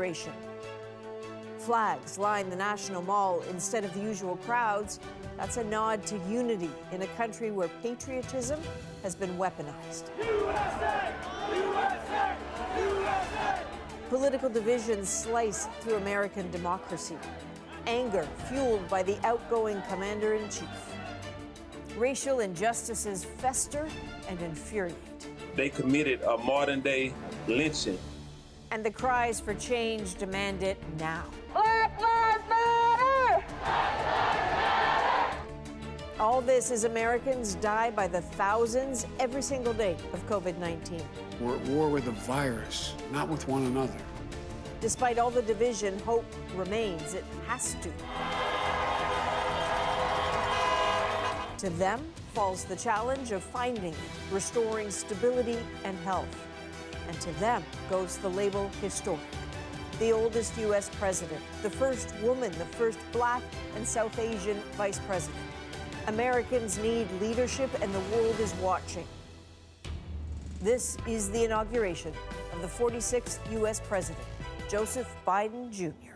inauguration. Flags line the National Mall instead of the usual crowds. That's a nod to unity in a country where patriotism has been weaponized. USA! USA! USA! Political divisions slice through American democracy. Anger fueled by the outgoing commander-in-chief. Racial injustices fester and infuriate. They committed a modern-day lynching. And the cries for change demand it now. Black Lives Matter! All this as Americans die by the thousands every single day of COVID-19. We're at war with the virus, not with one another. Despite all the division, hope remains. It has to. To them falls the challenge of finding it, restoring stability and health. And to them goes the label historic. The oldest U.S. president, the first woman, the first Black and South Asian vice president. Americans need leadership, and the world is watching. This is the inauguration of the 46th U.S. president, Joseph Biden Jr.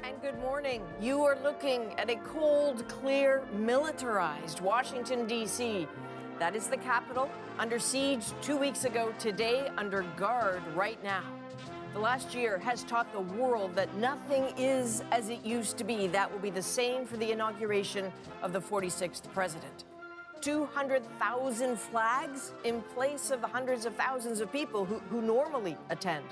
And good morning. You are looking at a cold, clear, militarized Washington, D.C. That is the Capitol, under siege 2 weeks ago, today under guard right now. The last year has taught the world that nothing is as it used to be. That will be the same for the inauguration of the 46th president. 200,000 flags in place of the hundreds of thousands of people who normally attend.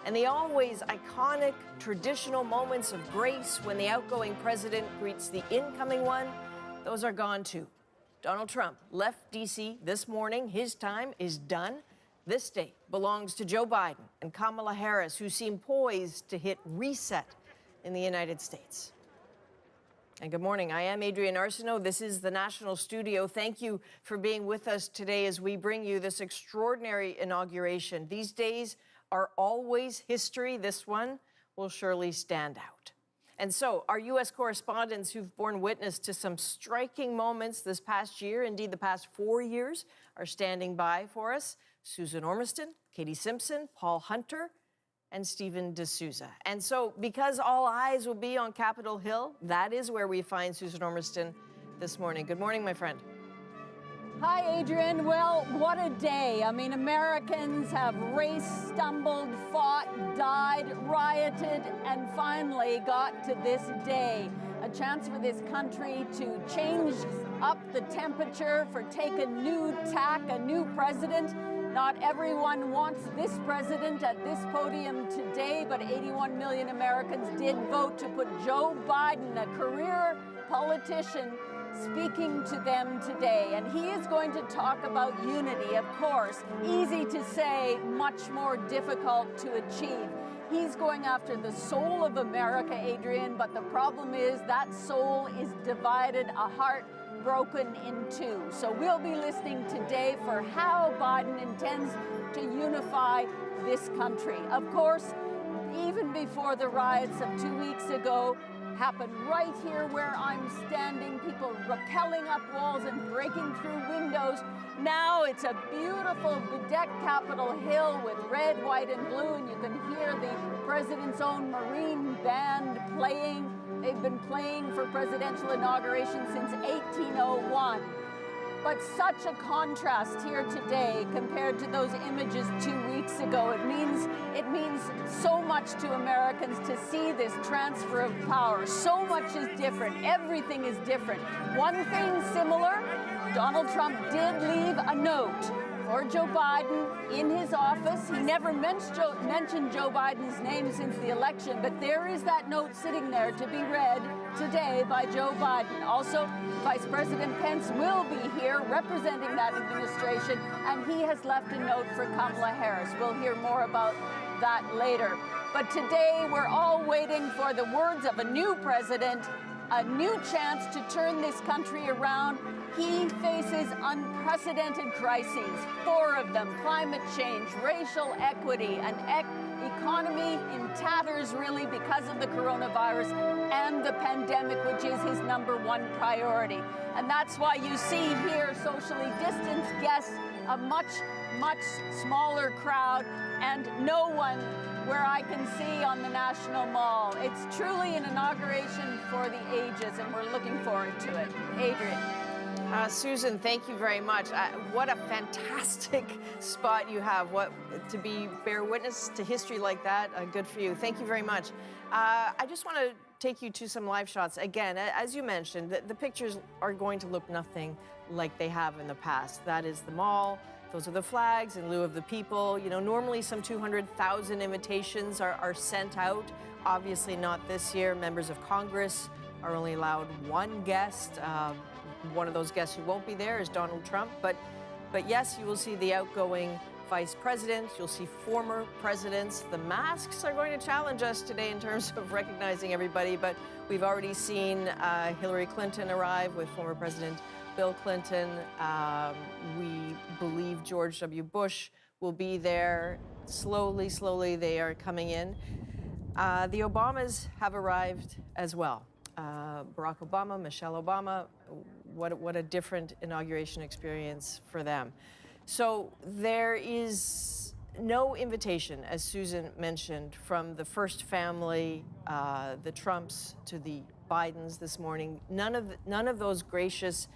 And the always iconic traditional moments of grace when the outgoing president greets the incoming one, those are gone too. Donald Trump left D.C. this morning. His time is done. This day belongs to Joe Biden and Kamala Harris, who seem poised to hit reset in the United States. And good morning. I am Adrienne Arsenault. This is the National Studio. Thank you for being with us today as we bring you this extraordinary inauguration. These days are always history. This one will surely stand out. And so our U.S. correspondents who've borne witness to some striking moments this past year, indeed the past 4 years, are standing by for us. Susan Ormiston, Katie Simpson, Paul Hunter, and Stephen D'Souza. And so because all eyes will be on Capitol Hill, that is where we find Susan Ormiston this morning. Good morning, my friend. Hi, Adrienne. Well, what a day. I mean, Americans have raced, stumbled, fought, died, rioted, and finally got to this day. A chance for this country to change up the temperature, for take a new tack, a new president. Not everyone wants this president at this podium today, but 81 million Americans did vote to put Joe Biden, a career politician, speaking to them today. And he is going to talk about unity, of course. Easy to say, much more difficult to achieve. He's going after the soul of America, Adrienne, but the problem is that soul is divided, a heart broken in two. So we'll be listening today for how Biden intends to unify this country. Of course, even before the riots of 2 weeks ago, happened right here where I'm standing, people rappelling up walls and breaking through windows. Now it's a beautiful bedecked Capitol Hill with red, white, and blue, and you can hear the president's own Marine band playing. They've been playing for presidential inauguration since 1801. But such a contrast here today compared to those images 2 weeks ago. It means so much to Americans to see this transfer of power. So much is different. Everything is different. One thing similar, Donald Trump did leave a note for Joe Biden in his office. He never mentioned Joe Biden's name since the election, but there is that note sitting there to be read today by Joe Biden. Also, Vice President Pence will be here representing that administration, and he has left a note for Kamala Harris. We'll hear more about that later. But today, we're all waiting for the words of a new president, a new chance to turn this country around. He faces unprecedented crises, 4 of them: climate change, racial equity, an economy in tatters, really, because of the coronavirus, and the pandemic, which is his #1 priority. And that's why you see here socially distanced guests a much, much smaller crowd and no one where I can see on the National Mall. It's truly an inauguration for the ages, and we're looking forward to it. Adrian. Susan, thank you very much. What a fantastic spot you have. To bear witness to history like that, good for you. Thank you very much. I just want to take you to some live shots. Again, as you mentioned, the pictures are going to look nothing like they have in the past. That is the mall. Those are the flags in lieu of the people. You know, normally some 200,000 invitations are sent out. Obviously not this year. Members of Congress are only allowed one guest. One of those guests who won't be there is Donald Trump. But yes, you will see the outgoing vice president. You'll see former presidents. The masks are going to challenge us today in terms of recognizing everybody. But we've already seen Hillary Clinton arrive with former President Bill Clinton. We believe George W. Bush will be there. Slowly, they are coming in. The Obamas have arrived as well. Barack Obama, Michelle Obama, what a different inauguration experience for them. So there is no invitation, as Susan mentioned, from the first family, the Trumps to the Bidens this morning. None of those gracious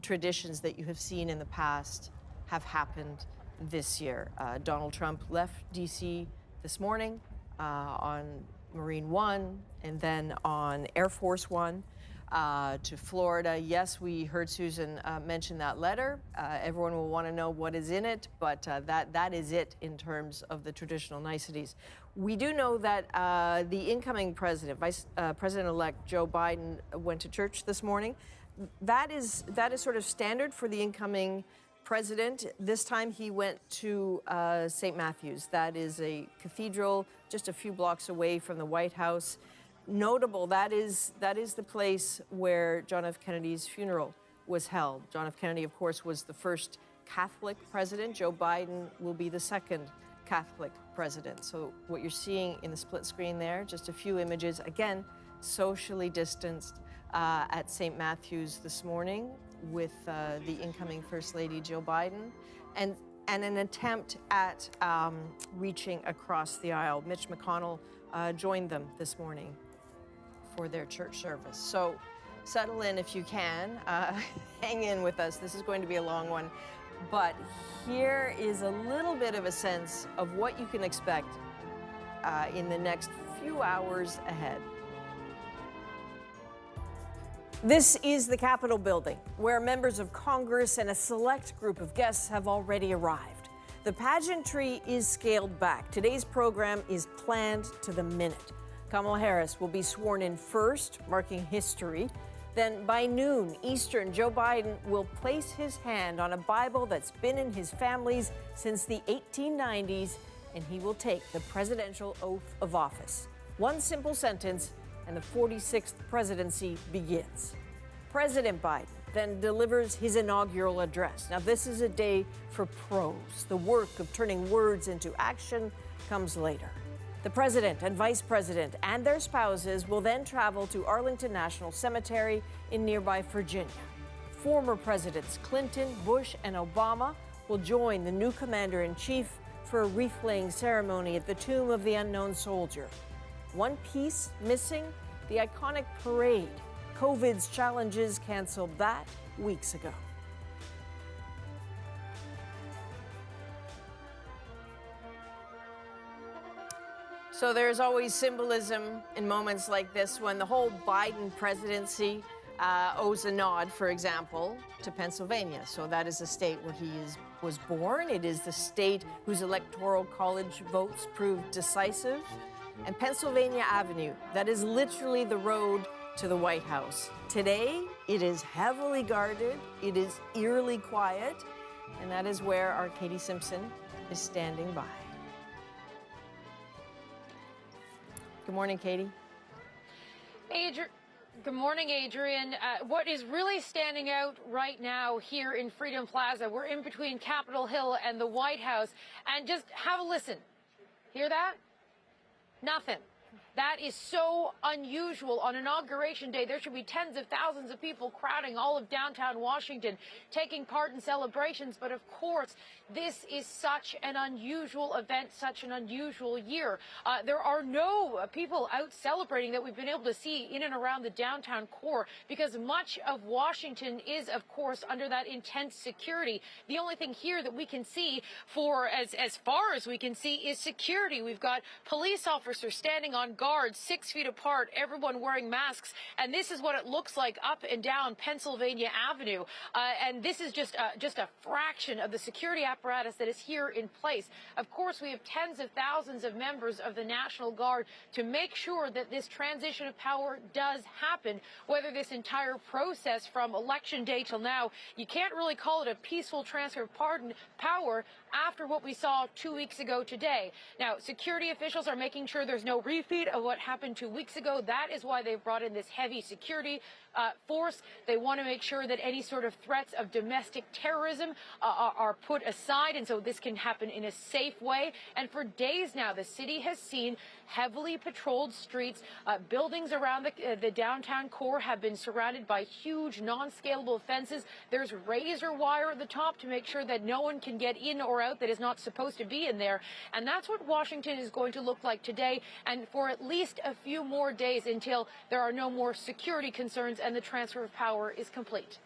traditions that you have seen in the past have happened this year. Donald Trump left D.C. this morning on Marine One and then on Air Force One to Florida. Yes, we heard Susan mention that letter. Everyone will want to know what is in it, but that is it in terms of the traditional niceties. We do know that the incoming president, President-elect Joe Biden, went to church this morning. That is sort of standard for the incoming president. This time he went to St. Matthew's. That is a cathedral just a few blocks away from the White House. Notable, that is the place where John F. Kennedy's funeral was held. John F. Kennedy, of course, was the first Catholic president. Joe Biden will be the second Catholic president. So what you're seeing in the split screen there, just a few images, again, socially distanced at St. Matthew's this morning with the incoming First Lady, Jill Biden, and an attempt at reaching across the aisle. Mitch McConnell joined them this morning for their church service. So settle in if you can. Hang in with us. This is going to be a long one. But here is a little bit of a sense of what you can expect in the next few hours ahead. This is the Capitol building, where members of Congress and a select group of guests have already arrived. The pageantry is scaled back. Today's program is planned to the minute. Kamala Harris will be sworn in first, marking history. Then by noon Eastern, Joe Biden will place his hand on a Bible that's been in his family's since the 1890s, and he will take the presidential oath of office. One simple sentence, and the 46th presidency begins. President Biden then delivers his inaugural address. Now, this is a day for prose. The work of turning words into action comes later. The president and vice president and their spouses will then travel to Arlington National Cemetery in nearby Virginia. Former presidents Clinton, Bush, and Obama will join the new commander-in-chief for a wreath-laying ceremony at the tomb of the unknown soldier. One piece missing, the iconic parade. COVID's challenges canceled that weeks ago. So there's always symbolism in moments like this when the whole Biden presidency owes a nod, for example, to Pennsylvania. So that is the state where he was born. It is the state whose electoral college votes proved decisive. And Pennsylvania Avenue, that is literally the road to the White House. Today, it is heavily guarded, it is eerily quiet, and that is where our Katie Simpson is standing by. Good morning, Katie. Good morning, Adrian. What is really standing out right now here in Freedom Plaza, we're in between Capitol Hill and the White House, and just have a listen. Hear that? Nothing. That is so unusual. On Inauguration Day, there should be tens of thousands of people crowding all of downtown Washington, taking part in celebrations. But of course, this is such an unusual event, such an unusual year. There are no people out celebrating that we've been able to see in and around the downtown core, because much of Washington is, of course, under that intense security. The only thing here that we can see, for as far as we can see, is security. We've got police officers standing on guard 6 feet apart, everyone wearing masks, and this is what it looks like up and down Pennsylvania Avenue. And this is just a fraction of the security apparatus that is here in place. Of course, we have tens of thousands of members of the National Guard to make sure that this transition of power does happen. Whether this entire process from Election Day till now, you can't really call it a peaceful transfer of power after what we saw 2 weeks ago today. Now, security officials are making sure there's no repeat of what happened 2 weeks ago. That is why they've brought in this heavy security force. They want to make sure that any sort of threats of domestic terrorism are put aside, and so this can happen in a safe way. And for days now, the city has seen heavily patrolled streets. Buildings around the downtown core have been surrounded by huge non-scalable fences. There's razor wire at the top to make sure that no one can get in or out that is not supposed to be in there. And that's what Washington is going to look like today, and for at least a few more days, until there are no more security concerns and the transfer of power is complete.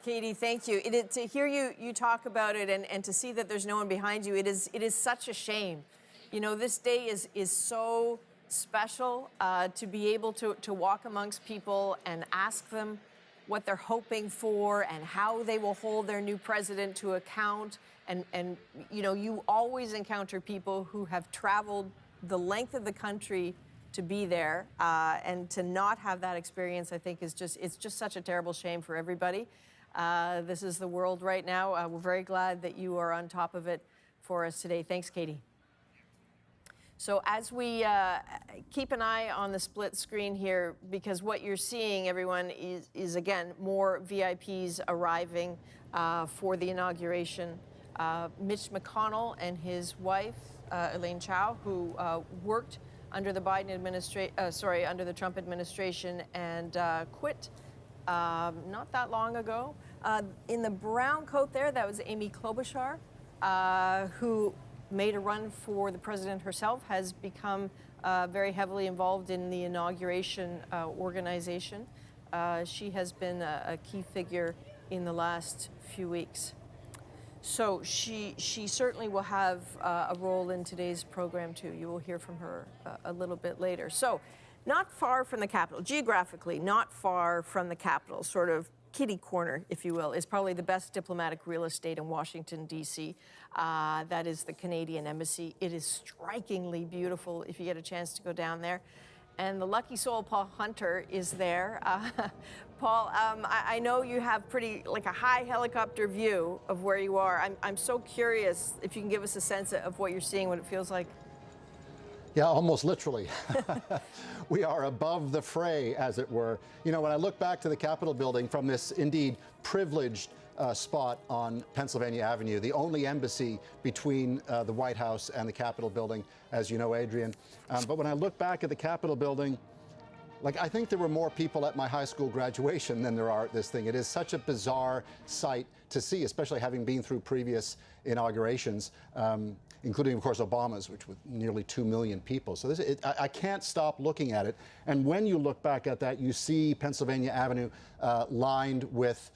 Katie, thank you. To hear you talk about it and to see that there's no one behind you, it is such a shame. You know, this day is so special to be able to walk amongst people and ask them what they're hoping for and how they will hold their new president to account. And you know, you always encounter people who have traveled the length of the country to be there, and to not have that experience, I think, it's just such a terrible shame for everybody. This is the world right now. We're very glad that you are on top of it for us today. Thanks, Katie. So as we keep an eye on the split screen here, because what you're seeing, everyone, is again, more VIPs arriving for the inauguration. Mitch McConnell and his wife, Elaine Chao, who worked under the Biden administration, under the Trump administration, and quit not that long ago. In the brown coat there, that was Amy Klobuchar, who made a run for the president herself, has become very heavily involved in the inauguration organization. She has been a key figure in the last few weeks. So she certainly will have a role in today's program, too. You will hear from her a little bit later. So not far from the Capitol, geographically, not far from the Capitol, sort of kitty corner, if you will, is probably the best diplomatic real estate in Washington, D.C. That is the Canadian Embassy. It is strikingly beautiful if you get a chance to go down there. And the lucky soul, Paul Hunter, is there. Paul, I know you have a high helicopter view of where you are. I'm so curious if you can give us a sense of what you're seeing, what it feels like. Yeah, almost literally. We are above the fray, as it were. You know, when I look back to the Capitol building from this indeed privileged spot on Pennsylvania Avenue, the only embassy between the White House and the Capitol building, as you know, Adrian. But when I look back at the Capitol building, I think there were more people at my high school graduation than there are at this thing. It is such a bizarre sight to see, especially having been through previous inaugurations, including, of course, Obama's, which with nearly 2 million people. So I can't stop looking at it. And when you look back at that, you see Pennsylvania Avenue lined with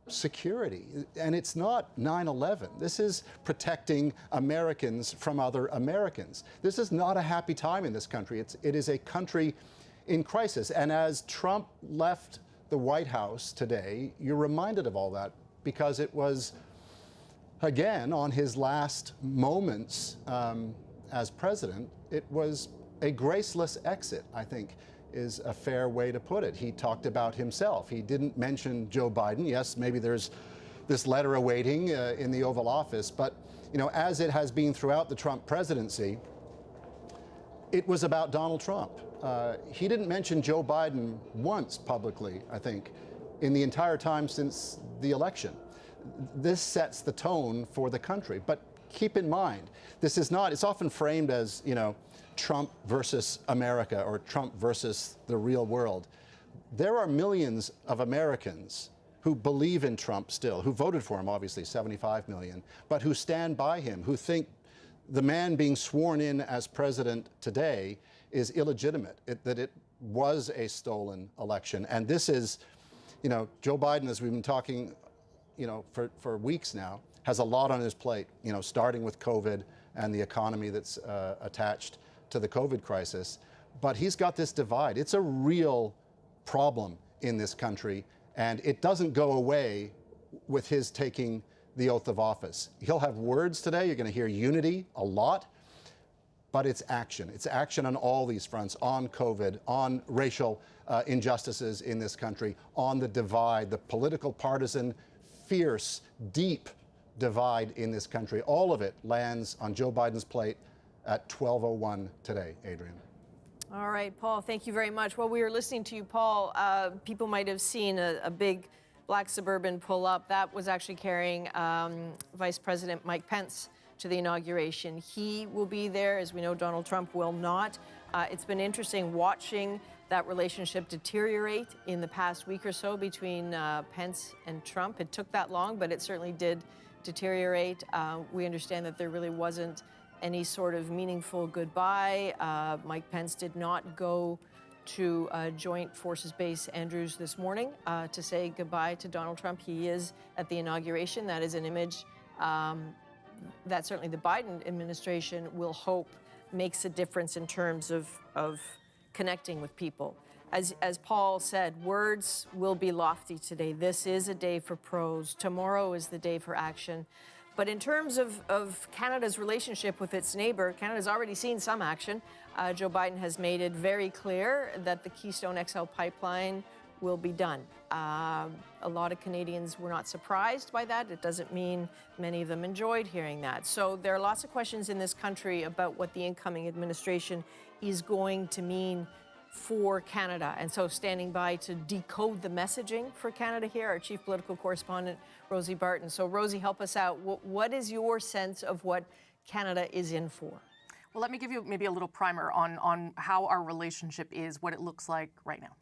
security. And it's not 9/11. This is protecting Americans from other Americans. This is not a happy time in this country. It is a country in crisis. And as Trump left the White House today, you're reminded of all that, because it was, again, on his last moments as president, it was a graceless exit, I think, is a fair way to put it. He talked about himself. He didn't mention Joe Biden. Yes, maybe there's this letter awaiting in the Oval Office, but as it has been throughout the Trump presidency, it was about Donald Trump. He didn't mention Joe Biden once publicly, I think, in the entire time since the election. This sets the tone for the country. But keep in mind, this is not, it's often framed as, you know, Trump versus America or Trump versus the real world. There are millions of Americans who believe in Trump still, who voted for him, obviously, 75 million, but who stand by him, who think the man being sworn in as president today is illegitimate, that it was a stolen election. And this is, you know, Joe Biden, as we've been talking, you know, for weeks now, has a lot on his plate, you know, starting with COVID and the economy that's attached to the COVID crisis. But he's got this divide. It's a real problem in this country, and it doesn't go away with his taking the oath of office. He'll have words today. You're going to hear unity a lot, but it's action. It's action on all these fronts, on COVID, on racial injustices in this country, on the divide, the political, partisan, fierce, deep divide in this country. All of it lands on Joe Biden's plate at 12:01 today, Adrian. All right, Paul, thank you very much. While we were listening to you, Paul, people might have seen a big black Suburban pull up. That was actually carrying Vice President Mike Pence to the inauguration. He will be there. As we know, Donald Trump will not. It's been interesting watching that relationship deteriorate in the past week or so between Pence and Trump. It took that long, but it certainly did deteriorate. We understand that there really wasn't any sort of meaningful goodbye. Mike Pence did not go to Joint Forces Base Andrews this morning to say goodbye to Donald Trump. He is at the inauguration. That is an image that certainly the Biden administration will hope makes a difference in terms of connecting with people. As Paul said, words will be lofty today. This is a day for prose. Tomorrow is the day for action. But in terms of Canada's relationship with its neighbor, Canada's already seen some action. Joe Biden has made it very clear that the Keystone XL pipeline will be done. A lot of Canadians were not surprised by that. It doesn't mean many of them enjoyed hearing that. So there are lots of questions in this country about what the incoming administration is going to mean for Canada. And so standing by to decode the messaging for Canada here, our chief political correspondent, Rosie Barton. So Rosie, help us out. What is your sense of what Canada is in for? Well, let me give you maybe a little primer on how our relationship is, what it looks like right now.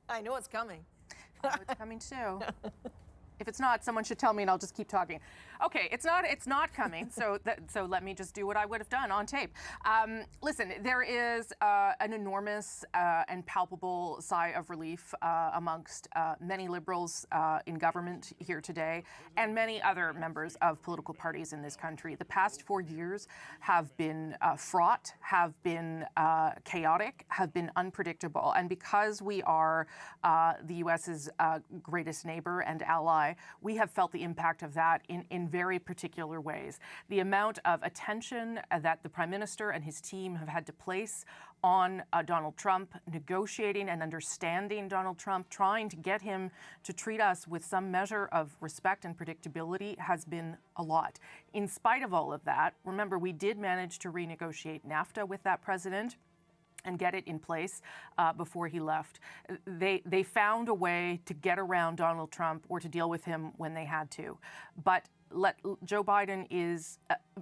I know it's coming. I know it's coming too. If it's not, someone should tell me and I'll just keep talking. Okay, it's not coming, so let me just do what I would have done on tape. Listen, there is an enormous and palpable sigh of relief amongst many Liberals in government here today and many other members of political parties in this country. The past 4 years have been fraught, have been chaotic, have been unpredictable. And because we are the U.S.'s greatest neighbor and ally, we have felt the impact of that in very particular ways. The amount of attention that the Prime Minister and his team have had to place on Donald Trump, negotiating and understanding Donald Trump, trying to get him to treat us with some measure of respect and predictability has been a lot. In spite of all of that, remember, we did manage to renegotiate NAFTA with that president and get it in place before he left. They found a way to get around Donald Trump or to deal with him when they had to. But Joe Biden is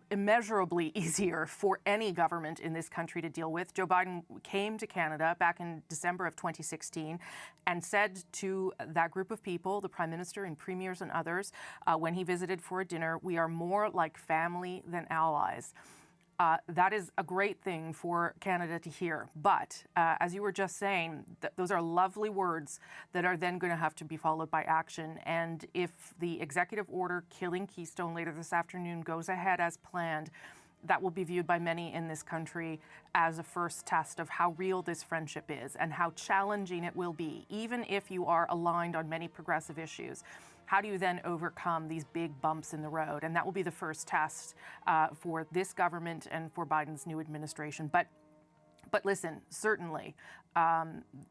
immeasurably easier for any government in this country to deal with. Joe Biden came to Canada back in December of 2016 and said to that group of people, the Prime Minister and premiers and others, when he visited for a dinner, "We are more like family than allies." That is a great thing for Canada to hear. But as you were just saying, those are lovely words that are then going to have to be followed by action. And if the executive order killing Keystone later this afternoon goes ahead as planned, that will be viewed by many in this country as a first test of how real this friendship is and how challenging it will be, even if you are aligned on many progressive issues. How do you then overcome these big bumps in the road? And that will be the first test for this government and for Biden's new administration. But listen, certainly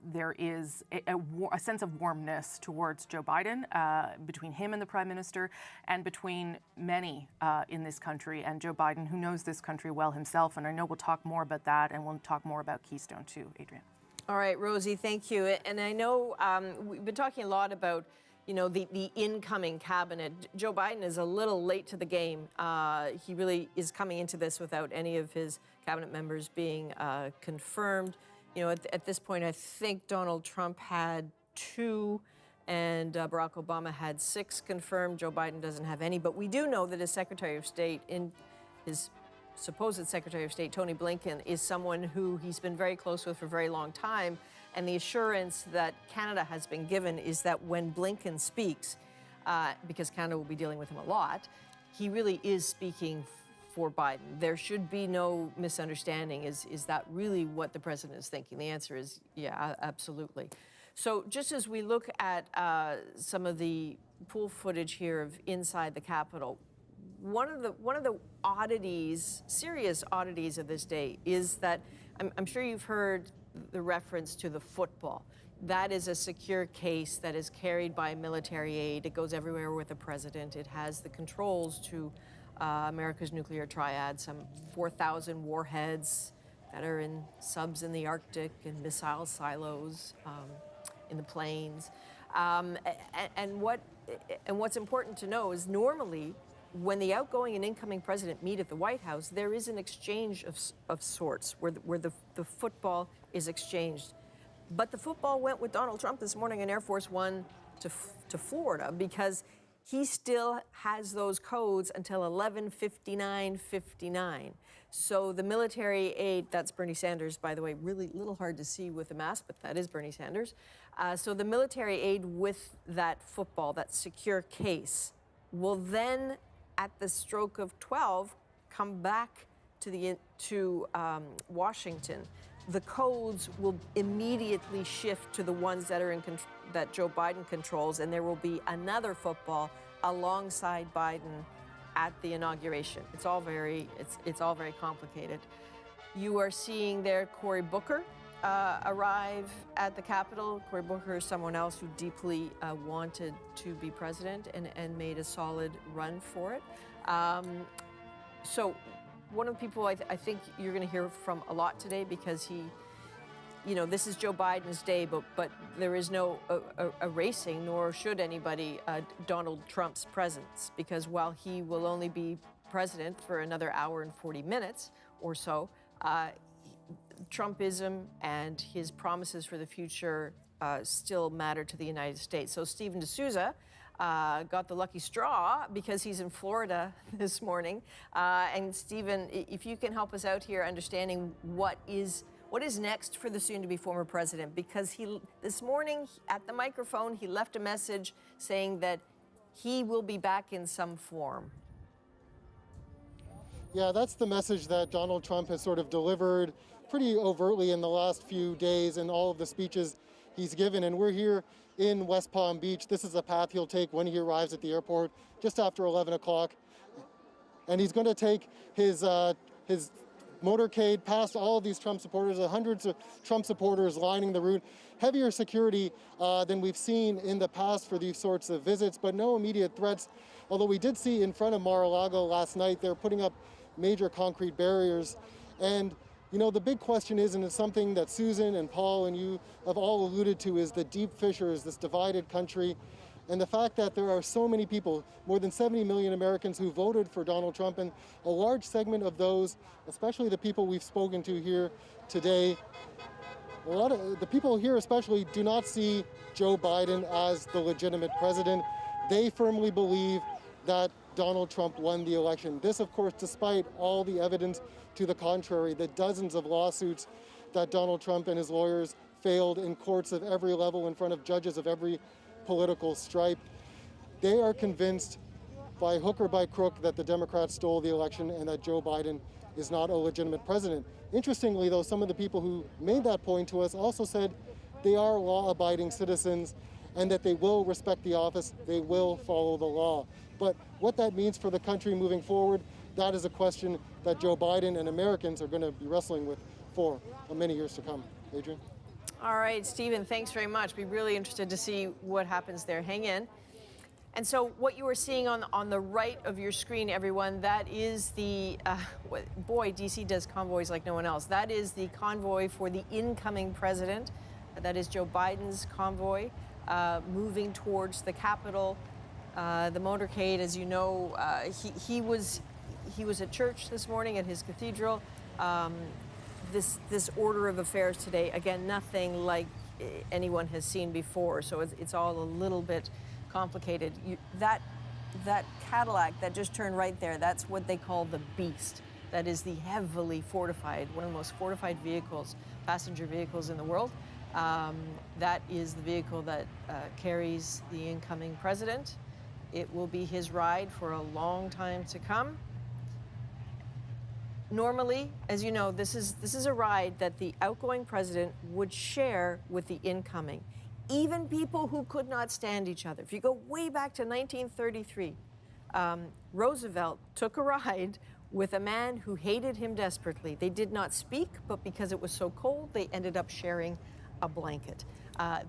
there is a sense of warmness towards Joe Biden between him and the Prime Minister and between many in this country and Joe Biden, who knows this country well himself. And I know we'll talk more about that and we'll talk more about Keystone too, Adrian. All right, Rosie, thank you. And I know we've been talking a lot about, the incoming cabinet. Joe Biden is a little late to the game. He really is coming into this without any of his cabinet members being confirmed. At this point, I think Donald Trump had 2 and Barack Obama had 6 confirmed. Joe Biden doesn't have any, but we do know that his Secretary of State, his supposed Secretary of State, Tony Blinken, is someone who he's been very close with for a very long time. And the assurance that Canada has been given is that when Blinken speaks, because Canada will be dealing with him a lot, he really is speaking for Biden. There should be no misunderstanding. Is that really what the president is thinking? The answer is, yeah, absolutely. So just as we look at some of the pool footage here of inside the Capitol, one of the oddities, serious oddities of this day is that I'm sure you've heard the reference to the football. That is a secure case that is carried by military aid. It goes everywhere with the president. It has the controls to America's nuclear triad, some 4,000 warheads that are in subs in the Arctic and missile silos in the plains. And what's important to know is normally when the outgoing and incoming president meet at the White House, there is an exchange of sorts where the football is exchanged. But the football went with Donald Trump this morning in Air Force One to Florida because he still has those codes until 11:59:59. So the military aid, that's Bernie Sanders, by the way, really a little hard to see with the mask, but that is Bernie Sanders. So the military aid with that football, that secure case, will then, at the stroke of 12, come back to Washington. The codes will immediately shift to the ones that are that Joe Biden controls, and there will be another football alongside Biden at the inauguration. It's all very complicated. You are seeing there Cory Booker arrive at the Capitol. Cory Booker is someone else who deeply wanted to be president and made a solid run for it. So one of the people I think you're going to hear from a lot today because this is Joe Biden's day, but there is no erasing, nor should anybody, Donald Trump's presence, because while he will only be president for another hour and 40 minutes or so, Trumpism and his promises for the future still matter to the United States. So Stephen D'Souza got the lucky straw because he's in Florida this morning. And Stephen, if you can help us out here understanding what is next for the soon-to-be former president, because this morning at the microphone, he left a message saying that he will be back in some form. Yeah, that's the message that Donald Trump has sort of delivered pretty overtly in the last few days in all of the speeches he's given. And we're here in West Palm Beach. This is the path he'll take when he arrives at the airport just after 11 o'clock. And he's going to take his motorcade past all of these Trump supporters, hundreds of Trump supporters lining the route. Heavier security than we've seen in the past for these sorts of visits, but no immediate threats. Although we did see in front of Mar-a-Lago last night, they're putting up major concrete barriers. And the big question is, and it's something that Susan and Paul and you have all alluded to, is the deep fissures, this divided country, and the fact that there are so many people, more than 70 million Americans who voted for Donald Trump, and a large segment of those, especially the people we've spoken to here today, a lot of the people here especially do not see Joe Biden as the legitimate president. They firmly believe that Donald Trump won the election. This, of course, despite all the evidence to the contrary, the dozens of lawsuits that Donald Trump and his lawyers failed in courts of every level in front of judges of every political stripe. They are convinced by hook or by crook that the Democrats stole the election and that Joe Biden is not a legitimate president. Interestingly, though, some of the people who made that point to us also said they are law-abiding citizens and that they will respect the office, they will follow the law. But what that means for the country moving forward, that is a question that Joe Biden and Americans are going to be wrestling with for many years to come. Adrian? All right, Stephen, thanks very much. Be really interested to see what happens there. Hang in. And so what you are seeing on the right of your screen, everyone, that is the, boy, DC does convoys like no one else. That is the convoy for the incoming president. That is Joe Biden's convoy moving towards the Capitol. The motorcade, as you know, he was at church this morning at his cathedral. This order of affairs today, again, nothing like anyone has seen before. So it's all a little bit complicated. That Cadillac that just turned right there, that's what they call the Beast. That is the heavily fortified, one of the most fortified vehicles, passenger vehicles in the world. That is the vehicle that carries the incoming president. It will be his ride for a long time to come. Normally, as you know, this is a ride that the outgoing president would share with the incoming. Even people who could not stand each other. If you go way back to 1933, Roosevelt took a ride with a man who hated him desperately. They did not speak, but because it was so cold, they ended up sharing a blanket.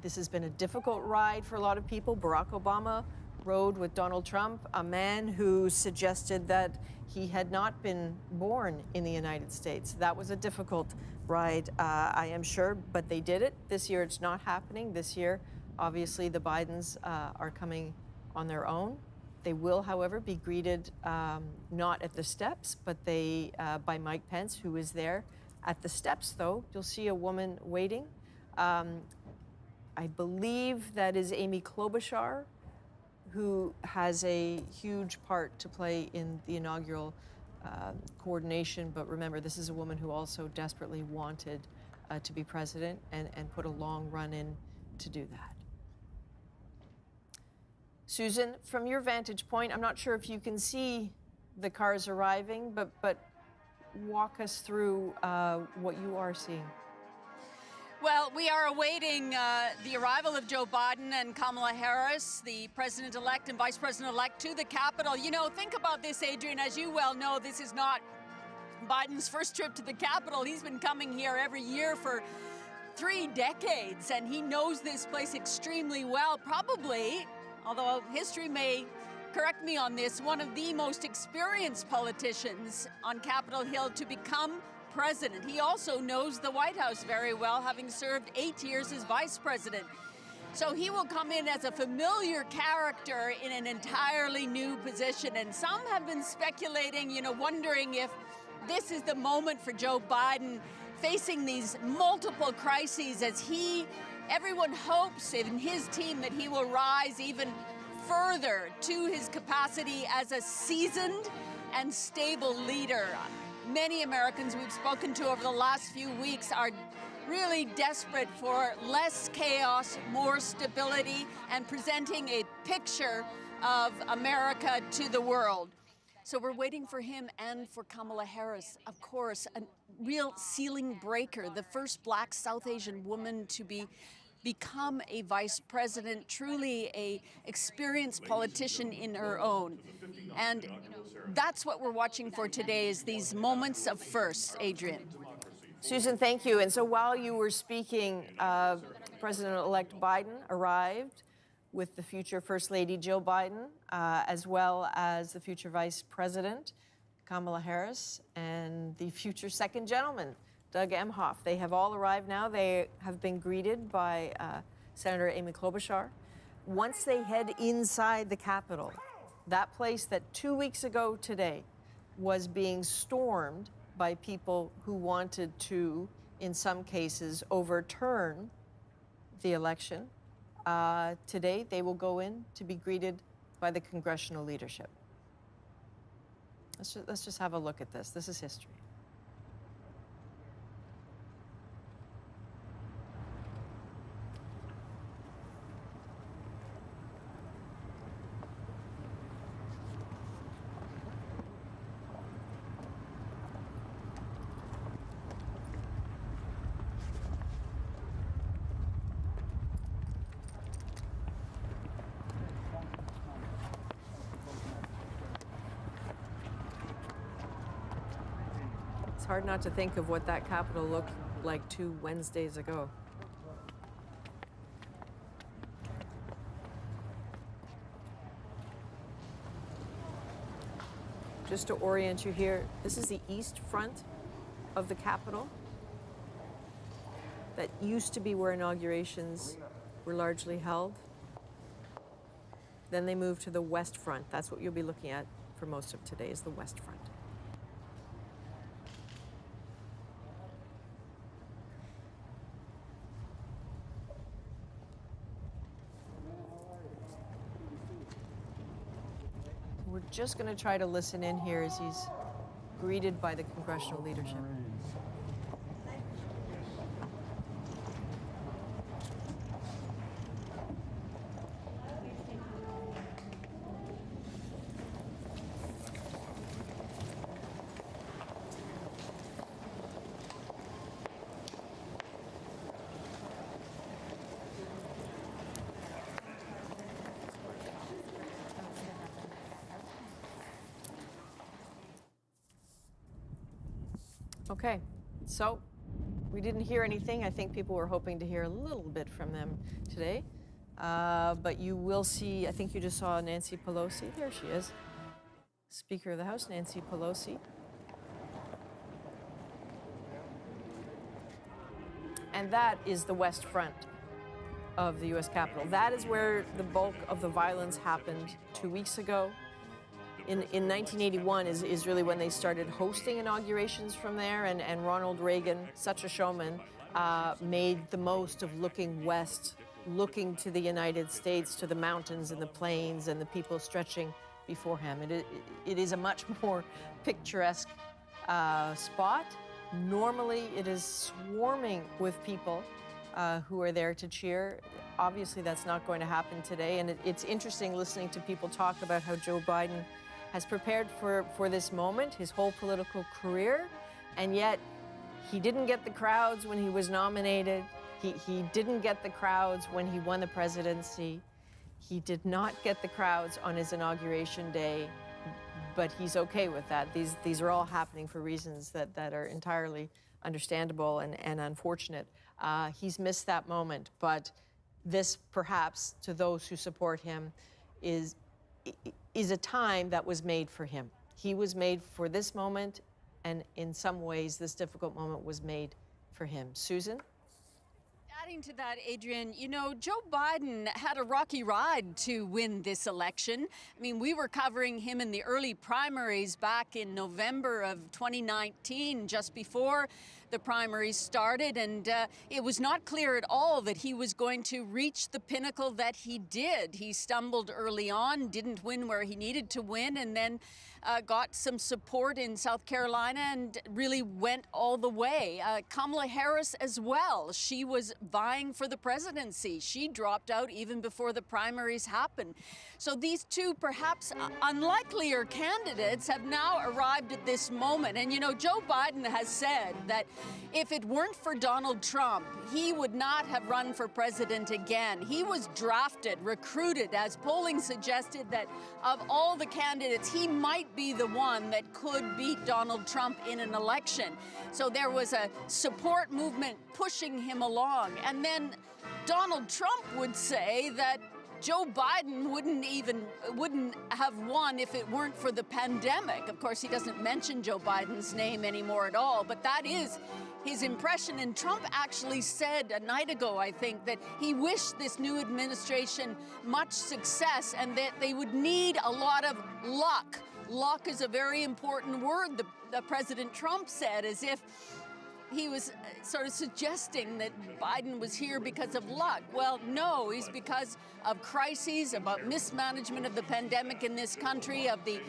This has been a difficult ride for a lot of people. Barack Obama rode with Donald Trump, a man who suggested that he had not been born in the United States. That was a difficult ride, I am sure, but they did it. This year it's not happening. This year, obviously, the Bidens are coming on their own. They will, however, be greeted not at the steps, but by Mike Pence, who is there. At the steps, though, you'll see a woman waiting. I believe that is Amy Klobuchar, who has a huge part to play in the inaugural coordination. But remember, this is a woman who also desperately wanted to be president and put a long run in to do that. Susan, from your vantage point, I'm not sure if you can see the cars arriving, but walk us through what you are seeing. Well, we are awaiting the arrival of Joe Biden and Kamala Harris, the president-elect and vice president-elect, to the Capitol. You know, think about this, Adrian. As you well know, this is not Biden's first trip to the Capitol. He's been coming here every year for 3 decades, and he knows this place extremely well. Probably, although history may correct me on this, one of the most experienced politicians on Capitol Hill to become president. He also knows the White House very well, having served 8 years as vice president. So he will come in as a familiar character in an entirely new position. And some have been speculating, wondering if this is the moment for Joe Biden facing these multiple crises as everyone hopes in his team that he will rise even further to his capacity as a seasoned and stable leader. Many Americans we've spoken to over the last few weeks are really desperate for less chaos, more stability, and presenting a picture of America to the world. So we're waiting for him and for Kamala Harris, of course, a real ceiling breaker, the first Black South Asian woman to become a vice president, truly a experienced politician in her own. And that's what we're watching for today, is these moments of firsts, Adrian. Susan, thank you. And so while you were speaking, President-elect Biden arrived with the future First Lady Jill Biden, as well as the future Vice President Kamala Harris and the future Second Gentleman, Doug Emhoff. They have all arrived now. They have been greeted by Senator Amy Klobuchar. Once they head inside the Capitol, that place that 2 weeks ago today was being stormed by people who wanted to, in some cases, overturn the election, today they will go in to be greeted by the congressional leadership. Let's just have a look at this. This is history. It's hard not to think of what that Capitol looked like 2 Wednesdays ago. Just to orient you here, this is the east front of the Capitol. That used to be where inaugurations were largely held. Then they moved to the west front. That's what you'll be looking at for most of today, is the west front. We're just going to try to listen in here as he's greeted by the congressional leadership. Okay, so we didn't hear anything. I think people were hoping to hear a little bit from them today. But you will see, I think you just saw Nancy Pelosi. There she is. Speaker of the House, Nancy Pelosi. And that is the west front of the U.S. Capitol. That is where the bulk of the violence happened 2 weeks ago. In 1981 is really when they started hosting inaugurations from there, and Ronald Reagan, such a showman, made the most of looking west, looking to the United States, to the mountains and the plains and the people stretching before him. It is a much more picturesque spot. Normally, it is swarming with people who are there to cheer. Obviously, that's not going to happen today, and it's interesting listening to people talk about how Joe Biden has prepared for this moment, his whole political career, and yet he didn't get the crowds when he was nominated. He didn't get the crowds when he won the presidency. He did not get the crowds on his inauguration day, but he's okay with that. These are all happening for reasons that are entirely understandable and unfortunate. He's missed that moment, but this, perhaps, to those who support him, is a time that was made for him. He was made for this moment, and in some ways, this difficult moment was made for him. Susan? Adding to that, Adrian, you know, Joe Biden had a rocky ride to win this election. I mean, we were covering him in the early primaries back in November of 2019, just before the primaries started, and it was not clear at all that he was going to reach the pinnacle that he did. He stumbled early on, didn't win where he needed to win, and then got some support in South Carolina and really went all the way. Kamala Harris as well. She was vying for the presidency. She dropped out even before the primaries happened. So these two perhaps unlikelier candidates have now arrived at this moment. And you know, Joe Biden has said that if it weren't for Donald Trump, he would not have run for president again. He was drafted, recruited, as polling suggested that of all the candidates, he might be the one that could beat Donald Trump in an election. So there was a support movement pushing him along. And then Donald Trump would say that Joe Biden wouldn't have won if it weren't for the pandemic. Of course, he doesn't mention Joe Biden's name anymore at all, but that is his impression. And Trump actually said a night ago, I think, that he wished this new administration much success and that they would need a lot of luck. Luck is a very important word, the President Trump said, as if he was sort of suggesting that Biden was here because of luck. Well, no, he's because of crises, about mismanagement of the pandemic in this country, of the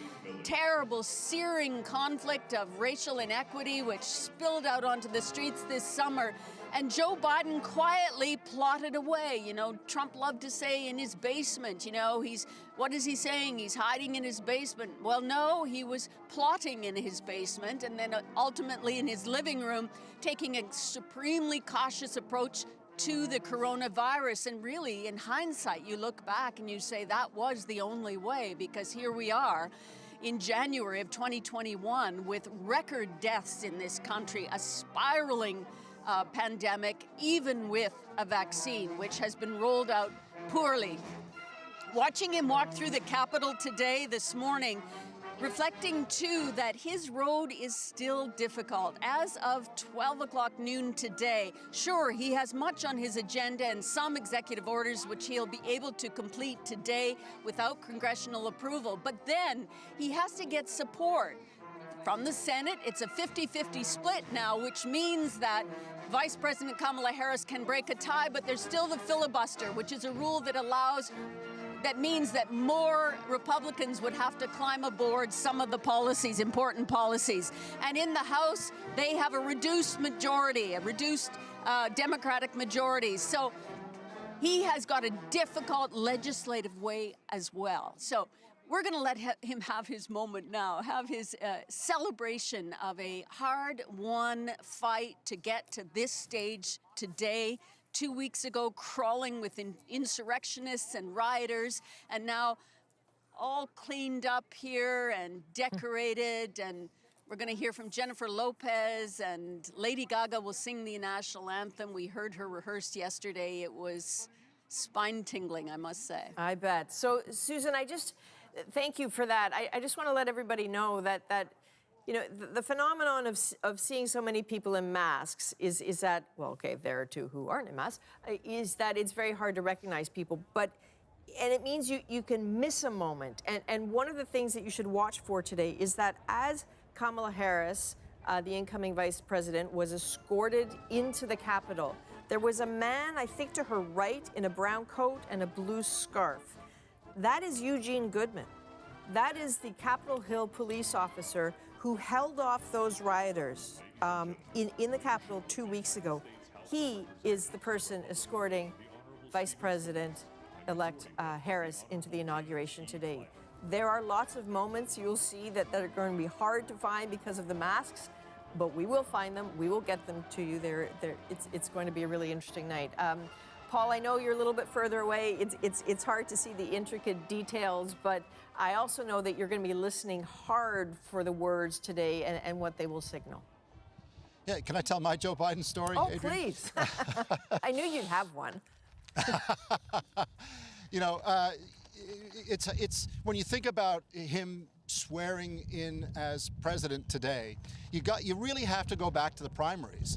terrible, searing conflict of racial inequity, which spilled out onto the streets this summer. And Joe Biden quietly plotted away. You know, Trump loved to say in his basement, you know, what is he saying? He's hiding in his basement. Well, no, he was plotting in his basement and then ultimately in his living room, taking a supremely cautious approach to the coronavirus. And really, in hindsight, you look back and you say that was the only way, because here we are in January of 2021 with record deaths in this country, a spiraling pandemic, even with a vaccine, which has been rolled out poorly. Watching him walk through the Capitol today, this morning, reflecting too that his road is still difficult. As of 12 o'clock noon today, sure, he has much on his agenda and some executive orders which he'll be able to complete today without congressional approval, but then he has to get support from the Senate. It's a 50-50 split now, which means that Vice President Kamala Harris can break a tie, but there's still the filibuster, which is a rule that means that more Republicans would have to climb aboard some of the policies, important policies. And in the House, they have a reduced majority, a reduced Democratic majority. So he has got a difficult legislative way as well. So we're going to let him have his moment now, have his celebration of a hard-won fight to get to this stage today. 2 weeks ago, crawling with insurrectionists and rioters, and now all cleaned up here and decorated. And we're going to hear from Jennifer Lopez, and Lady Gaga will sing the national anthem. We heard her rehearsed yesterday. It was spine-tingling, I must say. I bet. So, Susan, thank you for that. I just want to let everybody know that you know, the phenomenon of seeing so many people in masks is that, well, okay, there are two who aren't in masks, is that it's very hard to recognize people. And it means you can miss a moment. And one of the things that you should watch for today is that as Kamala Harris, the incoming vice president, was escorted into the Capitol, there was a man, I think to her right, in a brown coat and a blue scarf. That is Eugene Goodman. That is the Capitol Hill police officer who held off those rioters in the Capitol 2 weeks ago. He is the person escorting Vice President-elect Harris into the inauguration today. There are lots of moments you'll see that are going to be hard to find because of the masks, but we will find them. We will get them to you. It's going to be a really interesting night. Paul, I know you're a little bit further away. It's hard to see the intricate details, but I also know that you're going to be listening hard for the words today and what they will signal. Yeah, can I tell my Joe Biden story, Oh, Adrian? please. I knew you'd have one. You know, it's when you think about him swearing in as president today, you really have to go back to the primaries.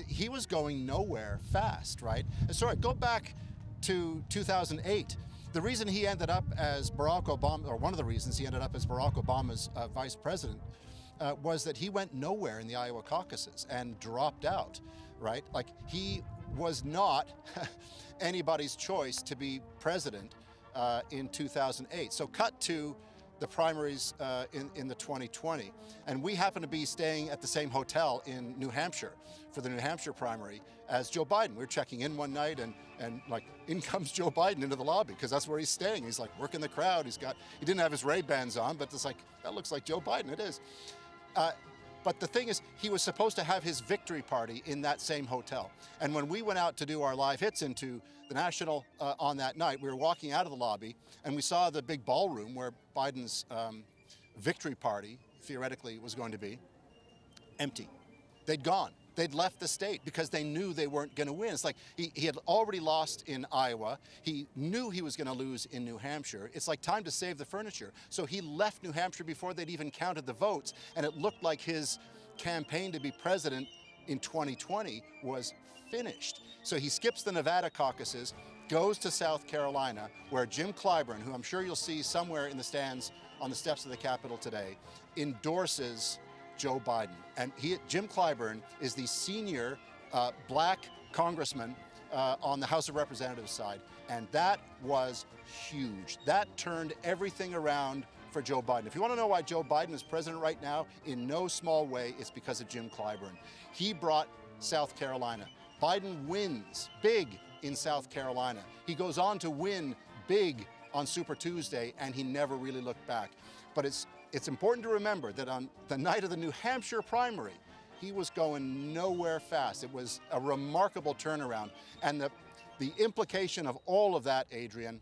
He was going nowhere fast, right? Sorry, go back to 2008. The reason he ended up as Barack Obama, or one of the reasons he ended up as Barack Obama's vice president, was that he went nowhere in the Iowa caucuses and dropped out, right? Like, he was not anybody's choice to be president in 2008. So cut to the primaries in the 2020. And we happen to be staying at the same hotel in New Hampshire for the New Hampshire primary as Joe Biden. We were checking in one night and like, in comes Joe Biden into the lobby because that's where he's staying. He's like working the crowd. He didn't have his Ray-Bans on, but it's like, that looks like Joe Biden. It is. But the thing is, he was supposed to have his victory party in that same hotel. And when we went out to do our live hits into the National on that night, we were walking out of the lobby and we saw the big ballroom where Biden's victory party, theoretically, was going to be empty. They'd gone. They'd left the state because they knew they weren't going to win. It's like he had already lost in Iowa. He knew he was going to lose in New Hampshire. It's like time to save the furniture. So he left New Hampshire before they'd even counted the votes, and it looked like his campaign to be president in 2020 was finished. So he skips the Nevada caucuses, goes to South Carolina, where Jim Clyburn, who I'm sure you'll see somewhere in the stands on the steps of the Capitol today, endorses Joe Biden. And Jim Clyburn is the senior black congressman on the House of Representatives side. And that was huge. That turned everything around for Joe Biden. If you want to know why Joe Biden is president right now, in no small way, it's because of Jim Clyburn. He brought South Carolina. Biden wins big in South Carolina. He goes on to win big on Super Tuesday, and he never really looked back. But it's important to remember that on the night of the New Hampshire primary, he was going nowhere fast. It was a remarkable turnaround. And the implication of all of that, Adrian,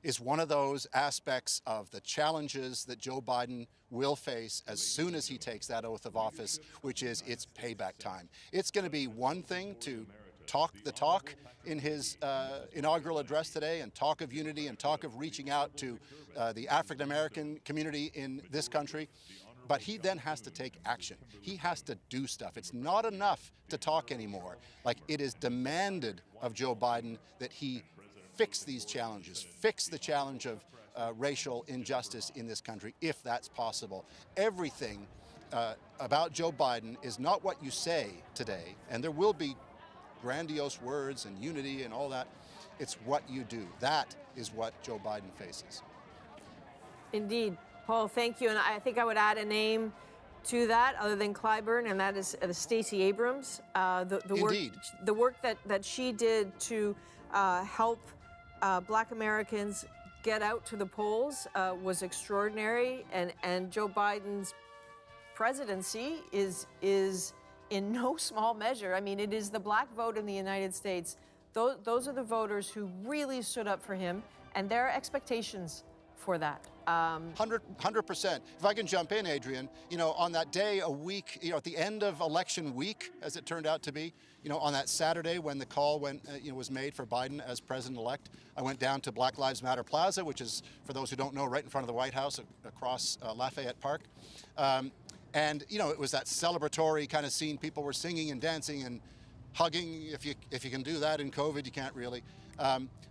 is one of those aspects of the challenges that Joe Biden will face as soon as he takes that oath of office, which is it's payback time. It's going to be one thing to the talk in his inaugural address today, and talk of unity and talk of reaching out to the African American community in this country. But he then has to take action. He has to do stuff. It's not enough to talk anymore. Like, it is demanded of Joe Biden that he fix these challenges, fix the challenge of racial injustice in this country, if that's possible. Everything about Joe Biden is not what you say today, and there will be grandiose words and unity and all that. It's what you do. That is what Joe Biden faces. Indeed. Paul, thank you. And I think I would add a name to that other than Clyburn, and that is Stacey Abrams. The work that she did to help Black Americans get out to the polls was extraordinary, and Joe Biden's presidency is in no small measure. I mean, it is the Black vote in the United States. Those are the voters who really stood up for him, and there are expectations for that. 100%. If I can jump in, Adrian, on that day a week, at the end of election week, as it turned out to be, on that Saturday when the call was made for Biden as president-elect, I went down to Black Lives Matter Plaza, which is, for those who don't know, right in front of the White House across Lafayette Park. And it was that celebratory kind of scene. People were singing and dancing and hugging. If you can do that in COVID, you can't really.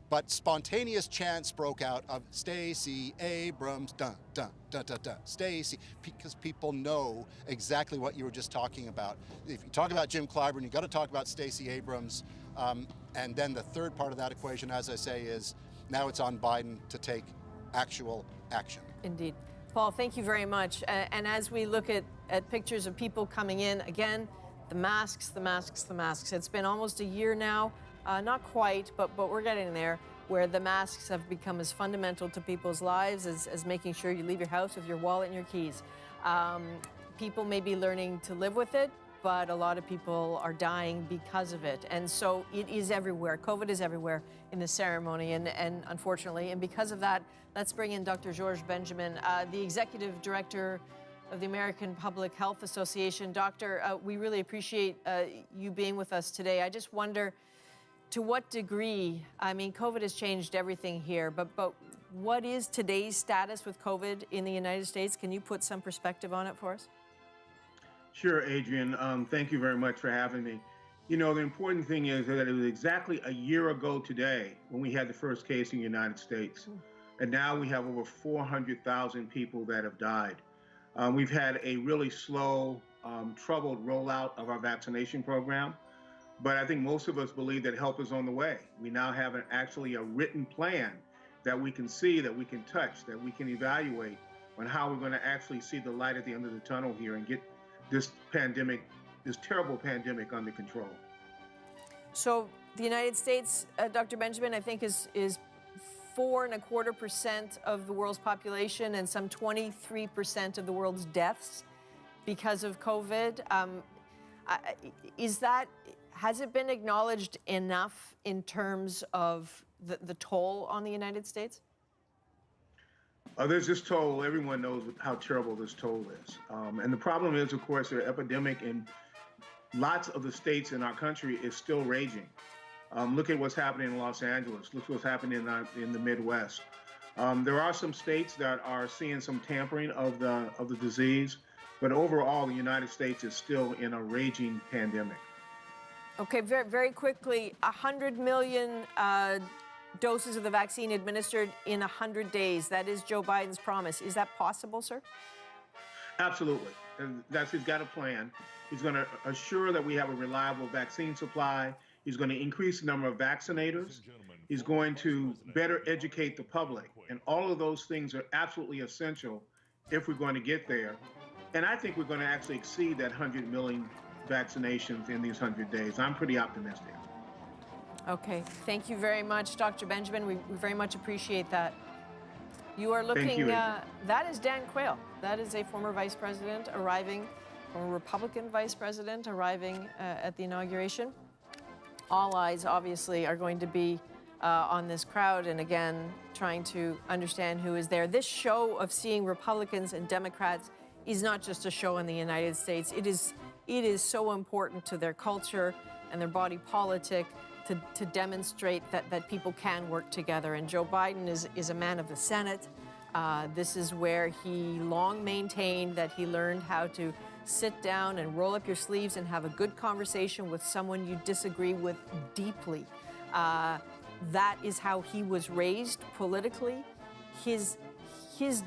But spontaneous chants broke out of Stacey Abrams, dun, dun, dun, dun, dun, Stacey, because people know exactly what you were just talking about. If you talk about Jim Clyburn, you've got to talk about Stacey Abrams. And then the third part of that equation, as I say, is now it's on Biden to take actual action. Indeed. Paul, thank you very much. And as we look at pictures of people coming in, again, the masks, the masks, the masks. It's been almost a year now. Not quite, but we're getting there, where the masks have become as fundamental to people's lives as making sure you leave your house with your wallet and your keys. People may be learning to live with it, but a lot of people are dying because of it. And so it is everywhere. COVID is everywhere in the ceremony, and unfortunately. And because of that, let's bring in Dr. Georges Benjamin, the Executive Director of the American Public Health Association. Doctor, we really appreciate you being with us today. I just wonder, to what degree, I mean, COVID has changed everything here, but what is today's status with COVID in the United States? Can you put some perspective on it for us? Sure, Adrian. Thank you very much for having me. The important thing is that it was exactly a year ago today when we had the first case in the United States. And now we have over 400,000 people that have died. We've had a really slow, troubled rollout of our vaccination program. But I think most of us believe that help is on the way. We now have actually a written plan that we can see, that we can touch, that we can evaluate on how we're going to actually see the light at the end of the tunnel here and get this pandemic, this terrible pandemic, under control. So the United States, Dr. Benjamin, I think is 4.25% of the world's population and some 23% of the world's deaths because of COVID. Has it been acknowledged enough in terms of the toll on the United States? There's this toll. Everyone knows how terrible this toll is. And the problem is, of course, the epidemic in lots of the states in our country is still raging. Look at what's happening in Los Angeles. Look what's happening in the Midwest. There are some states that are seeing some tampering of the disease, but overall, the United States is still in a raging pandemic. Okay, very, very quickly, 100 million doses of the vaccine administered in 100 days. That is Joe Biden's promise. Is that possible, sir? Absolutely. He's got a plan. He's going to assure that we have a reliable vaccine supply. He's going to increase the number of vaccinators. He's going to better educate the public. And all of those things are absolutely essential if we're going to get there. And I think we're going to actually exceed that 100 million vaccinations in these 100 days. I'm pretty optimistic. Okay, thank you very much, Dr. Benjamin. We very much appreciate that. You are looking, Thank you, that is Dan Quayle. That is a former vice president arriving, or Republican vice president arriving at the inauguration. All eyes obviously are going to be on this crowd, and again, trying to understand who is there. This show of seeing Republicans and Democrats is not just a show in the United States. It is so important to their culture, and their body politic to demonstrate that people can work together. And Joe Biden is a man of the Senate. This is where he long maintained that he learned how to sit down and roll up your sleeves and have a good conversation with someone you disagree with deeply. That is how he was raised politically. His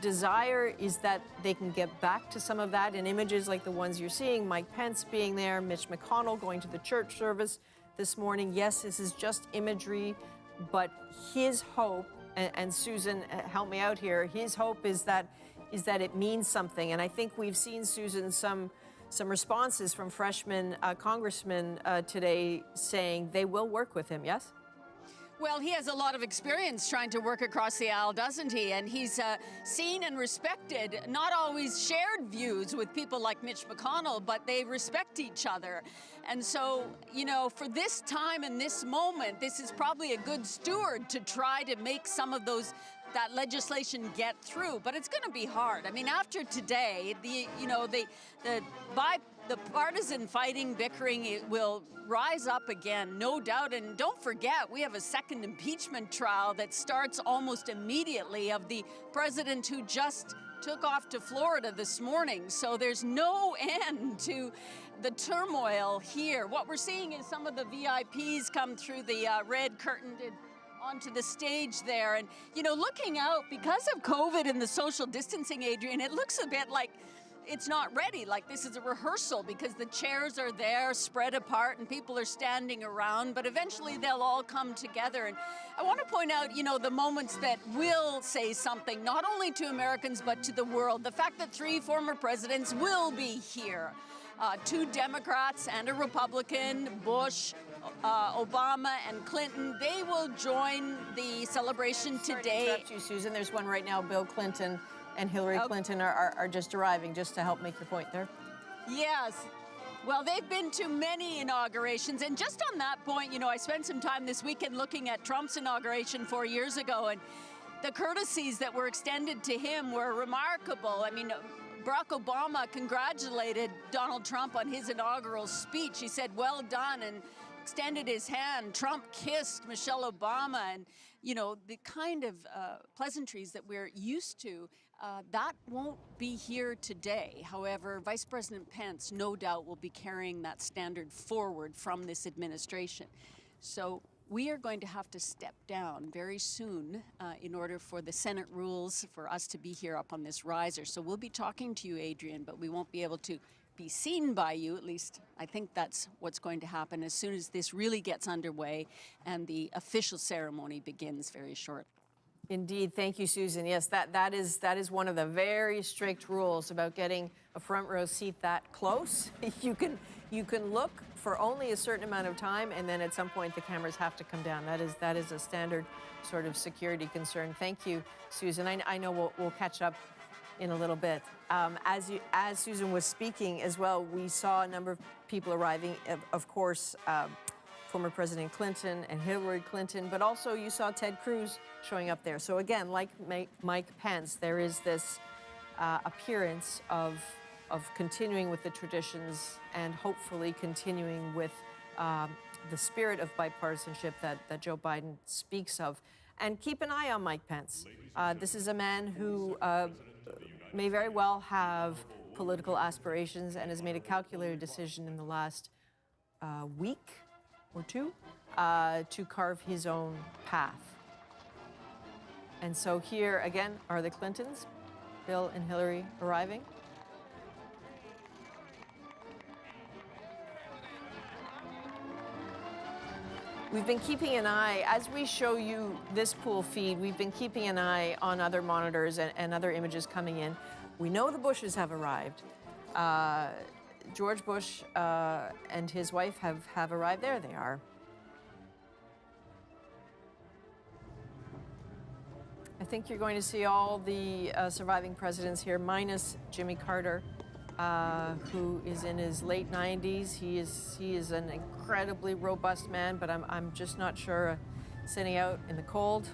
desire is that they can get back to some of that in images like the ones you're seeing, Mike Pence being there, Mitch McConnell going to the church service this morning. Yes, this is just imagery, but his hope, and Susan, help me out here, his hope is that it means something. And I think we've seen, Susan, some responses from freshman congressmen today saying they will work with him, yes? Well, he has a lot of experience trying to work across the aisle, doesn't he? And he's seen and respected, not always shared views with people like Mitch McConnell, but they respect each other. And so, you know, for this time and this moment, this is probably a good steward to try to make some of that legislation get through. But it's going to be hard. I mean, after today, the partisan fighting, bickering, it will rise up again, no doubt. And don't forget, we have a second impeachment trial that starts almost immediately of the president who just took off to Florida this morning. So there's no end to the turmoil here. What we're seeing is some of the VIPs come through the red curtain onto the stage there. And, you know, looking out, because of COVID and the social distancing, Adrian, it looks a bit like it's not ready, like this is a rehearsal, because the chairs are there spread apart and people are standing around, but eventually they'll all come together. And I want to point out, you know, the moments that will say something, not only to Americans, but to the world. The fact that 3 former presidents will be here. 2 Democrats and a Republican, Bush, Obama and Clinton, they will join the celebration today. Sorry to interrupt you, Susan. There's one right now, Bill Clinton and Hillary Clinton are just arriving, just to help make your point there. Yes. Well, they've been to many inaugurations. And just on that point, you know, I spent some time this weekend looking at Trump's inauguration 4 years ago, and the courtesies that were extended to him were remarkable. I mean, Barack Obama congratulated Donald Trump on his inaugural speech. He said, "Well done," and extended his hand. Trump kissed Michelle Obama, and, you know, the kind of pleasantries that we're used to, that won't be here today. However, Vice President Pence, no doubt, will be carrying that standard forward from this administration. So we are going to have to step down very soon in order for the Senate rules for us to be here up on this riser. So we'll be talking to you, Adrian, but we won't be able to be seen by you. At least I think that's what's going to happen as soon as this really gets underway and the official ceremony begins very shortly. Indeed. Thank you, Susan. Yes, that is one of the very strict rules about getting a front row seat that close. You can look for only a certain amount of time, and then at some point the cameras have to come down. That is a standard sort of security concern. Thank you, Susan. I know we'll catch up in a little bit. As Susan was speaking as well, we saw a number of people arriving. Of course, former President Clinton and Hillary Clinton, but also you saw Ted Cruz showing up there. So again, like Mike Pence, there is this appearance of continuing with the traditions and hopefully continuing with the spirit of bipartisanship that Joe Biden speaks of. And keep an eye on Mike Pence. This is a man who may very well have political aspirations and has made a calculated decision in the last week or two to carve his own path. And so here again are the Clintons, Bill and Hillary arriving. We've been keeping an eye, as we show you this pool feed, we've been keeping an eye on other monitors and other images coming in. We know the Bushes have arrived. George Bush and his wife have arrived. There they are. I think you're going to see all the surviving presidents here, minus Jimmy Carter, who is in his late 90s. He is an incredibly robust man, but I'm just not sure sitting out in the cold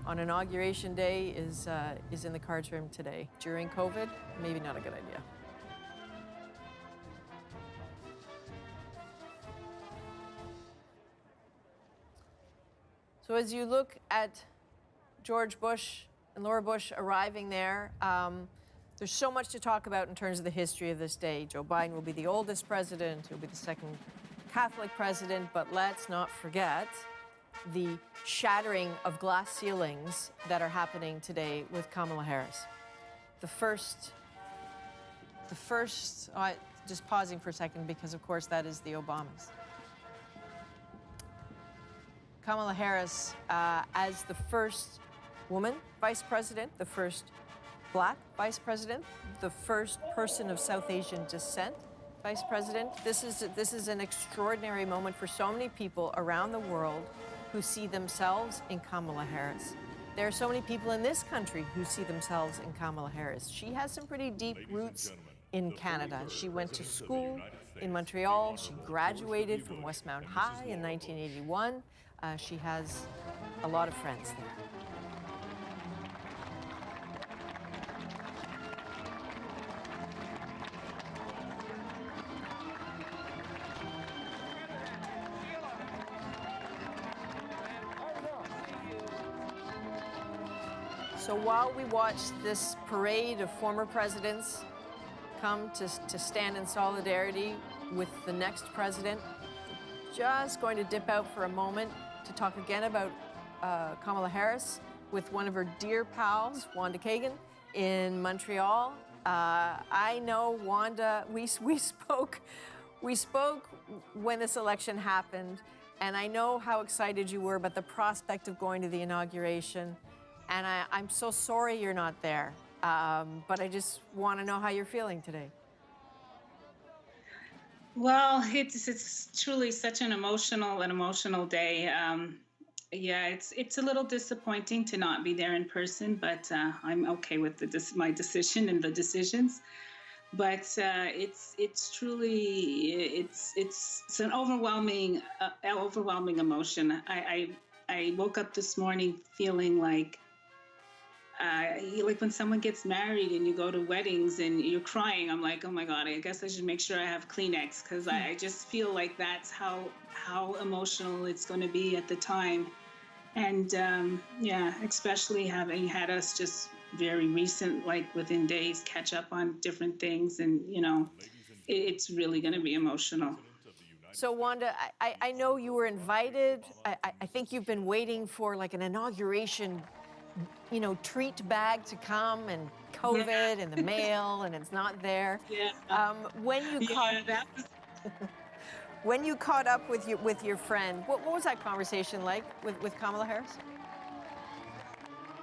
on Inauguration Day is in the cards for him today. During COVID, maybe not a good idea. So as you look at George Bush and Laura Bush arriving there, there's so much to talk about in terms of the history of this day. Joe Biden will be the oldest president. He'll be the second Catholic president. But let's not forget the shattering of glass ceilings that are happening today with Kamala Harris. The first, just pausing for a second because, of course, that is the Obamas. Kamala Harris as the first woman vice president, the first Black vice president, the first person of South Asian descent vice president. This is an extraordinary moment for so many people around the world who see themselves in Kamala Harris. There are so many people in this country who see themselves in Kamala Harris. She has some pretty deep roots in Canada. She went to school in Montreal. She graduated from Westmount High in 1981. She has a lot of friends there. So while we watch this parade of former presidents come to stand in solidarity with the next president, just going to dip out for a moment to talk again about Kamala Harris with one of her dear pals, Wanda Kagan, in Montreal. I know Wanda, we spoke when this election happened, and I know how excited you were about the prospect of going to the inauguration. And I'm so sorry you're not there, but I just want to know how you're feeling today. Well, it's truly such an emotional day. Yeah, it's a little disappointing to not be there in person, but I'm okay with my decision and the decisions. But it's truly an overwhelming emotion. I woke up this morning feeling like when someone gets married and you go to weddings and you're crying, I'm like, oh my God, I guess I should make sure I have Kleenex, because I just feel like that's how emotional it's going to be at the time. And yeah, especially having had us just very recent, like within days, catch up on different things. And, you know, it's really going to be emotional. So, Wanda, I know you were invited. I think you've been waiting for like an inauguration, you know, treat bag to come, and COVID in the mail, and it's not there. Yeah. When you caught up with your friend, what was that conversation like with Kamala Harris?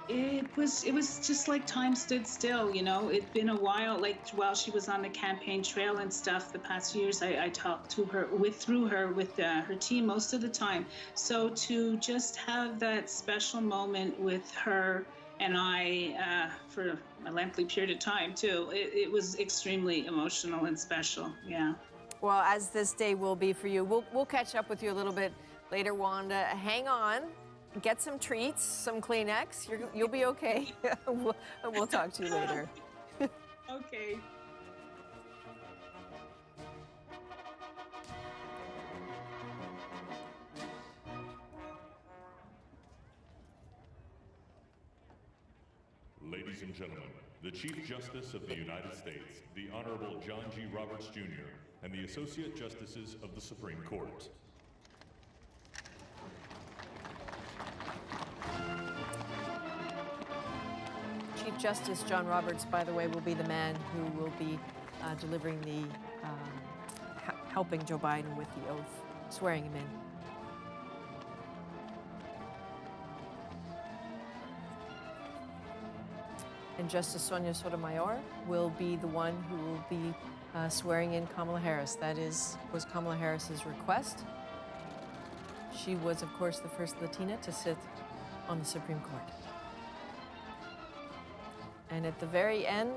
It was just like time stood still, you know. It'd been a while, like while she was on the campaign trail and stuff. The past years, I talked to her through her with her team most of the time. So to just have that special moment with her and I for a lengthy period of time too, it was extremely emotional and special. Yeah. Well, as this day will be for you, we'll catch up with you a little bit later, Wanda. Hang on. Get some treats, some Kleenex. You'll be okay. We'll talk to you later. Okay. Ladies and gentlemen, the Chief Justice of the United States, the Honorable John G. Roberts, Jr., and the Associate Justices of the Supreme Court. Chief Justice John Roberts, by the way, will be the man who will be delivering the, helping Joe Biden with the oath, swearing him in. And Justice Sonia Sotomayor will be the one who will be swearing in Kamala Harris. That was Kamala Harris's request. She was, of course, the first Latina to sit on the Supreme Court. And at the very end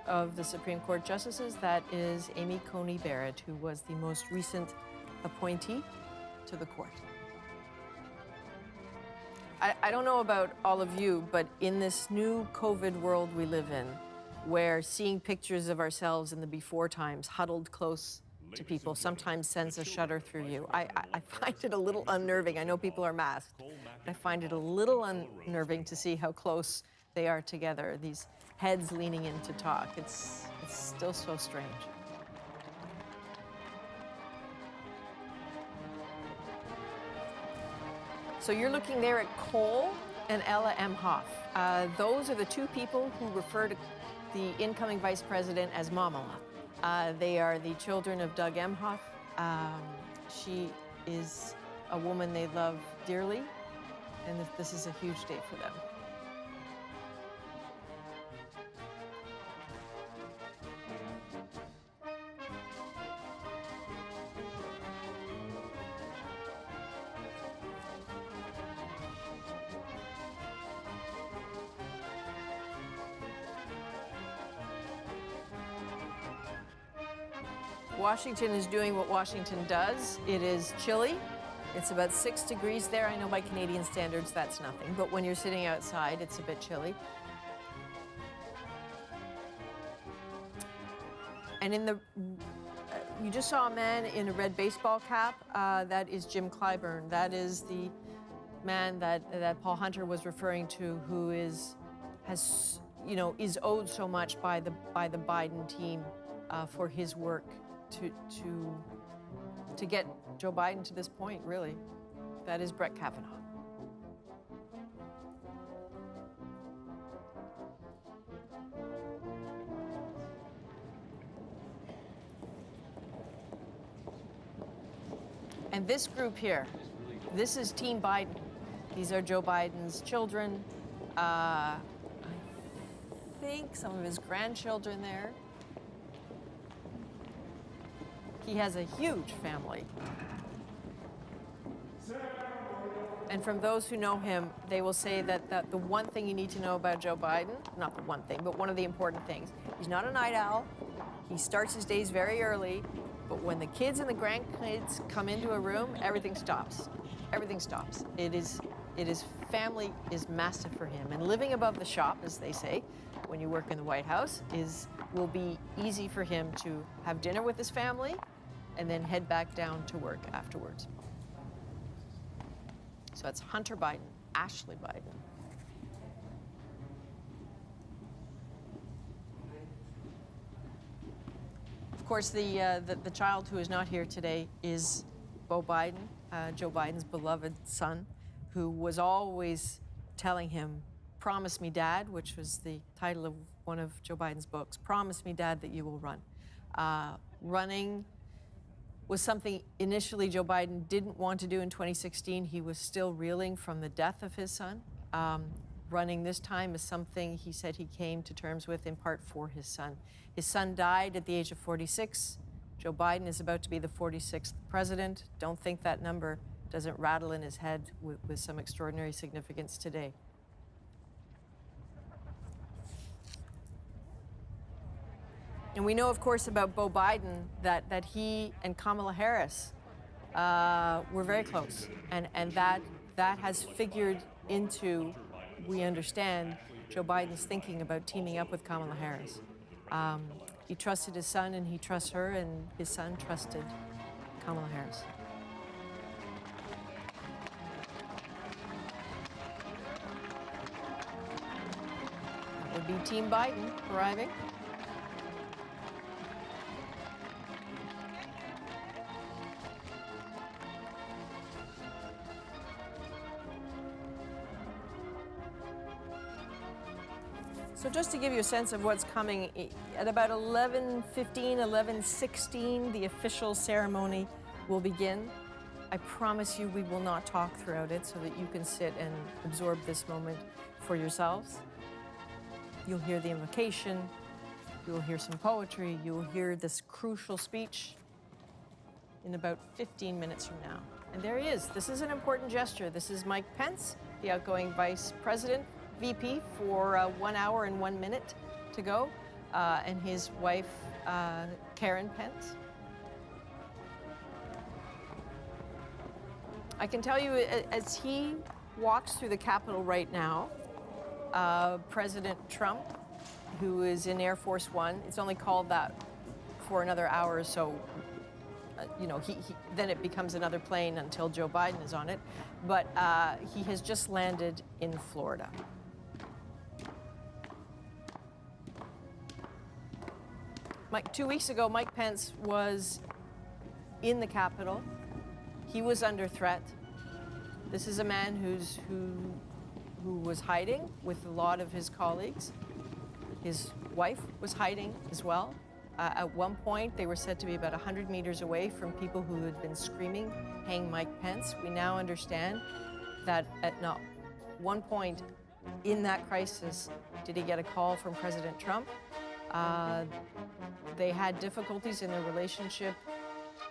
of the Supreme Court justices, that is Amy Coney Barrett, who was the most recent appointee to the court. I don't know about all of you, but in this new COVID world we live in, where seeing pictures of ourselves in the before times, huddled close to people sometimes sends a shudder through you. I find it a little unnerving. I know people are masked, but I find it a little unnerving to see how close they are together, these heads leaning in to talk. It's still so strange. So you're looking there at Cole and Ella Emhoff. Those are the two people who refer to the incoming vice president as Mama. They are the children of Doug Emhoff. She is a woman they love dearly, and this is a huge day for them. Washington is doing what Washington does. It is chilly. It's about 6 degrees there. I know by Canadian standards that's nothing, but when you're sitting outside, it's a bit chilly. And in the, you just saw a man in a red baseball cap. That is Jim Clyburn. That is the man that Paul Hunter was referring to, who is owed so much by the Biden team for his work to get Joe Biden to this point, really. That is Brett Kavanaugh. And this group here, this is Team Biden. These are Joe Biden's children. I think some of his grandchildren there. He has a huge family. And from those who know him, they will say that the one thing you need to know about Joe Biden, not the one thing, but one of the important things, he's not a night owl. He starts his days very early, but when the kids and the grandkids come into a room, everything stops. Everything stops. It is family is massive for him. And living above the shop, as they say, when you work in the White House, will be easy for him to have dinner with his family and then head back down to work afterwards. So it's Hunter Biden, Ashley Biden. Of course, the child who is not here today is Beau Biden, Joe Biden's beloved son, who was always telling him, "Promise me, Dad," which was the title of one of Joe Biden's books. "Promise me, Dad, that you will run." Running was something initially Joe Biden didn't want to do in 2016. He was still reeling from the death of his son. Running this time is something he said he came to terms with in part for his son. His son died at the age of 46. Joe Biden is about to be the 46th president. Don't think that number doesn't rattle in his head with some extraordinary significance today. And we know, of course, about Beau Biden that he and Kamala Harris were very close, and that has figured into, we understand, Joe Biden's thinking about teaming up with Kamala Harris. He trusted his son, and he trusts her, and his son trusted Kamala Harris. That would be Team Biden arriving. So just to give you a sense of what's coming, at about 11:15, 11:16, the official ceremony will begin. I promise you we will not talk throughout it so that you can sit and absorb this moment for yourselves. You'll hear the invocation, you'll hear some poetry, you'll hear this crucial speech in about 15 minutes from now. And there he is. This is an important gesture. This is Mike Pence, the outgoing vice president, VP, for 1 hour and 1 minute to go, and his wife, Karen Pence. I can tell you, as he walks through the Capitol right now, President Trump, who is in Air Force One, it's only called that for another hour or so then it becomes another plane until Joe Biden is on it. But he has just landed in Florida. Mike, 2 weeks ago, Mike Pence was in the Capitol. He was under threat. This is a man who was hiding with a lot of his colleagues. His wife was hiding as well. At one point, they were said to be about 100 meters away from people who had been screaming, "Hang Mike Pence." We now understand that at not one point in that crisis did he get a call from President Trump. They had difficulties in their relationship,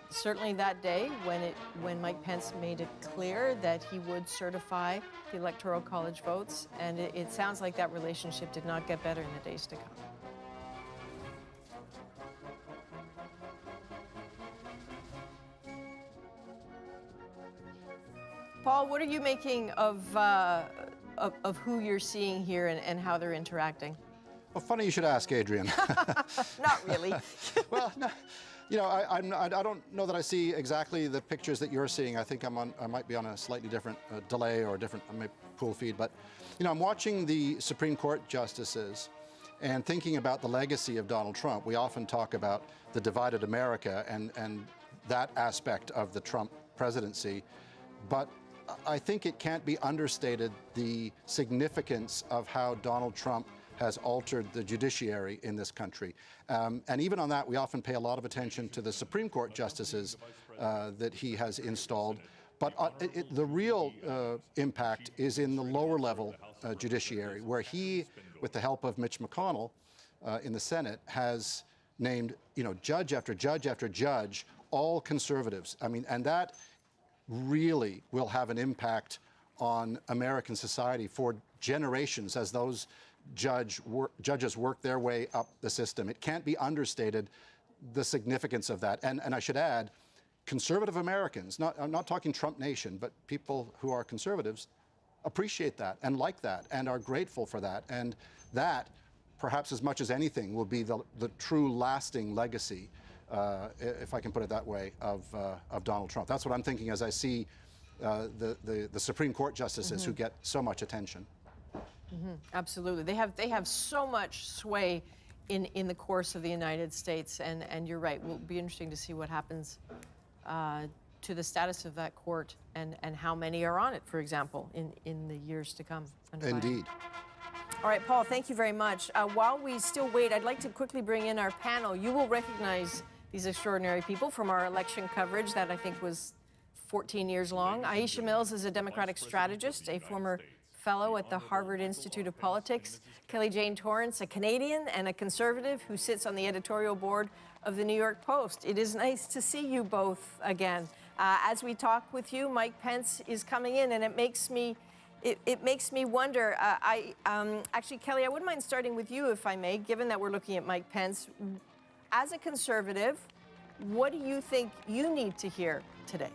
certainly that day when Mike Pence made it clear that he would certify the Electoral College votes, and it sounds like that relationship did not get better in the days to come. Paul, what are you making of who you're seeing here and how they're interacting? Well, funny you should ask, Adrian. Not really. Well, no, you know, I don't know that I see exactly the pictures that you're seeing. I think I might be on a slightly different delay or a different pool feed. But, you know, I'm watching the Supreme Court justices and thinking about the legacy of Donald Trump. We often talk about the divided America and that aspect of the Trump presidency. But I think it can't be understated the significance of how Donald Trump has altered the judiciary in this country. And even on that, we often pay a lot of attention to the Supreme Court justices that he has installed. But the real impact is in the lower level judiciary, where he, with the help of Mitch McConnell in the Senate, has named, you know, judge after judge after judge, all conservatives. I mean, and that really will have an impact on American society for generations as those judges work their way up the system. It can't be understated, the significance of that. And I should add, conservative Americans, I'm not talking Trump Nation, but people who are conservatives appreciate that and like that and are grateful for that. And that, perhaps as much as anything, will be the true lasting legacy, if I can put it that way, of Donald Trump. That's what I'm thinking as I see the Supreme Court justices who get so much attention. Absolutely. They have so much sway in the course of the United States, and you're right. It will be interesting to see what happens to the status of that court and how many are on it, for example, in the years to come. Indeed. All right, Paul, thank you very much. While we still wait, I'd like to quickly bring in our panel. You will recognize these extraordinary people from our election coverage that I think was 14 years long. Aisha Mills is a Democratic strategist, a former fellow at the Harvard Institute of Politics. Kelly Jane Torrance, a Canadian and a conservative who sits on the editorial board of the New York Post. It is nice to see you both again. As we talk with you, Mike Pence is coming in, and it makes me wonder. Actually, Kelly, I wouldn't mind starting with you, if I may, given that we're looking at Mike Pence. As a conservative, what do you think you need to hear today?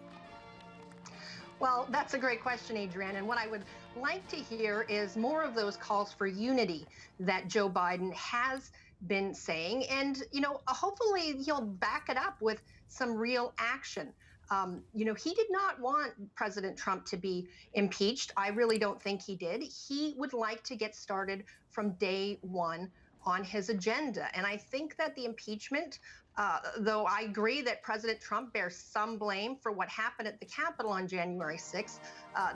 Well, that's a great question, Adrienne. And what I would like to hear is more of those calls for unity that Joe Biden has been saying. And, you know, hopefully he'll back it up with some real action. You know, he did not want President Trump to be impeached. I really don't think he did. He would like to get started from day one on his agenda. And I think that the impeachment, though I agree that President Trump bears some blame for what happened at the Capitol on January 6th,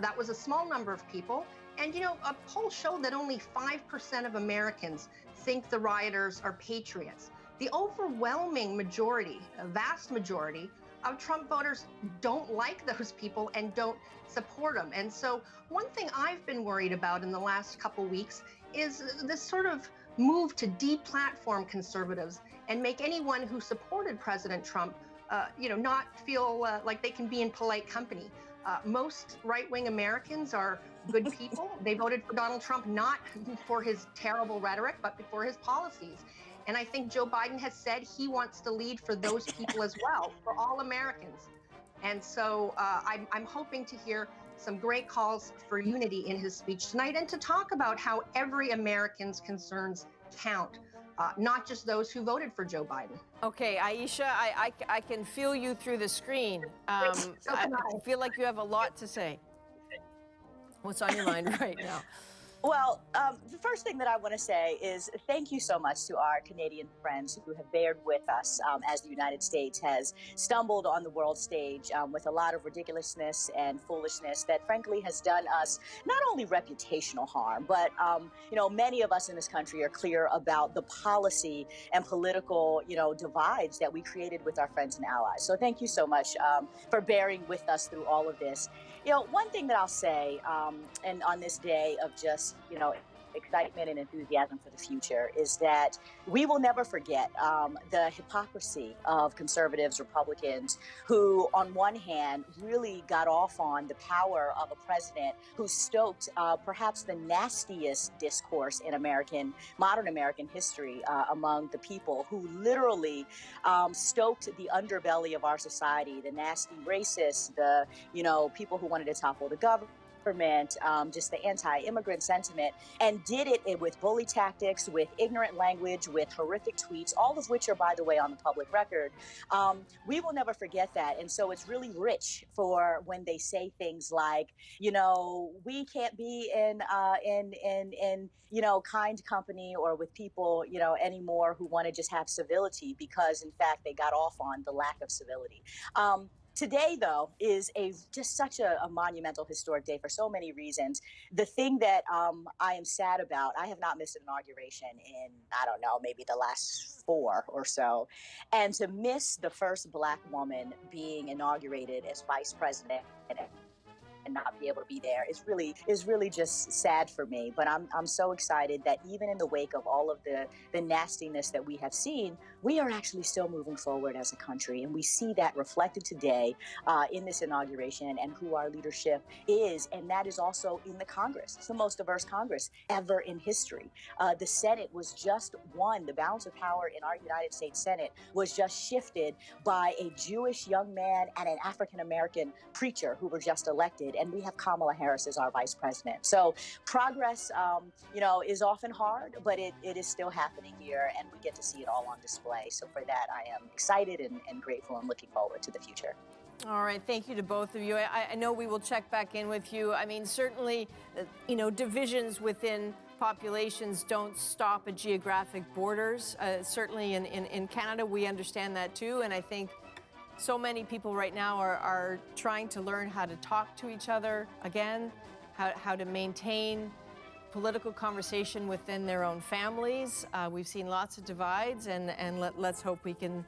that was a small number of people. And, you know, a poll showed that only 5% of Americans think the rioters are patriots. The overwhelming majority, a vast majority, of Trump voters don't like those people and don't support them. And so one thing I've been worried about in the last couple weeks is this sort of move to deplatform conservatives and make anyone who supported President Trump, you know, not feel like they can be in polite company. Most right-wing Americans are good people. They voted for Donald Trump not for his terrible rhetoric, but for his policies. And I think Joe Biden has said he wants to lead for those people as well, for all Americans. And so I'm hoping to hear some great calls for unity in his speech tonight and to talk about how every American's concerns count. not just those who voted for Joe Biden. Okay, Aisha, I can feel you through the screen. I feel like you have a lot to say. What's on your mind right now? Well, the first thing that I want to say is thank you so much to our Canadian friends who have bared with us as the United States has stumbled on the world stage with a lot of ridiculousness and foolishness that frankly has done us not only reputational harm, but, you know, many of us in this country are clear about the policy and political, you know, divides that we created with our friends and allies. So thank you so much for bearing with us through all of this. You know, one thing that I'll say, and on this day of just, you know, excitement and enthusiasm for the future, is that we will never forget the hypocrisy of conservatives, Republicans, who on one hand really got off on the power of a president who stoked perhaps the nastiest discourse in modern American history among the people, who literally stoked the underbelly of our society, the nasty racists, the, you know, people who wanted to topple the government, just the anti-immigrant sentiment, and did it with bully tactics, with ignorant language, with horrific tweets, all of which are, by the way, on the public record. We will never forget that. And so it's really rich for when they say things like, you know, we can't be in you know, kind company or with people, you know, anymore who want to just have civility because, in fact, they got off on the lack of civility. Today, though, is just such a monumental, historic day for so many reasons. The thing that I am sad about, I have not missed an inauguration in, I don't know, maybe the last 4 or so. And to miss the first Black woman being inaugurated as vice president and not be able to be there is really just sad for me. But I'm so excited that even in the wake of all of the nastiness that we have seen, we are actually still moving forward as a country. And we see that reflected today in this inauguration and who our leadership is. And that is also in the Congress. It's the most diverse Congress ever in history. The Senate was just won. The balance of power in our United States Senate was just shifted by a Jewish young man and an African-American preacher who were just elected. And we have Kamala Harris as our vice president. So progress, you know, is often hard, but it is still happening here, and we get to see it all on display. So for that, I am excited and grateful and looking forward to the future. All right. Thank you to both of you. I know we will check back in with you. I mean, certainly, you know, divisions within populations don't stop at geographic borders. Certainly in Canada, we understand that too. And I think so many people right now are trying to learn how to talk to each other again, how to maintain political conversation within their own families. We've seen lots of divides, and let's hope we can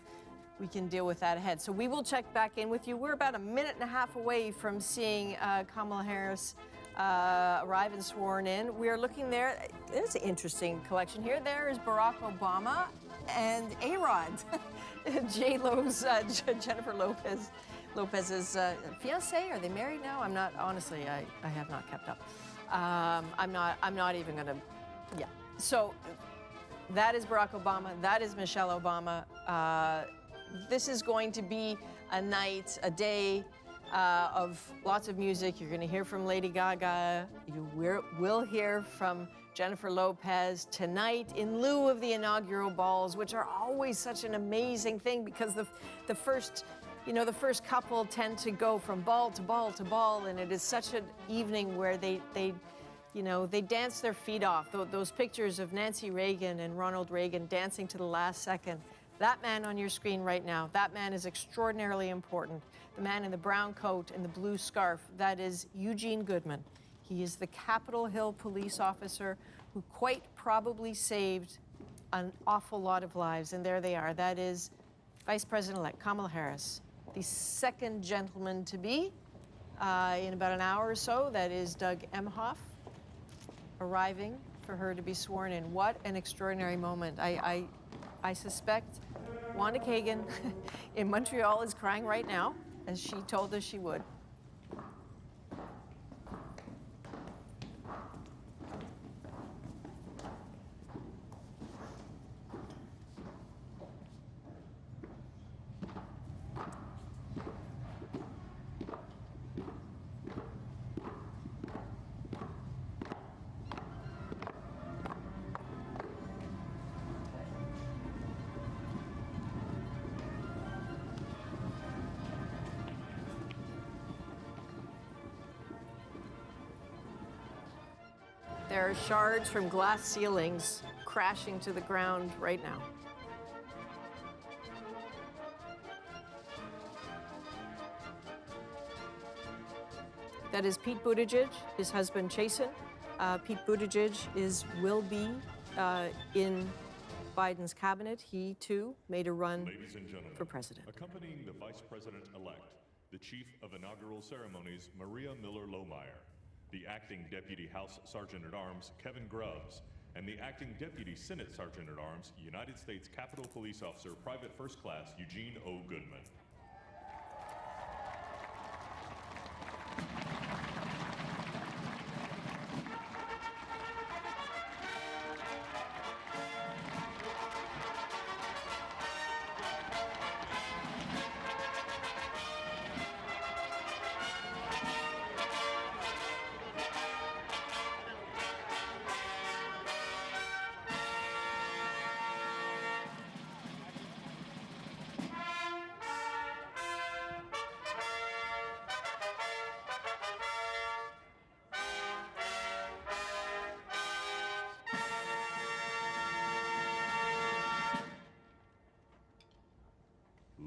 deal with that ahead. So we will check back in with you. We're about a minute and a half away from seeing Kamala Harris arrive and sworn in. We are looking there. There's an interesting collection here. There is Barack Obama and A-Rod. J-Lo's Jennifer Lopez's fiance. Are they married now? I'm not, honestly, I have not kept up. I'm not even gonna, yeah. So that is Barack Obama, that is Michelle Obama. This is going to be a night, a day of lots of music. You're gonna hear from Lady Gaga. You will hear from Jennifer Lopez tonight in lieu of the inaugural balls, which are always such an amazing thing because the first couple tend to go from ball to ball to ball, and it is such an evening where they dance their feet off. Those pictures of Nancy Reagan and Ronald Reagan dancing to the last second. That man on your screen right now, that man is extraordinarily important. The man in the brown coat and the blue scarf, that is Eugene Goodman. He is the Capitol Hill police officer who quite probably saved an awful lot of lives. And there they are. That is Vice President-elect Kamala Harris, the second gentleman to be in about an hour or so. That is Doug Emhoff arriving for her to be sworn in. What an extraordinary moment. I suspect Wanda Kagan in Montreal is crying right now, as she told us she would. There are shards from glass ceilings crashing to the ground right now. That is Pete Buttigieg, his husband Chasten. Pete Buttigieg will be in Biden's cabinet. He too made a run for president. Accompanying the Vice President-elect, the Chief of Inaugural Ceremonies, Maria Miller-Lohmeyer, the Acting Deputy House Sergeant-at-Arms, Kevin Grubbs, and the Acting Deputy Senate Sergeant-at-Arms, United States Capitol Police Officer Private First Class Eugene O. Goodman.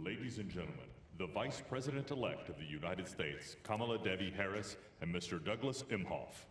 Ladies and gentlemen, the Vice President-elect of the United States, Kamala Devi Harris, and Mr. Douglas Emhoff.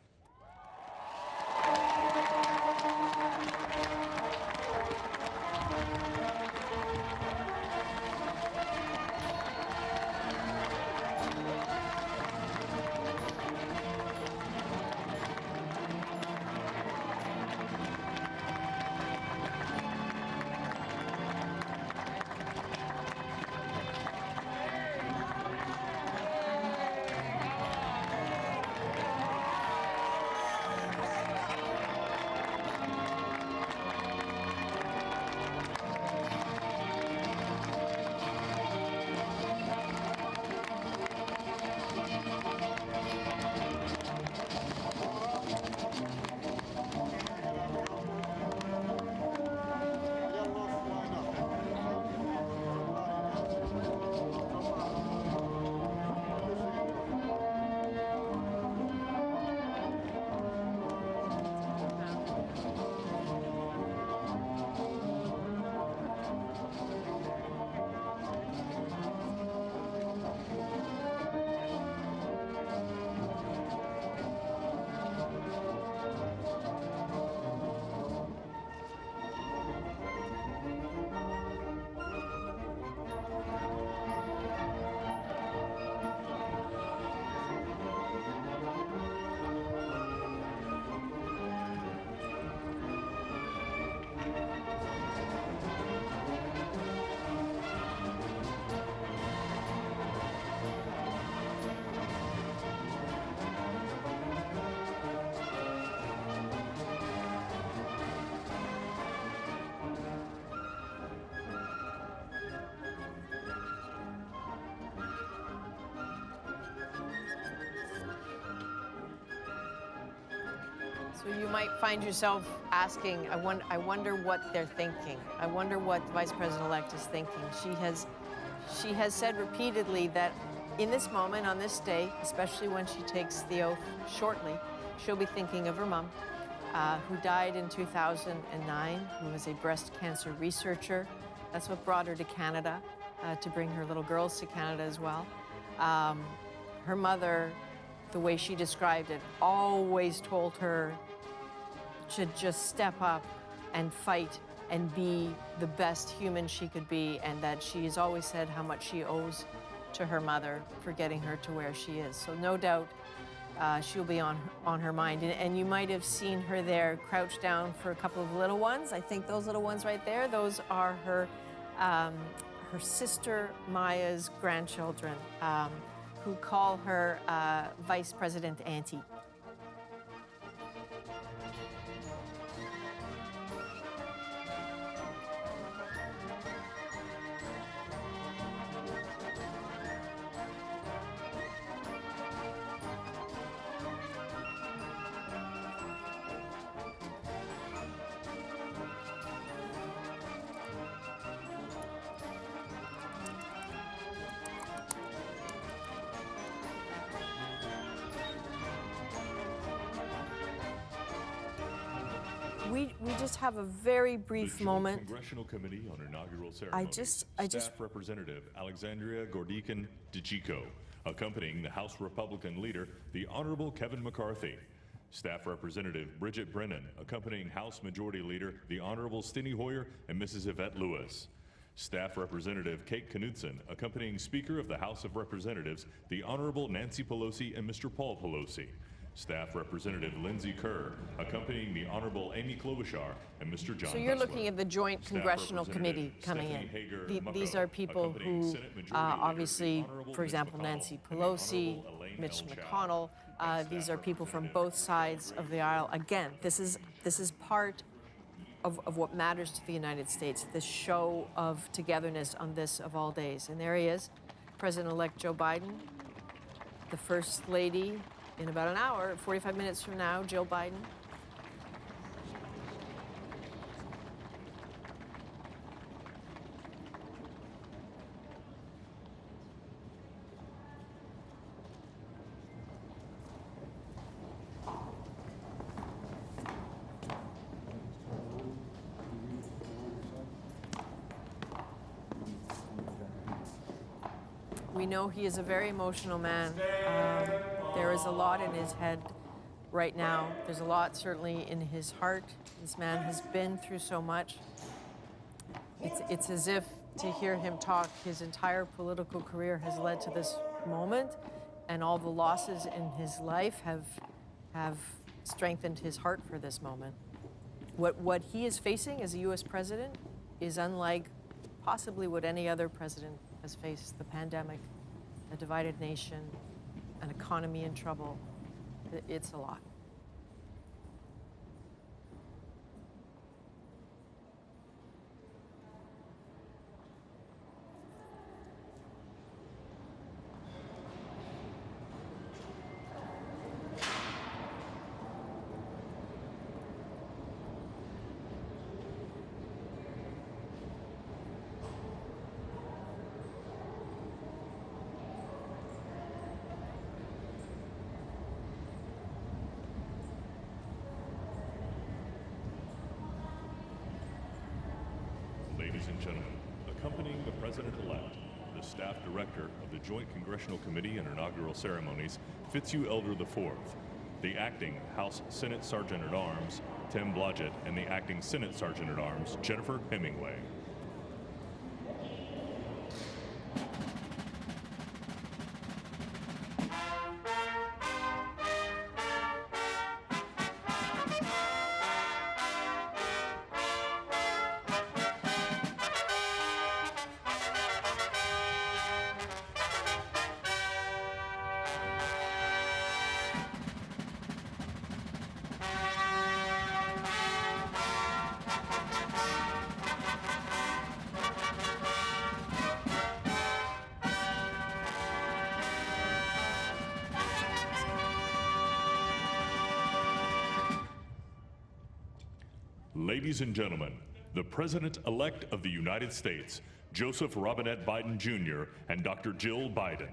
So you might find yourself asking, I wonder what they're thinking. I wonder what the Vice President-elect is thinking. She has said repeatedly that in this moment, on this day, especially when she takes the oath shortly, she'll be thinking of her mom, who died in 2009, who was a breast cancer researcher. That's what brought her to Canada, to bring her little girls to Canada as well. Her mother, the way she described it, always told her to just step up and fight and be the best human she could be, and that she has always said how much she owes to her mother for getting her to where she is. So no doubt she'll be on her mind. And you might have seen her there crouched down for a couple of little ones. I think those little ones right there, those are her sister Maya's grandchildren, who call her Vice President Auntie. we just have a very brief moment. Congressional Committee on Inaugural Ceremonies. Staff Representative Alexandria Gordican-DeChico, accompanying the House Republican leader, the Honorable Kevin McCarthy. Staff Representative Bridget Brennan, accompanying House Majority Leader, the Honorable Steny Hoyer and Mrs. Yvette Lewis. Staff Representative Kate Knudsen, accompanying Speaker of the House of Representatives, the Honorable Nancy Pelosi and Mr. Paul Pelosi. Staff Representative Lindsey Kerr, accompanying the Honorable Amy Klobuchar and Mr. John So you're Busworth. looking at the Joint Congressional Committee coming in. These are people who, obviously, for example, Nancy Pelosi, Mitch McConnell, these are people from both sides of the aisle. Again, this is part of what matters to the United States, this show of togetherness on this of all days. And there he is, President-elect Joe Biden, the First Lady. In about an hour, 45 minutes from now, Joe Biden. We know he is a very emotional man. There is a lot in his head right now. There's a lot certainly in his heart. This man has been through so much. It's as if to hear him talk, his entire political career has led to this moment, and all the losses in his life have strengthened his heart for this moment. What he is facing as a U.S. president is unlike possibly what any other president has faced: the pandemic, a divided nation, an economy in trouble. It's a lot. Ladies and gentlemen, accompanying the President-elect, the Staff Director of the Joint Congressional Committee on Inaugural Ceremonies, Fitzhugh Elder IV, the Acting House Senate Sergeant-at-Arms, Tim Blodgett, and the Acting Senate Sergeant-at-Arms, Jennifer Hemingway. Ladies and gentlemen, the President-elect of the United States, Joseph Robinette Biden Jr. and Dr. Jill Biden.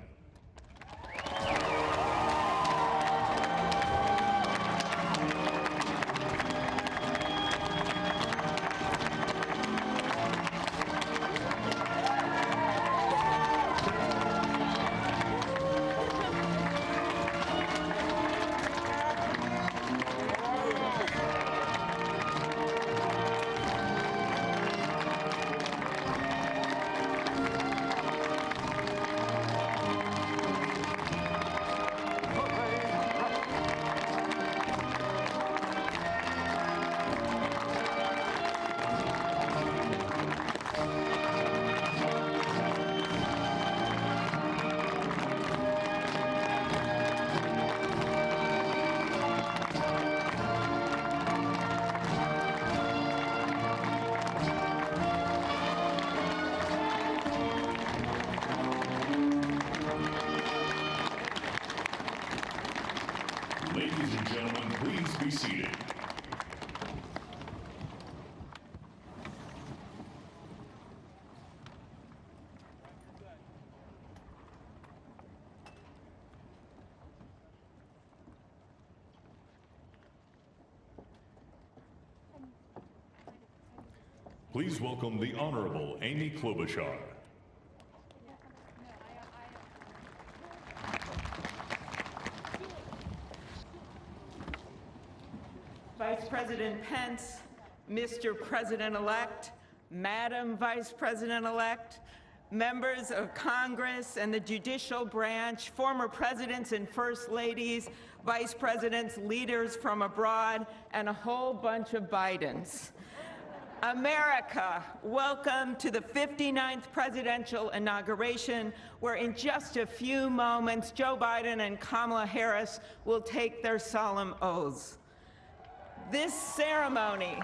Please welcome the Honorable Amy Klobuchar. Vice President Pence, Mr. President-elect, Madam Vice President-elect, members of Congress and the judicial branch, former presidents and first ladies, vice presidents, leaders from abroad, and a whole bunch of Bidens. America, welcome to the 59th presidential inauguration, where in just a few moments, Joe Biden and Kamala Harris will take their solemn oaths. This ceremony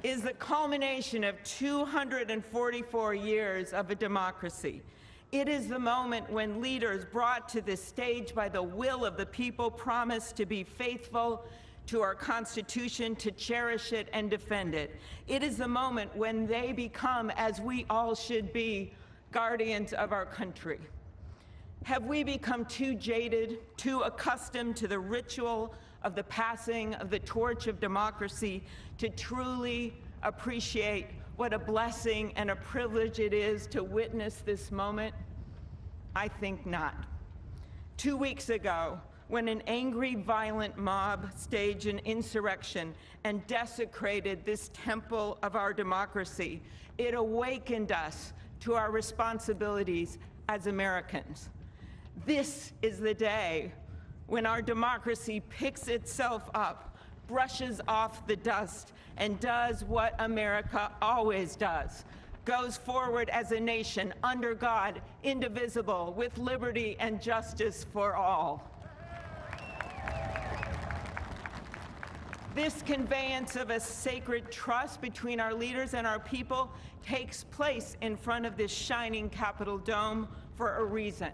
is the culmination of 244 years of a democracy. It is the moment when leaders brought to this stage by the will of the people promise to be faithful to our Constitution, to cherish it and defend it. It is the moment when they become, as we all should be, guardians of our country. Have we become too jaded, too accustomed to the ritual of the passing of the torch of democracy to truly appreciate what a blessing and a privilege it is to witness this moment? I think not. 2 weeks ago, when an angry, violent mob staged an insurrection and desecrated this temple of our democracy, it awakened us to our responsibilities as Americans. This is the day when our democracy picks itself up, brushes off the dust, and does what America always does: goes forward as a nation under God, indivisible, with liberty and justice for all. This conveyance of a sacred trust between our leaders and our people takes place in front of this shining Capitol dome for a reason.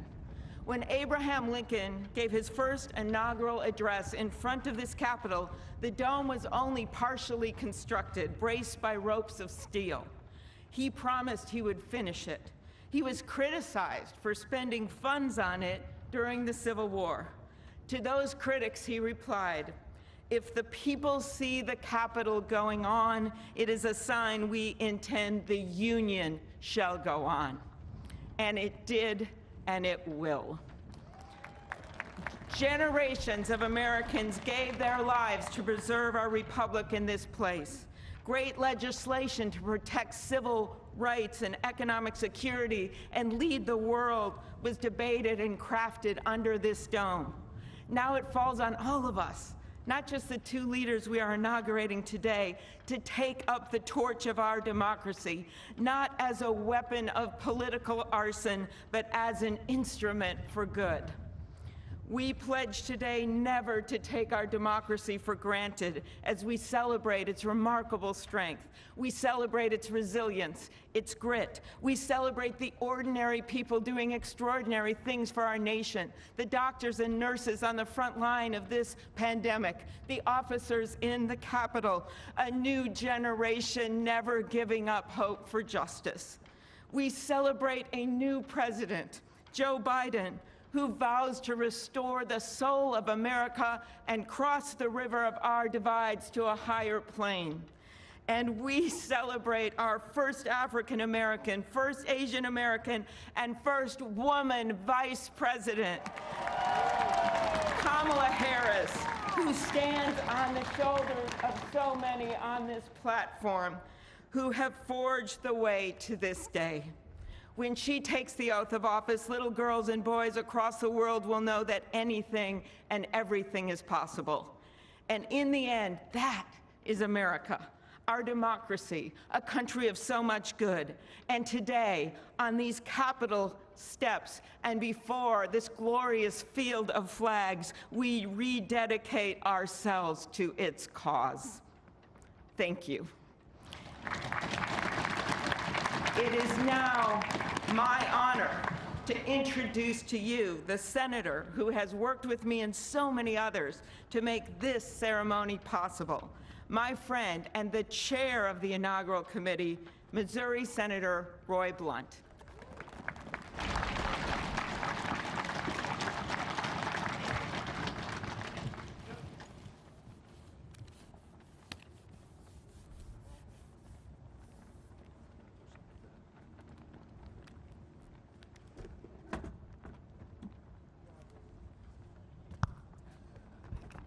When Abraham Lincoln gave his first inaugural address in front of this Capitol, the dome was only partially constructed, braced by ropes of steel. He promised he would finish it. He was criticized for spending funds on it during the Civil War. To those critics, he replied, "If the people see the Capitol going on, it is a sign we intend the Union shall go on." And it did, and it will. Generations of Americans gave their lives to preserve our republic in this place. Great legislation to protect civil rights and economic security and lead the world was debated and crafted under this dome. Now it falls on all of us, not just the two leaders we are inaugurating today, to take up the torch of our democracy, not as a weapon of political arson, but as an instrument for good. We pledge today never to take our democracy for granted as we celebrate its remarkable strength. We celebrate its resilience, its grit. We celebrate the ordinary people doing extraordinary things for our nation, the doctors and nurses on the front line of this pandemic, the officers in the Capitol, a new generation never giving up hope for justice. We celebrate a new president, Joe Biden, who vows to restore the soul of America and cross the river of our divides to a higher plane. And we celebrate our first African American, first Asian American, and first woman vice president, Kamala Harris, who stands on the shoulders of so many on this platform who have forged the way to this day. When she takes the oath of office, little girls and boys across the world will know that anything and everything is possible. And in the end, that is America, our democracy, a country of so much good. And today, on these Capitol steps and before this glorious field of flags, we rededicate ourselves to its cause. Thank you. It is now my honor to introduce to you the senator who has worked with me and so many others to make this ceremony possible, my friend and the chair of the Inaugural Committee, Missouri Senator Roy Blunt.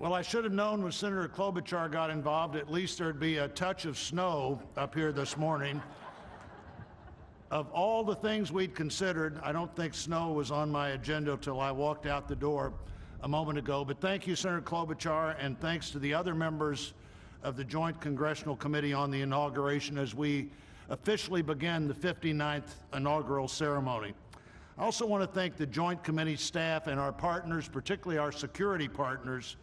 Well, I should have known when Senator Klobuchar got involved, at least there'd be a touch of snow up here this morning. Of all the things we'd considered, I don't think snow was on my agenda till I walked out the door a moment ago. But thank you, Senator Klobuchar, and thanks to the other members of the Joint Congressional Committee on the Inauguration as we officially begin the 59th inaugural ceremony. I also want to thank the Joint Committee staff and our partners, particularly our security partners,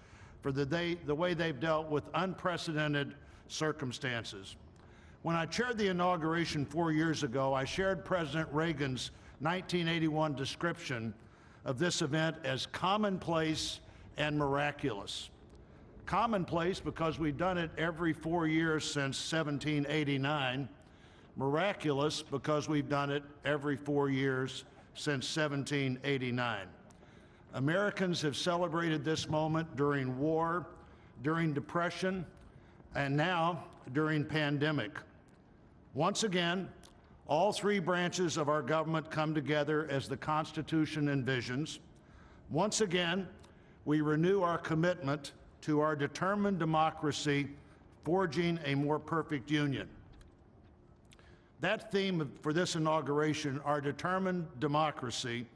for the way they've dealt with unprecedented circumstances. When I chaired the inauguration 4 years ago, I shared President Reagan's 1981 description of this event as commonplace and miraculous. Commonplace because we've done it every 4 years since 1789. Miraculous because we've done it every 4 years since 1789. Americans have celebrated this moment during war, during depression, and now during pandemic. Once again, all three branches of our government come together as the Constitution envisions. Once again, we renew our commitment to our determined democracy, forging a more perfect union. That theme for this inauguration, our determined democracy,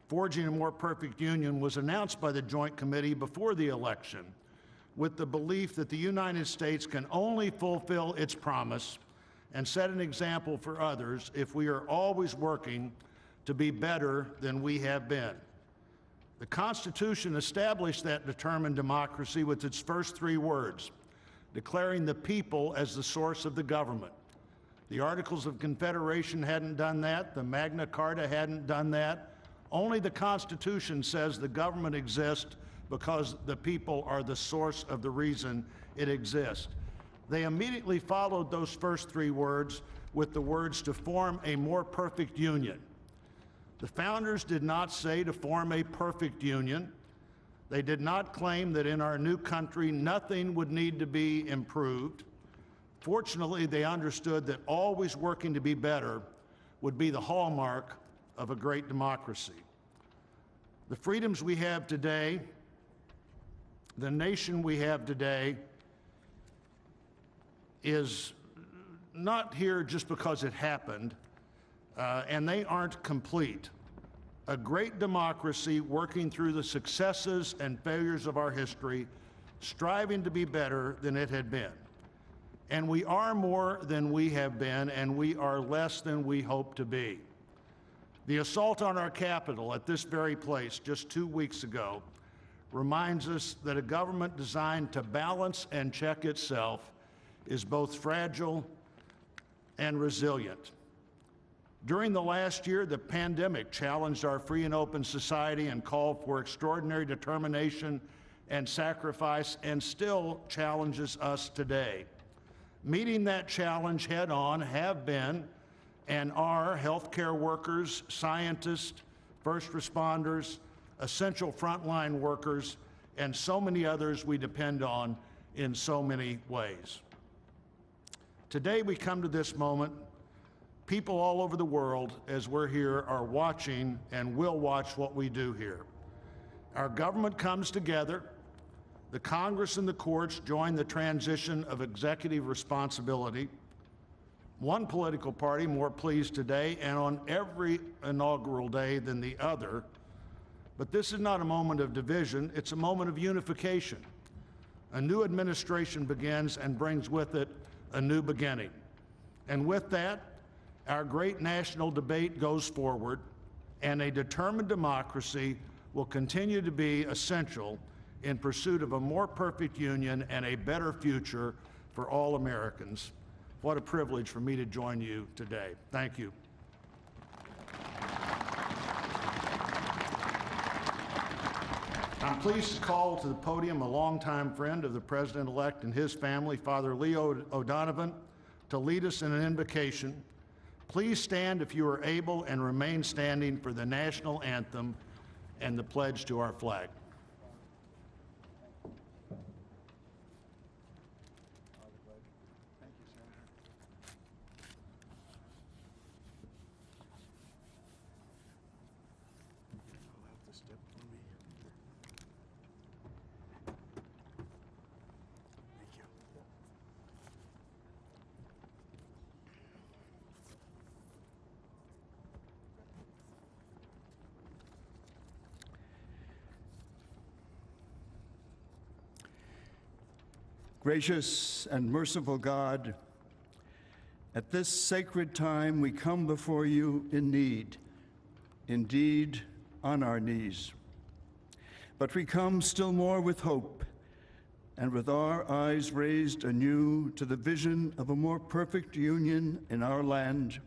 forging a more perfect union, was announced by the Joint Committee before the election with the belief that the United States can only fulfill its promise and set an example for others if we are always working to be better than we have been. The Constitution established that determined democracy with its first three words, declaring the people as the source of the government. The Articles of Confederation hadn't done that. The Magna Carta hadn't done that. Only the Constitution says the government exists because the people are the source of the reason it exists. They immediately followed those first three words with the words to form a more perfect union. The founders did not say to form a perfect union. They did not claim that in our new country nothing would need to be improved. Fortunately, they understood that always working to be better would be the hallmark of a great democracy. The freedoms we have today, the nation we have today, is not here just because it happened, and they aren't complete. A great democracy working through the successes and failures of our history, striving to be better than it had been. And we are more than we have been, and we are less than we hope to be. The assault on our Capitol at this very place just 2 weeks ago reminds us that a government designed to balance and check itself is both fragile and resilient. During the last year, the pandemic challenged our free and open society and called for extraordinary determination and sacrifice, and still challenges us today. Meeting that challenge head on have been and are healthcare workers, scientists, first responders, essential frontline workers, and so many others we depend on in so many ways. Today we come to this moment, people all over the world, as we're here, are watching and will watch what we do here. Our government comes together. The Congress and the courts join the transition of executive responsibility. One political party more pleased today and on every inaugural day than the other. But this is not a moment of division, it's a moment of unification. A new administration begins and brings with it a new beginning. And with that, our great national debate goes forward, and a determined democracy will continue to be essential in pursuit of a more perfect union and a better future for all Americans. What a privilege for me to join you today. Thank you. I'm pleased to call to the podium a longtime friend of the President-elect and his family, Father Leo O'Donovan, to lead us in an invocation. Please stand if you are able and remain standing for the national anthem and the pledge to our flag. Gracious and merciful God, at this sacred time we come before you in need, indeed on our knees. But we come still more with hope and with our eyes raised anew to the vision of a more perfect union in our land,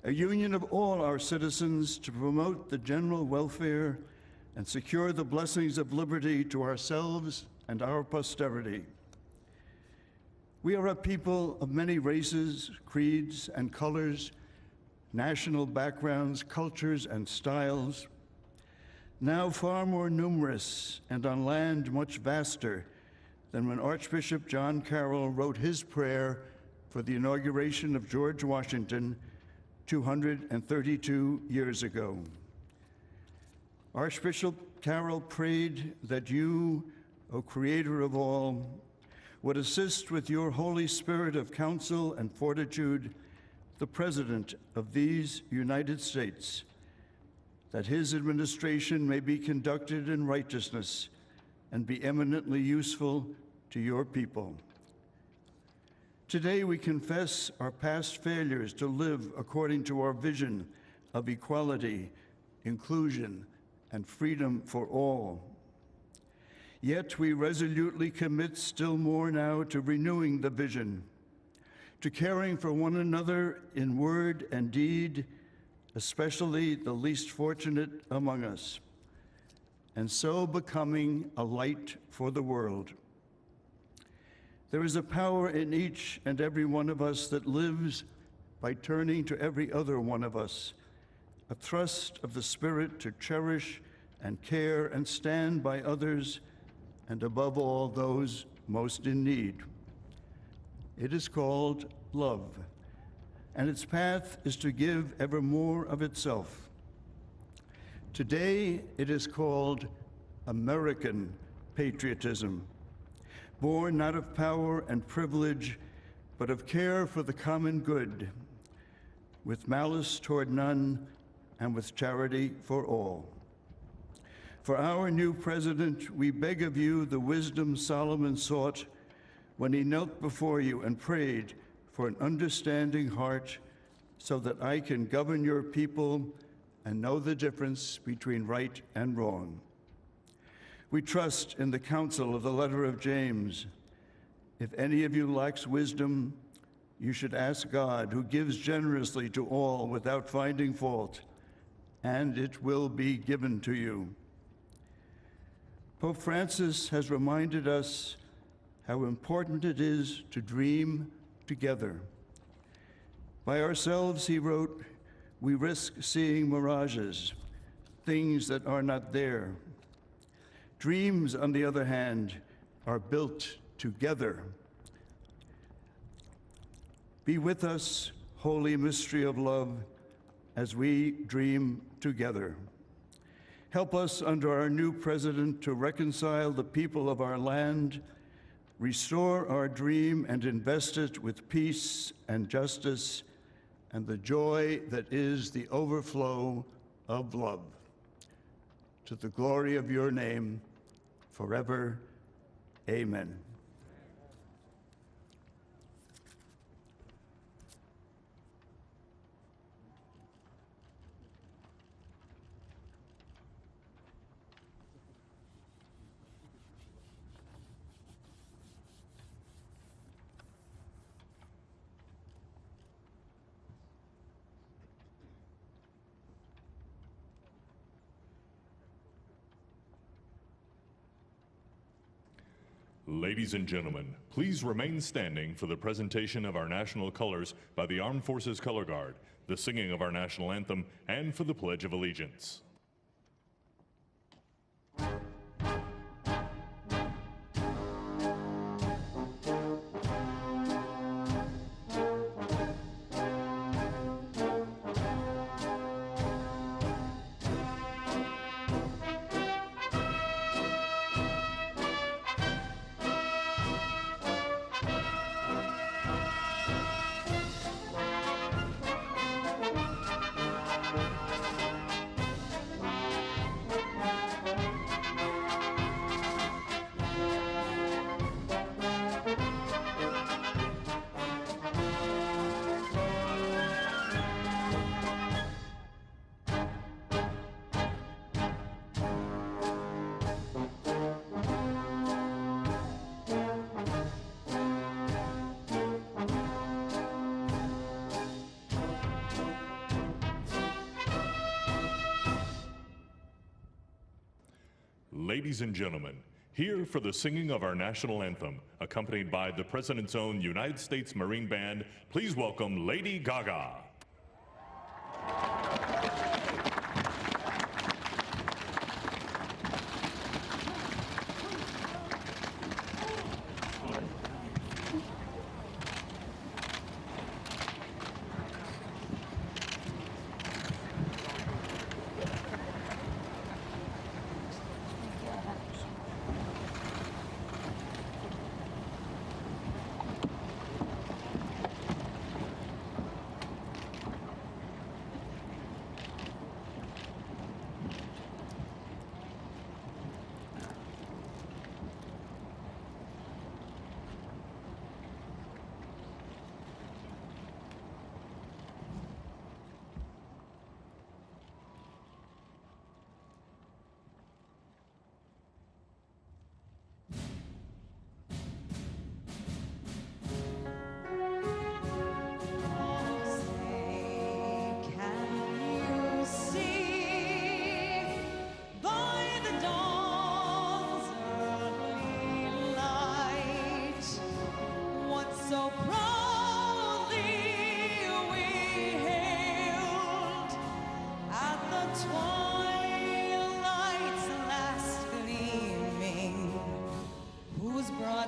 a union of all our citizens to promote the general welfare and secure the blessings of liberty to ourselves and our posterity. We are a people of many races, creeds, and colors, national backgrounds, cultures, and styles, now far more numerous and on land much vaster than when Archbishop John Carroll wrote his prayer for the inauguration of George Washington 232 years ago. Archbishop Carroll prayed that you, O Creator of all, would assist with your Holy Spirit of counsel and fortitude the President of these United States, that his administration may be conducted in righteousness and be eminently useful to your people. Today we confess our past failures to live according to our vision of equality, inclusion, and freedom for all. Yet we resolutely commit still more now to renewing the vision, to caring for one another in word and deed, especially the least fortunate among us, and so becoming a light for the world. There is a power in each and every one of us that lives by turning to every other one of us, a thrust of the Spirit to cherish and care and stand by others, and above all, those most in need. It is called love, and its path is to give ever more of itself. Today, it is called American patriotism, born not of power and privilege, but of care for the common good, with malice toward none and with charity for all. For our new president, we beg of you the wisdom Solomon sought when he knelt before you and prayed for an understanding heart so that I can govern your people and know the difference between right and wrong. We trust in the counsel of the letter of James. If any of you lacks wisdom, you should ask God, who gives generously to all without finding fault, and it will be given to you. Pope Francis has reminded us how important it is to dream together. By ourselves, he wrote, we risk seeing mirages, things that are not there. Dreams, on the other hand, are built together. Be with us, holy mystery of love, as we dream together. Help us under our new president to reconcile the people of our land, restore our dream and invest it with peace and justice and the joy that is the overflow of love. To the glory of your name, forever, amen. Ladies and gentlemen, please remain standing for the presentation of our national colors by the Armed Forces Color Guard, the singing of our national anthem, and for the Pledge of Allegiance. Ladies and gentlemen, here for the singing of our national anthem, accompanied by the President's own United States Marine Band, please welcome Lady Gaga.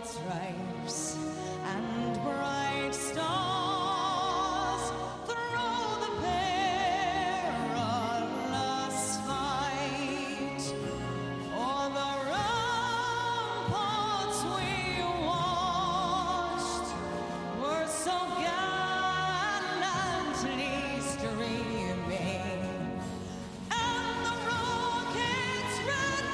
Stripes and bright stars through the perilous fight. O'er the ramparts we watched were so gallantly streaming, and the rocket's red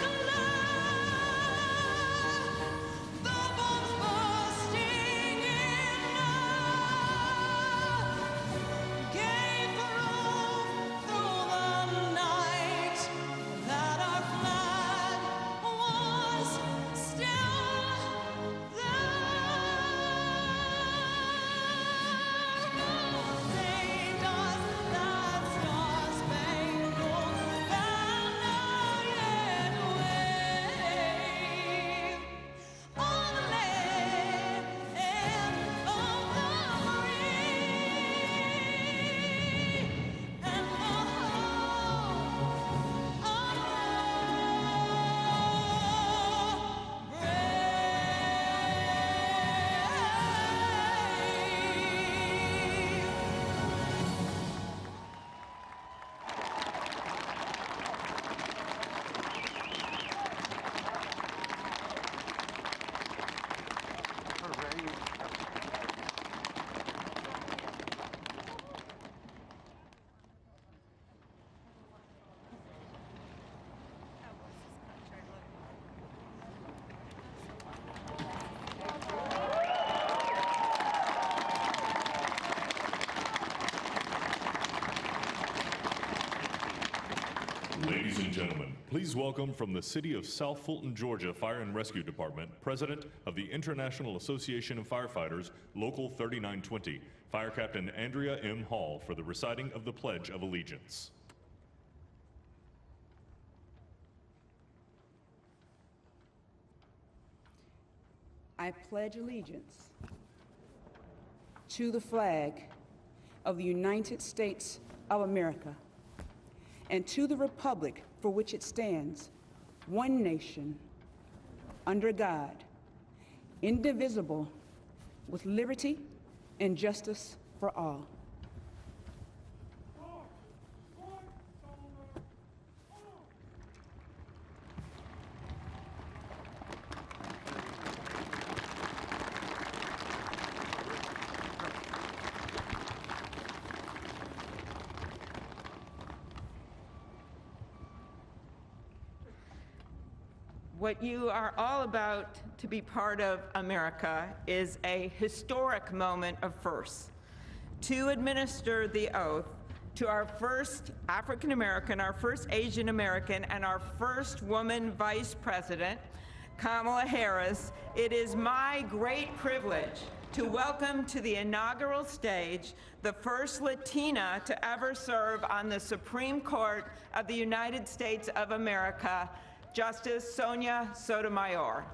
Ladies and gentlemen, please welcome from the City of South Fulton, Georgia Fire and Rescue Department, President of the International Association of Firefighters, Local 3920, Fire Captain Andrea M. Hall, for the reciting of the Pledge of Allegiance. I pledge allegiance to the flag of the United States of America and to the republic for which it stands, one nation, under God, indivisible, with liberty and justice for all. What you are all about to be part of, America, is a historic moment of firsts. To administer the oath to our first African American, our first Asian American, and our first woman vice president, Kamala Harris, it is my great privilege to welcome to the inaugural stage the first Latina to ever serve on the Supreme Court of the United States of America, Justice Sonia Sotomayor.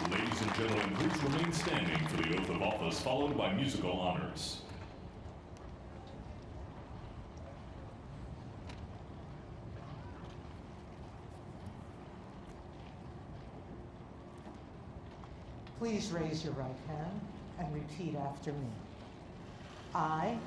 Ladies and gentlemen, please remain standing for the oath of office, followed by musical honors. Please raise your right hand and repeat after me. I,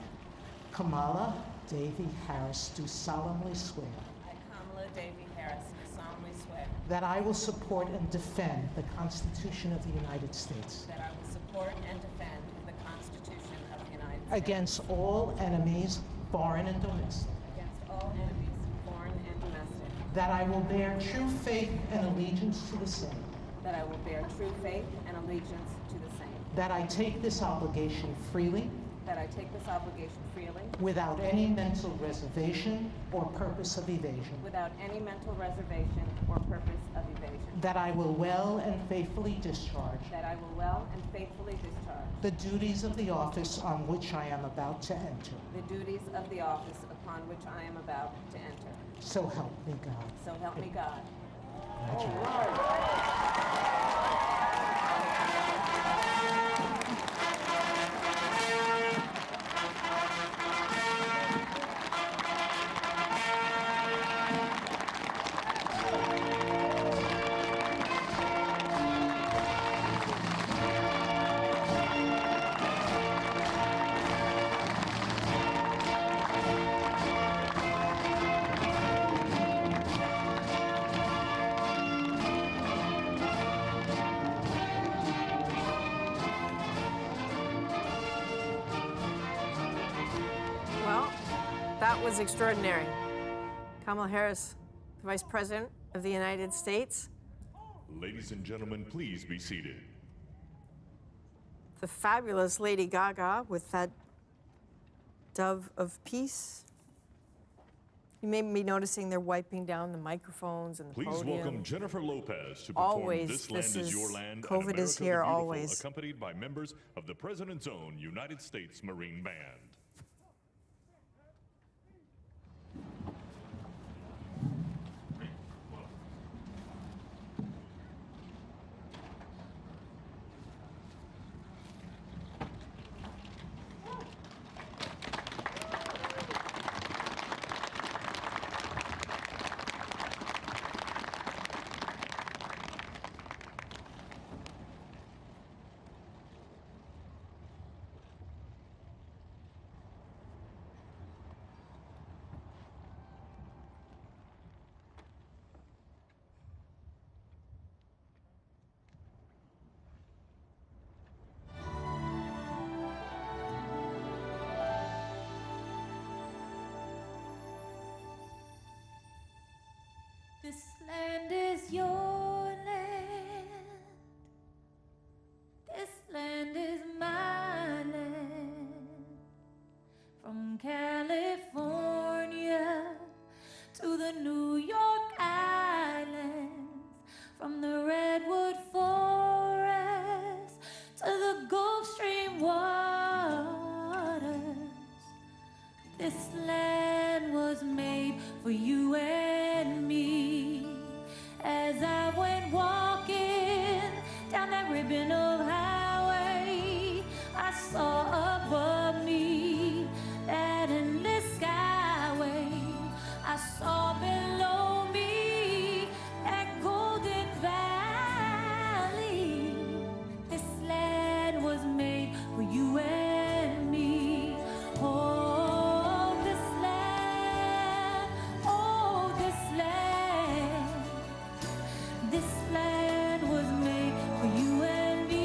Kamala Davy Harris, do solemnly swear I, Kamala Davy Harris, do solemnly swear that I will support and defend the Constitution of the United States that I will support and defend the Constitution of the United States against all enemies, foreign and domestic, against all enemies, foreign and domestic, that I will bear true faith and allegiance to the same, that I will bear true faith and allegiance to the same, that I take this obligation freely, that I take this obligation freely, without any mental reservation or purpose of evasion, without any mental reservation or purpose of evasion, that I will well and faithfully discharge that I will well and faithfully discharge the duties of the office on which I am about to enter. the duties of the office upon which I am about to enter. So help me God. So help me God. Well, that was extraordinary. Kamala Harris, the Vice President of the United States. Ladies and gentlemen, please be seated. The fabulous Lady Gaga with that dove of peace. You may be noticing they're wiping down the microphones and the Please podium. welcome Jennifer Lopez to perform Always, This Land this Is is- Your Land, COVID and is America here the Beautiful, always. accompanied by members of the President's own United States Marine Band. This land is your land. This land is my land. From California to the New York Islands, from the Redwood Forest to the Gulf Stream waters. This land was made for you and me. As I went walking down that ribbon of highway, I saw above me that endless skyway. I saw below me that golden valley. This land was made for you and me. Oh, this land, oh, this land. This land was made for you and me.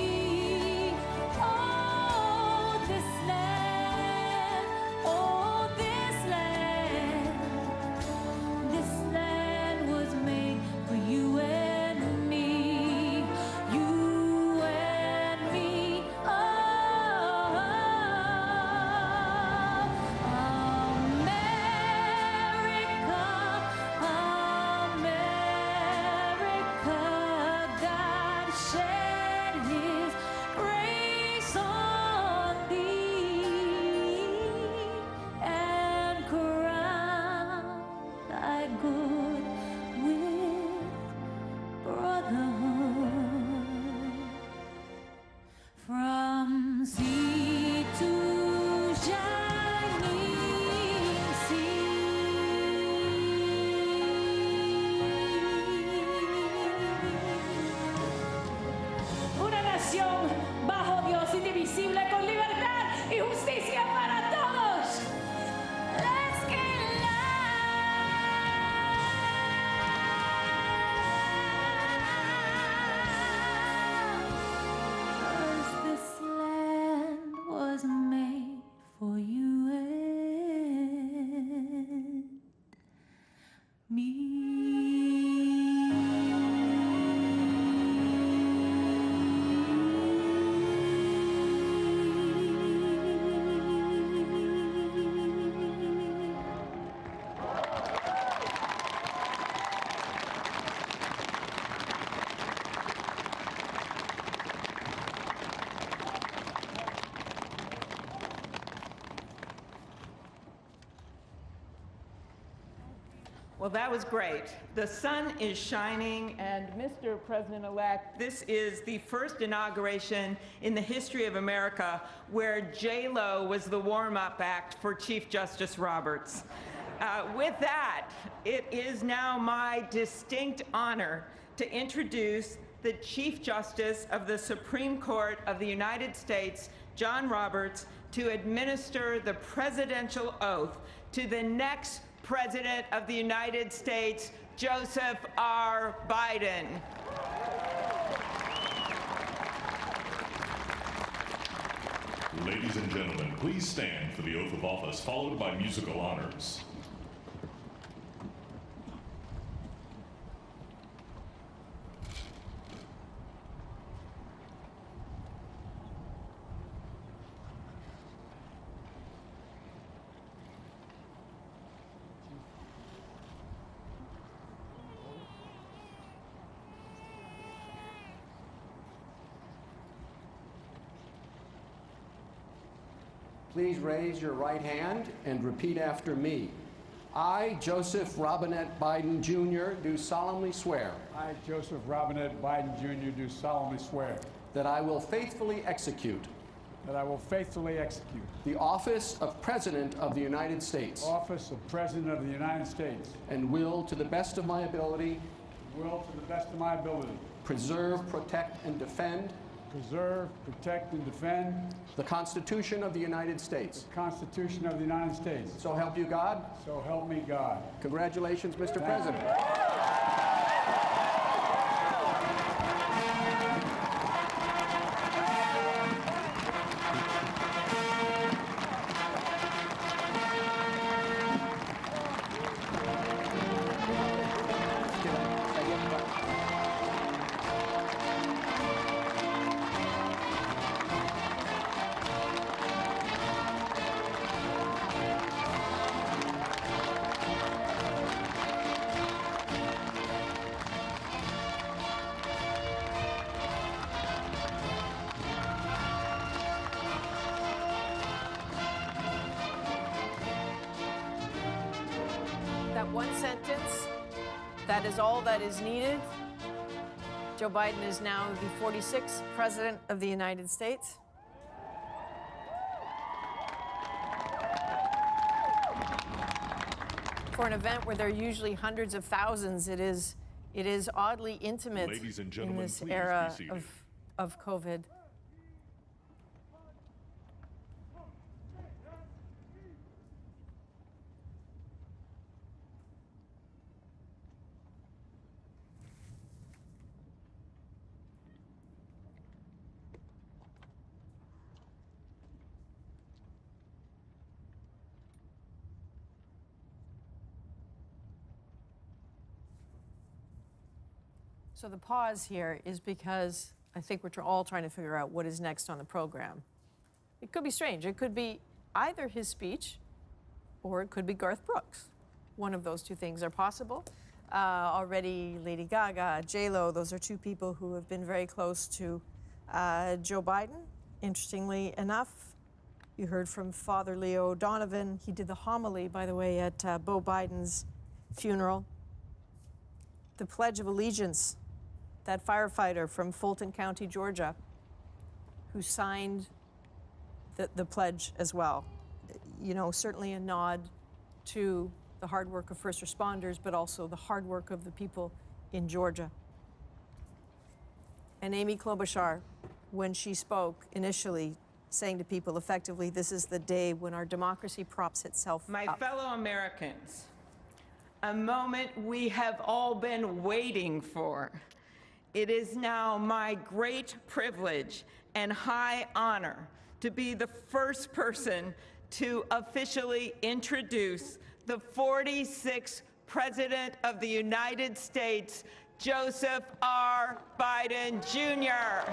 Well, that was great. The sun is shining, and Mr. President-elect, this is the first inauguration in the history of America where J-Lo was the warm-up act for Chief Justice Roberts. With that, it is now my distinct honor to introduce the Chief Justice of the Supreme Court of the United States, John Roberts, to administer the presidential oath to the next President of the United States, Joseph R. Biden. Ladies and gentlemen, please stand for the oath of office, followed by musical honors. Please raise your right hand and repeat after me. I, Joseph Robinette Biden, Jr., do solemnly swear. I, Joseph Robinette Biden, Jr., do solemnly swear. That I will faithfully execute. That I will faithfully execute. The office of President of the United States. Office of President of the United States. And will, to the best of my ability. Will, to the best of my ability. Preserve, protect, and defend. Preserve, protect, and defend. The Constitution of the United States. The Constitution of the United States. So help you God. So help me God. Congratulations, Mr. President. That one sentence, that is all that is needed. Joe Biden is now the 46th President of the United States. For an event where there are usually hundreds of thousands, it is oddly intimate in this era of COVID. So the pause here is because I think we're all trying to figure out what is next on the program. It could be strange. It could be either his speech or it could be Garth Brooks. One of those two things are possible. Already Lady Gaga, J-Lo, those are two people who have been very close to Joe Biden. Interestingly enough, you heard from Father Leo Donovan. He did the homily, by the way, at Beau Biden's funeral. The Pledge of Allegiance, that firefighter from Fulton County, Georgia, who signed the pledge as well. You know, certainly a nod to the hard work of first responders, but also the hard work of the people in Georgia. And Amy Klobuchar, when she spoke initially, saying to people effectively, this is the day when our democracy props itself My up. fellow Americans, a moment we have all been waiting for. It is now my great privilege and high honor to be the first person to officially introduce the 46th President of the United States, Joseph R. Biden, Jr.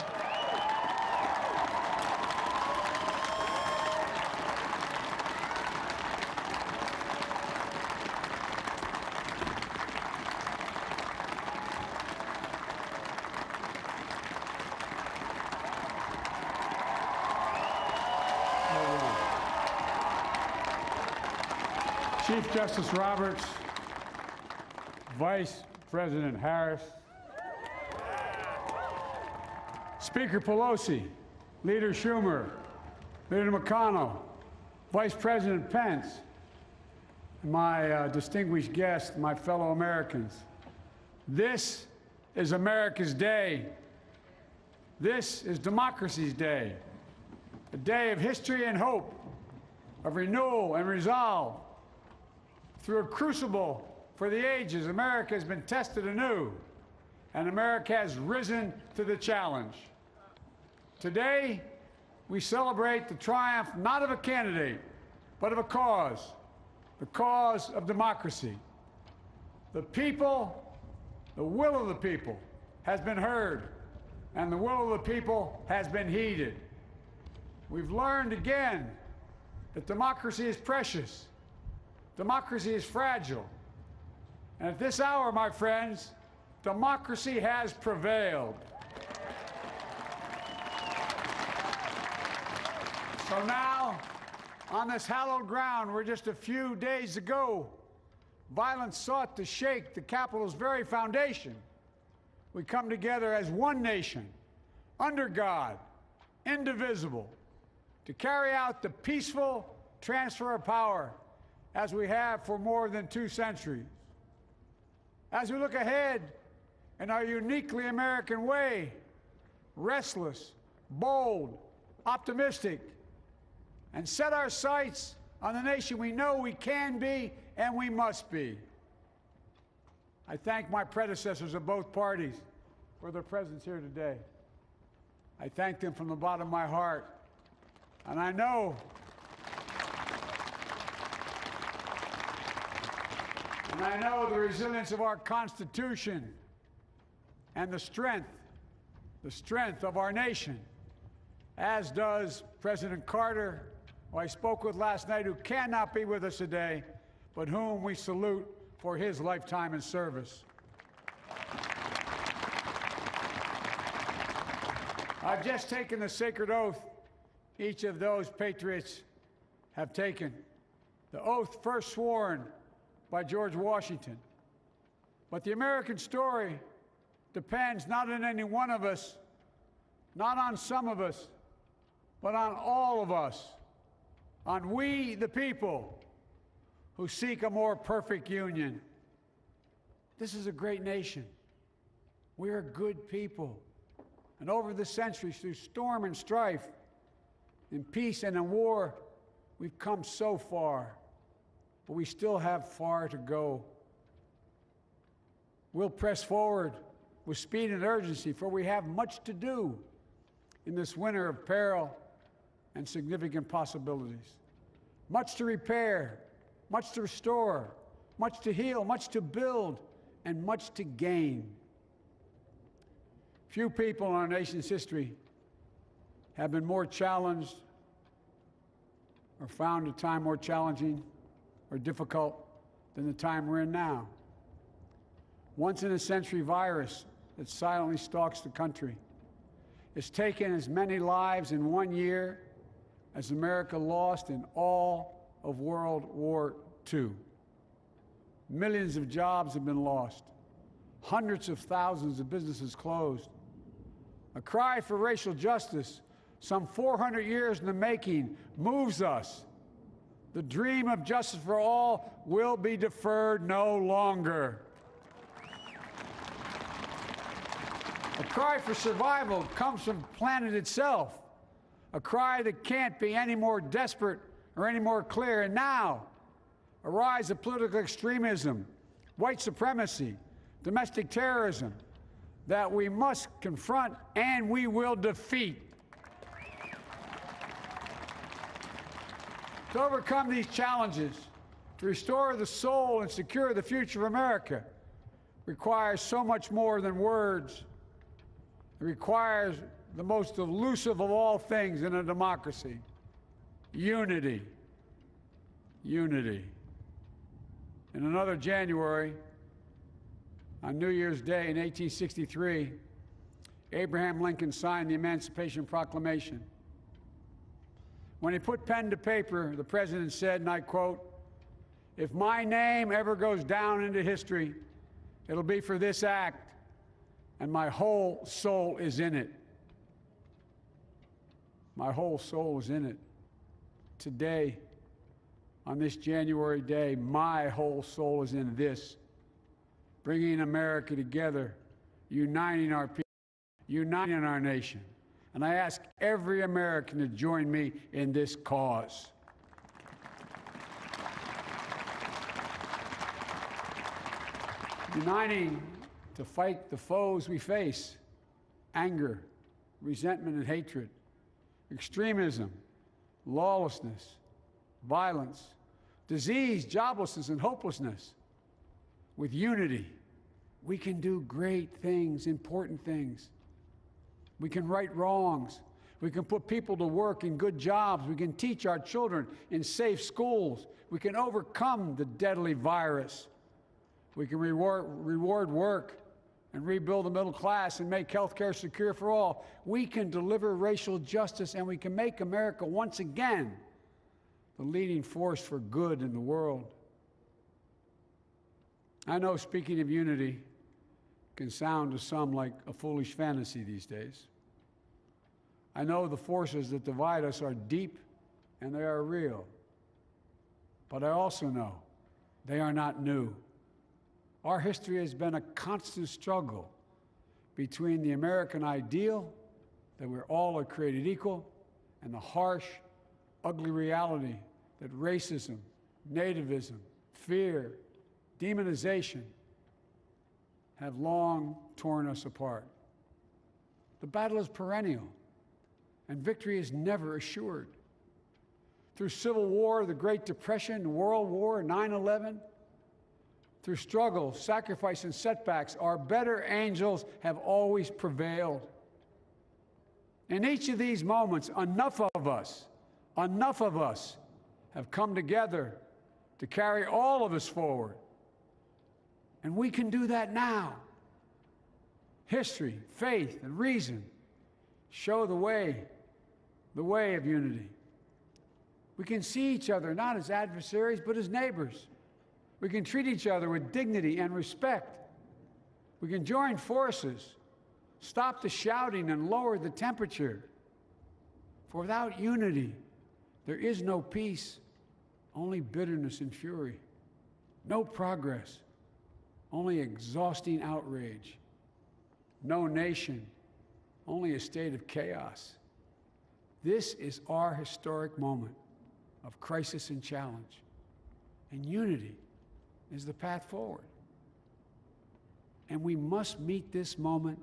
Chief Justice Roberts, Vice President Harris, Speaker Pelosi, Leader Schumer, Leader McConnell, Vice President Pence, and my distinguished guests, my fellow Americans. This is America's day. This is democracy's day, a day of history and hope, of renewal and resolve. Through a crucible for the ages, America has been tested anew, and America has risen to the challenge. Today, we celebrate the triumph not of a candidate, but of a cause, the cause of democracy. The people, the will of the people has been heard, and the will of the people has been heeded. We've learned again that democracy is precious, democracy is fragile, and at this hour, my friends, democracy has prevailed. So now, on this hallowed ground where just a few days ago, violence sought to shake the Capitol's very foundation, we come together as one nation, under God, indivisible, to carry out the peaceful transfer of power as we have for more than 2 centuries. As we look ahead in our uniquely American way, restless, bold, optimistic, and set our sights on the nation we know we can be and we must be. I thank my predecessors of both parties for their presence here today. I thank them from the bottom of my heart. And I know the resilience of our Constitution and the strength of our nation, as does President Carter, who I spoke with last night, who cannot be with us today, but whom we salute for his lifetime in service. I've just taken the sacred oath each of those patriots have taken, the oath first sworn by George Washington. But the American story depends not on any one of us, not on some of us, but on all of us, on we, the people, who seek a more perfect union. This is a great nation. We are good people. And over the centuries, through storm and strife, in peace and in war, we've come so far, but we still have far to go. We'll press forward with speed and urgency, for we have much to do in this winter of peril and significant possibilities. Much to repair, much to restore, much to heal, much to build, and much to gain. Few people in our nation's history have been more challenged or found a time more challenging or difficult than the time we're in now. Once-in-a-century virus that silently stalks the country. It's taken as many lives in 1 year as America lost in all of World War II. Millions of jobs have been lost. Hundreds of thousands of businesses closed. A cry for racial justice, some 400 years in the making, moves us. The dream of justice for all will be deferred no longer. A cry for survival comes from the planet itself, a cry that can't be any more desperate or any more clear. And now, a rise of political extremism, white supremacy, domestic terrorism, that we must confront and we will defeat. To overcome these challenges, to restore the soul and secure the future of America, requires so much more than words. It requires the most elusive of all things in a democracy: unity. Unity. In another January, on New Year's Day in 1863, Abraham Lincoln signed the Emancipation Proclamation. When he put pen to paper, the president said, and I quote, "If my name ever goes down into history It'll be for this act, and my whole soul is in it. My whole soul is in it. Today, on this January day, my whole soul is in this, bringing America together, uniting our people, uniting our nation. And I ask every American to join me in this cause. Uniting to fight the foes we face: anger, resentment and hatred, extremism, lawlessness, violence, disease, joblessness, and hopelessness. With unity, we can do great things, important things. We can right wrongs. We can put people to work in good jobs. We can teach our children in safe schools. We can overcome the deadly virus. We can reward work and rebuild the middle class and make health care secure for all. We can deliver racial justice, and we can make America once again the leading force for good in the world. I know speaking of unity can sound to some like a foolish fantasy these days. I know the forces that divide us are deep and they are real. But I also know they are not new. Our history has been a constant struggle between the American ideal that we're all are created equal and the harsh, ugly reality that racism, nativism, fear, demonization have long torn us apart. The battle is perennial, and victory is never assured. Through Civil War, the Great Depression, World War, 9/11, through struggle, sacrifice, and setbacks, our better angels have always prevailed. In each of these moments, enough of us have come together to carry all of us forward. And we can do that now. History, faith, and reason show the way of unity. We can see each other not as adversaries, but as neighbors. We can treat each other with dignity and respect. We can join forces, stop the shouting, and lower the temperature. For without unity, there is no peace, only bitterness and fury. No progress, only exhausting outrage. No nation, only a state of chaos. This is our historic moment of crisis and challenge, and unity is the path forward. And we must meet this moment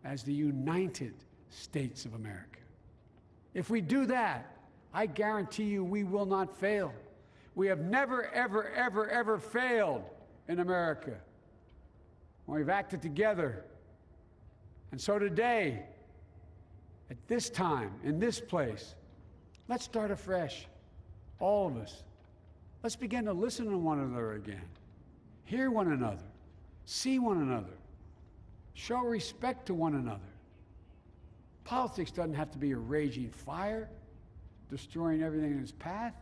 as the United States of America. If we do that, I guarantee you we will not fail. We have never, ever, ever, ever failed in America when we've acted together. And so today, at this time, in this place, let's start afresh, all of us. Let's begin to listen to one another again, hear one another, see one another, show respect to one another. Politics doesn't have to be a raging fire, destroying everything in its path.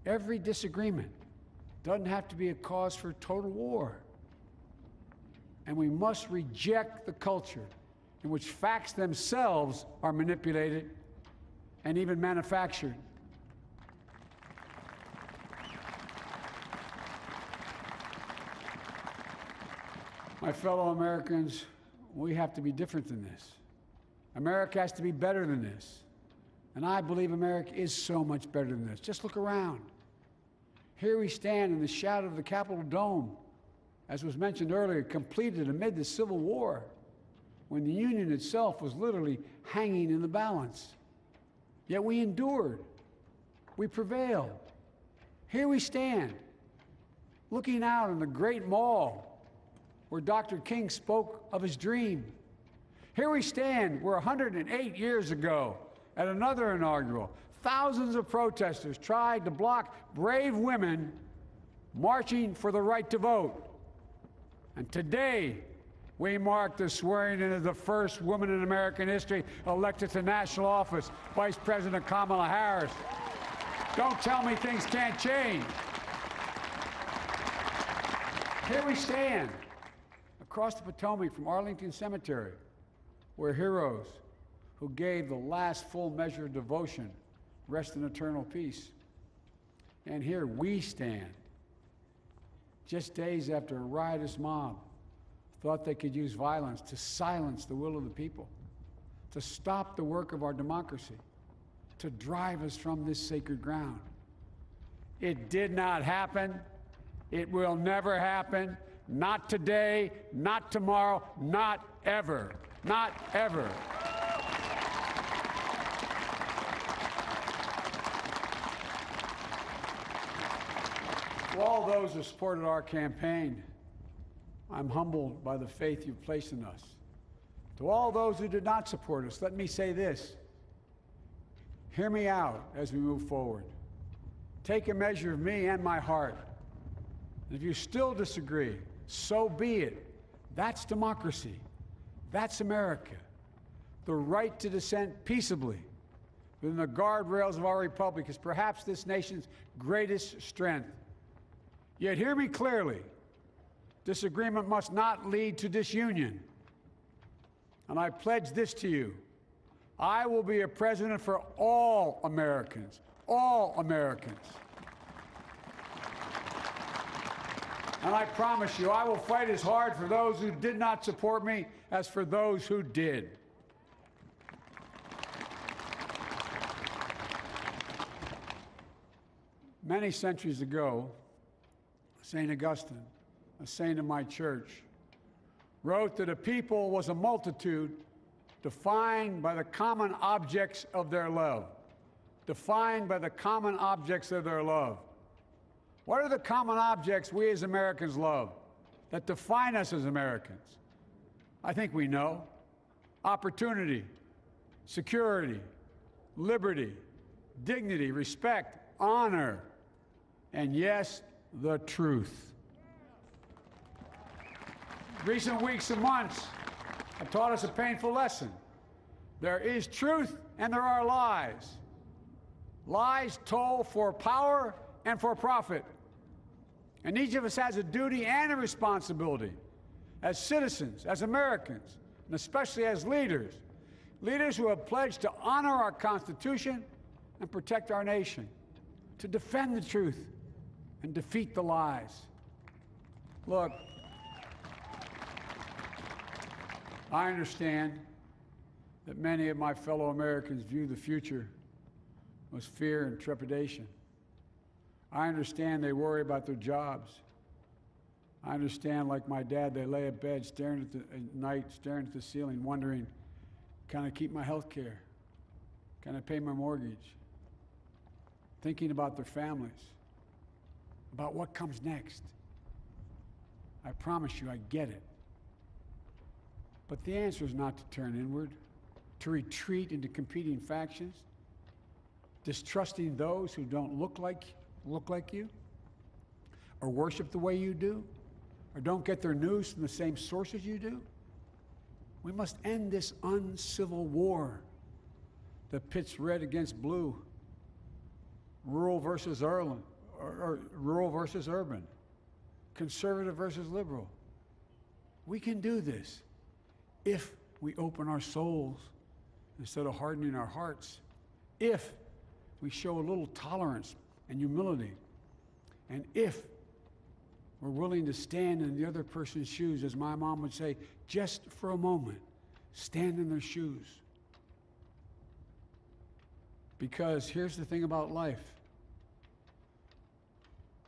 Every disagreement doesn't have to be a cause for total war. And we must reject the culture in which facts themselves are manipulated and even manufactured. My fellow Americans, we have to be different than this. America has to be better than this. And I believe America is so much better than this. Just look around. Here we stand in the shadow of the Capitol Dome, as was mentioned earlier, completed amid the Civil War, when the Union itself was literally hanging in the balance. Yet we endured. We prevailed. Here we stand, looking out on the great mall where Dr. King spoke of his dream. Here we stand where 108 years ago, at another inaugural, thousands of protesters tried to block brave women marching for the right to vote. And today, we mark the swearing in of the first woman in American history elected to national office, Vice President Kamala Harris. Don't tell me things can't change. Here we stand across the Potomac from Arlington Cemetery, where heroes who gave the last full measure of devotion rest in eternal peace. And here we stand, just days after a riotous mob thought they could use violence to silence the will of the people, to stop the work of our democracy, to drive us from this sacred ground. It did not happen. It will never happen. Not today, not tomorrow, not ever. Not ever. To all those who supported our campaign, I'm humbled by the faith you've placed in us. To all those who did not support us, let me say this. Hear me out as we move forward. Take a measure of me and my heart. And if you still disagree, so be it. That's democracy. That's America. The right to dissent peaceably within the guardrails of our republic is perhaps this nation's greatest strength. Yet hear me clearly. Disagreement must not lead to disunion. And I pledge this to you. I will be a president for all Americans. All Americans. And I promise you, I will fight as hard for those who did not support me as for those who did. Many centuries ago, St. Augustine, a saint of my church, wrote that a people was a multitude defined by the common objects of their love. Defined by the common objects of their love. What are the common objects we as Americans love that define us as Americans? I think we know. Opportunity, security, liberty, dignity, respect, honor, and yes, the truth. Recent weeks and months have taught us a painful lesson. There is truth and there are lies. Lies told for power and for profit. And each of us has a duty and a responsibility as citizens, as Americans, and especially as leaders. Leaders who have pledged to honor our Constitution and protect our nation, to defend the truth and defeat the lies. Look, I understand that many of my fellow Americans view the future with fear and trepidation. I understand they worry about their jobs. I understand, like my dad, they lay in bed at night, staring at the ceiling, wondering, can I keep my health care? Can I pay my mortgage? Thinking about their families, about what comes next. I promise you, I get it. But the answer is not to turn inward, to retreat into competing factions, distrusting those who don't look like you, or worship the way you do, or don't get their news from the same sources you do. We must end this uncivil war that pits red against blue, rural versus urban, or rural versus urban, conservative versus liberal. We can do this if we open our souls instead of hardening our hearts, if we show a little tolerance and humility, and if we're willing to stand in the other person's shoes, as my mom would say, just for a moment, stand in their shoes. Because here's the thing about life.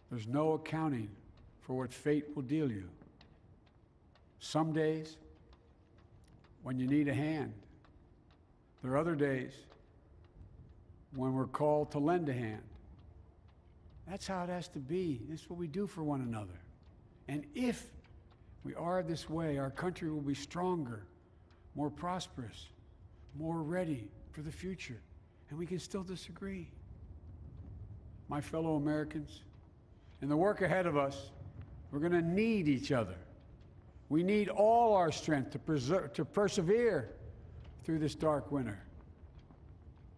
There's no accounting for what fate will deal you. Some days, when you need a hand. There are other days when we're called to lend a hand. That's how it has to be. This is what we do for one another. And if we are this way, our country will be stronger, more prosperous, more ready for the future. And we can still disagree. My fellow Americans, in the work ahead of us, we're going to need each other. We need all our strength to persevere through this dark winter.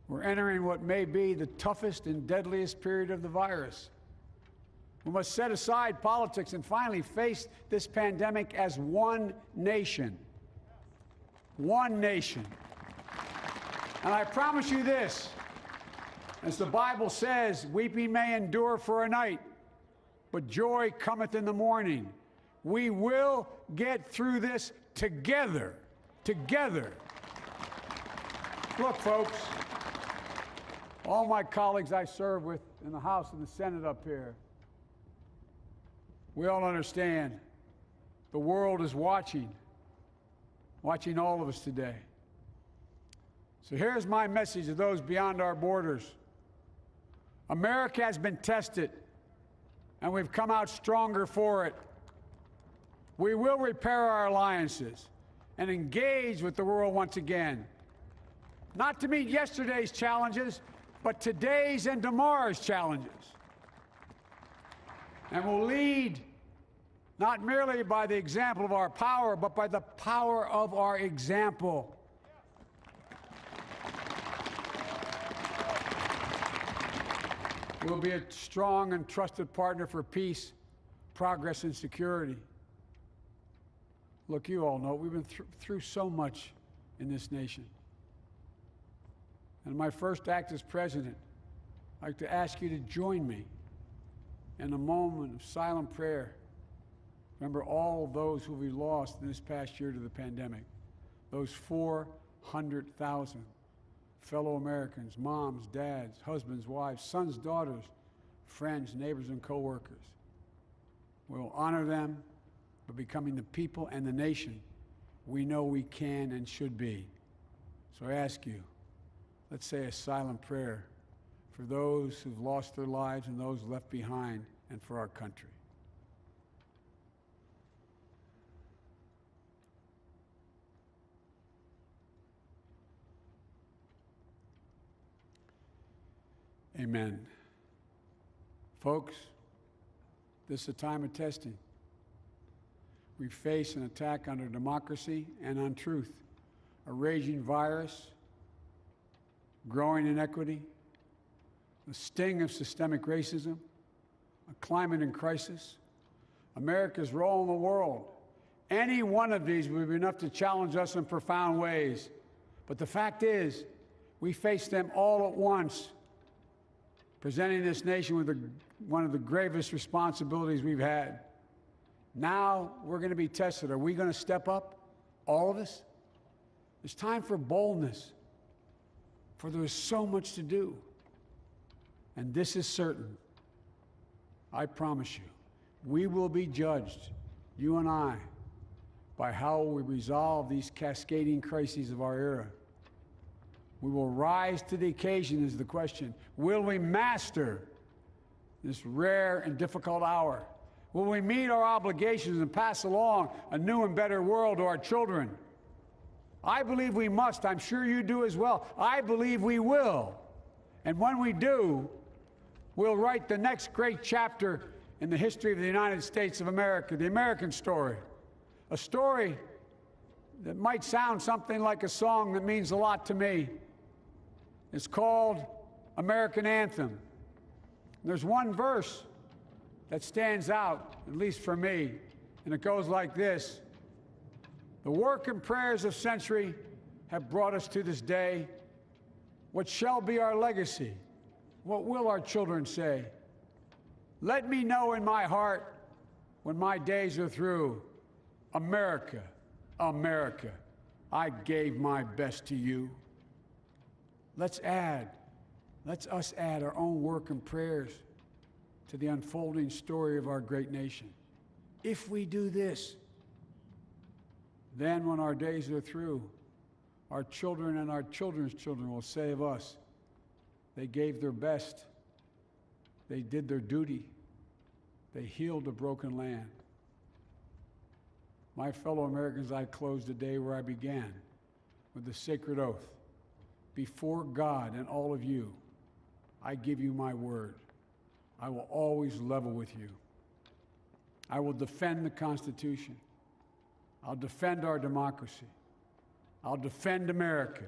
We're entering what may be the toughest and deadliest period of the virus. We must set aside politics and finally face this pandemic as one nation. One nation. And I promise you this, as the Bible says, weeping may endure for a night, but joy cometh in the morning. We will get through this together. Together. Look, folks, all my colleagues I serve with in the House and the Senate up here, we all understand the world is watching all of us today. So here's my message to those beyond our borders. America has been tested, and we've come out stronger for it. We will repair our alliances and engage with the world once again, not to meet yesterday's challenges, but today's and tomorrow's challenges. And we'll lead not merely by the example of our power, but by the power of our example. We'll be a strong and trusted partner for peace, progress, and security. Look, you all know we've been through so much in this nation. And in my first act as president, I'd like to ask you to join me in a moment of silent prayer. Remember all of those who we lost in this past year to the pandemic. Those 400,000 fellow Americans, moms, dads, husbands, wives, sons, daughters, friends, neighbors, and co-workers. We'll honor them by becoming the people and the nation we know we can and should be. So I ask you, let's say a silent prayer for those who've lost their lives and those left behind, and for our country. Amen. Folks, this is a time of testing. We face an attack on our democracy and on truth, a raging virus, growing inequity, the sting of systemic racism, a climate in crisis, America's role in the world. Any one of these would be enough to challenge us in profound ways. But the fact is, we face them all at once, presenting this nation with one of the gravest responsibilities we've had. Now we're going to be tested. Are we going to step up, all of us? It's time for boldness, for there is so much to do. And this is certain. I promise you, we will be judged, you and I, by how we resolve these cascading crises of our era. We will rise to the occasion is the question. Will we master this rare and difficult hour? Will we meet our obligations and pass along a new and better world to our children? I believe we must. I'm sure you do as well. I believe we will. And when we do, we'll write the next great chapter in the history of the United States of America, the American story. A story that might sound something like a song that means a lot to me. It's called American Anthem. There's one verse that stands out, at least for me, and it goes like this. The work and prayers of century have brought us to this day. What shall be our legacy? What will our children say? Let me know in my heart when my days are through. America, America, I gave my best to you. Let's us add our own work and prayers to the unfolding story of our great nation. If we do this, then when our days are through, our children and our children's children will say of us, they gave their best, they did their duty, they healed a broken land. My fellow Americans, I close the day where I began, with the sacred oath. Before God and all of you, I give you my word. I will always level with you. I will defend the Constitution. I'll defend our democracy. I'll defend America.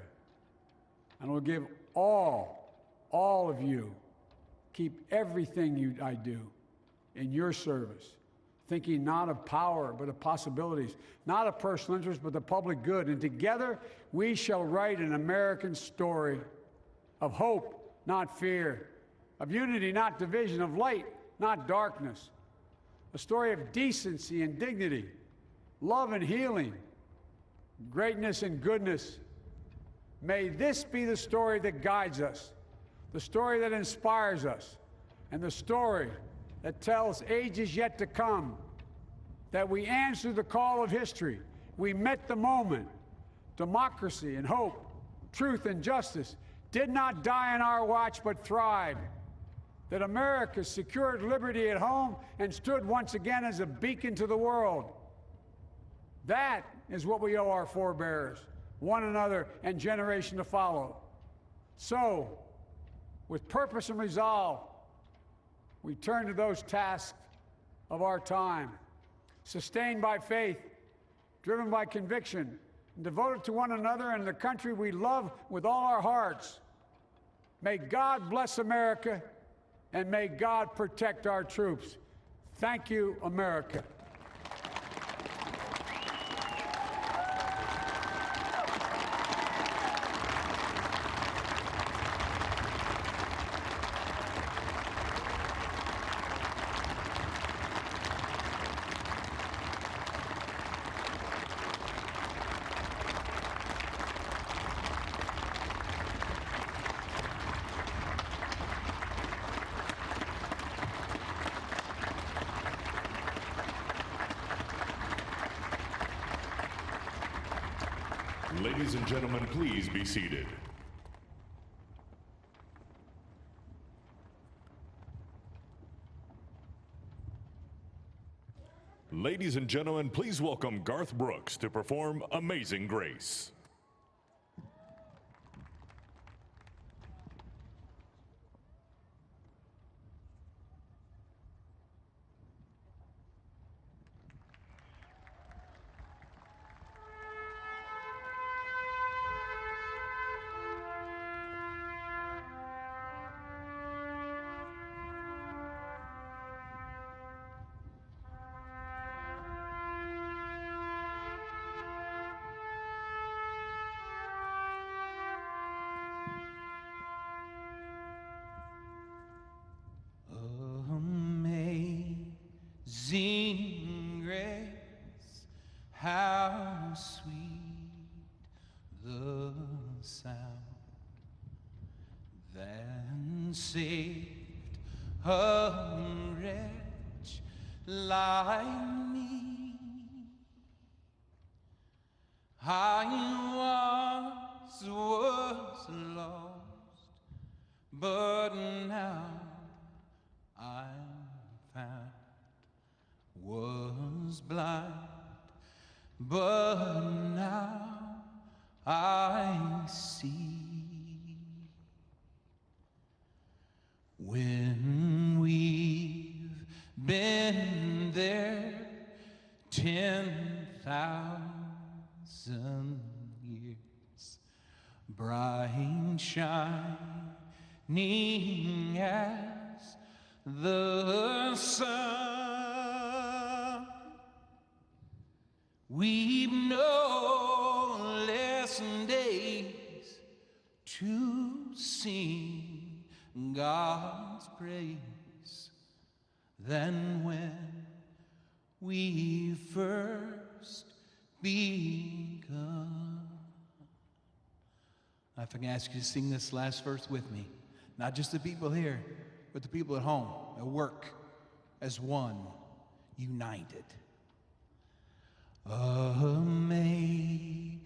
And I'll give all of you, keep everything I do in your service, thinking not of power, but of possibilities, not of personal interest, but the public good. And together, we shall write an American story of hope, not fear, of unity, not division, of light, not darkness, a story of decency and dignity, love and healing, greatness and goodness. May this be the story that guides us, the story that inspires us, and the story that tells ages yet to come that we answered the call of history. We met the moment. Democracy and hope, truth and justice did not die on our watch but thrived. That America secured liberty at home and stood once again as a beacon to the world. That is what we owe our forebears, one another, and generation to follow. So, with purpose and resolve, we turn to those tasks of our time, sustained by faith, driven by conviction, and devoted to one another and the country we love with all our hearts. May God bless America, and may God protect our troops. Thank you, America. Ladies and gentlemen, please be seated. Ladies and gentlemen, please welcome Garth Brooks to perform Amazing Grace. Amazing grace, how sweet the sound that saved a wretch like me. I was lost, but now I'm found. Was blind, but now I see. When we've been there 10,000 years, bright shining as the sun, we've no less days to sing God's praise than when we first begun. If I can ask you to sing this last verse with me, not just the people here, but the people at home, at work, as one, united. Amazing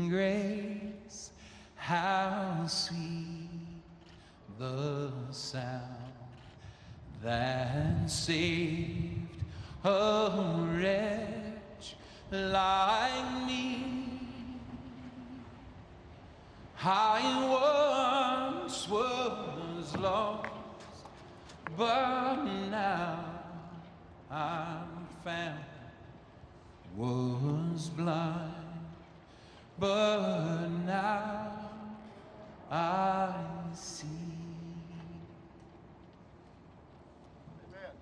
grace, how sweet the sound that saved a wretch like me. I once was lost, but now I'm found. Was blind, but now I see. Amen.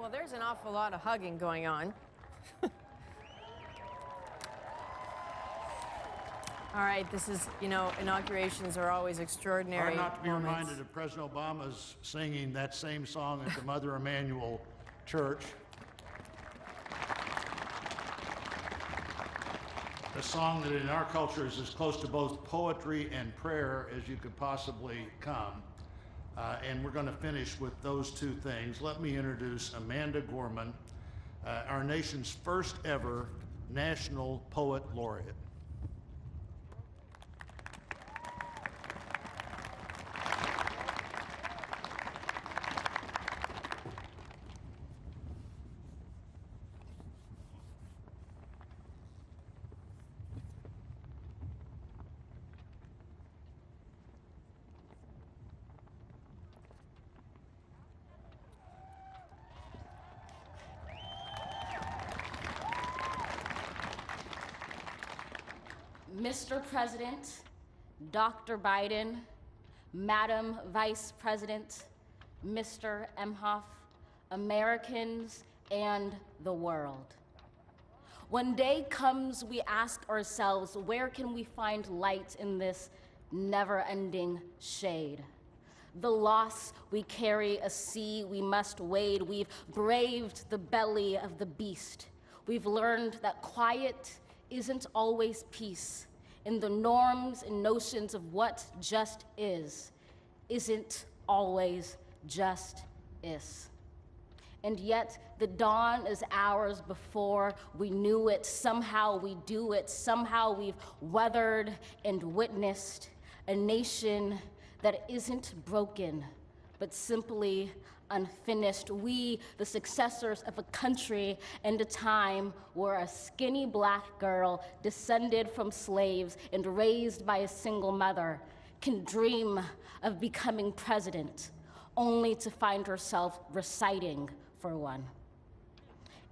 Well, there's an awful lot of hugging going on. All right, this is, you know, inaugurations are always extraordinary Hard not to be moments. reminded of President Obama's singing that same song at the Mother Emanuel Church. A song that in our culture is as close to both poetry and prayer as you could possibly come. And we're going to finish with those two things. Let me introduce Amanda Gorman, our nation's first ever National Poet Laureate. Mr. President, Dr. Biden, Madam Vice President, Mr. Emhoff, Americans, and the world. When day comes, we ask ourselves, where can we find light in this never-ending shade? The loss we carry, a sea we must wade. We've braved the belly of the beast. We've learned that quiet isn't always peace, and the norms and notions of what just isn't always just is. And yet the dawn is ours before we knew it. Somehow we do it. Somehow we've weathered and witnessed a nation that isn't broken, but simply unfinished. We, the successors of a country and a time where a skinny black girl descended from slaves and raised by a single mother can dream of becoming president, only to find herself reciting for one.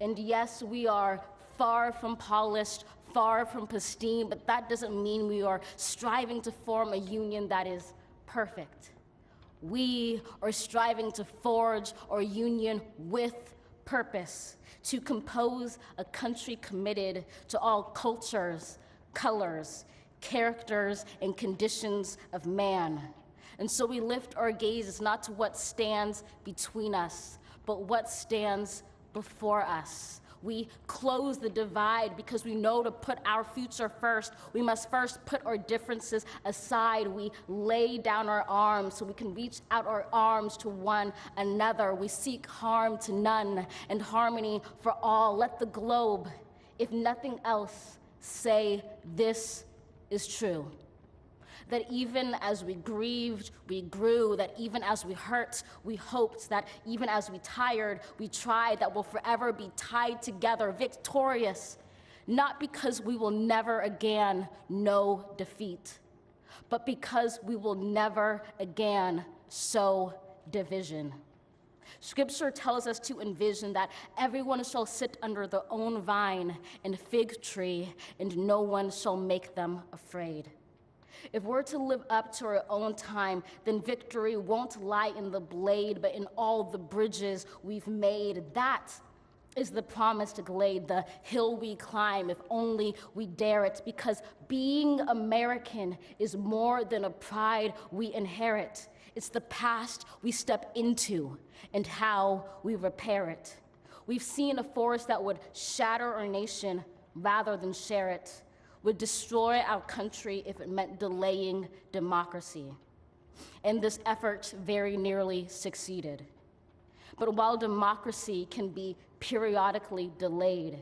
And yes, we are far from polished, far from pristine, but that doesn't mean we are striving to form a union that is perfect. We are striving to forge our union with purpose, to compose a country committed to all cultures, colors, characters, and conditions of man. And so we lift our gazes not to what stands between us, but what stands before us. We close the divide because we know to put our future first, we must first put our differences aside. We lay down our arms so we can reach out our arms to one another. We seek harm to none and harmony for all. Let the globe, if nothing else, say this is true. That even as we grieved, we grew, that even as we hurt, we hoped, that even as we tired, we tried, that we'll forever be tied together, victorious, not because we will never again know defeat, but because we will never again sow division. Scripture tells us to envision that everyone shall sit under their own vine and fig tree, and no one shall make them afraid. If we're to live up to our own time, then victory won't lie in the blade, but in all the bridges we've made. That is the promised glade, the hill we climb, if only we dare it, because being American is more than a pride we inherit. It's the past we step into and how we repair it. We've seen a force that would shatter our nation rather than share it, would destroy our country if it meant delaying democracy. And this effort very nearly succeeded. But while democracy can be periodically delayed,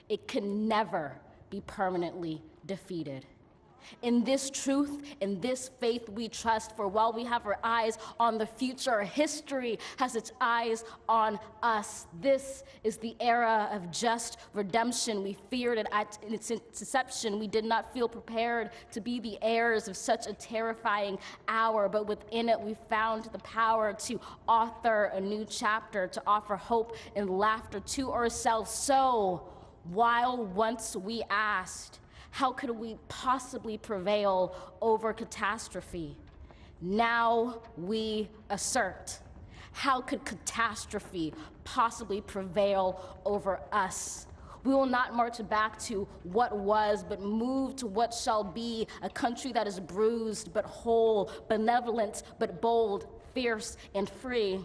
it can never be permanently defeated. In this truth, in this faith we trust, for while we have our eyes on the future, history has its eyes on us. This is the era of just redemption. We feared it at its inception. We did not feel prepared to be the heirs of such a terrifying hour, but within it we found the power to author a new chapter, to offer hope and laughter to ourselves. So, while once we asked, how could we possibly prevail over catastrophe? Now we assert. How could catastrophe possibly prevail over us? We will not march back to what was, but move to what shall be, a country that is bruised but whole, benevolent but bold, fierce and free.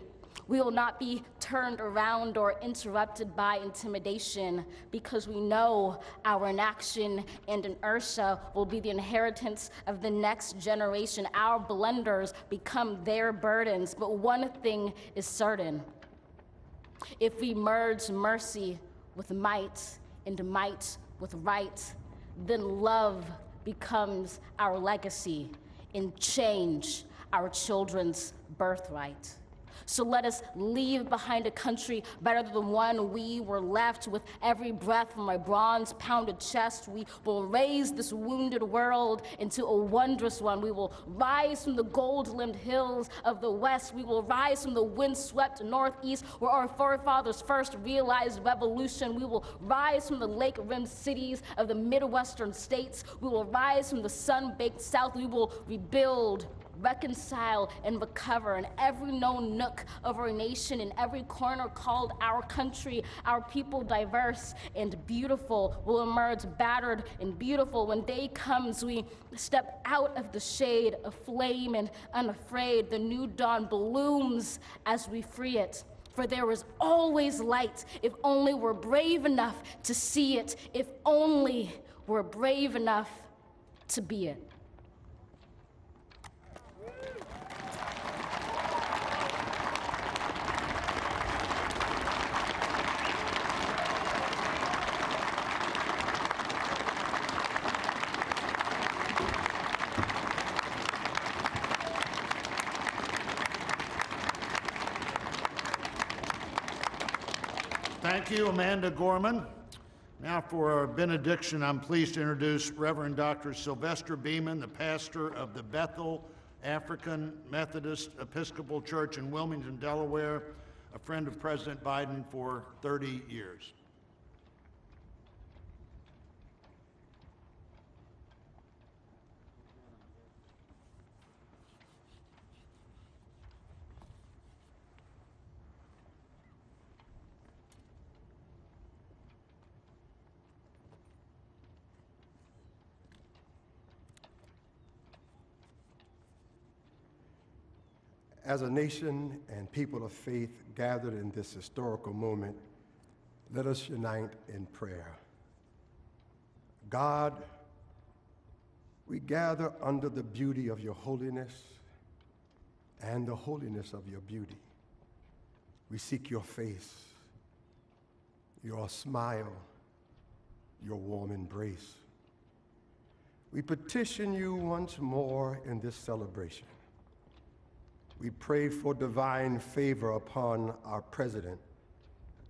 We will not be turned around or interrupted by intimidation, because we know our inaction and inertia will be the inheritance of the next generation. Our blunders become their burdens. But one thing is certain: if we merge mercy with might and might with right, then love becomes our legacy and change our children's birthright. So let us leave behind a country better than the one we were left. With every breath from my bronze-pounded chest, we will raise this wounded world into a wondrous one. We will rise from the gold-limbed hills of the West. We will rise from the wind-swept Northeast, where our forefathers first realized revolution. We will rise from the lake-rimmed cities of the Midwestern states. We will rise from the sun-baked South. We will rebuild, reconcile, and recover in every known nook of our nation, in every corner called our country. Our people, diverse and beautiful, will emerge battered and beautiful. When day comes, we step out of the shade, aflame and unafraid. The new dawn blooms as we free it. For there is always light, if only we're brave enough to see it, if only we're brave enough to be it. Thank you, Amanda Gorman. Now for our benediction, I'm pleased to introduce Reverend Dr. Sylvester Beeman, the pastor of the Bethel African Methodist Episcopal Church in Wilmington, Delaware, a friend of President Biden for 30 years. As a nation and people of faith gathered in this historical moment, let us unite in prayer. God, we gather under the beauty of your holiness and the holiness of your beauty. We seek your face, your smile, your warm embrace. We petition you once more in this celebration. We pray for divine favor upon our President,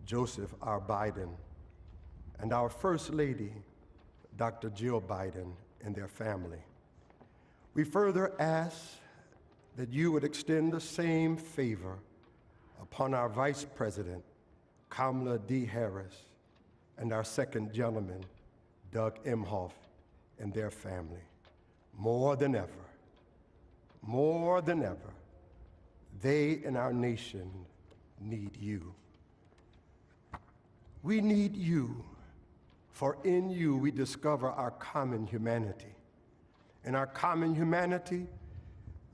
Joseph R. Biden, and our First Lady, Dr. Jill Biden, and their family. We further ask that you would extend the same favor upon our Vice President, Kamala D. Harris, and our Second Gentleman, Doug Emhoff, and their family. More than ever, they and our nation need you. We need you, for in you we discover our common humanity. In our common humanity,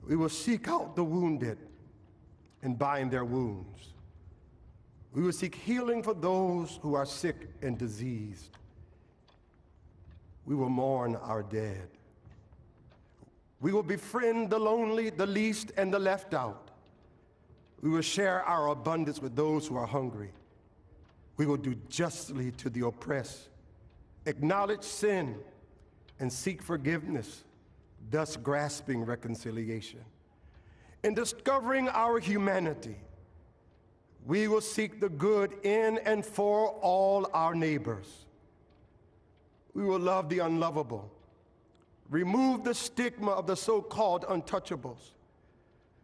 we will seek out the wounded and bind their wounds. We will seek healing for those who are sick and diseased. We will mourn our dead. We will befriend the lonely, the least, and the left out. We will share our abundance with those who are hungry. We will do justly to the oppressed, acknowledge sin, and seek forgiveness, thus grasping reconciliation. In discovering our humanity, we will seek the good in and for all our neighbors. We will love the unlovable, remove the stigma of the so-called untouchables.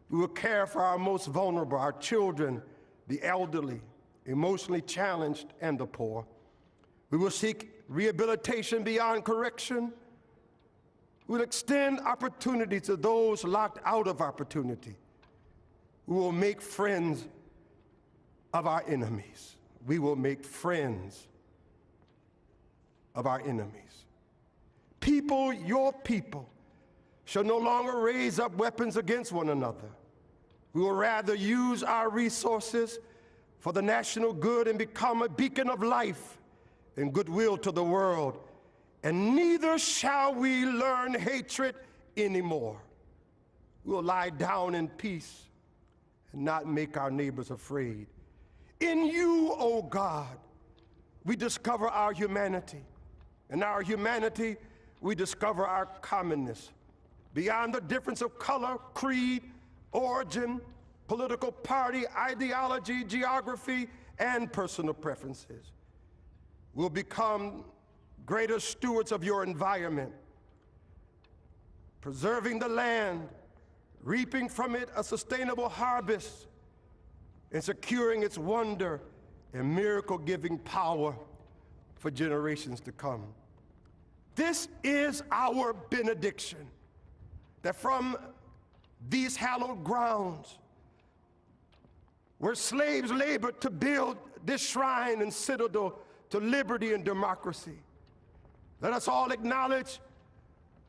We will care for our most vulnerable, our children, the elderly, emotionally challenged, and the poor. We will seek rehabilitation beyond correction. We will extend opportunity to those locked out of opportunity. We will make friends of our enemies. We will make friends of our enemies. People, your people, shall no longer raise up weapons against one another. We will rather use our resources for the national good and become a beacon of life and goodwill to the world. And neither shall we learn hatred anymore. We will lie down in peace and not make our neighbors afraid. In you, O God, we discover our humanity. In our humanity, we discover our commonness. Beyond the difference of color, creed, origin, political party, ideology, geography, and personal preferences. We'll become greater stewards of your environment, preserving the land, reaping from it a sustainable harvest, and securing its wonder and miracle-giving power for generations to come. This is our benediction, that from these hallowed grounds, where slaves labored to build this shrine and citadel to liberty and democracy, let us all acknowledge,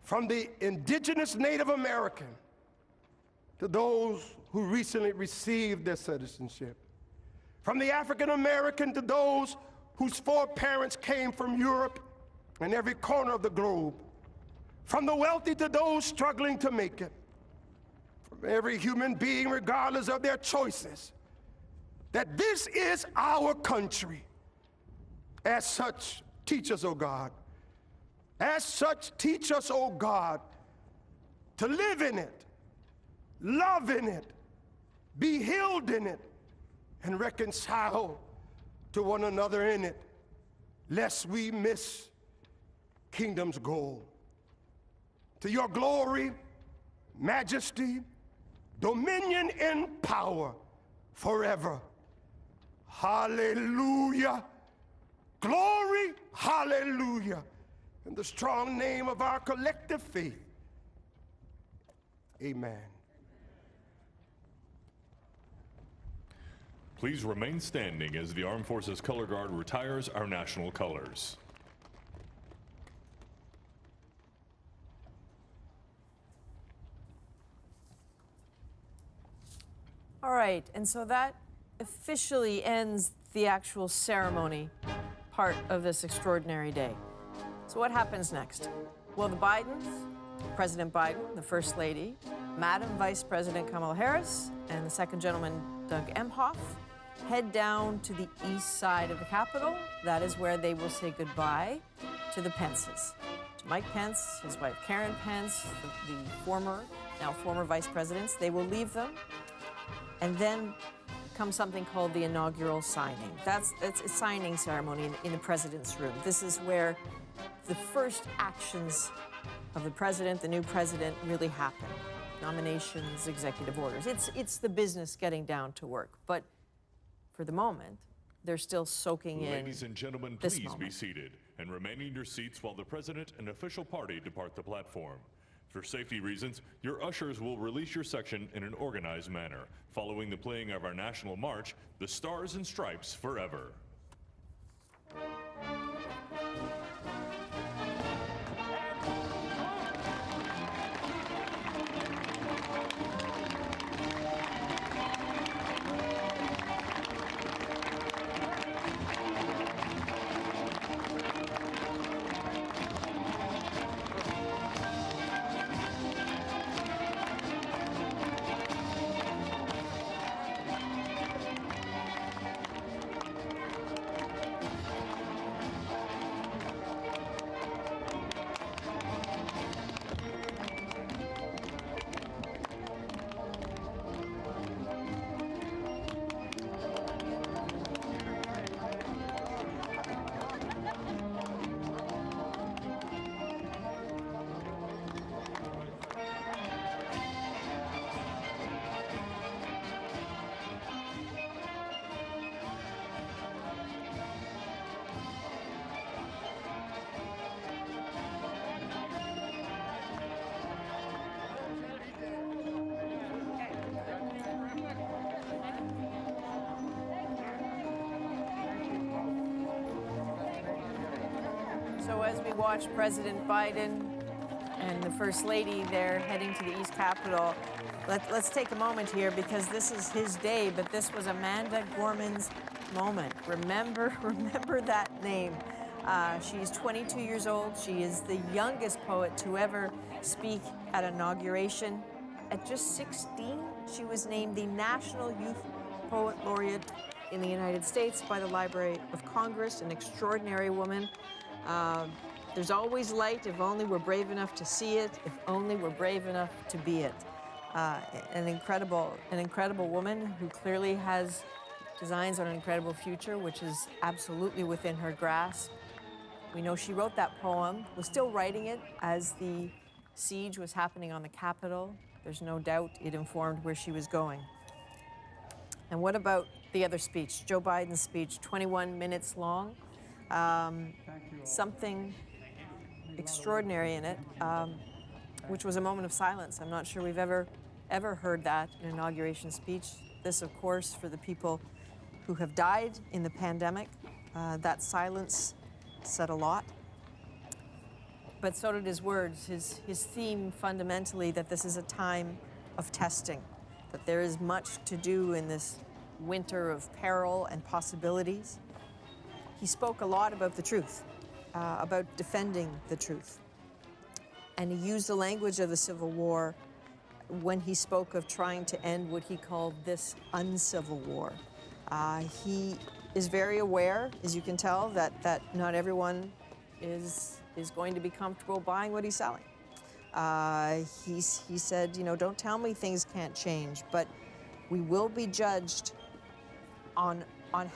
from the indigenous Native American to those who recently received their citizenship, from the African American to those whose foreparents came from Europe and every corner of the globe, from the wealthy to those struggling to make it, from every human being regardless of their choices, that this is our country. As such, teach us, O God. As such, teach us, O God, to live in it, love in it, be healed in it, and reconcile to one another in it, lest we miss kingdom's goal. To your glory, majesty, dominion, and power forever. Hallelujah. Glory, hallelujah. In the strong name of our collective faith. Amen. Please remain standing as the Armed Forces Color Guard retires our national colors. All right, and so that officially ends the actual ceremony part of this extraordinary day. So what happens next? Well, the Bidens, President Biden, the First Lady, Madam Vice President Kamala Harris, and the Second Gentleman Doug Emhoff head down to the east side of the Capitol. That is where they will say goodbye to the Pences. To Mike Pence, his wife Karen Pence, the now former vice presidents. They will leave them. And then comes something called the inaugural signing. It's a signing ceremony in the president's room. This is where the first actions of the president, the new president, really happen. Nominations, executive orders. It's the business getting down to work. But for the moment, they're still soaking in. Ladies and gentlemen, please be seated and remain in your seats while the president and official party depart the platform. For safety reasons, your ushers will release your section in an organized manner, following the playing of our national march, The Stars and Stripes Forever. So as we watch President Biden and the First Lady there heading to the East Capitol, let's take a moment here because this is his day, but this was Amanda Gorman's moment. Remember that name. She's 22 years old. She is the youngest poet to ever speak at Inauguration. At just 16, she was named the National Youth Poet Laureate in the United States by the Library of Congress, an extraordinary woman. There's always light if only we're brave enough to see it, if only we're brave enough to be it. An incredible woman who clearly has designs on an incredible future, which is absolutely within her grasp. We know she wrote that poem, was still writing it as the siege was happening on the Capitol. There's no doubt it informed where she was going. And what about the other speech, Joe Biden's speech, 21 minutes long? Something extraordinary in it, which was a moment of silence. I'm not sure we've ever heard that in an inauguration speech. This, of course, for the people who have died in the pandemic. That silence said a lot. But so did his words, his theme fundamentally that this is a time of testing, that there is much to do in this winter of peril and possibilities. He spoke a lot about the truth, about defending the truth. And he used the language of the Civil War when he spoke of trying to end what he called this uncivil war. He is very aware, as you can tell, that not everyone is going to be comfortable buying what he's selling. He said, you know, don't tell me things can't change, but we will be judged on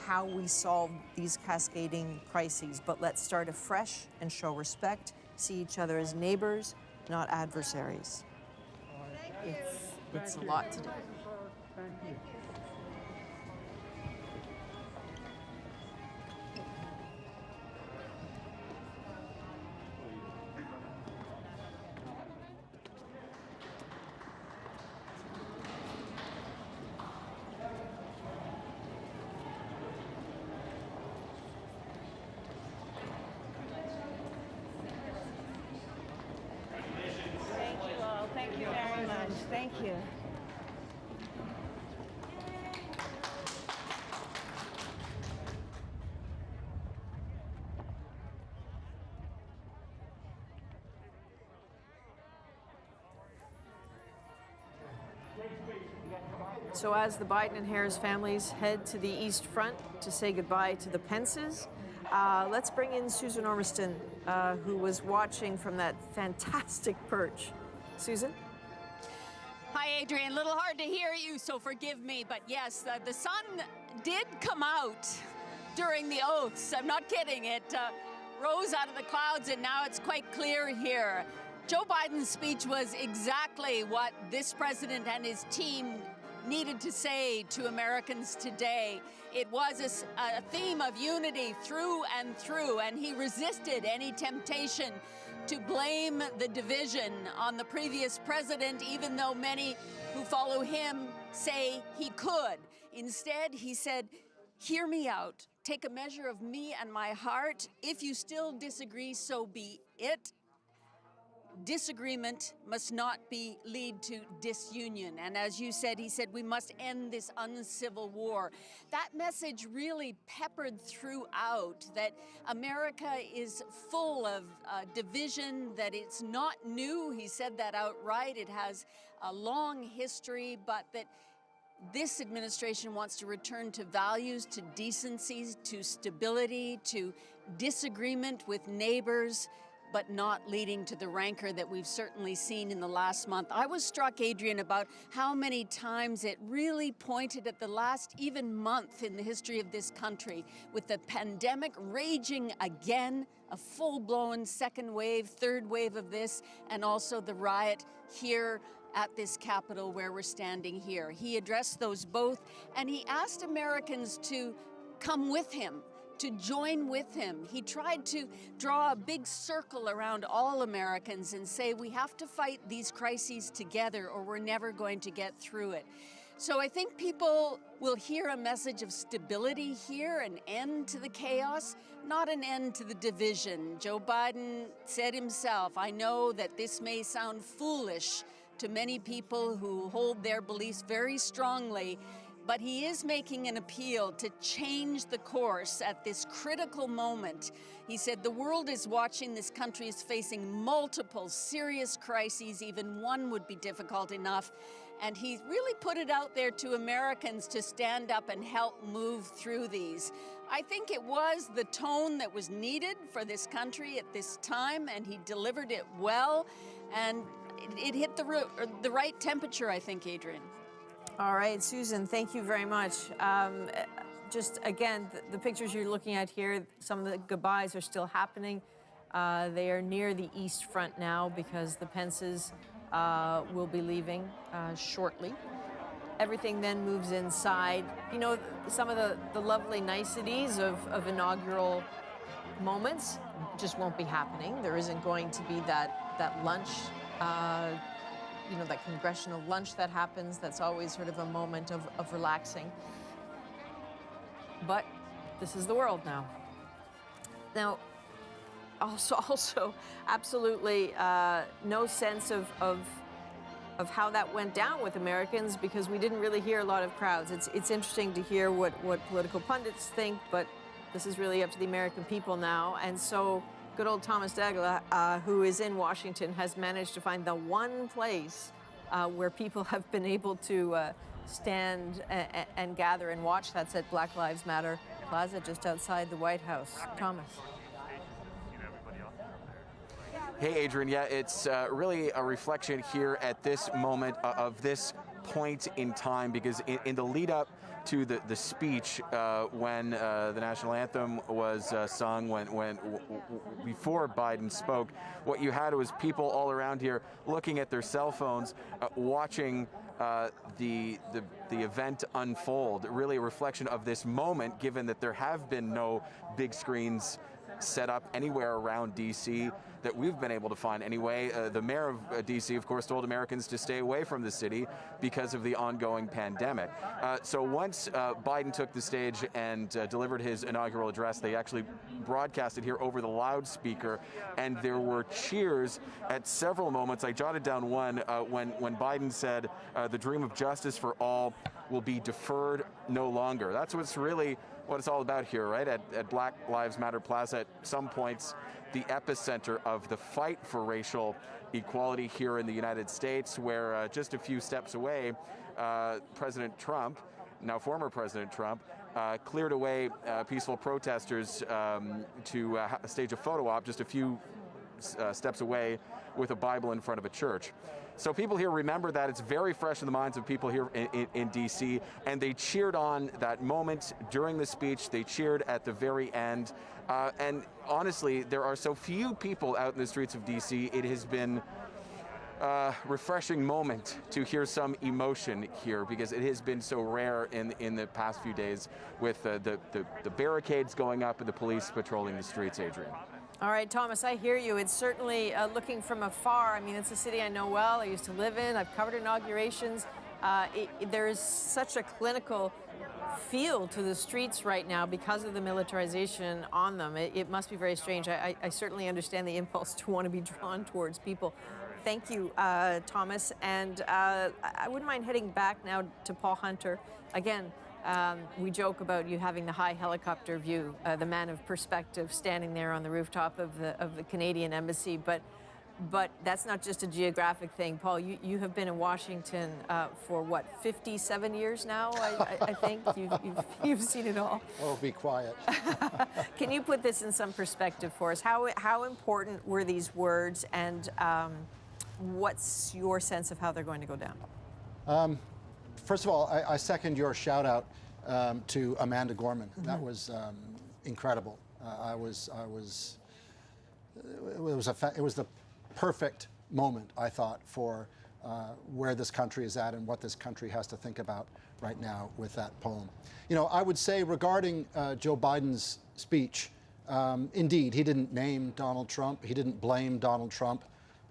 how we solve these cascading crises. But let's start afresh and show respect, see each other as neighbors, not adversaries. It's a lot to do. Thank you. Thank you all. Thank you very much. Thank you. So as the Biden and Harris families head to the East Front to say goodbye to the Pences, let's bring in Susan Ormiston, who was watching from that fantastic perch. Susan? Hi, Adrian. A little hard to hear you, so forgive me. But yes, the sun did come out during the oaths. I'm not kidding. It rose out of the clouds, and now it's quite clear here. Joe Biden's speech was exactly what this president and his team needed to say to Americans today. It was a theme of unity through and through, and he resisted any temptation to blame the division on the previous president, even though many who follow him say he could. Instead, he said, hear me out. Take a measure of me and my heart. If you still disagree, so be it. Disagreement must not lead to disunion. And as you said, he said, we must end this uncivil war. That message really peppered throughout, that America is full of division, that it's not new. He said that outright. It has a long history, but that this administration wants to return to values, to decency, to stability, to disagreement with neighbors, but not leading to the rancor that we've certainly seen in the last month. I was struck, Adrian, about how many times it really pointed at the last even month in the history of this country, with the pandemic raging again, a full-blown second wave, third wave of this, and also the riot here at this Capitol where we're standing here. He addressed those both, and he asked Americans to come with him, to join with him. He tried to draw a big circle around all Americans and say we have to fight these crises together or we're never going to get through it. So I think people will hear a message of stability here, an end to the chaos, not an end to the division. Joe Biden said himself, I know that this may sound foolish to many people who hold their beliefs very strongly, but he is making an appeal to change the course at this critical moment. He said the world is watching, this country is facing multiple serious crises, even one would be difficult enough. And he really put it out there to Americans to stand up and help move through these. I think it was the tone that was needed for this country at this time, and he delivered it well. And it hit the right temperature, I think, Adrian. All right, Susan, thank you very much. Just again, the pictures you're looking at here, some of the goodbyes are still happening. They are near the East Front now because the Pences will be leaving shortly. Everything then moves inside. You know, some of the lovely niceties of inaugural moments just won't be happening. There isn't going to be that lunch, you know, that congressional lunch that happens. That's always sort of a moment of relaxing. But this is the world now. Now, also absolutely no sense of how that went down with Americans, because we didn't really hear a lot of crowds. It's interesting to hear what political pundits think, but this is really up to the American people now. And so good old Thomas Dagla, who is in Washington, has managed to find the one place where people have been able to stand and gather and watch. That's at Black Lives Matter Plaza, just outside the White House. Thomas. Hey, Adrian. Yeah, it's really a reflection here at this moment of this point in time, because in the lead up to the speech when the national anthem was sung, before Biden spoke, what you had was people all around here looking at their cell phones, watching the event unfold. Really a reflection of this moment, given that there have been no big screens set up anywhere around D.C. that we've been able to find anyway. The mayor of D.C., of course, told Americans to stay away from the city because of the ongoing pandemic. So once Biden took the stage and delivered his inaugural address, they actually broadcasted here over the loudspeaker, and there were cheers at several moments. I jotted down one when Biden said, the dream of justice for all will be deferred no longer. That's what it's all about here, right? At Black Lives Matter Plaza, at some points, the epicenter of the fight for racial equality here in the United States, where just a few steps away, President Trump, now former President Trump, cleared away peaceful protesters to stage a photo op just a few steps away with a Bible in front of a church. So people here remember that. It's very fresh in the minds of people here in D.C., and they cheered on that moment during the speech. They cheered at the very end. And honestly, there are so few people out in the streets of D.C., it has been a refreshing moment to hear some emotion here, because it has been so rare in the past few days with the barricades going up and the police patrolling the streets, Adrian. All right, Thomas, I hear you. It's certainly looking from afar. I mean, it's a city I know well. I used to live in. I've covered inaugurations. There is such a clinical feel to the streets right now because of the militarization on them. It must be very strange. I certainly understand the impulse to want to be drawn towards people. Thank you, Thomas. And I wouldn't mind heading back now to Paul Hunter. Again, we joke about you having the high helicopter view, the man of perspective standing there on the rooftop of the Canadian embassy. But that's not just a geographic thing. Paul, you have been in Washington for what, 57 years now, I think? You've seen it all. Oh, be quiet. Can you put this in some perspective for us? How important were these words, and what's your sense of how they're going to go down? First of all, I second your shout out to Amanda Gorman. Mm-hmm. That was incredible. It was the perfect moment, I thought, for where this country is at and what this country has to think about right now with that poem. You know, I would say regarding Joe Biden's speech, indeed, he didn't name Donald Trump. He didn't blame Donald Trump.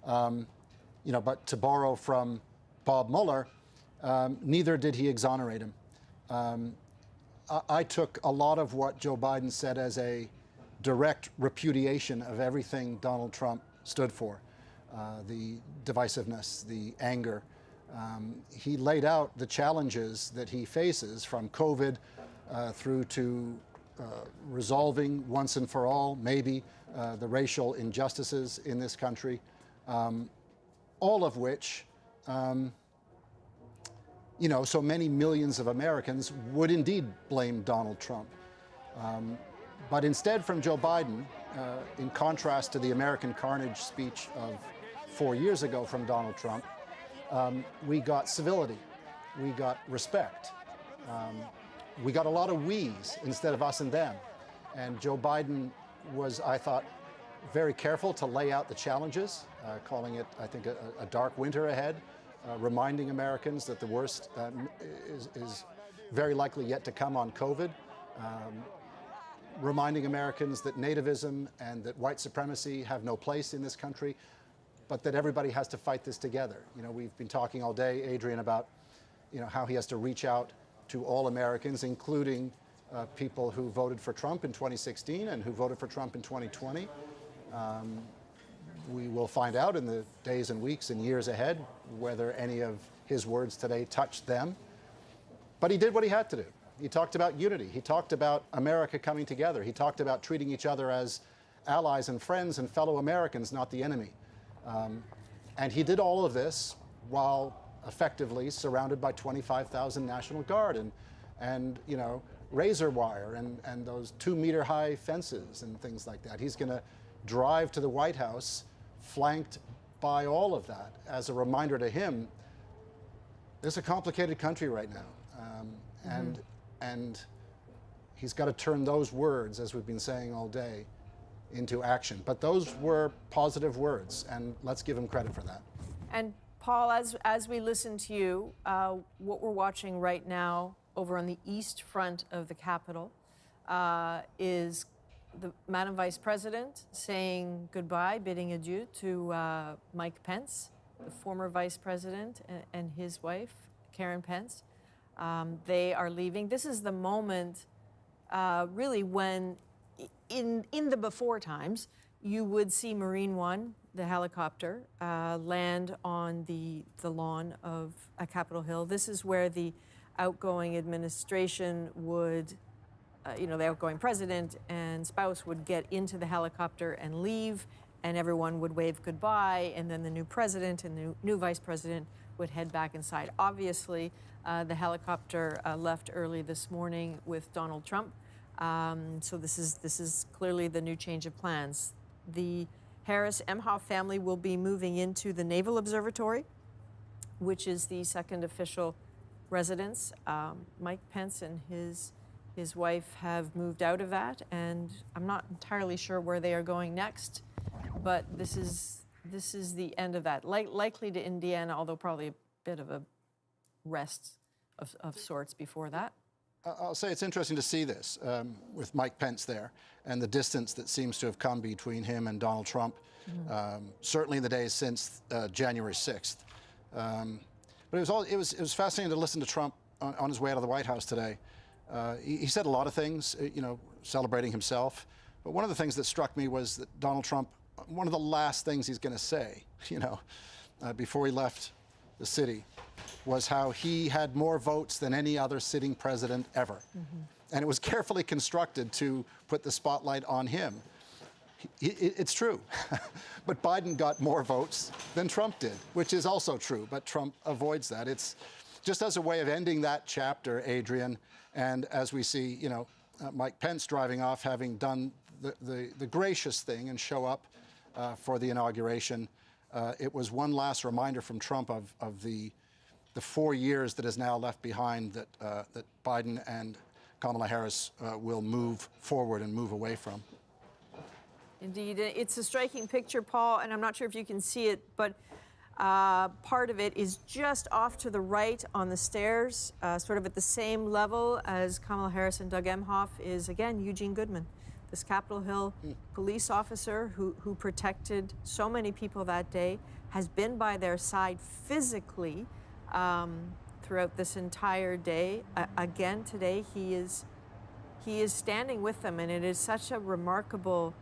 You know, but to borrow from Bob Mueller, neither did he exonerate him. I took a lot of what Joe Biden said as a direct repudiation of everything Donald Trump stood for, the divisiveness, the anger. He laid out the challenges that he faces, from COVID through to resolving once and for all, maybe, the racial injustices in this country, all of which you know, so many millions of Americans would indeed blame Donald Trump. But instead, from Joe Biden, in contrast to the American carnage speech of 4 years ago from Donald Trump, we got civility, we got respect, we got a lot of we's instead of us and them. And Joe Biden was, I thought, very careful to lay out the challenges, calling it, I think, a dark winter ahead. Reminding Americans that the worst is very likely yet to come on COVID, reminding Americans that nativism and that white supremacy have no place in this country, but that everybody has to fight this together. You know, we've been talking all day, Adrian, about, you know, how he has to reach out to all Americans, including people who voted for Trump in 2016 and who voted for Trump in 2020. We will find out in the days and weeks and years ahead whether any of his words today touched them. But he did what he had to do. He talked about unity. He talked about America coming together. He talked about treating each other as allies and friends and fellow Americans, not the enemy. And he did all of this while effectively surrounded by 25,000 National Guard and you know, razor wire and those 2-meter-high fences and things like that. He's going to drive to the White House flanked by all of that as a reminder to him, it's a complicated country right now. And he's got to turn those words, as we've been saying all day, into action. But those were positive words, and let's give him credit for that. And Paul, as we listen to you, what we're watching right now over on the east front of the Capitol is the Madam Vice President saying goodbye, bidding adieu to Mike Pence, the former Vice President, and his wife, Karen Pence. They are leaving. This is the moment, really, when in the before times, you would see Marine One, the helicopter, land on the lawn of Capitol Hill. This is where the outgoing administration would the outgoing president and spouse would get into the helicopter and leave, and everyone would wave goodbye, and then the new president and the new vice president would head back inside. Obviously, the helicopter left early this morning with Donald Trump, so this is clearly the new change of plans. The Harris Emhoff family will be moving into the Naval Observatory, which is the second official residence. Mike Pence and his wife have moved out of that, and I'm not entirely sure where they are going next, but this is the end of that. Likely to Indiana, although probably a bit of a rest of sorts before that. I'll say it's interesting to see this with Mike Pence there and the distance that seems to have come between him and Donald Trump, certainly in the days since January 6th. But it was fascinating to listen to Trump on his way out of the White House today. He said a lot of things, you know, celebrating himself. But one of the things that struck me was that Donald Trump, one of the last things he's going to say, you know, before he left the city, was how he had more votes than any other sitting president ever. And it was carefully constructed to put the spotlight on him. It's true. But Biden got more votes than Trump did, which is also true. But Trump avoids that. It's just as a way of ending that chapter, Adrian. And as we see, you know, Mike Pence driving off, having done the gracious thing and show up for the inauguration, it was one last reminder from Trump of the 4 years that is now left behind that Biden and Kamala Harris will move forward and move away from. Indeed, it's a striking picture, Paul, and I'm not sure if you can see it, but part of it is just off to the right on the stairs, sort of at the same level as Kamala Harris and Doug Emhoff, is, again, Eugene Goodman, this Capitol Hill police officer who protected so many people that day, has been by their side physically throughout this entire day. Again, today he is standing with them, and it is such a remarkable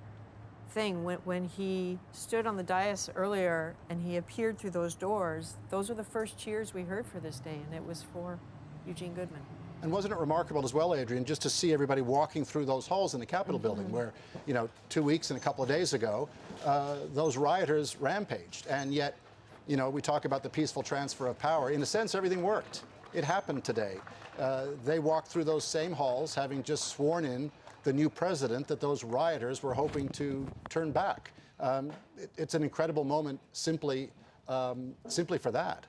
thing. When he stood on the dais earlier and he appeared through those doors, those were the first cheers we heard for this day, and it was for Eugene Goodman. And wasn't it remarkable as well, Adrian, just to see everybody walking through those halls in the Capitol building where, 2 weeks and a couple of days ago, those rioters rampaged. And yet, we talk about the peaceful transfer of power. In a sense, everything worked. It happened today. They walked through those same halls, having just sworn in the new president that those rioters were hoping to turn back. It's an incredible moment simply for that.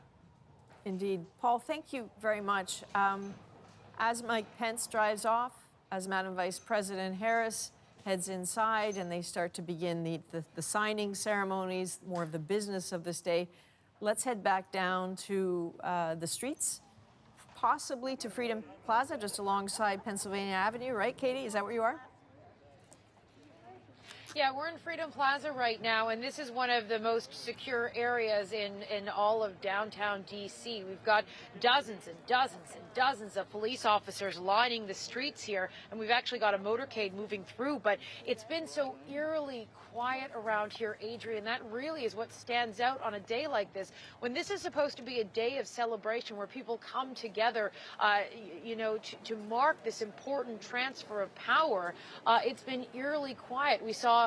Indeed. Paul, thank you very much. As Mike Pence drives off, as Madam Vice President Harris heads inside and they start to begin the signing ceremonies, more of the business of this day, let's head back down to the streets, possibly to Freedom Plaza, just alongside Pennsylvania Avenue, right, Katie? Is that where you are? Yeah, we're in Freedom Plaza right now, and this is one of the most secure areas in all of downtown D.C. We've got dozens and dozens and dozens of police officers lining the streets here, and we've actually got a motorcade moving through, but it's been so eerily quiet around here, Adrian. That really is what stands out on a day like this, when this is supposed to be a day of celebration where people come together, to mark this important transfer of power. It's been eerily quiet. We saw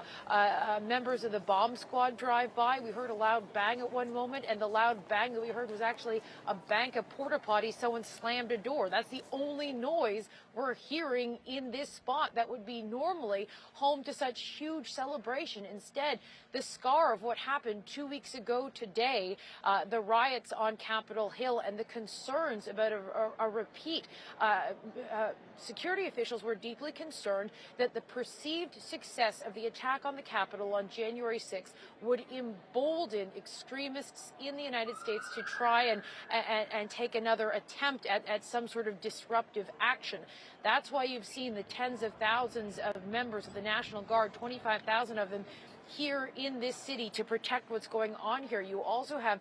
members of the bomb squad drive by. We heard a loud bang at one moment, and the loud bang that we heard was actually a bank of porta potties. Someone slammed a door. That's the only noise we're hearing in this spot that would be normally home to such huge celebration. Instead, the scar of what happened 2 weeks ago today, the riots on Capitol Hill and the concerns about a repeat. Security officials were deeply concerned that the perceived success of the attack on the Capitol on January 6th would embolden extremists in the United States to try and take another attempt at some sort of disruptive action. That's why you've seen the tens of thousands of members of the National Guard, 25,000 of them, here in this city to protect what's going on here. You also have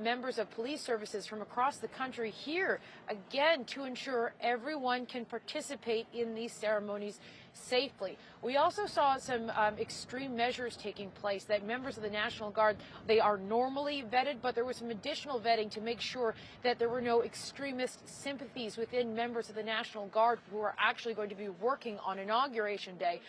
members of police services from across the country here, again, to ensure everyone can participate in these ceremonies safely. We also saw some extreme measures taking place that members of the National Guard, they are normally vetted, but there was some additional vetting to make sure that there were no extremist sympathies within members of the National Guard who are actually going to be working on Inauguration Day.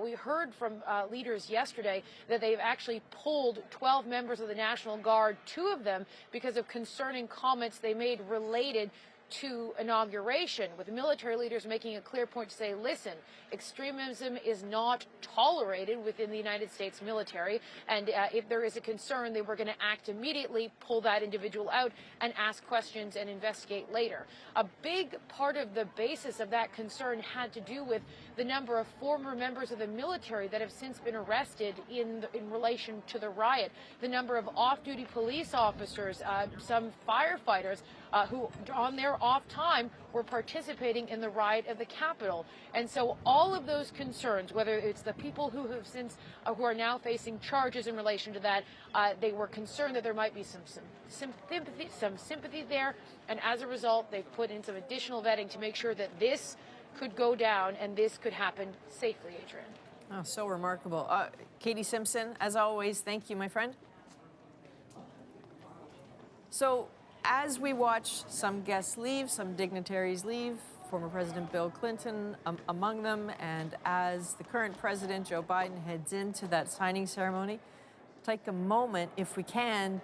We heard from leaders yesterday that they've actually pulled 12 members of the National Guard, 2 of them because of concerning comments they made related to inauguration, with military leaders making a clear point to say, listen, extremism is not tolerated within the United States military, and if there is a concern, they were going to act immediately, pull that individual out, and ask questions and investigate later. A big part of the basis of that concern had to do with the number of former members of the military that have since been arrested in relation to the riot, the number of off-duty police officers, some firefighters who, on their off time, were participating in the riot of the Capitol. And so all of those concerns, whether it's the people who have since, who are now facing charges in relation to that, they were concerned that there might be some sympathy there. And as a result, they've put in some additional vetting to make sure that this could go down and this could happen safely, Adrian. Oh, so remarkable. Katie Simpson, as always, thank you, my friend. So, as we watch some guests leave, some dignitaries leave, former President Bill Clinton among them, and as the current president, Joe Biden, heads into that signing ceremony, take a moment, if we can,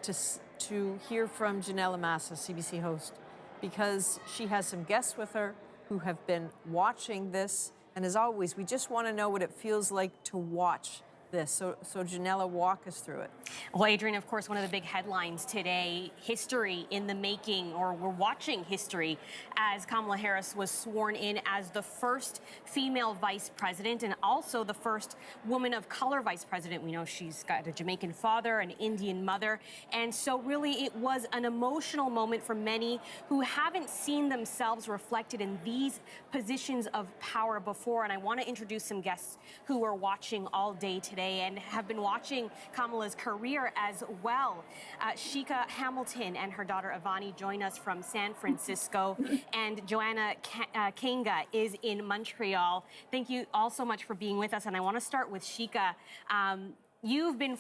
to hear from Janelle Amasa, CBC host, because she has some guests with her who have been watching this, and as always, we just want to know what it feels like to watch this. So Janella, walk us through it. Well, Adrian, of course, one of the big headlines today, history in the making, or we're watching history, as Kamala Harris was sworn in as the first female vice president and also the first woman of color vice president. We know she's got a Jamaican father, an Indian mother, and so really it was an emotional moment for many who haven't seen themselves reflected in these positions of power before. And I want to introduce some guests who are watching all day today. today and have been watching Kamala's career as well. Sheikah Hamilton and her daughter Ivani join us from San Francisco, and Joanna Kagan is in Montreal. Thank you all so much for being with us, and I want to start with Sheikah. You've been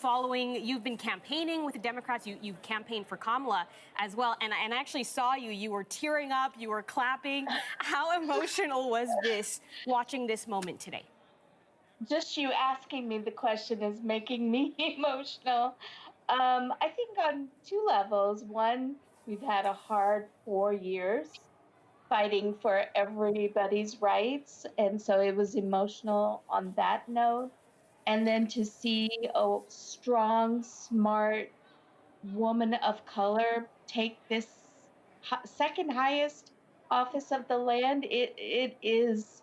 campaigning with the Democrats. You campaigned for Kamala as well. And I actually saw you were tearing up, you were clapping. How emotional was this, watching this moment today? Just you asking me the question is making me emotional. I think on two levels. One, we've had a hard 4 years fighting for everybody's rights. And so it was emotional on that note. And then to see a strong, smart woman of color take this second highest office of the land, it is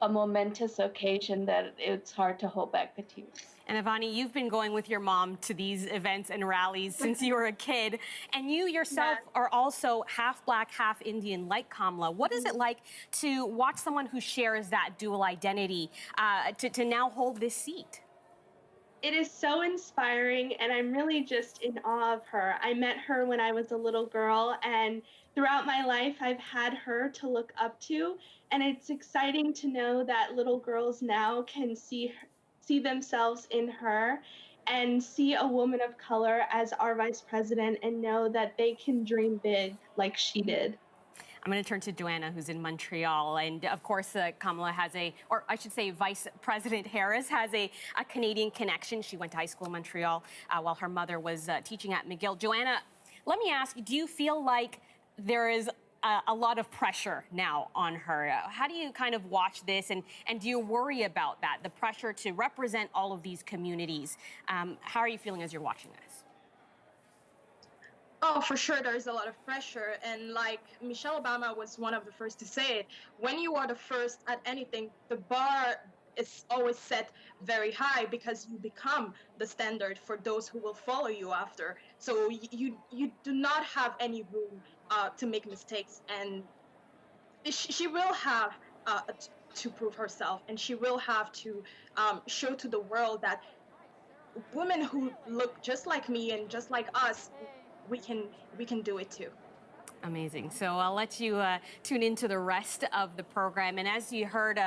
a momentous occasion that it's hard to hold back the tears. And Ivani, you've been going with your mom to these events and rallies since you were a kid, and you yourself are also half Black, half Indian, like Kamala. What is it like to watch someone who shares that dual identity to now hold this seat? It is so inspiring, and I'm really just in awe of her. I met her when I was a little girl, and throughout my life, I've had her to look up to, and it's exciting to know that little girls now can see themselves in her and see a woman of color as our vice president and know that they can dream big like she did. I'm going to turn to Joanna, who's in Montreal. And of course, Kamala has or I should say Vice President Harris has a Canadian connection. She went to high school in Montreal while her mother was teaching at McGill. Joanna, let me ask you, do you feel like there is a lot of pressure now on her? How do you kind of watch this, and do you worry about that, the pressure to represent all of these communities? How are you feeling as you're watching this? Oh, for sure, there's a lot of pressure. And like Michelle Obama was one of the first to say it, when you are the first at anything, the bar is always set very high because you become the standard for those who will follow you after. So you do not have any room to make mistakes. And she will have to prove herself, and she will have to show to the world that women who look just like me and just like us, we can do it too. Amazing. So I'll let you tune into the rest of the program. And as you heard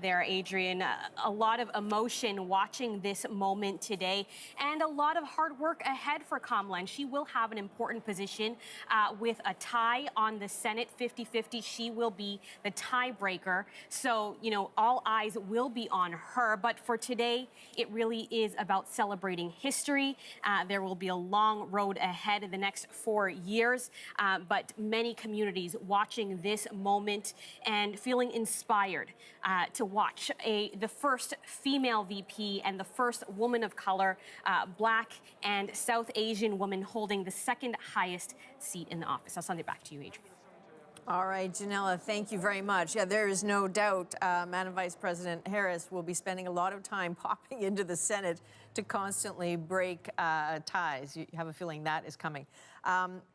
there, Adrian, a lot of emotion watching this moment today, and a lot of hard work ahead for Kamala. And she will have an important position with a tie on the Senate 50-50. She will be the tiebreaker. So, you know, all eyes will be on her. But for today, it really is about celebrating history. There will be a long road ahead in the next 4 years. But many communities watching this moment and feeling inspired to watch the first female VP and the first woman of color, Black and South Asian woman holding the second highest seat in the office. I'll send it back to you, Adrian. All right, Janella, thank you very much. Yeah, there is no doubt Madam Vice President Harris will be spending a lot of time popping into the Senate to constantly break ties. You have a feeling that is coming.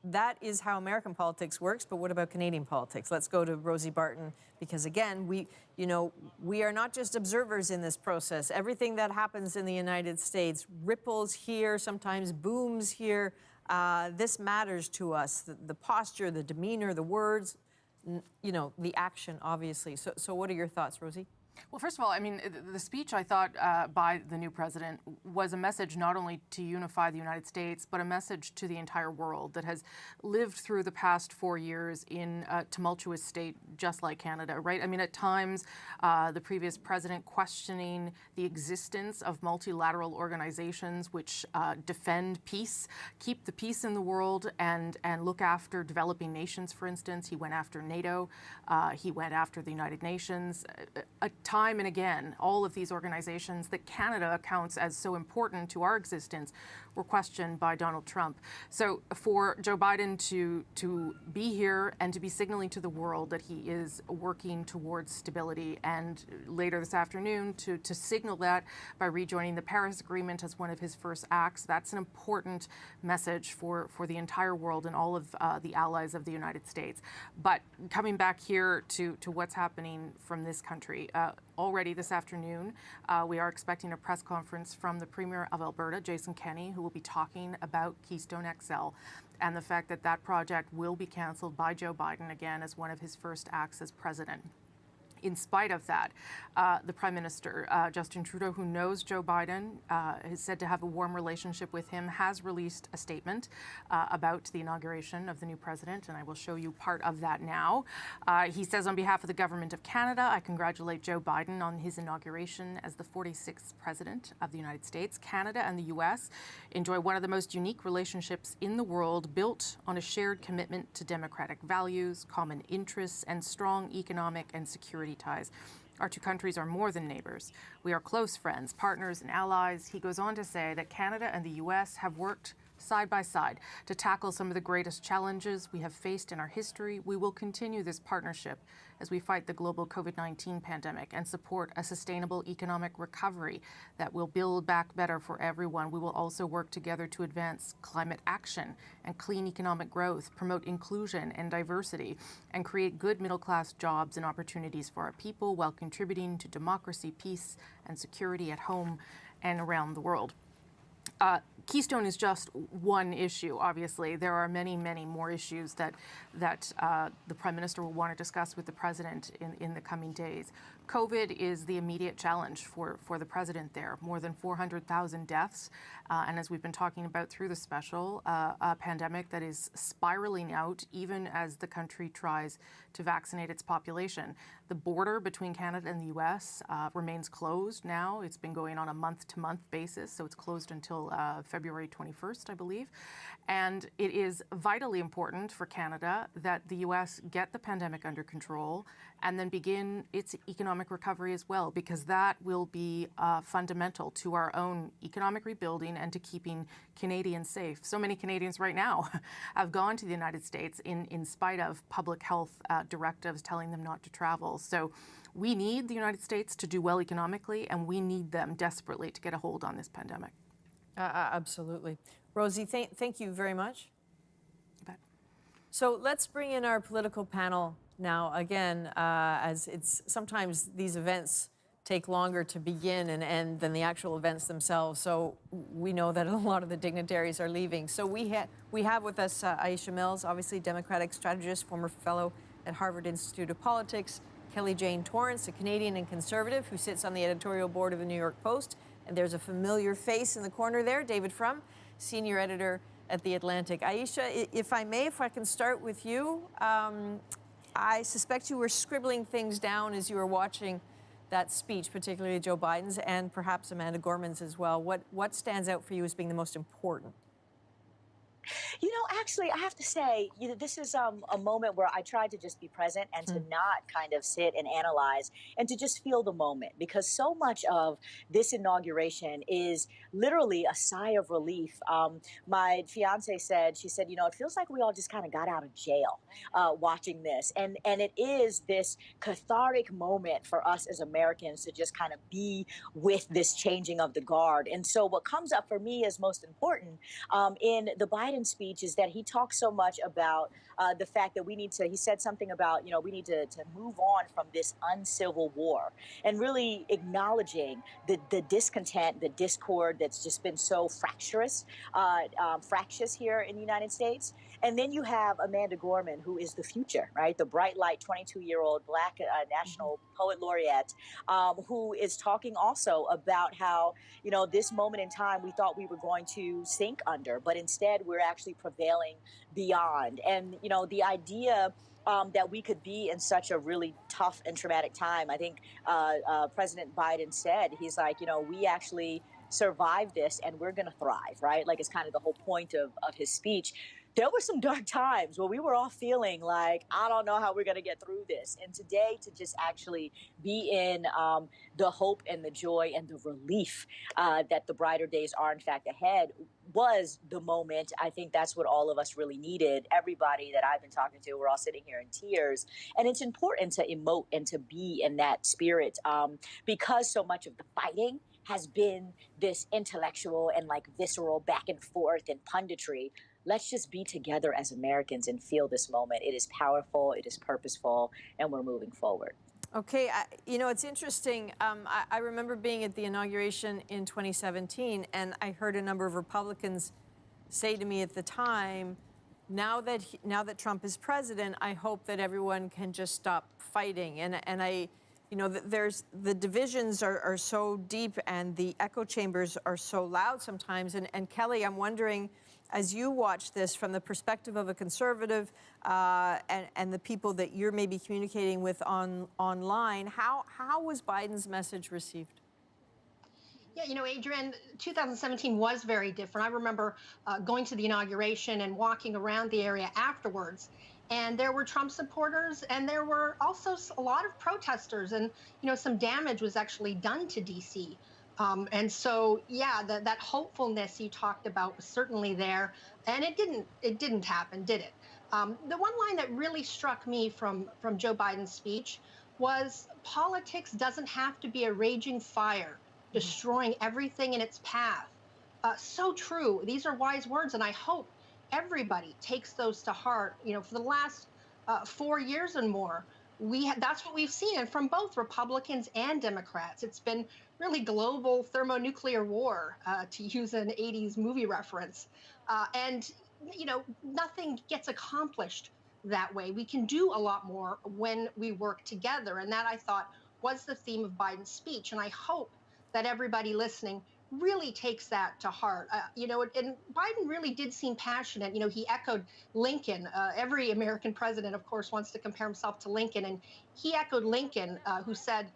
That is how American politics works, but what about Canadian politics? Let's go to Rosie Barton, because again, we are not just observers in this process. Everything that happens in the United States ripples here, sometimes booms here. This matters to us, the posture, the demeanor, the words, the action, obviously. So what are your thoughts, Rosie? Well, first of all, I mean, the speech, I thought, by the new president was a message not only to unify the United States, but a message to the entire world that has lived through the past 4 years in a tumultuous state, just like Canada, right? I mean, at times, the previous president questioning the existence of multilateral organizations which defend peace, keep the peace in the world, and look after developing nations, for instance. He went after NATO. He went after the United Nations. Time and again, all of these organizations that Canada counts as so important to our existence were questioned by Donald Trump. So for Joe Biden to be here and to be signaling to the world that he is working towards stability, and later this afternoon to signal that by rejoining the Paris Agreement as one of his first acts, that's an important message for the entire world and all of the allies of the United States. But coming back here to what's happening from this country, already this afternoon, we are expecting a press conference from the Premier of Alberta, Jason Kenney, who will be talking about Keystone XL and the fact that that project will be canceled by Joe Biden again as one of his first acts as president. In spite of that, the Prime Minister, Justin Trudeau, who knows Joe Biden, is said to have a warm relationship with him, has released a statement about the inauguration of the new president, and I will show you part of that now. He says, on behalf of the Government of Canada, I congratulate Joe Biden on his inauguration as the 46th President of the United States. Canada and the U.S. enjoy one of the most unique relationships in the world, built on a shared commitment to democratic values, common interests, and strong economic and security ties. Our two countries are more than neighbors. We are close friends, partners, and allies. He goes on to say that Canada and the U.S. have worked side by side to tackle some of the greatest challenges we have faced in our history. We will continue this partnership as we fight the global COVID-19 pandemic and support a sustainable economic recovery that will build back better for everyone. We will also work together to advance climate action and clean economic growth, promote inclusion and diversity, and create good middle-class jobs and opportunities for our people while contributing to democracy, peace, and security at home and around the world. Keystone is just one issue, obviously. There are many, many more issues that the Prime Minister will want to discuss with the President in the coming days. COVID is the immediate challenge for the President there. More than 400,000 deaths, and as we've been talking about through the special, a pandemic that is spiraling out even as the country tries to vaccinate its population. The border between Canada and the U.S. Remains closed now. It's been going on a month-to-month basis, so it's closed until February 21st, I believe. And it is vitally important for Canada that the U.S. get the pandemic under control and then begin its economic recovery as well, because that will be fundamental to our own economic rebuilding and to keeping Canadians safe. So many Canadians right now have gone to the United States in spite of public health directives telling them not to travel. So we need the United States to do well economically, and we need them desperately to get a hold on this pandemic. Absolutely. Rosie, thank you very much. You bet. So let's bring in our political panel now. Again, as it's sometimes these events take longer to begin and end than the actual events themselves. So we know that a lot of the dignitaries are leaving. So we have with us Aisha Mills, obviously Democratic strategist, former fellow at Harvard Institute of Politics, Kelly Jane Torrance, a Canadian and conservative who sits on the editorial board of the New York Post. And there's a familiar face in the corner there, David Frum, senior editor at The Atlantic. Aisha, if I can start with you. I suspect you were scribbling things down as you were watching that speech, particularly Joe Biden's and perhaps Amanda Gorman's as well. What stands out for you as being the most important? You know, actually, I have to say, this is a moment where I tried to just be present and to not kind of sit and analyze and to just feel the moment, because so much of this inauguration is literally a sigh of relief. My fiance said, it feels like we all just kind of got out of jail watching this. And it is this cathartic moment for us as Americans to just kind of be with this changing of the guard. And so what comes up for me as most important in the Biden speech is that he talks so much about the fact that he said something about, we need to move on from this uncivil war, and really acknowledging the discontent, the discord that's just been so fractious here in the United States. And then you have Amanda Gorman, who is the future, right? The bright light 22-year-old Black National Poet Laureate, who is talking also about how, this moment in time we thought we were going to sink under, but instead we're actually prevailing beyond. And, the idea that we could be in such a really tough and traumatic time. I think President Biden said, he's like, we actually survived this and we're going to thrive, right? Like, it's kind of the whole point of his speech. There were some dark times where we were all feeling like, I don't know how we're going to get through this. And today, to just actually be in the hope and the joy and the relief that the brighter days are in fact ahead was the moment. I think that's what all of us really needed. Everybody that I've been talking to, we're all sitting here in tears. And it's important to emote and to be in that spirit because so much of the fighting has been this intellectual and like visceral back and forth and punditry. Let's just be together as Americans and feel this moment. It is powerful, it is purposeful, and we're moving forward. Okay, you know, it's interesting. I remember being at the inauguration in 2017, and I heard a number of Republicans say to me at the time, now that Trump is president, I hope that everyone can just stop fighting. And I, you know, the divisions are so deep and the echo chambers are so loud sometimes. And Kelly, I'm wondering, as you watch this from the perspective of a conservative and the people that you're maybe communicating with online, how was Biden's message received? Yeah, you know, Adrienne, 2017 was very different. I remember going to the inauguration and walking around the area afterwards. And there were Trump supporters, and there were also a lot of protesters, and you know, some damage was actually done to D.C. And so, yeah, that hopefulness you talked about was certainly there, and it didn't happen, did it? The one line that really struck me from Joe Biden's speech was politics doesn't have to be a raging fire, destroying everything in its path. So true. These are wise words, and I hope everybody takes those to heart. You know, for the last 4 years and more, that's what we've seen from both Republicans and Democrats. It's been really global thermonuclear war, to use an 80s movie reference. And, you know, nothing gets accomplished that way. We can do a lot more when we work together. And that, I thought, was the theme of Biden's speech. And I hope that everybody listening really takes that to heart. You know, and Biden really did seem passionate. You know, he echoed Lincoln. Every American president, of course, wants to compare himself to Lincoln. And he echoed Lincoln, who said,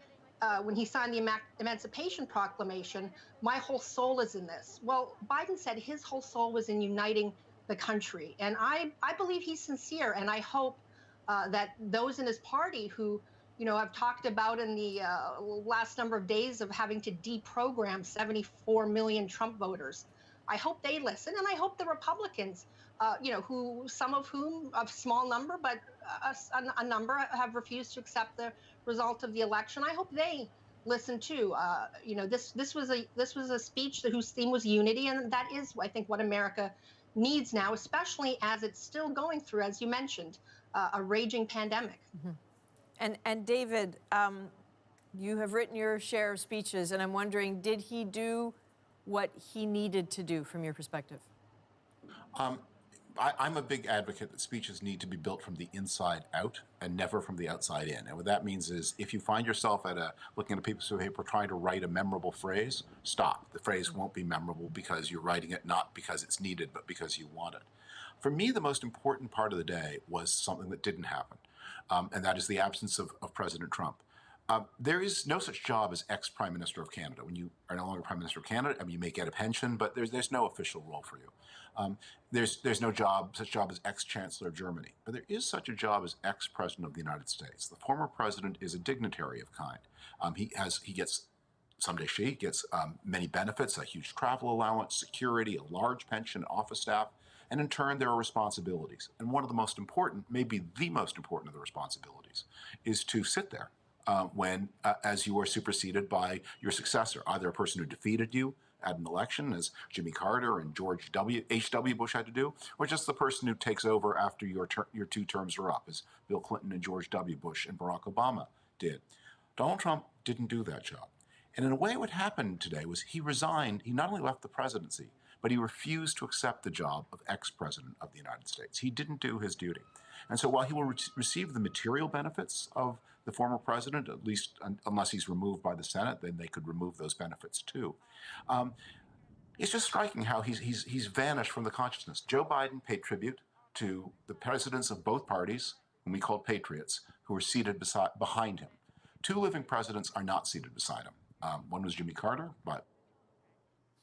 when he signed the Emancipation Proclamation, my whole soul is in this. Well, Biden said his whole soul was in uniting the country. And I believe he's sincere. And I hope that those in his party who, you know, I've talked about in the last number of days of having to deprogram 74 million Trump voters, I hope they listen. And I hope the Republicans, you know, some of whom, a small number, but a number have refused to accept the result of the election. I hope they listen too. You know, this was a speech whose theme was unity, and that is, I think, what America needs now, especially as it's still going through, as you mentioned, a raging pandemic. Mm-hmm. And David, you have written your share of speeches, and I'm wondering, did he do what he needed to do from your perspective? I'm a big advocate that speeches need to be built from the inside out and never from the outside in. And what that means is if you find yourself looking at a piece of paper trying to write a memorable phrase, stop. The phrase won't be memorable because you're writing it not because it's needed, but because you want it. For me, the most important part of the day was something that didn't happen. And that is the absence of President Trump. There is no such job as ex-Prime Minister of Canada. When you are no longer Prime Minister of Canada, I mean, you may get a pension, but there's no official role for you. There's no such job as ex-Chancellor of Germany. But there is such a job as ex-President of the United States. The former president is a dignitary of kind. He gets many benefits, a huge travel allowance, security, a large pension, office staff. And in turn, there are responsibilities. And one of the most important, maybe the most important of the responsibilities, is to sit there as you are superseded by your successor, either a person who defeated you at an election, as Jimmy Carter and George H.W. Bush had to do, or just the person who takes over after your 2 terms are up, as Bill Clinton and George W. Bush and Barack Obama did. Donald Trump didn't do that job. And in a way, what happened today was he resigned. He not only left the presidency, but he refused to accept the job of ex-president of the United States. He didn't do his duty. And so while he will receive the material benefits of the former president, at least unless he's removed by the Senate, then they could remove those benefits too. It's just striking how he's vanished from the consciousness. Joe Biden paid tribute to the presidents of both parties, whom we called patriots, who were seated behind him. 2 living presidents are not seated beside him. One was Jimmy Carter, but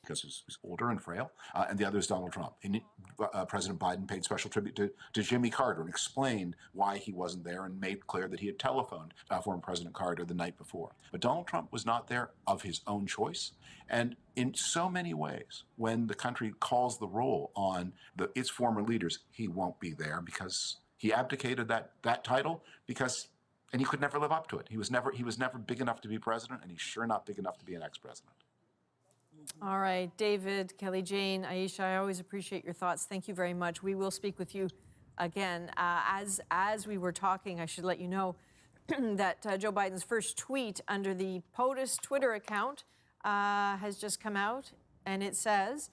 because he's older and frail, and the other is Donald Trump. President Biden paid special tribute to Jimmy Carter and explained why he wasn't there and made clear that he had telephoned former President Carter the night before. But Donald Trump was not there of his own choice. And in so many ways, when the country calls the roll on its former leaders, he won't be there because he abdicated that title and he could never live up to it. He was never big enough to be president, and he's sure not big enough to be an ex-president. All right, David, Kelly Jane, Aisha, I always appreciate your thoughts. Thank you very much. We will speak with you again. As we were talking, I should let you know, that Joe Biden's first tweet under the POTUS Twitter account has just come out, and it says,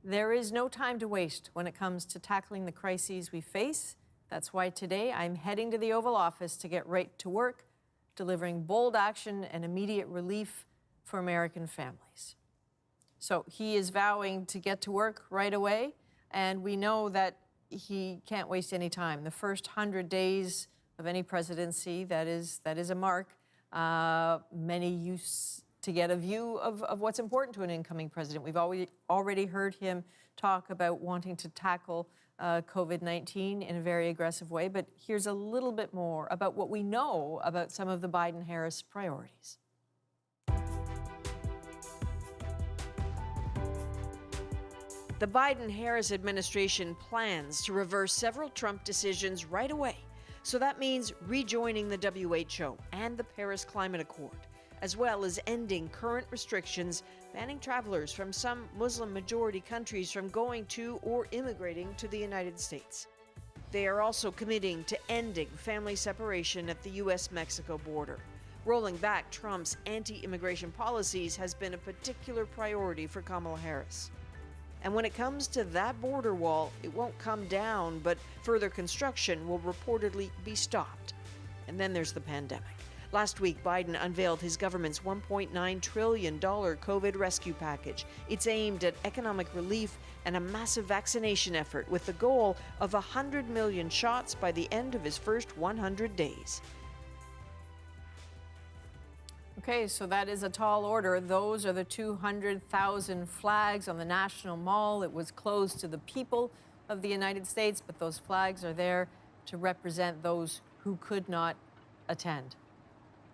"There is no time to waste when it comes to tackling the crises we face. That's why today I'm heading to the Oval Office to get right to work, delivering bold action and immediate relief for American families." So he is vowing to get to work right away, and we know that he can't waste any time. The first 100 days of any presidency, that is a mark. Many use to get a view of what's important to an incoming president. We've already heard him talk about wanting to tackle COVID-19 in a very aggressive way, but here's a little bit more about what we know about some of the Biden-Harris priorities. The Biden-Harris administration plans to reverse several Trump decisions right away. So that means rejoining the WHO and the Paris Climate Accord, as well as ending current restrictions banning travelers from some Muslim-majority countries from going to or immigrating to the United States. They are also committing to ending family separation at the U.S.-Mexico border. Rolling back Trump's anti-immigration policies has been a particular priority for Kamala Harris. And when it comes to that border wall, it won't come down, but further construction will reportedly be stopped. And then there's the pandemic. Last week, Biden unveiled his government's $1.9 trillion COVID rescue package. It's aimed at economic relief and a massive vaccination effort with the goal of 100 million shots by the end of his first 100 days. Okay, so that is a tall order. Those are the 200,000 flags on the National Mall. It was closed to the people of the United States, but those flags are there to represent those who could not attend.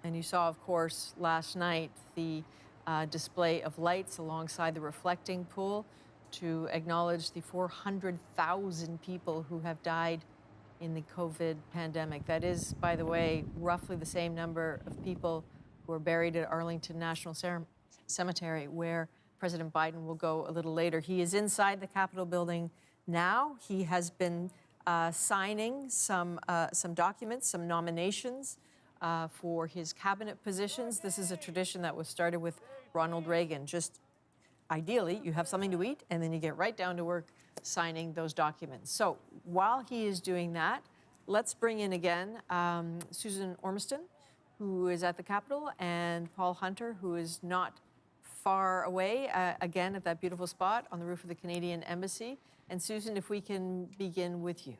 And you saw, of course, last night the display of lights alongside the reflecting pool to acknowledge the 400,000 people who have died in the COVID pandemic. That is, by the way, roughly the same number of people who are buried at Arlington National Cemetery, where President Biden will go a little later. He is inside the Capitol building now. He has been signing some documents, some nominations for his cabinet positions. This is a tradition that was started with Ronald Reagan. Just ideally, you have something to eat, and then you get right down to work signing those documents. So while he is doing that, let's bring in again Susan Ormiston, who is at the Capitol, and Paul Hunter, who is not far away, again at that beautiful spot on the roof of the Canadian Embassy. And Susan, if we can begin with you.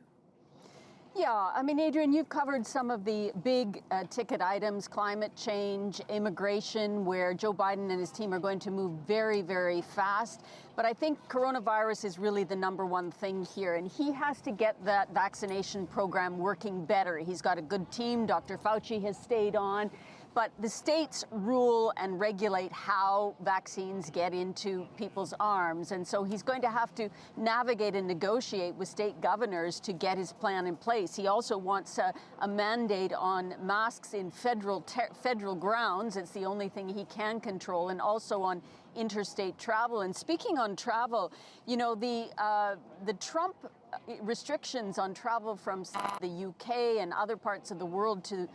Yeah, I mean, Adrian, you've covered some of the big ticket items, climate change, immigration, where Joe Biden and his team are going to move very, very fast. But I think coronavirus is really the number one thing here, and he has to get that vaccination program working better. He's got a good team. Dr. Fauci has stayed on. But the states rule and regulate how vaccines get into people's arms. And so he's going to have to navigate and negotiate with state governors to get his plan in place. He also wants a mandate on masks in federal grounds. It's the only thing he can control, and also on interstate travel. And speaking on travel, you know, the Trump restrictions on travel from the UK and other parts of the world to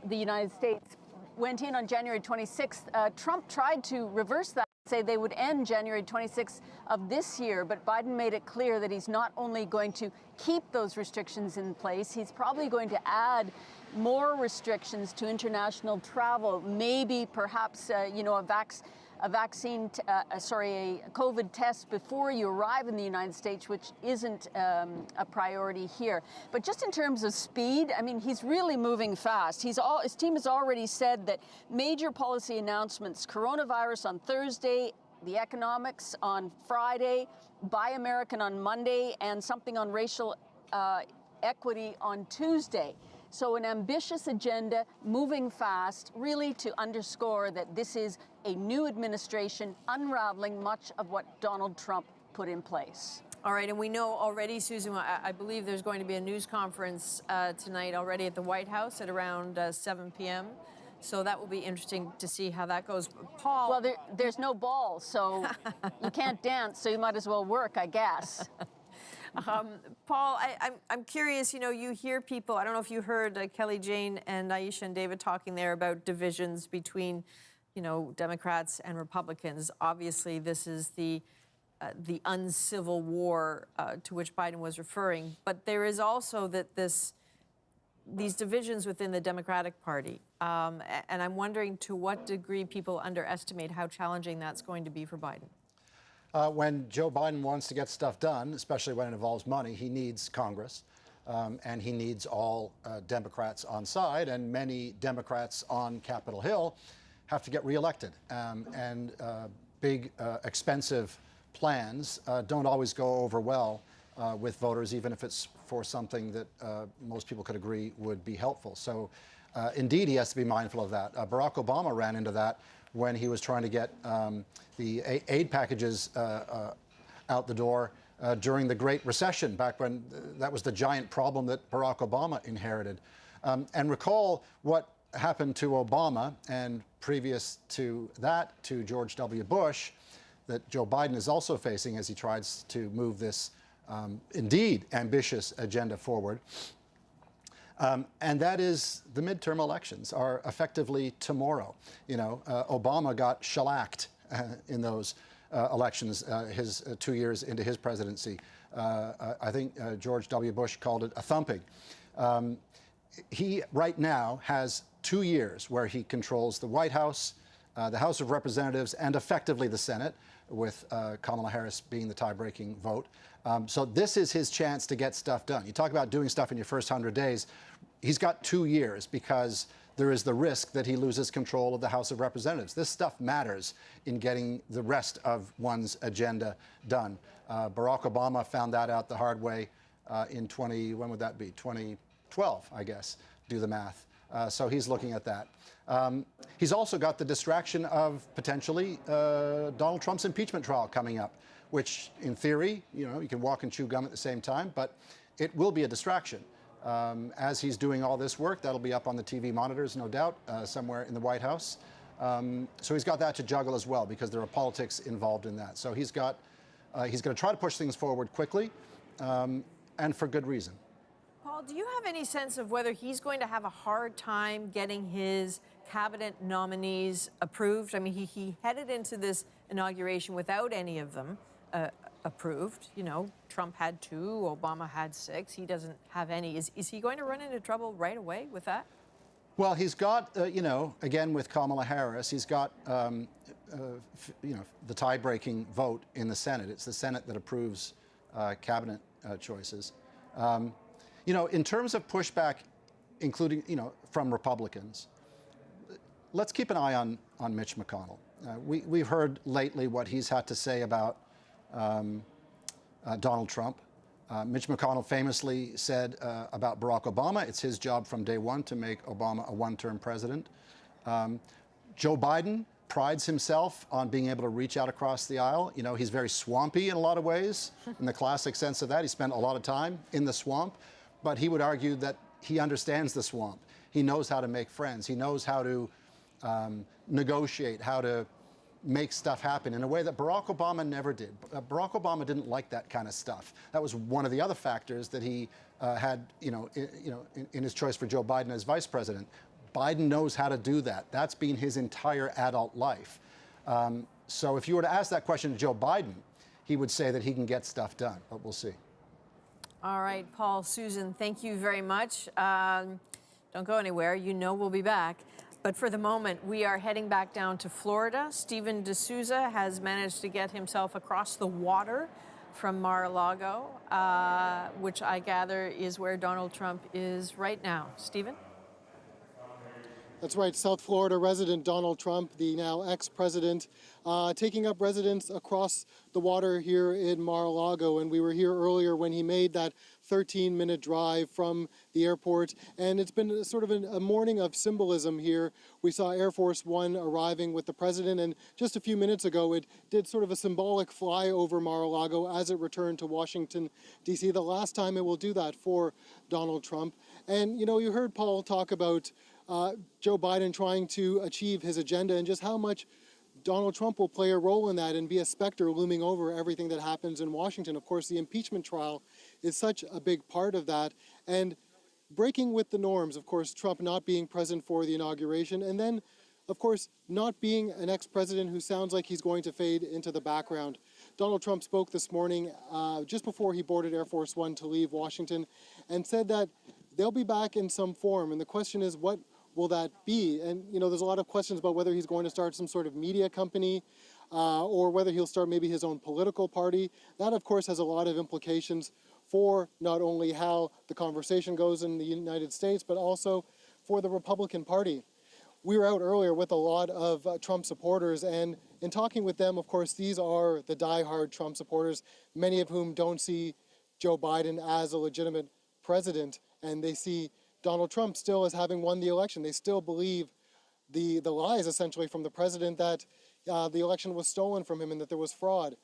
the United States went in on January 26th. Trump tried to reverse that, say they would end January 26th of this year, but Biden made it clear that he's not only going to keep those restrictions in place, he's probably going to add more restrictions to international travel, maybe perhaps, you know, a COVID test before you arrive in the United States, which isn't a priority here. But just in terms of speed, I mean, he's really moving fast. His team has already said that major policy announcements, coronavirus on Thursday, the economics on Friday, Buy American on Monday, and something on racial equity on Tuesday. So an ambitious agenda, moving fast, really to underscore that this is a new administration unraveling much of what Donald Trump put in place. All right, and we know already, Susan, I believe there's going to be a news conference tonight already at the White House at around 7 p.m. So that will be interesting to see how that goes. Paul? Well, there's no ball, so you can't dance, so you might as well work, I guess. Paul, I'm curious, you know, you hear people, I don't know if you heard Kelly Jane and Aisha and David talking there about divisions between, you know, Democrats and Republicans. Obviously, this is the uncivil war to which Biden was referring. But there is also these divisions within the Democratic Party. And I'm wondering to what degree people underestimate how challenging that's going to be for Biden. When Joe Biden wants to get stuff done, especially when it involves money, he needs Congress, and he needs all Democrats on side, and many Democrats on Capitol Hill have to get reelected. And big, expensive plans don't always go over well with voters, even if it's for something that most people could agree would be helpful. So indeed, he has to be mindful of that. Barack Obama ran into that when he was trying to get the aid packages out the door during the Great Recession, back when that was the giant problem that Barack Obama inherited. And recall what happened to Obama, and previous to that, to George W. Bush, that Joe Biden is also facing as he tries to move this indeed ambitious agenda forward. And that is the midterm elections are effectively tomorrow. You know, Obama got shellacked in those elections, his 2 years into his presidency. I think George W. Bush called it a thumping. He right now has 2 years where he controls the White House, the House of Representatives, and effectively the Senate, with Kamala Harris being the tie-breaking vote. So this is his chance to get stuff done. You talk about doing stuff in your first 100 days. He's got 2 years because there is the risk that he loses control of the House of Representatives. This stuff matters in getting the rest of one's agenda done. Barack Obama found that out the hard way in when would that be? 2012, I guess, do the math. So he's looking at that. He's also got the distraction of potentially Donald Trump's impeachment trial coming up, which in theory, you know, you can walk and chew gum at the same time, but it will be a distraction. As he's doing all this work, that'll be up on the TV monitors, no doubt, somewhere in the White House. So he's got that to juggle as well, because there are politics involved in that. So he's going to try to push things forward quickly, and for good reason. Paul, do you have any sense of whether he's going to have a hard time getting his cabinet nominees approved? I mean, he headed into this inauguration without any of them approved. You know, Trump had 2, Obama had 6. He doesn't have any. Is he going to run into trouble right away with that? Well, he's got, you know, again with Kamala Harris, he's got, you know, the tie-breaking vote in the Senate. It's the Senate that approves cabinet choices. You know, in terms of pushback, including, you know, from Republicans, let's keep an eye on Mitch McConnell. We've heard lately what he's had to say about Donald Trump. Mitch McConnell famously said about Barack Obama, it's his job from day one to make Obama a one-term president. Joe Biden prides himself on being able to reach out across the aisle. You know, he's very swampy in a lot of ways, in the classic sense of that. He spent a lot of time in the swamp, but he would argue that he understands the swamp. He knows how to make friends. He knows how to negotiate, how to make stuff happen in a way that Barack Obama never did. Barack Obama didn't like that kind of stuff. That was one of the other factors that he had, in his choice for Joe Biden as vice president. Biden knows how to do that. That's been his entire adult life. So if you were to ask that question to Joe Biden, he would say that he can get stuff done, but we'll see. All right, Paul, Susan, thank you very much. Don't go anywhere. You know we'll be back. But for the moment, we are heading back down to Florida. Stephen D'Souza has managed to get himself across the water from Mar-a-Lago, which I gather is where Donald Trump is right now. Stephen? That's right. South Florida resident Donald Trump, the now ex-president, taking up residence across the water here in Mar-a-Lago. And we were here earlier when he made that 13-minute drive from the airport. And it's been sort of a morning of symbolism here. We saw Air Force One arriving with the president. And just a few minutes ago, it did sort of a symbolic fly over Mar-a-Lago as it returned to Washington, D.C. The last time it will do that for Donald Trump. And, you know, you heard Paul talk about Joe Biden trying to achieve his agenda and just how much Donald Trump will play a role in that and be a specter looming over everything that happens in Washington. Of course, the impeachment trial is such a big part of that. And breaking with the norms, of course, Trump not being present for the inauguration, and then, of course, not being an ex-president who sounds like he's going to fade into the background. Donald Trump spoke this morning just before he boarded Air Force One to leave Washington and said that they'll be back in some form. And the question is, what will that be? And, you know, there's a lot of questions about whether he's going to start some sort of media company or whether he'll start maybe his own political party. That, of course, has a lot of implications for not only how the conversation goes in the United States, but also for the Republican Party. We were out earlier with a lot of Trump supporters, and in talking with them, of course, these are the diehard Trump supporters, many of whom don't see Joe Biden as a legitimate president, and they see Donald Trump still as having won the election. They still believe the lies, essentially, from the president that the election was stolen from him and that there was fraud.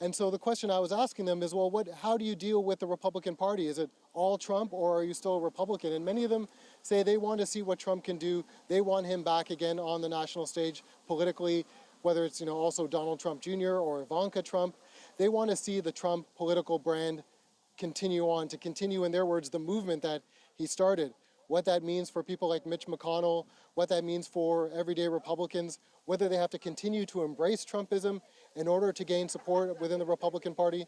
And so the question I was asking them is, well, how do you deal with the Republican Party? Is it all Trump, or are you still a Republican? And many of them say they want to see what Trump can do. They want him back again on the national stage politically, whether it's, you know, also Donald Trump Jr. or Ivanka Trump. They want to see the Trump political brand continue on, to continue, in their words, the movement that he started. What that means for people like Mitch McConnell, what that means for everyday Republicans, whether they have to continue to embrace Trumpism in order to gain support within the Republican Party.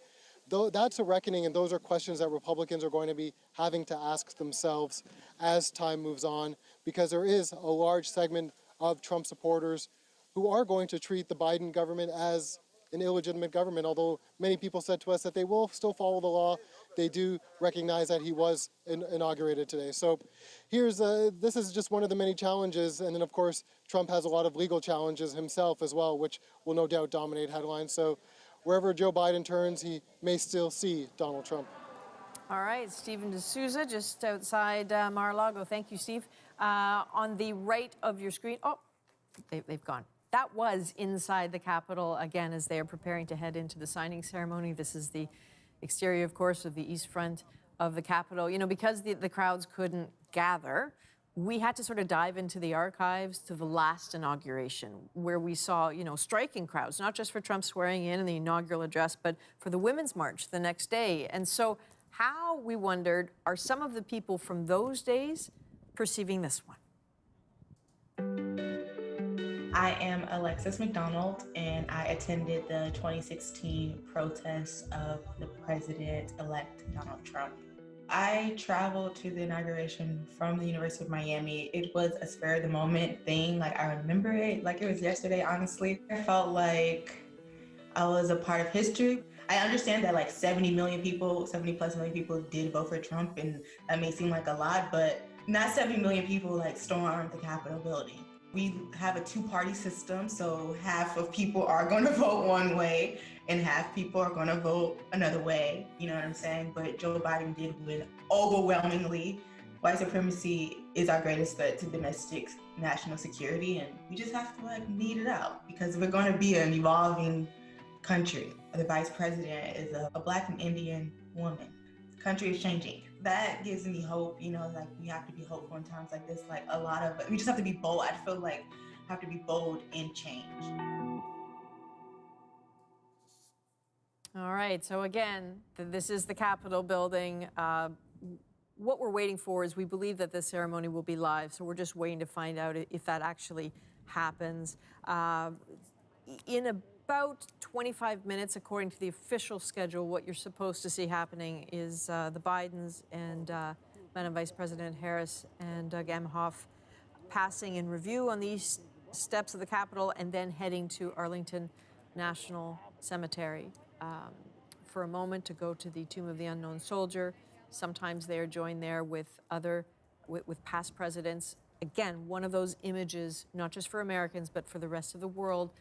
That's a reckoning, and those are questions that Republicans are going to be having to ask themselves as time moves on, because there is a large segment of Trump supporters who are going to treat the Biden government as an illegitimate government, although many people said to us that they will still follow the law. They do recognize that he was inaugurated today. So this is just one of the many challenges. And then, of course, Trump has a lot of legal challenges himself as well, which will no doubt dominate headlines. So wherever Joe Biden turns, he may still see Donald Trump. All right, Stephen D'Souza, just outside Mar-a-Lago. Thank you, Steve. On the right of your screen, they've gone. That was inside the Capitol, again, as they are preparing to head into the signing ceremony. This is the exterior, of course, of the east front of the Capitol. You know, because the crowds couldn't gather, we had to sort of dive into the archives to the last inauguration, where we saw, you know, striking crowds, not just for Trump swearing in and the inaugural address, but for the Women's March the next day. And so how, we wondered, are some of the people from those days perceiving this one? I am Alexis McDonald, and I attended the 2016 protests of the president-elect Donald Trump. I traveled to the inauguration from the University of Miami. It was a spur-of-the-moment thing. Like, I remember it like it was yesterday, honestly. I felt like I was a part of history. I understand that like 70 plus million people did vote for Trump, and that may seem like a lot, but not 70 million people like stormed the Capitol building. We have a two-party system, so half of people are going to vote one way and half people are going to vote another way. You know what I'm saying? But Joe Biden did win overwhelmingly. White supremacy is our greatest threat to domestic national security, and we just have to like need it out, because we're going to be an evolving country. The vice president is a Black and Indian woman. The country is changing. That gives me hope, you know, like we have to be hopeful in times like this. Like we just have to be bold. I feel like we have to be bold in change. All right, so again, this is the Capitol building. What we're waiting for is we believe that this ceremony will be live, so we're just waiting to find out if that actually happens. In about 25 minutes, according to the official schedule, what you're supposed to see happening is the Bidens and Madam Vice President Harris and Doug Emhoff passing in review on these steps of the Capitol and then heading to Arlington National Cemetery for a moment to go to the Tomb of the Unknown Soldier. Sometimes they are joined there with past presidents. Again, one of those images, not just for Americans, but for the rest of the world,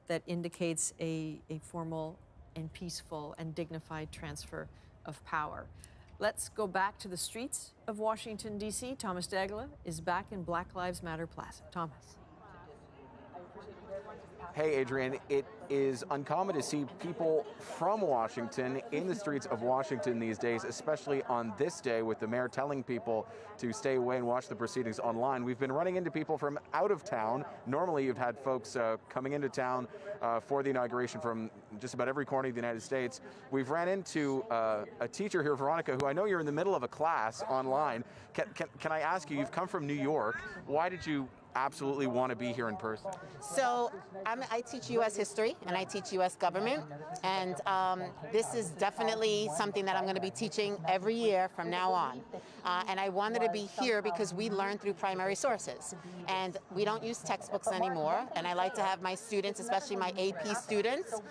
that indicates a formal and peaceful and dignified transfer of power. Let's go back to the streets of Washington, D.C. Thomas Dagala is back in Black Lives Matter Plaza. Thomas. Hey, Adrian, it is uncommon to see people from Washington in the streets of Washington these days, especially on this day with the mayor telling people to stay away and watch the proceedings online. We've been running into people from out of town. Normally, you've had folks coming into town for the inauguration from just about every corner of the United States. We've ran into a teacher here, Veronica, who I know you're in the middle of a class online. Can I ask you, you've come from New York. Why did you absolutely want to be here in person? So I teach U.S. history and I teach U.S. government, and this is definitely something that I'm going to be teaching every year from now on. And I wanted to be here because we learn through primary sources, and we don't use textbooks anymore. And I like to have my students, especially my AP students,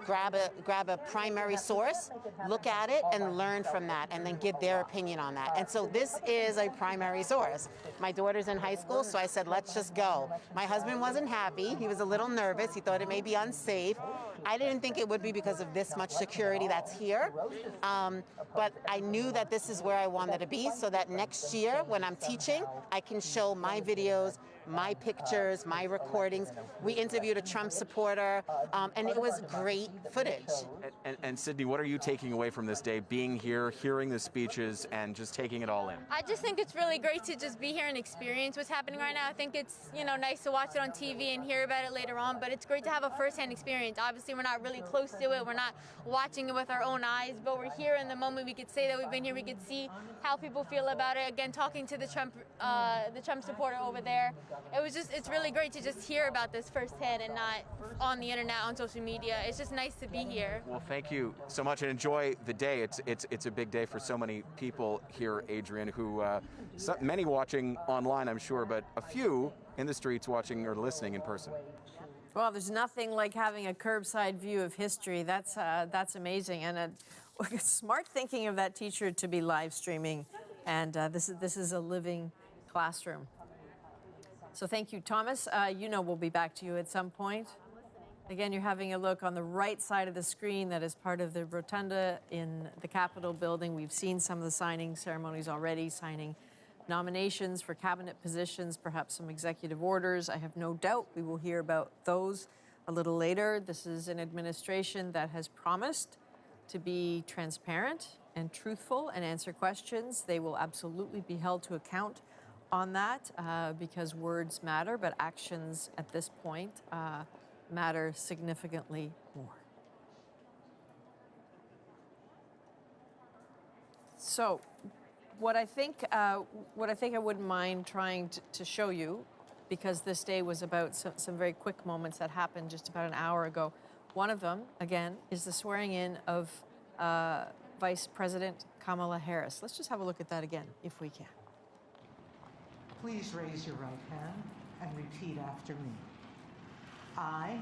grab a primary source, look at it, and learn from that, and then give their opinion on that. And so this is a primary source. My daughter's in high school, so I said, let's just go. My husband wasn't happy. He was a little nervous. He thought it may be unsafe. I didn't think it would be because of this much security that's here. But I knew that this is where I wanted to be, so that next year when I'm teaching, I can show my videos, my pictures, my recordings. We interviewed a Trump supporter, and it was great footage. And Sydney, what are you taking away from this day, being here, hearing the speeches, and just taking it all in? I just think it's really great to just be here and experience what's happening right now. I think it's, nice to watch it on TV and hear about it later on, but it's great to have a first-hand experience. Obviously, we're not really close to it. We're not watching it with our own eyes, but we're here in the moment. We could say that we've been here. We could see how people feel about it. Again, talking to the Trump supporter over there. It's really great to just hear about this firsthand and not on the internet, on social media. It's just nice to be here. Well, thank you so much, and enjoy the day. It's a big day for so many people here, Adrian, who, many watching online, I'm sure, but a few in the streets watching or listening in person. Well, there's nothing like having a curbside view of history. That's amazing, and smart thinking of that teacher to be live streaming, and this is a living classroom. So thank you, Thomas. We'll be back to you at some point. Again, you're having a look on the right side of the screen. That is part of the rotunda in the Capitol building. We've seen some of the signing ceremonies already, signing nominations for cabinet positions, perhaps some executive orders. I have no doubt we will hear about those a little later. This is an administration that has promised to be transparent and truthful and answer questions. They will absolutely be held to account on that because words matter, but actions at this point matter significantly more. So what I think I wouldn't mind trying to show you, because this day was about some very quick moments that happened just about an hour ago. One of them, again, is the swearing in of Vice President Kamala Harris. Let's just have a look at that again, if we can. Please raise your right hand and repeat after me. I,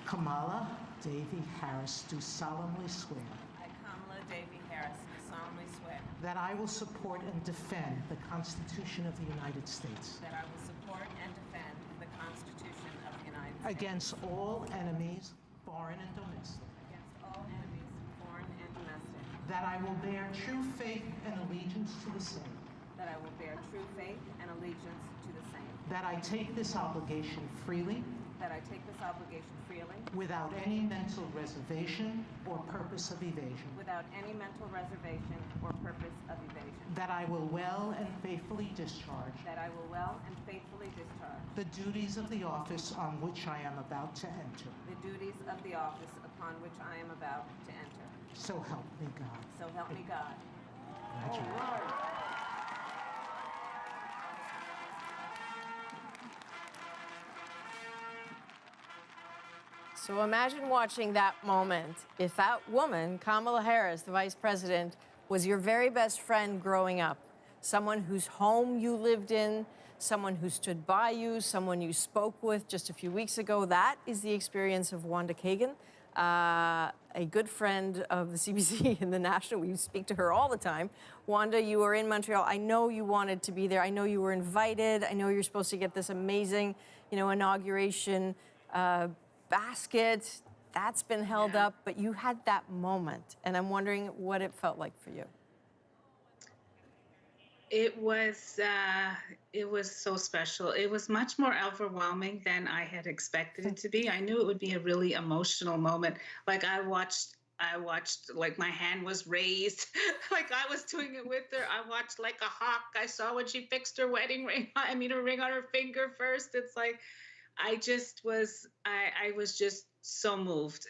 Kamala Davy Harris, do solemnly swear. I, Kamala Davy Harris, do solemnly swear. That I will support and defend the Constitution of the United States. That I will support and defend the Constitution of the United States. Against all enemies, foreign and domestic. Against all enemies, foreign and domestic. That I will bear true faith and allegiance to the same. That I will bear true faith and allegiance to the same. That I take this obligation freely. That I take this obligation freely. Without any mental reservation or purpose of evasion. Without any mental reservation or purpose of evasion. That I will well and faithfully discharge. That I will well and faithfully discharge. The duties of the office on which I am about to enter. The duties of the office upon which I am about to enter. So help me God. So help me God. Congratulations. So imagine watching that moment. If that woman, Kamala Harris, the vice president, was your very best friend growing up, someone whose home you lived in, someone who stood by you, someone you spoke with just a few weeks ago, that is the experience of Wanda Kagan, a good friend of the CBC and the National. We speak to her all the time. Wanda, you were in Montreal. I know you wanted to be there. I know you were invited. I know you're supposed to get this amazing, inauguration basket. That's been held up, but you had that moment, and I'm wondering what it felt like for you. It was so special. It was much more overwhelming than I had expected it to be. I knew it would be a really emotional moment. Like I watched like my hand was raised, like I was doing it with her. I watched like a hawk. I saw when she fixed her wedding ring. I mean, her ring on her finger first. It's like, I was just so moved.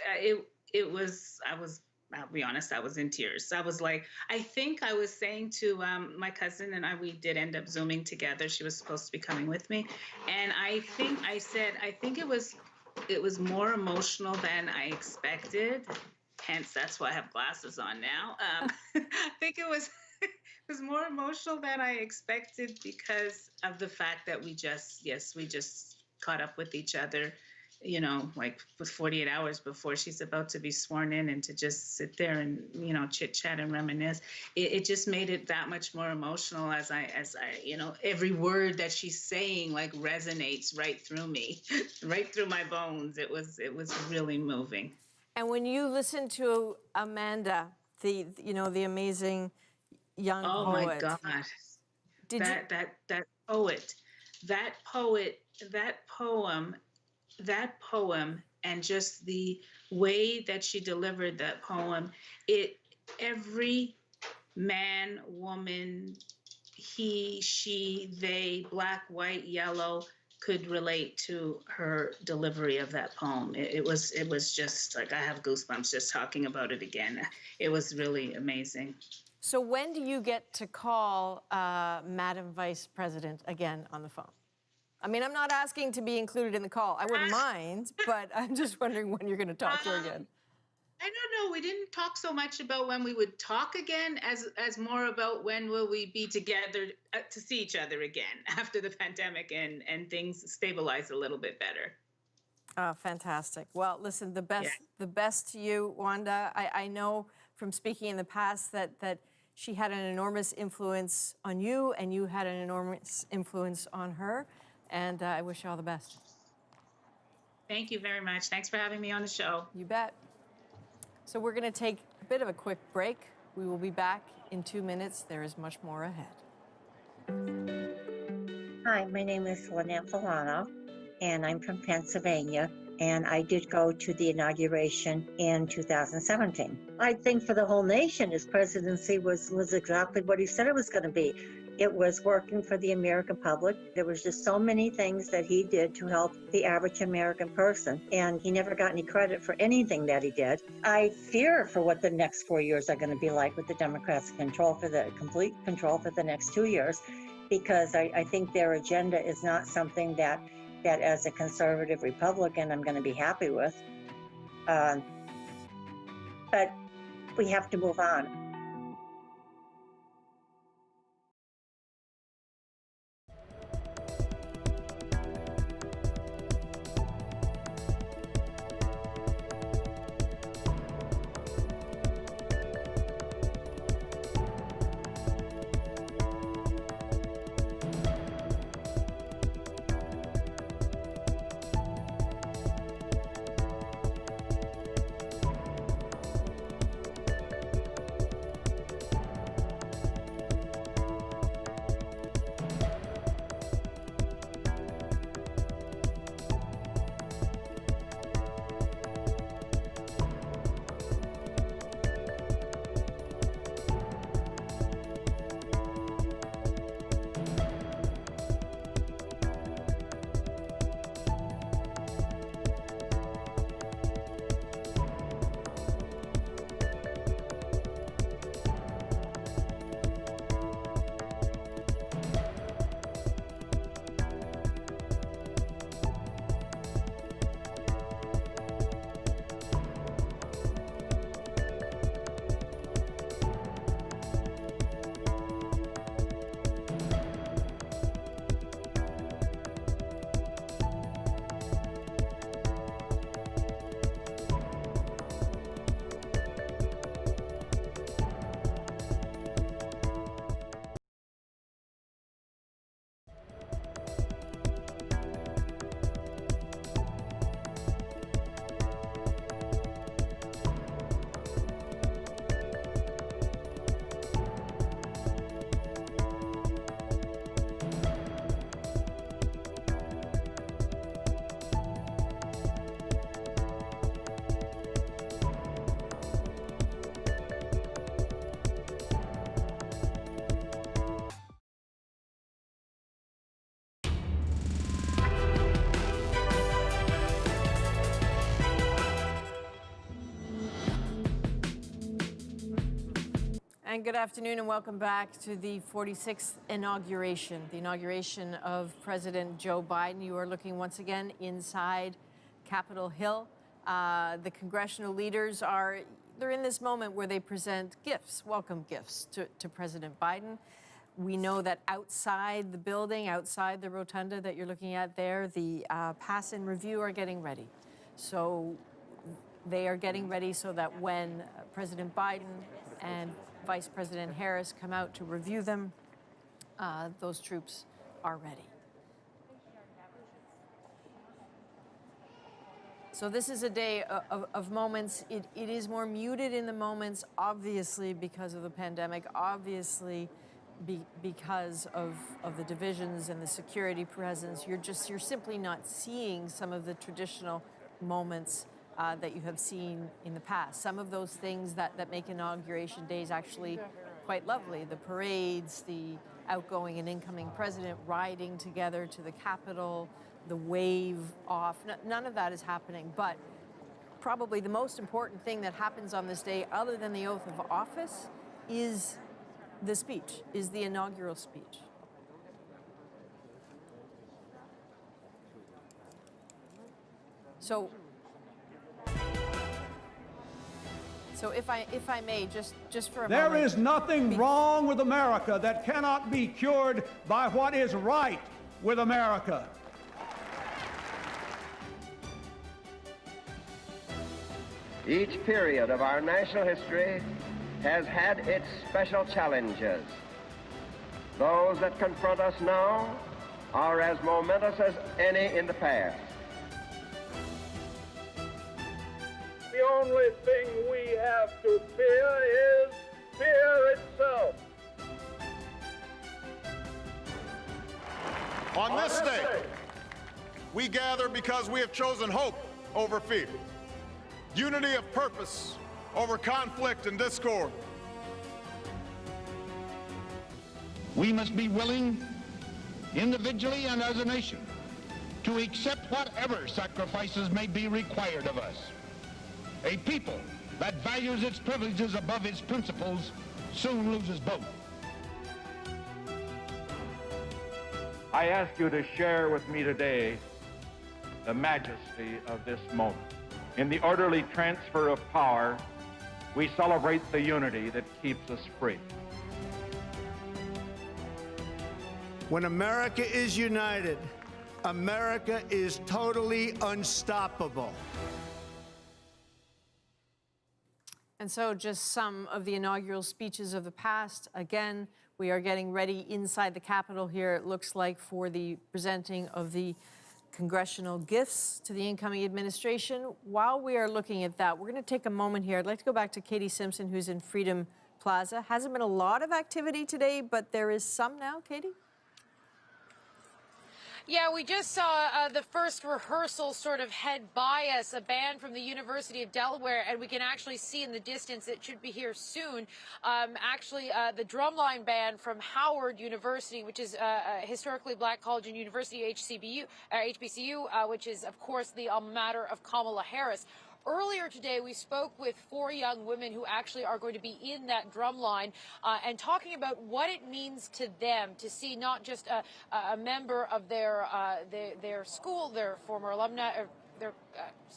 I'll be honest, I was in tears. I was like, I think I was saying to my cousin and we did end up Zooming together. She was supposed to be coming with me. And I think I said, I think it was more emotional than I expected. Hence, that's why I have glasses on now. I think it was more emotional than I expected because of the fact that we just caught up with each other, you know, like with 48 hours before she's about to be sworn in, and to just sit there and, you know, chit chat and reminisce. It just made it that much more emotional as I, you know, every word that she's saying like resonates right through me, right through my bones. It was really moving. And when you listen to Amanda, the amazing young poet. Oh my God. That poem, and just the way that she delivered that poem, every man, woman, he, she, they, black, white, yellow, could relate to her delivery of that poem. It was just like, I have goosebumps just talking about it again. It was really amazing. So when do you get to call Madam Vice President again on the phone? I mean, I'm not asking to be included in the call. I wouldn't mind, but I'm just wondering when you're going to talk to her again. I don't know. We didn't talk so much about when we would talk again as more about when will we be together to see each other again after the pandemic and things stabilize a little bit better. Oh, fantastic. Well, listen, the best to you, Wanda. I know from speaking in the past that she had an enormous influence on you, and you had an enormous influence on her. And I wish you all the best. Thank you very much. Thanks for having me on the show. You bet. So we're going to take a bit of a quick break. We will be back in 2 minutes. There is much more ahead. Hi, my name is Lynette Volano, and I'm from Pennsylvania. And I did go to the inauguration in 2017. I think for the whole nation, his presidency was exactly what he said it was going to be. It was working for the American public. There was just so many things that he did to help the average American person, and he never got any credit for anything that he did. I fear for what the next 4 years are going to be like with the Democrats' complete control for the next 2 years, because I think their agenda is not something that as a conservative Republican I'm going to be happy with. But we have to move on. And good afternoon and welcome back to the 46th inauguration, the inauguration of President Joe Biden. You are looking once again inside Capitol Hill. The congressional leaders they're in this moment where they present gifts, welcome gifts to President Biden. We know that outside the building, outside the rotunda that you're looking at there, the pass and review are getting ready. So they are getting ready so that when President Biden and Vice President Harris come out to review them, those troops are ready. So this is a day of moments. It is more muted in the moments, obviously because of the pandemic, obviously because of the divisions and the security presence. You're simply not seeing some of the traditional moments that you have seen in the past. Some of those things that make inauguration days actually quite lovely. The parades, the outgoing and incoming president riding together to the Capitol, the wave off. None of that is happening, but probably the most important thing that happens on this day, other than the oath of office, is the speech, is the inaugural speech. So if I may, just for a moment. There is nothing wrong with America that cannot be cured by what is right with America. Each period of our national history has had its special challenges. Those that confront us now are as momentous as any in the past. The only thing we have to fear is fear itself. On this day, we gather because we have chosen hope over fear, unity of purpose over conflict and discord. We must be willing, individually and as a nation, to accept whatever sacrifices may be required of us. A people that values its privileges above its principles soon loses both. I ask you to share with me today the majesty of this moment. In the orderly transfer of power, we celebrate the unity that keeps us free. When America is united, America is totally unstoppable. And so just some of the inaugural speeches of the past. Again, we are getting ready inside the Capitol here, it looks like, for the presenting of the congressional gifts to the incoming administration. While we are looking at that, we're going to take a moment here. I'd like to go back to Katie Simpson, who's in Freedom Plaza. Hasn't been a lot of activity today, but there is some now, Katie? Yeah, we just saw the first rehearsal sort of head by us, a band from the University of Delaware, and we can actually see in the distance, it should be here soon, the drumline band from Howard University, which is a historically black college and university, HBCU, which is, of course, the alma mater of Kamala Harris. Earlier today, we spoke with 4 young women who actually are going to be in that drumline and talking about what it means to them to see not just a member of their school, their former alumni, or their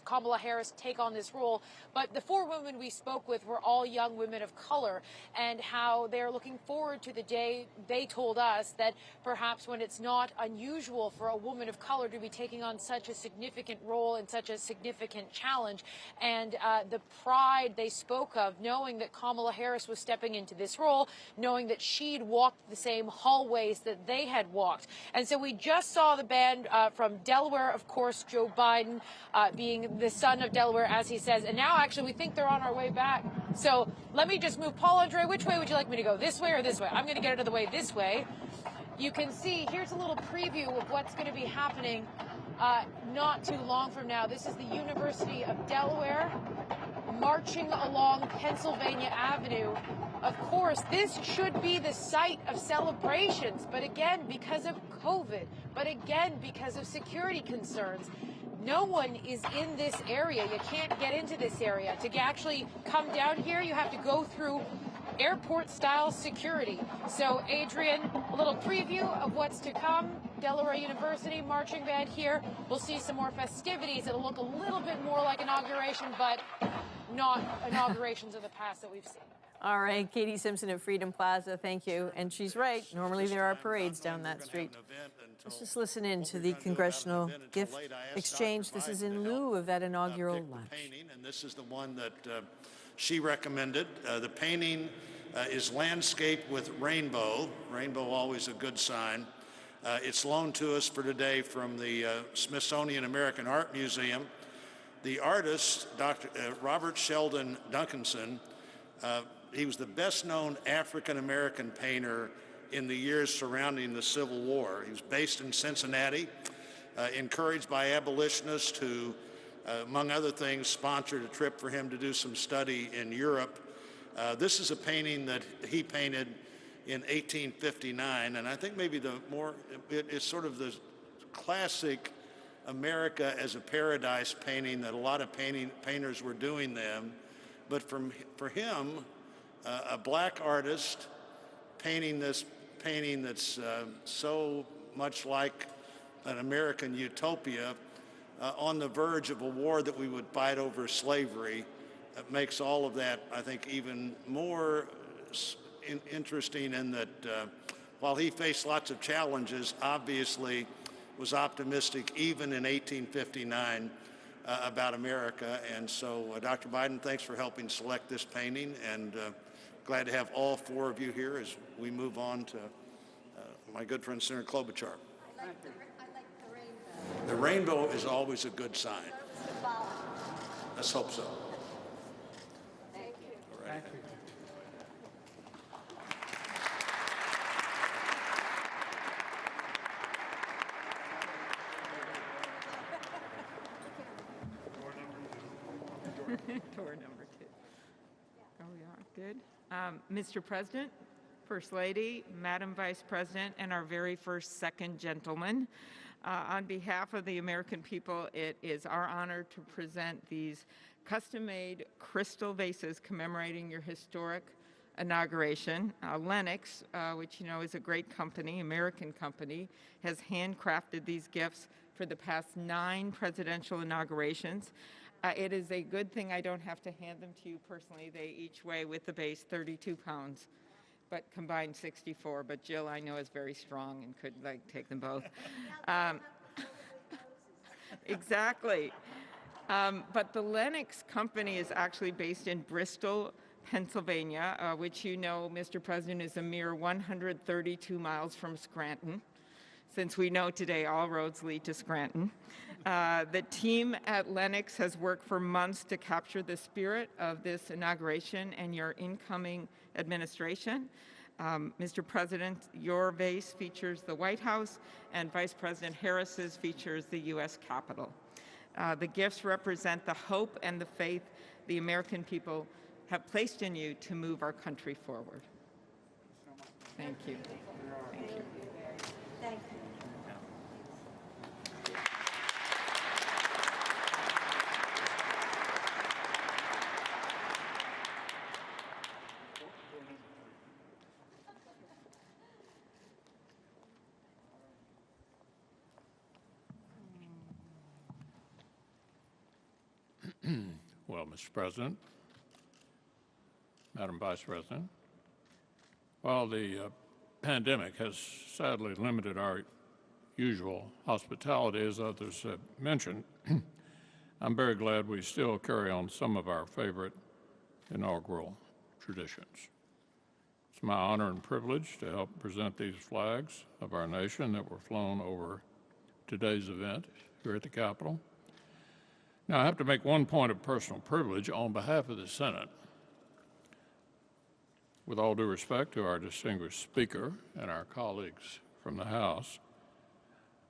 Kamala Harris take on this role, but the 4 women we spoke with were all young women of color, and how they're looking forward to the day. They told us that perhaps when it's not unusual for a woman of color to be taking on such a significant role and such a significant challenge, and the pride they spoke of, knowing that Kamala Harris was stepping into this role, knowing that she'd walked the same hallways that they had walked. And so we just saw the band from Delaware, of course, Joe Biden being the son of Delaware, as he says. And now, actually, we think they're on our way back. So let me just move. Paul Andre, which way would you like me to go? This way or this way? I'm going to get out of the way this way. You can see, here's a little preview of what's going to be happening not too long from now. This is the University of Delaware marching along Pennsylvania Avenue. Of course, this should be the site of celebrations, but again, because of COVID, but again, because of security concerns, no one is in this area. You can't get into this area. To actually come down here, you have to go through airport-style security. So, Adrian, a little preview of what's to come. Delaware University marching band here. We'll see some more festivities. It'll look a little bit more like inauguration, but not inaugurations of the past that we've seen. All right, Katie Simpson at Freedom Plaza, thank you. And she's right, normally there are parades down that street. Let's just listen in to the congressional gift exchange. This is in lieu of that inaugural lunch. Painting, and this is the one that she recommended. The painting is landscape with rainbow. Rainbow, always a good sign. It's loaned to us for today from the Smithsonian American Art Museum. The artist, Dr. Robert Sheldon Duncanson, he was the best-known African-American painter in the years surrounding the Civil War. He was based in Cincinnati, encouraged by abolitionists who, among other things, sponsored a trip for him to do some study in Europe. This is a painting that he painted in 1859, and I think maybe it's sort of the classic America as a paradise painting that a lot of painters were doing then. But for him, a black artist painting this painting that's so much like an American utopia on the verge of a war that we would fight over slavery, makes all of that, I think, even more interesting in that while he faced lots of challenges, obviously was optimistic even in 1859 about America. And so, Dr. Biden, thanks for helping select this painting, and glad to have all four of you here as we move on to my good friend Senator Klobuchar. I like the rainbow. The rainbow is always a good sign. Let's hope so. Thank you. All right. Thank you. Door number 2. Oh, we are. Good. Mr. President, First Lady, Madam Vice President, and our very first second gentleman, on behalf of the American people, it is our honor to present these custom-made crystal vases commemorating your historic inauguration. Lennox, which you know is a great company, American company, has handcrafted these gifts for the past 9 presidential inaugurations. It is a good thing I don't have to hand them to you personally. They each weigh, with the base, 32 pounds, but combined 64. But Jill, I know, is very strong and could take them both. Exactly. But the Lennox company is actually based in Bristol, Pennsylvania, which you know, Mr. President, is a mere 132 miles from Scranton, since we know today all roads lead to Scranton. The team at Lennox has worked for months to capture the spirit of this inauguration and your incoming administration. Mr. President, your vase features the White House, and Vice President Harris's features the U.S. Capitol. The gifts represent the hope and the faith the American people have placed in you to move our country forward. Thank you. Thank you. Thank you. Well, Mr. President, Madam Vice President, while the pandemic has sadly limited our usual hospitality, as others have mentioned, I'm very glad we still carry on some of our favorite inaugural traditions. It's my honor and privilege to help present these flags of our nation that were flown over today's event here at the Capitol. Now, I have to make one point of personal privilege on behalf of the Senate. With all due respect to our distinguished Speaker and our colleagues from the House,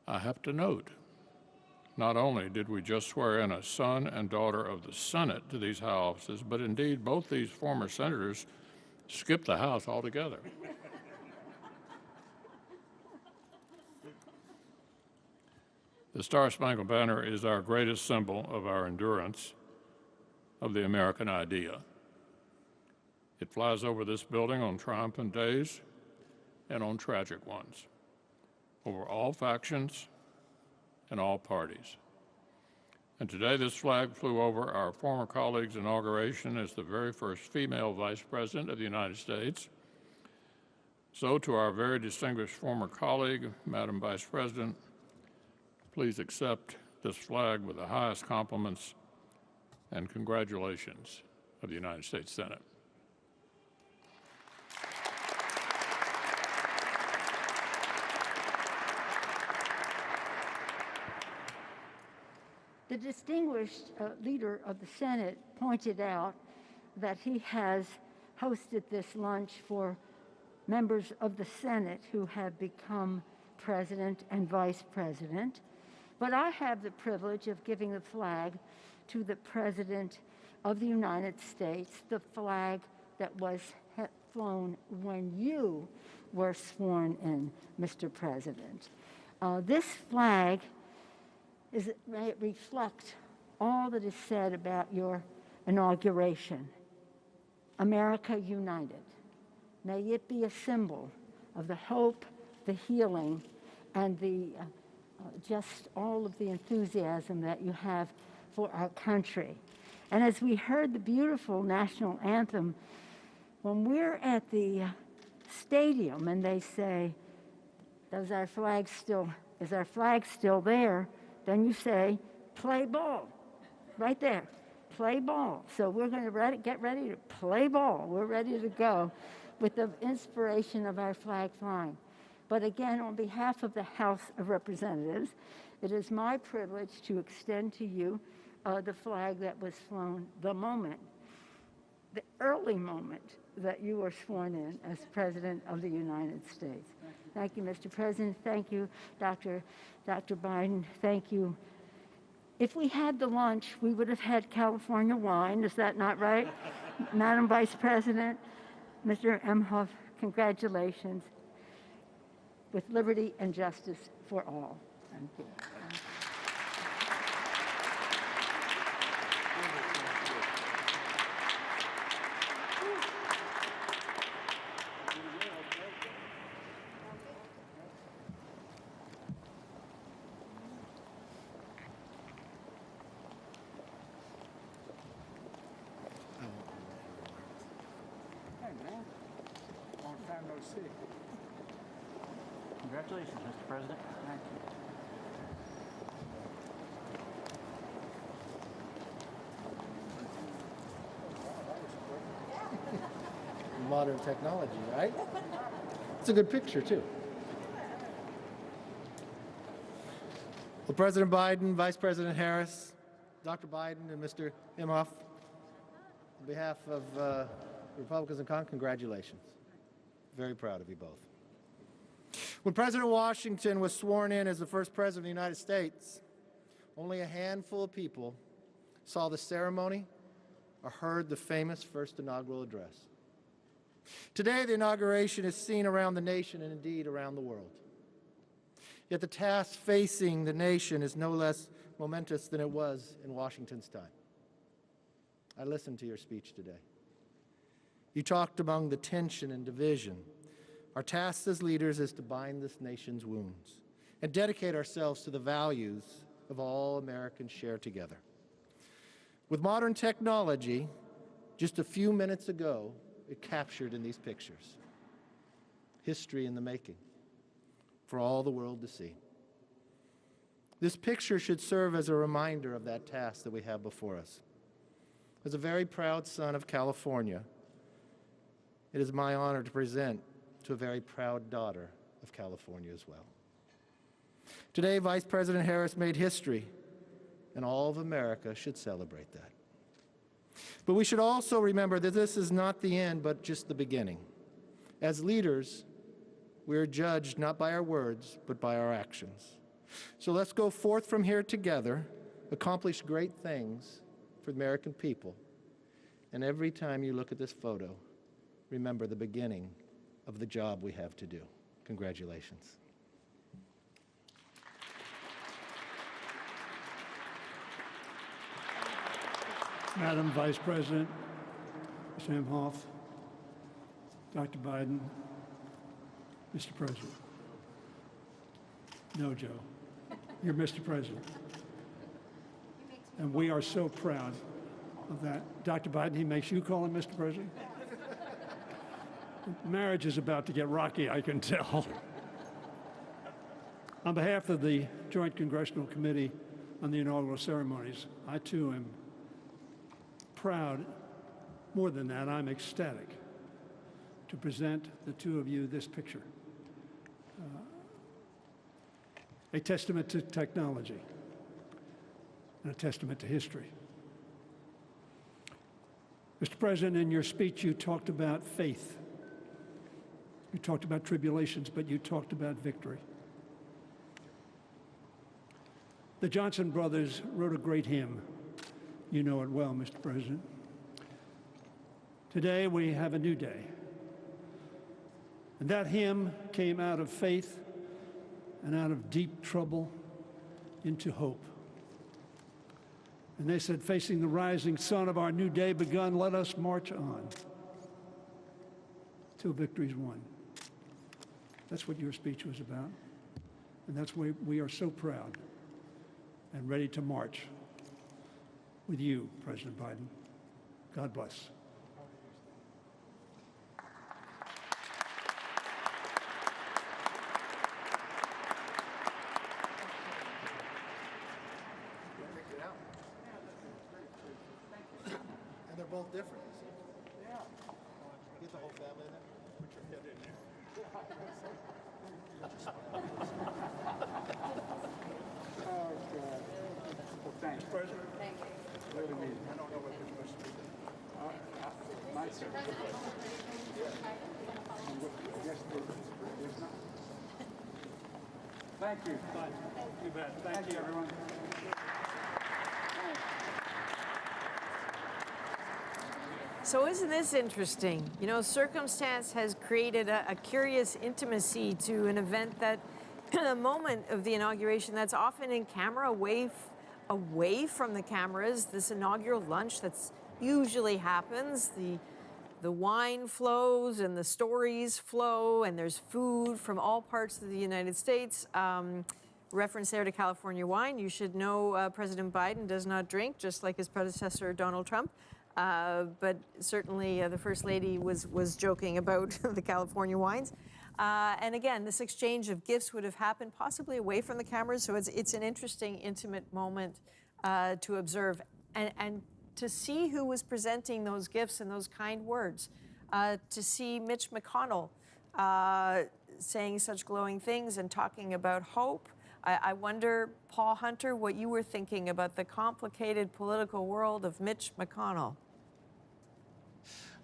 I have to note, not only did we just swear in a son and daughter of the Senate to these high offices, but indeed both these former senators skipped the House altogether. The Star-Spangled Banner is our greatest symbol of our endurance of the American idea. It flies over this building on triumphant days and on tragic ones, over all factions and all parties. And today this flag flew over our former colleague's inauguration as the very first female Vice President of the United States. So to our very distinguished former colleague, Madam Vice President, please accept this flag with the highest compliments and congratulations of the United States Senate. The distinguished leader of the Senate pointed out that he has hosted this lunch for members of the Senate who have become president and vice president. But I have the privilege of giving the flag to the President of the United States, the flag that was flown when you were sworn in, Mr. President. This flag may it reflect all that is said about your inauguration. America united. May it be a symbol of the hope, the healing, and the just all of the enthusiasm that you have for our country. And as we heard the beautiful national anthem, when we're at the stadium and they say, is our flag still there? Then you say, play ball, right there, play ball. So we're going to get ready to play ball. We're ready to go with the inspiration of our flag flying. But again, on behalf of the House of Representatives, it is my privilege to extend to you the flag that was flown the early moment that you were sworn in as President of the United States. Thank you, Mr. President. Thank you, Dr. Biden. Thank you. If we had the lunch, we would have had California wine. Is that not right? Madam Vice President, Mr. Emhoff, congratulations. With liberty and justice for all. Thank you. Congratulations, Mr. President. Thank you. Modern technology, right? It's a good picture, too. Well, President Biden, Vice President Harris, Dr. Biden, and Mr. Imhoff, on behalf of Republicans in Congress, congratulations. Very proud of you both. When President Washington was sworn in as the first president of the United States, only a handful of people saw the ceremony or heard the famous first inaugural address. Today, the inauguration is seen around the nation and indeed around the world. Yet the task facing the nation is no less momentous than it was in Washington's time. I listened to your speech today. You talked among the tension and division. Our task as leaders is to bind this nation's wounds and dedicate ourselves to the values of all Americans share together. With modern technology, just a few minutes ago, it captured in these pictures. History in the making for all the world to see. This picture should serve as a reminder of that task that we have before us. As a very proud son of California, it is my honor to present to a very proud daughter of California as well. Today, Vice President Harris made history, and all of America should celebrate that. But we should also remember that this is not the end, but just the beginning. As leaders, we are judged not by our words, but by our actions. So let's go forth from here together, accomplish great things for the American people, and every time you look at this photo, remember the beginning of the job we have to do. Congratulations. Madam Vice President, Mr. Imhoff, Dr. Biden, Mr. President. No, Joe, you're Mr. President. And we are so proud of that. Dr. Biden, he makes you call him Mr. President? Marriage is about to get rocky, I can tell. On behalf of the Joint Congressional Committee on the Inaugural Ceremonies, I too am proud. More than that, I'm ecstatic to present the two of you this picture. A testament to technology and a testament to history. Mr. President, in your speech, you talked about faith. You talked about tribulations, but you talked about victory. The Johnson brothers wrote a great hymn. You know it well, Mr. President. Today, we have a new day. And that hymn came out of faith and out of deep trouble into hope. And they said, facing the rising sun of our new day begun, let us march on till victory's won. That's what your speech was about. And that's why we are so proud and ready to march with you, President Biden. God bless. And they're both different. Yeah. Get the whole family in there. Put your head in there. Oh, God. Well, thanks. President. Thank you. Really mean. I don't know what this must be. My turn. Yes, there's not. Thank you. You bet. Thank you, everyone. So isn't this interesting? You know, circumstance has created a curious intimacy to an event that, a moment of the inauguration that's often in camera, away from the cameras. This inaugural lunch that's usually happens. The wine flows and the stories flow, and there's food from all parts of the United States. Reference there to California wine. You should know President Biden does not drink, just like his predecessor, Donald Trump. But certainly the First Lady was joking about the California wines. And again, this exchange of gifts would have happened possibly away from the cameras. So it's an interesting, intimate moment to observe and to see who was presenting those gifts and those kind words. To see Mitch McConnell saying such glowing things and talking about hope. I wonder, Paul Hunter, what you were thinking about the complicated political world of Mitch McConnell.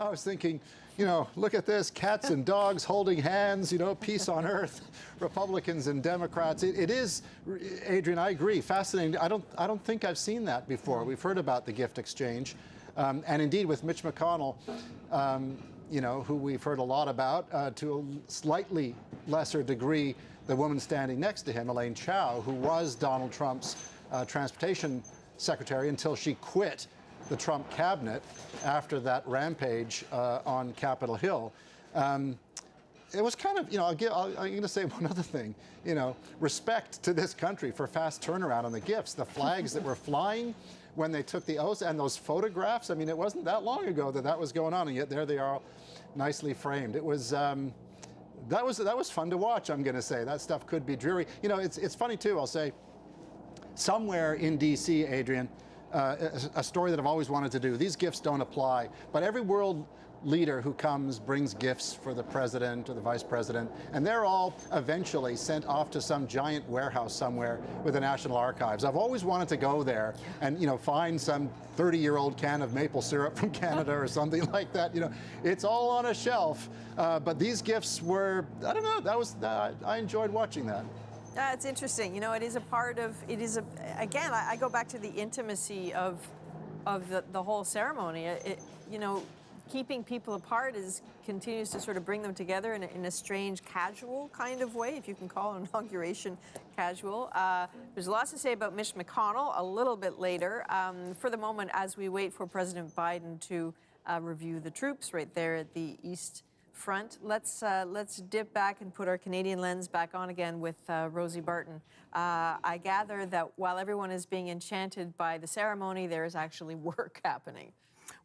I was thinking, you know, look at this, cats and dogs holding hands, you know, peace on earth, Republicans and Democrats. It is, Adrian, I agree, fascinating. I don't think I've seen that before. We've heard about the gift exchange. And indeed with Mitch McConnell, you know, who we've heard a lot about, to a slightly lesser degree, the woman standing next to him, Elaine Chao, who was Donald Trump's transportation secretary until she quit the Trump cabinet after that rampage on Capitol Hill. It was kind of, you know, I'm going to say one other thing, you know, respect to this country for fast turnaround on the gifts. The flags that were flying when they took the oaths and those photographs, I mean, it wasn't that long ago that was going on, and yet there they are, nicely framed. It was, that was fun to watch, I'm going to say. That stuff could be dreary. You know, it's funny, too, I'll say, somewhere in D.C., Adrian, a story that I've always wanted to do. These gifts don't apply, but every world leader who comes brings gifts for the president or the vice president, and they're all eventually sent off to some giant warehouse somewhere with the National Archives. I've always wanted to go there and, you know, find some 30-year-old can of maple syrup from Canada or something like that. You know, it's all on a shelf, but these gifts were, I don't know, I enjoyed watching that. It's interesting. You know, it is a part of, again, I go back to the intimacy of the whole ceremony. You know, keeping people apart continues to sort of bring them together in a strange, casual kind of way, if you can call an inauguration casual. There's lots to say about Mitch McConnell a little bit later. For the moment, as we wait for President Biden to review the troops right there at the East front. Let's dip back and put our Canadian lens back on again with Rosie Barton. I gather that while everyone is being enchanted by the ceremony, there is actually work happening.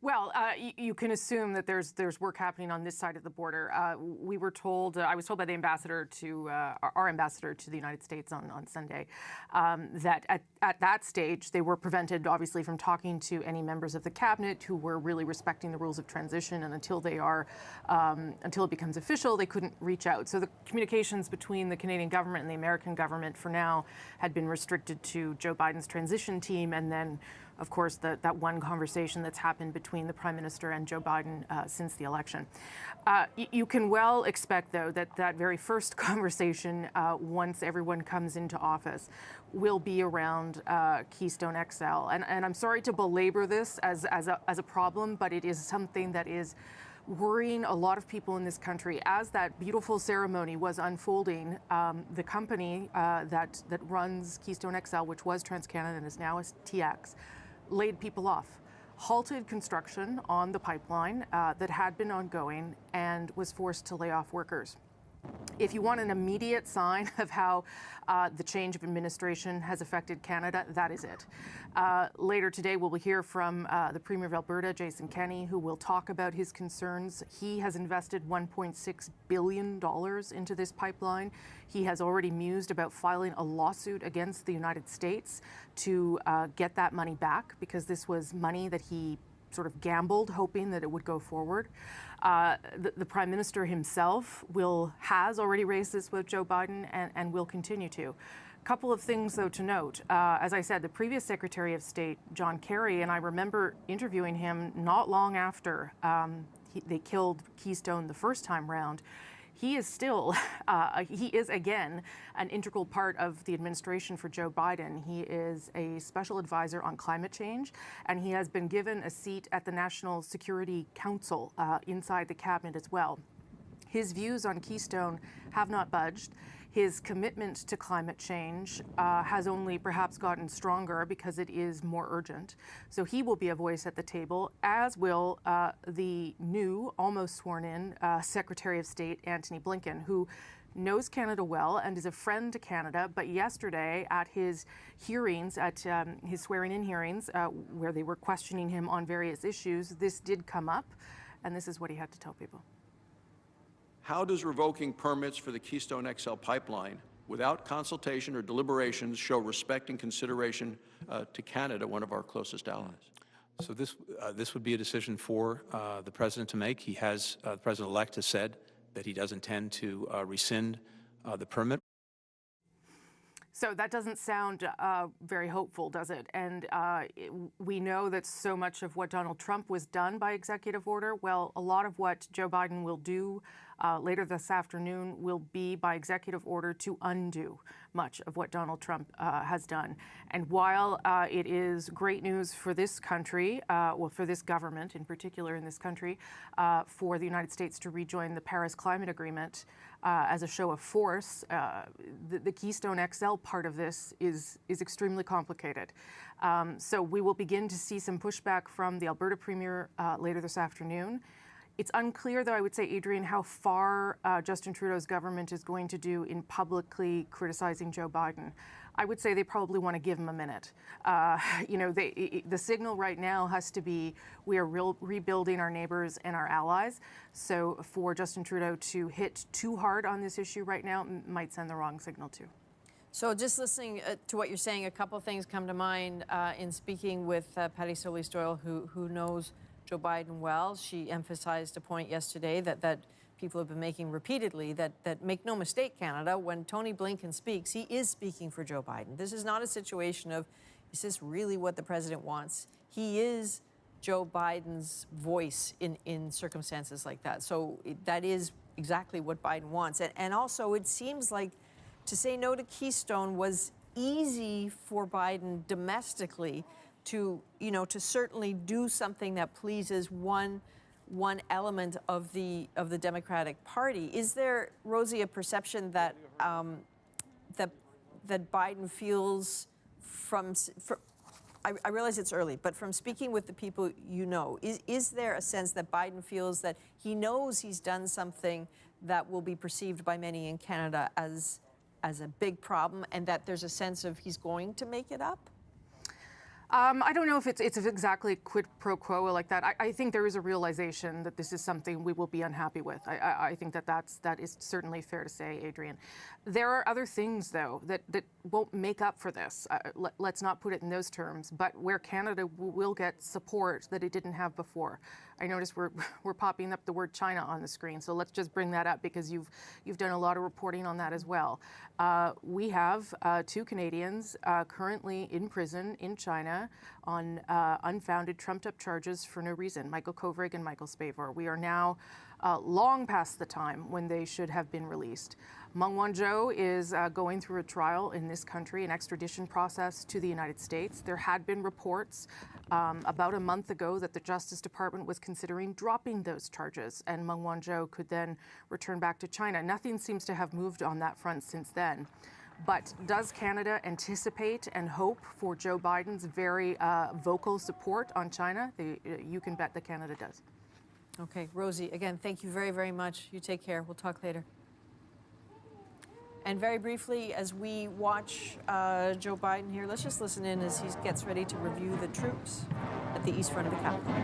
Well, you can assume that there's work happening on this side of the border. We were told, I was told by the ambassador to our ambassador to the United States on Sunday, that at that stage they were prevented, obviously, from talking to any members of the cabinet who were really respecting the rules of transition, and until it becomes official, they couldn't reach out. So the communications between the Canadian government and the American government, for now, had been restricted to Joe Biden's transition team, and then, of course, that one conversation that's happened between the Prime Minister and Joe Biden since the election. You can well expect, though, that very first conversation, once everyone comes into office, will be around Keystone XL. And I'm sorry to belabor this as a problem, but it is something that is worrying a lot of people in this country. As that beautiful ceremony was unfolding, the company that runs Keystone XL, which was TransCanada and is now TX, laid people off, halted construction on the pipeline that had been ongoing, and was forced to lay off workers. If you want an immediate sign of how the change of administration has affected Canada, that is it. Later today, we'll hear from the Premier of Alberta, Jason Kenney, who will talk about his concerns. He has invested $1.6 billion into this pipeline. He has already mused about filing a lawsuit against the United States to get that money back, because this was money that he sort of gambled, hoping that it would go forward. The Prime Minister himself has already raised this with Joe Biden and will continue to. A couple of things, though, to note. As I said, the previous Secretary of State, John Kerry, and I remember interviewing him not long after they killed Keystone the first time round. He is still, he is again an integral part of the administration for Joe Biden. He is a special advisor on climate change, and he has been given a seat at the National Security Council inside the cabinet as well. His views on Keystone have not budged. His commitment to climate change has only perhaps gotten stronger because it is more urgent. So he will be a voice at the table, as will the new, almost sworn-in Secretary of State, Antony Blinken, who knows Canada well and is a friend to Canada. But yesterday at his hearings, at his swearing-in hearings, where they were questioning him on various issues, this did come up, and this is what he had to tell people. How does revoking permits for the Keystone XL pipeline without consultation or deliberations show respect and consideration to Canada, one of our closest allies? So this would be a decision for the President to make. The President-elect has said that he does intend to rescind the permit. So that doesn't sound very hopeful, does it? And we know that so much of what Donald Trump was done by executive order. Well, a lot of what Joe Biden will do later this afternoon will be by executive order to undo much of what Donald Trump has done. And while it is great news for this country, well, for this government in particular in this country, for the United States to rejoin the Paris Climate Agreement as a show of force, the Keystone XL part of this is extremely complicated. So we will begin to see some pushback from the Alberta Premier later this afternoon. It's unclear, though, I would say, Adrian, how far Justin Trudeau's government is going to do in publicly criticizing Joe Biden. I would say they probably want to give him a minute. The signal right now has to be we are rebuilding our neighbors and our allies. So for Justin Trudeau to hit too hard on this issue right now might send the wrong signal too. So just listening to what you're saying, a couple of things come to mind in speaking with Patty Solis-Doyle, who knows Joe Biden well. She emphasized a point yesterday that people have been making repeatedly, that make no mistake, Canada, when Tony Blinken speaks, he is speaking for Joe Biden. This is not a situation of, is this really what the president wants? He is Joe Biden's voice in circumstances like that. So that is exactly what Biden wants. And also, it seems like to say no to Keystone was easy for Biden domestically, to certainly do something that pleases one element of the Democratic Party. Is there, Rosie, a perception that that Biden feels from I realize it's early, but from speaking with the people you know, is there a sense that Biden feels that he knows he's done something that will be perceived by many in Canada as a big problem, and that there's a sense of he's going to make it up? I don't know if it's exactly quid pro quo like that. I think there is a realization that this is something we will be unhappy with. I think that is certainly fair to say, Adrian. There are other things, though, that won't make up for this. Let's not put it in those terms, but where Canada will get support that it didn't have before. I notice we're popping up the word China on the screen, so let's just bring that up because you've done a lot of reporting on that as well. We have 2 Canadians currently in prison in China on unfounded, trumped-up charges for no reason, Michael Kovrig and Michael Spavor. We are now long past the time when they should have been released. Meng Wanzhou is going through a trial in this country, an extradition process to the United States. There had been reports about a month ago that the Justice Department was considering dropping those charges, and Meng Wanzhou could then return back to China. Nothing seems to have moved on that front since then. But does Canada anticipate and hope for Joe Biden's very vocal support on China? You can bet that Canada does. Okay, Rosie, again, thank you very, very much. You take care. We'll talk later. And very briefly, as we watch Joe Biden here, let's just listen in as he gets ready to review the troops at the east front of the Capitol.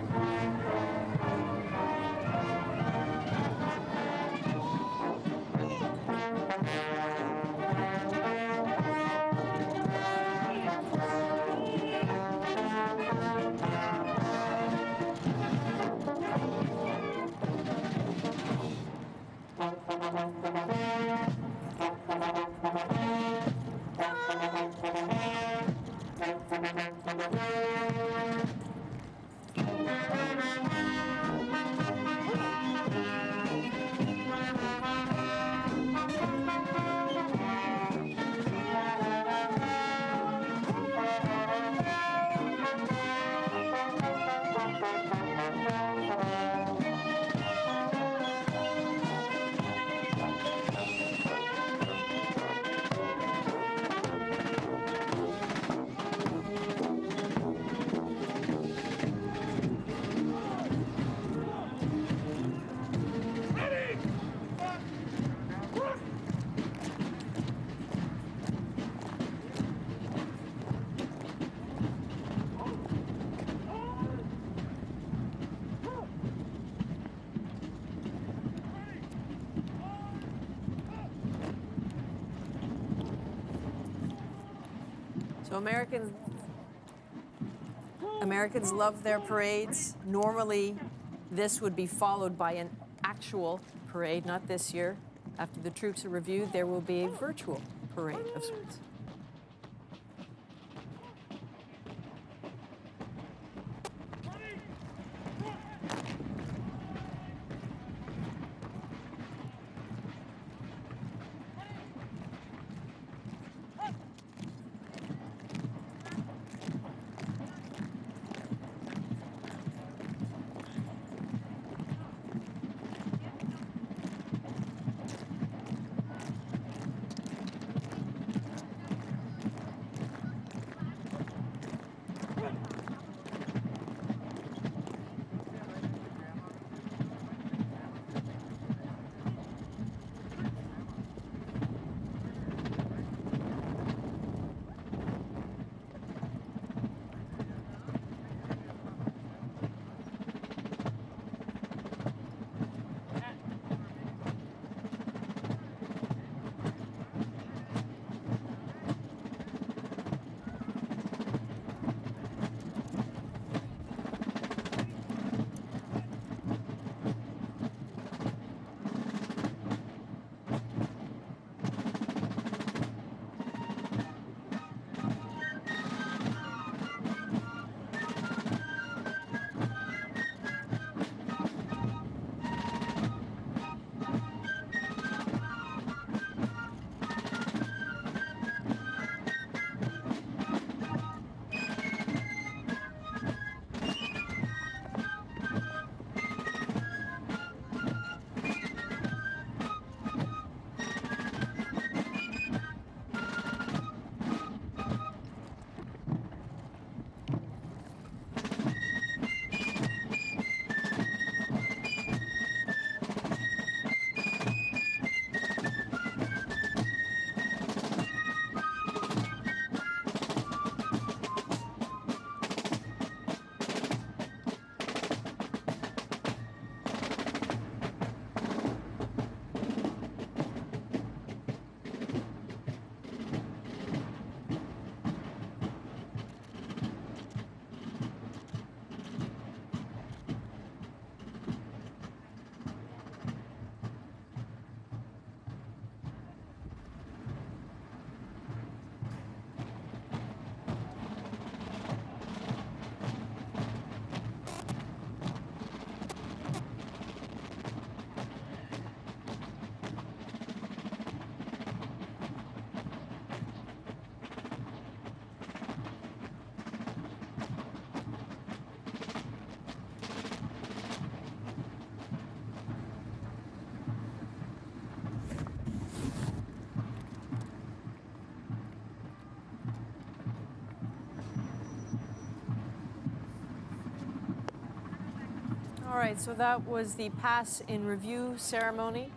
So Americans love their parades. Normally, this would be followed by an actual parade, not this year. After the troops are reviewed, there will be a virtual parade of sorts. All right, so that was the pass in review ceremony.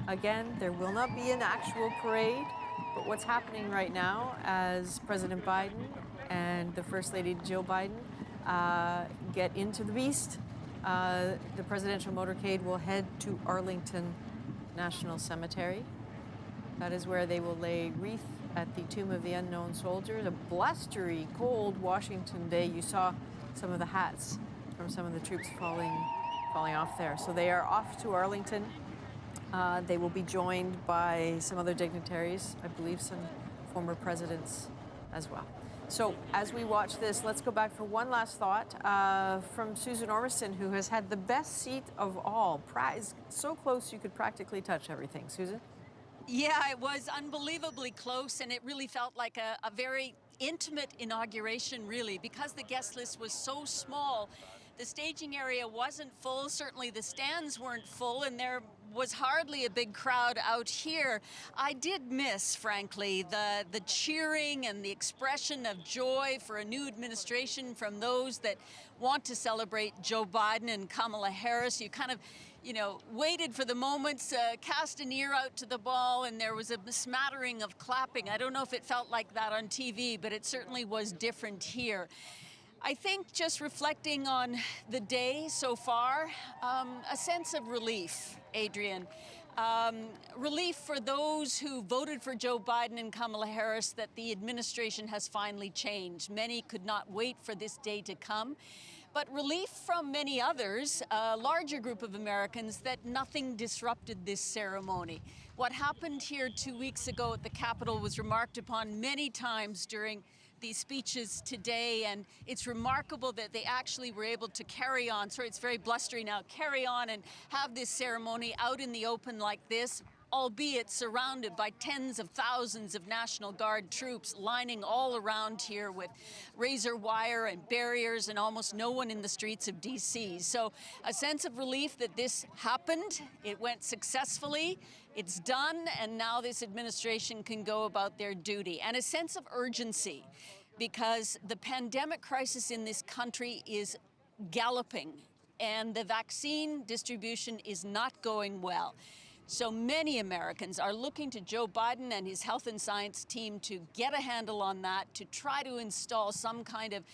Again, there will not be an actual parade, but what's happening right now as President Biden and the First Lady Jill Biden get into the beast, the presidential motorcade will head to Arlington National Cemetery. That is where they will lay wreath at the Tomb of the Unknown Soldiers. A blustery, cold Washington day. You saw some of the hats from some of the troops falling off there. So they are off to Arlington. They will be joined by some other dignitaries, I believe some former presidents as well. So as we watch this, let's go back for one last thought from Susan Ormiston, who has had the best seat of all. Prize so close you could practically touch everything. Susan? Yeah, it was unbelievably close, and it really felt like a very intimate inauguration, really, because the guest list was so small. The staging area wasn't full, certainly the stands weren't full, and there was hardly a big crowd out here. I did miss, frankly, the cheering and the expression of joy for a new administration from those that want to celebrate Joe Biden and Kamala Harris. You kind of, waited for the moments, cast an ear out to the ball, and there was a smattering of clapping. I don't know if it felt like that on TV, but it certainly was different here. I think just reflecting on the day so far, a sense of relief, Adrian. Relief for those who voted for Joe Biden and Kamala Harris that the administration has finally changed. Many could not wait for this day to come. But relief from many others, a larger group of Americans, that nothing disrupted this ceremony. What happened here 2 weeks ago at the Capitol was remarked upon many times during these speeches today, and it's remarkable that they actually were able to carry on, sorry, it's very blustery now, carry on and have this ceremony out in the open like this, albeit surrounded by tens of thousands of National Guard troops lining all around here with razor wire and barriers and almost no one in the streets of D.C. So a sense of relief that this happened, it went successfully, it's done, and now this administration can go about their duty. And a sense of urgency, because the pandemic crisis in this country is galloping, and the vaccine distribution is not going well. So many Americans are looking to Joe Biden and his health and science team to get a handle on that, to try to install some kind of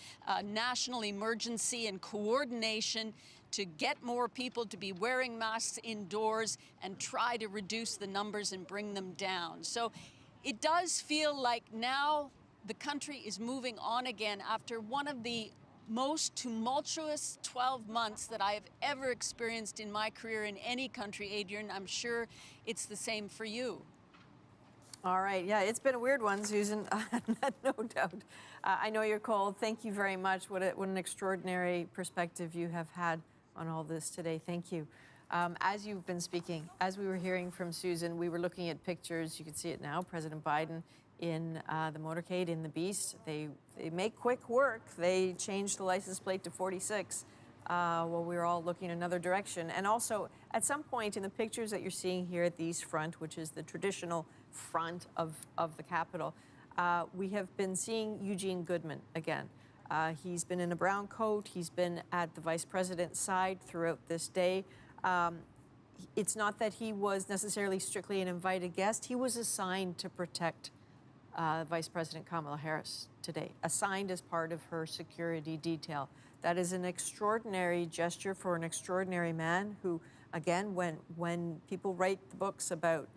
national emergency and coordination to get more people to be wearing masks indoors and try to reduce the numbers and bring them down. So it does feel like now the country is moving on again after one of the most tumultuous 12 months that I have ever experienced in my career in any country, Adrian. I'm sure it's the same for you. All right. Yeah, it's been a weird one, Susan, no doubt. I know you're cold. Thank you very much. What an extraordinary perspective you have had on all this today. Thank you. As you've been speaking, as we were hearing from Susan, we were looking at pictures. You can see it now. President Biden in the motorcade, in the Beast. They make quick work. They changed the license plate to 46 while we were all looking another direction. And also, at some point in the pictures that you're seeing here at the East Front, which is the traditional front of the Capitol, we have been seeing Eugene Goodman again. He's been in a brown coat. He's been at the vice president's side throughout this day. It's not that he was necessarily strictly an invited guest. He was assigned to protect Vice President Kamala Harris today, assigned as part of her security detail. That is an extraordinary gesture for an extraordinary man who, again, when people write the books about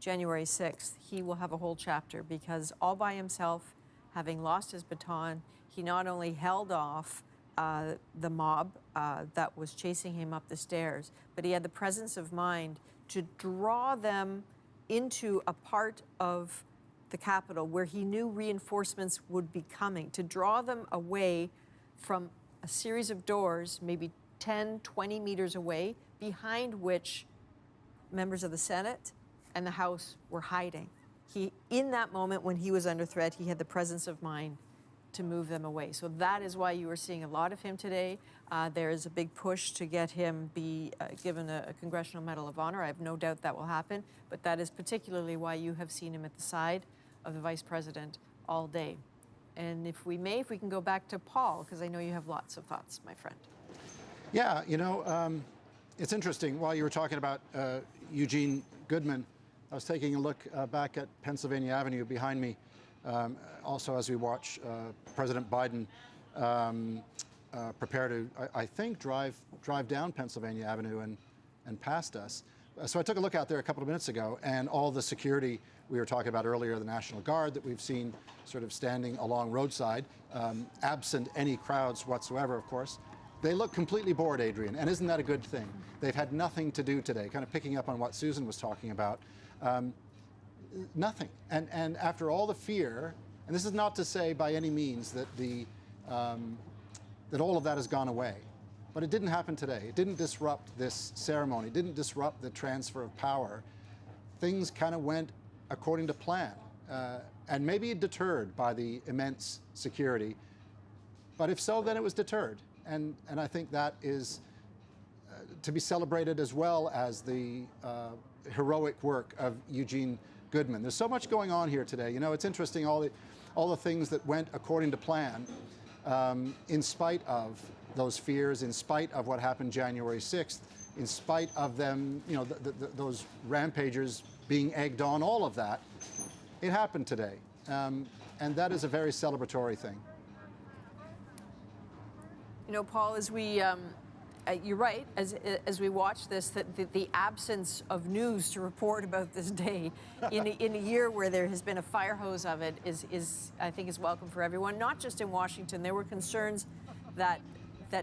January 6th, he will have a whole chapter, because all by himself, having lost his baton, he not only held off the mob that was chasing him up the stairs, but he had the presence of mind to draw them into a part of the Capitol where he knew reinforcements would be coming, to draw them away from a series of doors, maybe 10, 20 meters away, behind which members of the Senate and the House were hiding. In that moment when he was under threat, he had the presence of mind to move them away. So that is why you are seeing a lot of him today. There is a big push to get him be given a Congressional Medal of Honor. I have no doubt that will happen, but that is particularly why you have seen him at the side of the Vice President all day. And if we can go back to Paul, because I know you have lots of thoughts, my friend. Yeah, It's interesting, while you were talking about Eugene Goodman, I was taking a look back at Pennsylvania Avenue behind me, also as we watch President Biden prepare to, I think, drive down Pennsylvania Avenue and past us. So I took a look out there a couple of minutes ago, and all the security we were talking about earlier, the National Guard that we've seen sort of standing along roadside, absent any crowds whatsoever, of course. They look completely bored, Adrian, and isn't that a good thing? They've had nothing to do today, kind of picking up on what Susan was talking about. Nothing. And after all the fear, and this is not to say by any means that that all of that has gone away, but it didn't happen today. It didn't disrupt this ceremony. It didn't disrupt the transfer of power. Things kind of went according to plan, and maybe deterred by the immense security. But if so, then it was deterred. And I think that is to be celebrated, as well as the heroic work of Eugene Goodman. There's so much going on here today. You know, it's interesting, all the things that went according to plan, in spite of those fears, in spite of what happened January 6th, in spite of them, you know, those rampagers being egged on, all of that, it happened today. And that is a very celebratory thing. You know, Paul, as we, you're right, as we watch this, that the absence of news to report about this day in a year where there has been a fire hose of it is I think is welcome for everyone, not just in Washington. There were concerns that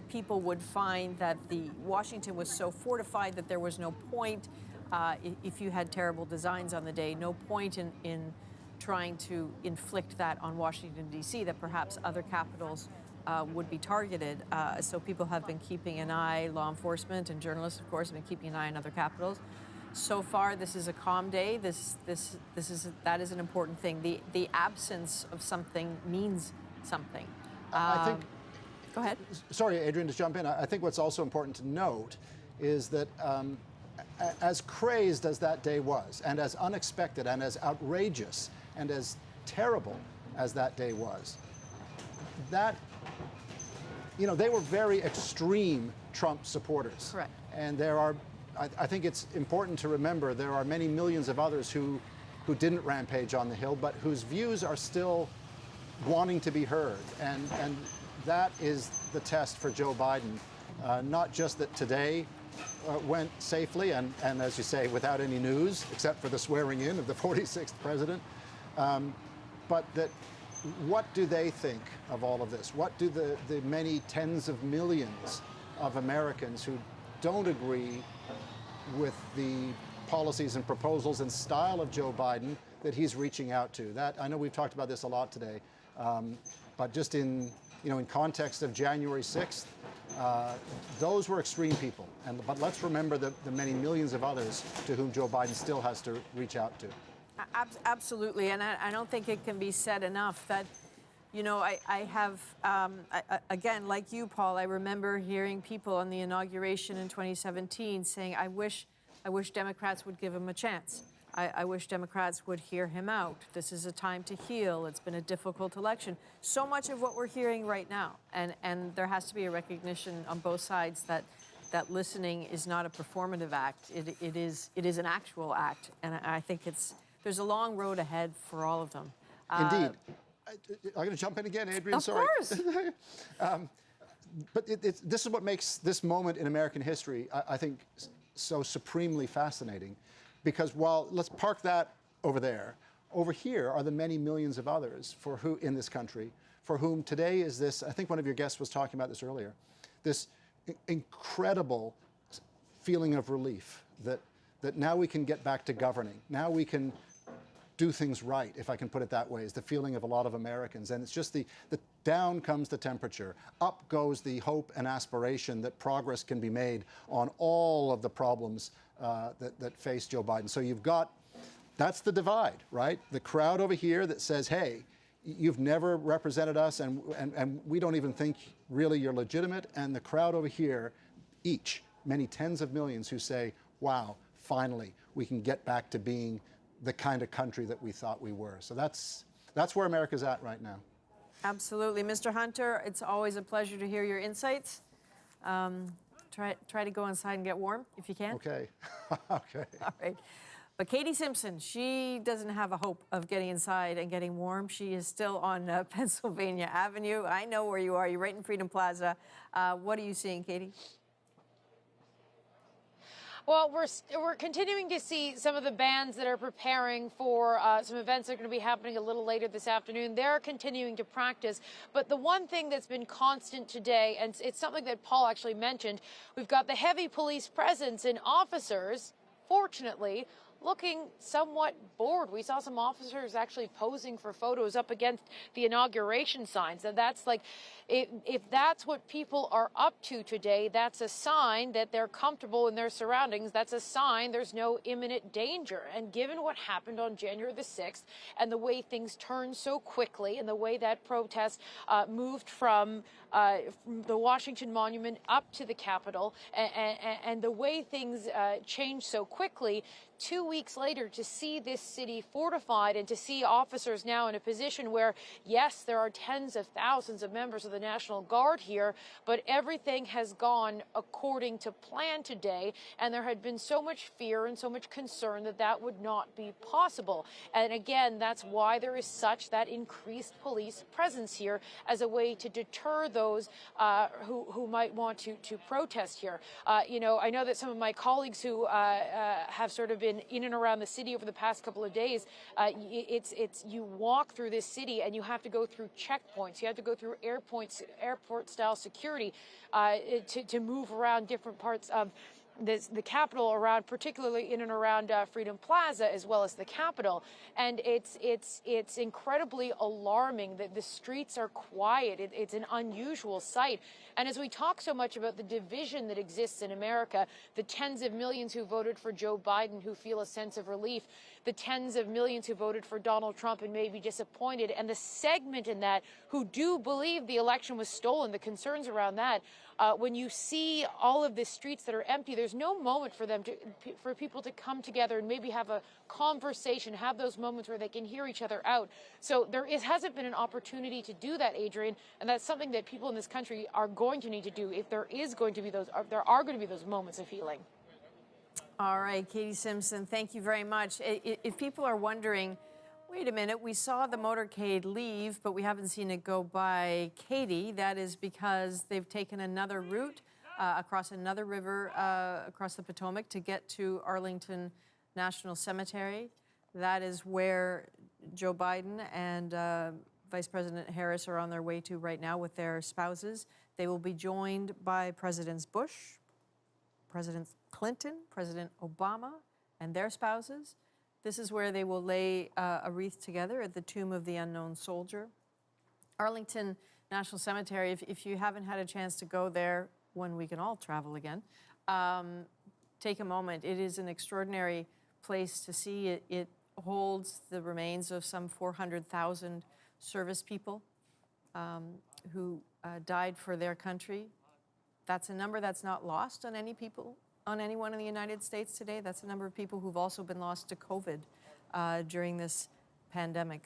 people would find that Washington was so fortified that there was no point, if you had terrible designs on the day, no point in trying to inflict that on Washington, D.C., that perhaps other capitals would be targeted. So people have been keeping an eye, law enforcement and journalists, of course, have been keeping an eye on other capitals. So far, this is a calm day. That is an important thing. The absence of something means something. I think. Go ahead. Sorry, Adrian, to jump in. I think what's also important to note is that as crazed as that day was, and as unexpected, and as outrageous, and as terrible as that day was, that, you know, they were very extreme Trump supporters. Correct. And there are, I think it's important to remember, there are many millions of others who didn't rampage on the Hill, but whose views are still wanting to be heard. And that is the test for Joe Biden. Not just that today went safely and, as you say, without any news, except for the swearing in of the 46th president, but that what do they think of all of this? What do the many tens of millions of Americans who don't agree with the policies and proposals and style of Joe Biden that he's reaching out to? That, I know we've talked about this a lot today, but just in context of January 6th, those were extreme people. But let's remember the many millions of others to whom Joe Biden still has to reach out to. Absolutely, and I don't think it can be said enough that, you know, I have, again, like you, Paul, I remember hearing people on the inauguration in 2017 saying, I wish Democrats would give him a chance. I wish Democrats would hear him out. This is a time to heal. It's been a difficult election. So much of what we're hearing right now, and there has to be a recognition on both sides that listening is not a performative act. It is an actual act, and I think there's a long road ahead for all of them. Indeed. I'm going to jump in again, Adrian. Of sorry. Course. But this is what makes this moment in American history, I think, so supremely fascinating. Because while, let's park that over there, over here are the many millions of others in this country, for whom today is this, I think one of your guests was talking about this earlier, this incredible feeling of relief that now we can get back to governing. Now we can do things right, if I can put it that way, is the feeling of a lot of Americans. And it's just the down comes the temperature, up goes the hope and aspiration that progress can be made on all of the problems that face Joe Biden. So you've got, that's the divide, right? The crowd over here that says, hey, you've never represented us and we don't even think really you're legitimate. And the crowd over here, many tens of millions who say, wow, finally, we can get back to being the kind of country that we thought we were. So that's where America's at right now. Absolutely. Mr. Hunter, it's always a pleasure to hear your insights. try to go inside and get warm if you can. Okay. Okay. All right. But Katie Simpson, she doesn't have a hope of getting inside and getting warm. She is still on Pennsylvania Avenue. I know where you are. You're right in Freedom Plaza. What are you seeing, Katie? Well, we're continuing to see some of the bands that are preparing for some events that are going to be happening a little later this afternoon. They're continuing to practice. But the one thing that's been constant today, and it's something that Paul actually mentioned, we've got the heavy police presence and officers, fortunately, looking somewhat bored. We saw some officers actually posing for photos up against the inauguration signs. And that's like, if that's what people are up to today, that's a sign that they're comfortable in their surroundings. That's a sign there's no imminent danger. And given what happened on January the 6th and the way things turned so quickly and the way that protest moved from the Washington Monument up to the Capitol and the way things changed so quickly, 2 weeks later, to see this city fortified and to see officers now in a position where, yes, there are tens of thousands of members of the National Guard here, but everything has gone according to plan today, and there had been so much fear and so much concern that that would not be possible. And again, that's why there is such that increased police presence here as a way to deter those who might want to protest here. You know, I know that some of my colleagues who have sort of been in and around the city over the past couple of days, you walk through this city and you have to go through checkpoints. You have to go through airport-style security to move around different parts of the Capitol, around, particularly in and around Freedom Plaza, as well as the Capitol. And it's incredibly alarming that the streets are quiet. It's an unusual sight. And as we talk so much about the division that exists in America, the tens of millions who voted for Joe Biden who feel a sense of relief, the tens of millions who voted for Donald Trump and may be disappointed, and the segment in that who do believe the election was stolen, the concerns around that, when you see all of the streets that are empty, there's no moment for them for people to come together and maybe have a conversation, have those moments where they can hear each other out. So hasn't been an opportunity to do that, Adrian, and that's something that people in this country are going to need to do if there are going to be those moments of healing. All right, Katie Simpson, thank you very much. If people are wondering, wait a minute, we saw the motorcade leave, but we haven't seen it go by Katie. That is because they've taken another route across another river, across the Potomac, to get to Arlington National Cemetery. That is where Joe Biden and Vice President Harris are on their way to right now with their spouses. They will be joined by Presidents Bush, President Clinton, President Obama, and their spouses. This is where they will lay a wreath together at the Tomb of the Unknown Soldier. Arlington National Cemetery, if you haven't had a chance to go there when we can all travel again, take a moment. It is an extraordinary place to see. It holds the remains of some 400,000 service people who died for their country. That's a number that's not lost on anyone in the United States today. That's a number of people who've also been lost to COVID during this pandemic.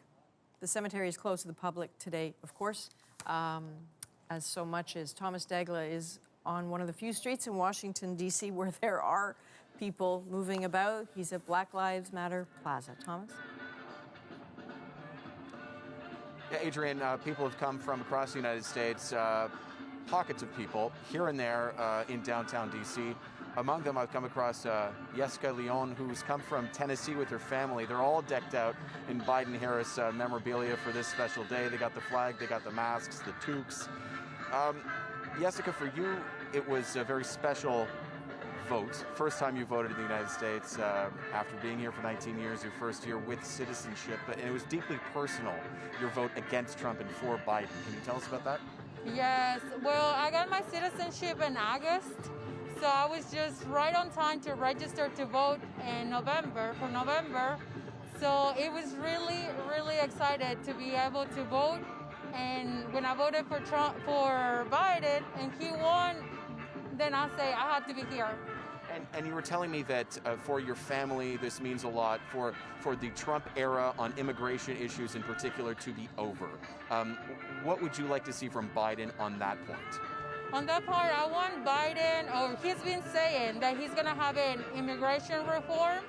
The cemetery is closed to the public today, of course, as so much is. Thomas Dagla is on one of the few streets in Washington, D.C. where there are people moving about. He's at Black Lives Matter Plaza. Thomas? Yeah, Adrian, people have come from across the United States, pockets of people here and there in downtown D.C. Among them, I've come across Jessica Leon, who's come from Tennessee with her family. They're all decked out in Biden-Harris memorabilia for this special day. They got the flag, they got the masks, the toques. Jessica, for you, it was a very special vote. First time you voted in the United States after being here for 19 years, your first year with citizenship. And it was deeply personal, your vote against Trump and for Biden. Can you tell us about that? Yes, well, I got my citizenship in August, so I was just right on time to register to vote in November. So it was really, really excited to be able to vote. And when I voted for Biden and he won, then I say I have to be here. And you were telling me that for your family, this means a lot for the Trump era on immigration issues in particular to be over. What would you like to see from Biden on that point? On that part, I want Biden, or he's been saying that he's going to have an immigration reform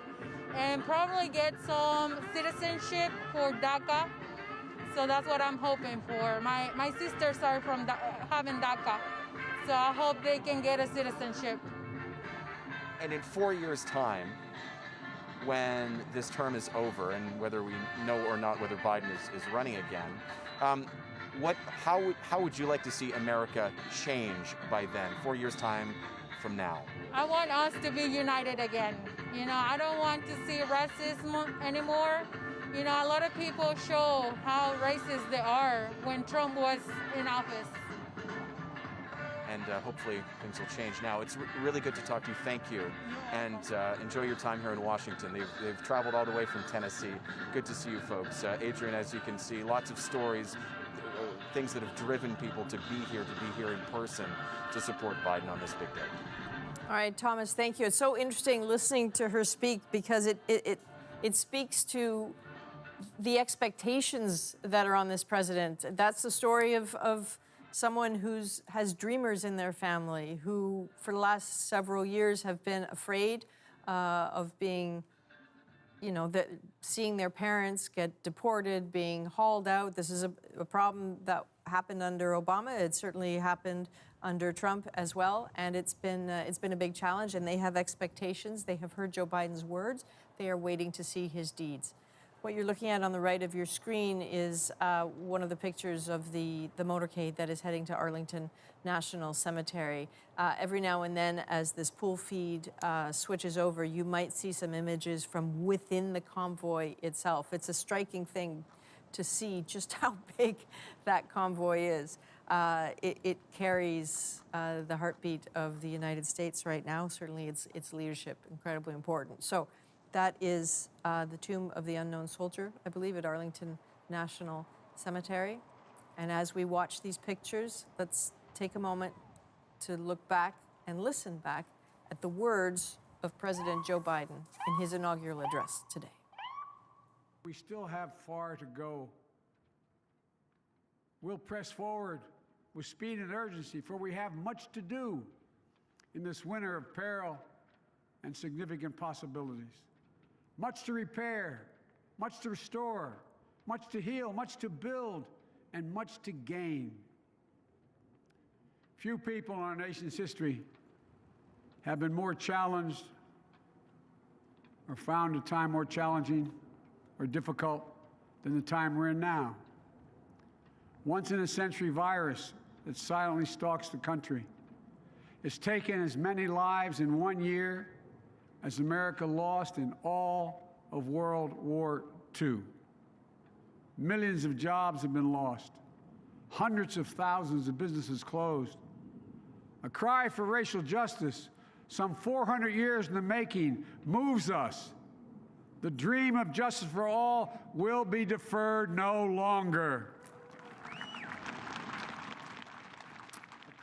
and probably get some citizenship for DACA. So that's what I'm hoping for. My sisters are from having DACA, so I hope they can get a citizenship. And in 4 years' time, when this term is over, and whether we know or not whether Biden is running again, how would you like to see America change by then, 4 years' time from now? I want us to be united again. You know, I don't want to see racism anymore. You know, a lot of people show how racist they are when Trump was in office. And hopefully things will change now. It's really good to talk to you. Thank you. And enjoy your time here in Washington. They've traveled all the way from Tennessee. Good to see you folks. Adrian, as you can see, lots of stories, things that have driven people to be here in person to support Biden on this big day. All right, Thomas, thank you. It's so interesting listening to her speak because it speaks to the expectations that are on this president. That's the story of someone who has dreamers in their family, who for the last several years have been afraid of being, you know, seeing their parents get deported, being hauled out. This is a problem that happened under Obama. It certainly happened under Trump as well, and it's been a big challenge. And they have expectations. They have heard Joe Biden's words. They are waiting to see his deeds. What you're looking at on the right of your screen is one of the pictures of the motorcade that is heading to Arlington National Cemetery. Every now and then, as this pool feed switches over, you might see some images from within the convoy itself. It's a striking thing to see just how big that convoy is. It carries the heartbeat of the United States right now. Certainly its leadership, incredibly important. So that is the tomb of the unknown soldier, I believe, at Arlington National Cemetery. And as we watch these pictures, let's take a moment to look back and listen back at the words of President Joe Biden in his inaugural address today. We still have far to go. We'll press forward with speed and urgency, for we have much to do in this winter of peril and significant possibilities. Much to repair, much to restore, much to heal, much to build, and much to gain. Few people in our nation's history have been more challenged or found a time more challenging or difficult than the time we're in now. Once-in-a-century virus that silently stalks the country. It's taken as many lives in 1 year as America lost in all of World War II. Millions of jobs have been lost. Hundreds of thousands of businesses closed. A cry for racial justice, some 400 years in the making, moves us. The dream of justice for all will be deferred no longer.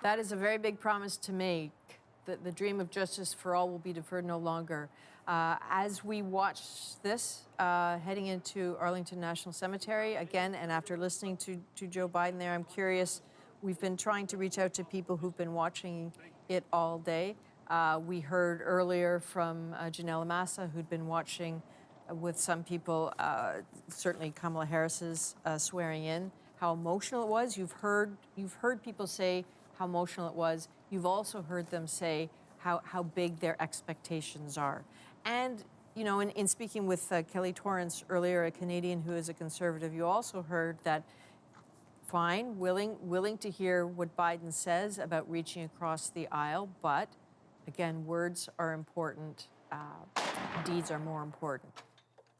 That is a very big promise to make, that the dream of justice for all will be deferred no longer. As we watch this, heading into Arlington National Cemetery, again, and after listening to Joe Biden there, I'm curious, we've been trying to reach out to people who've been watching it all day. We heard earlier from Janelle Amasa, who'd been watching with some people, certainly Kamala Harris's swearing in, how emotional it was. You've heard people say how emotional it was. You've also heard them say how big their expectations are. And, you know, in speaking with Kelly Torrance earlier, a Canadian who is a conservative, you also heard that fine, willing to hear what Biden says about reaching across the aisle, but again, words are important, deeds are more important.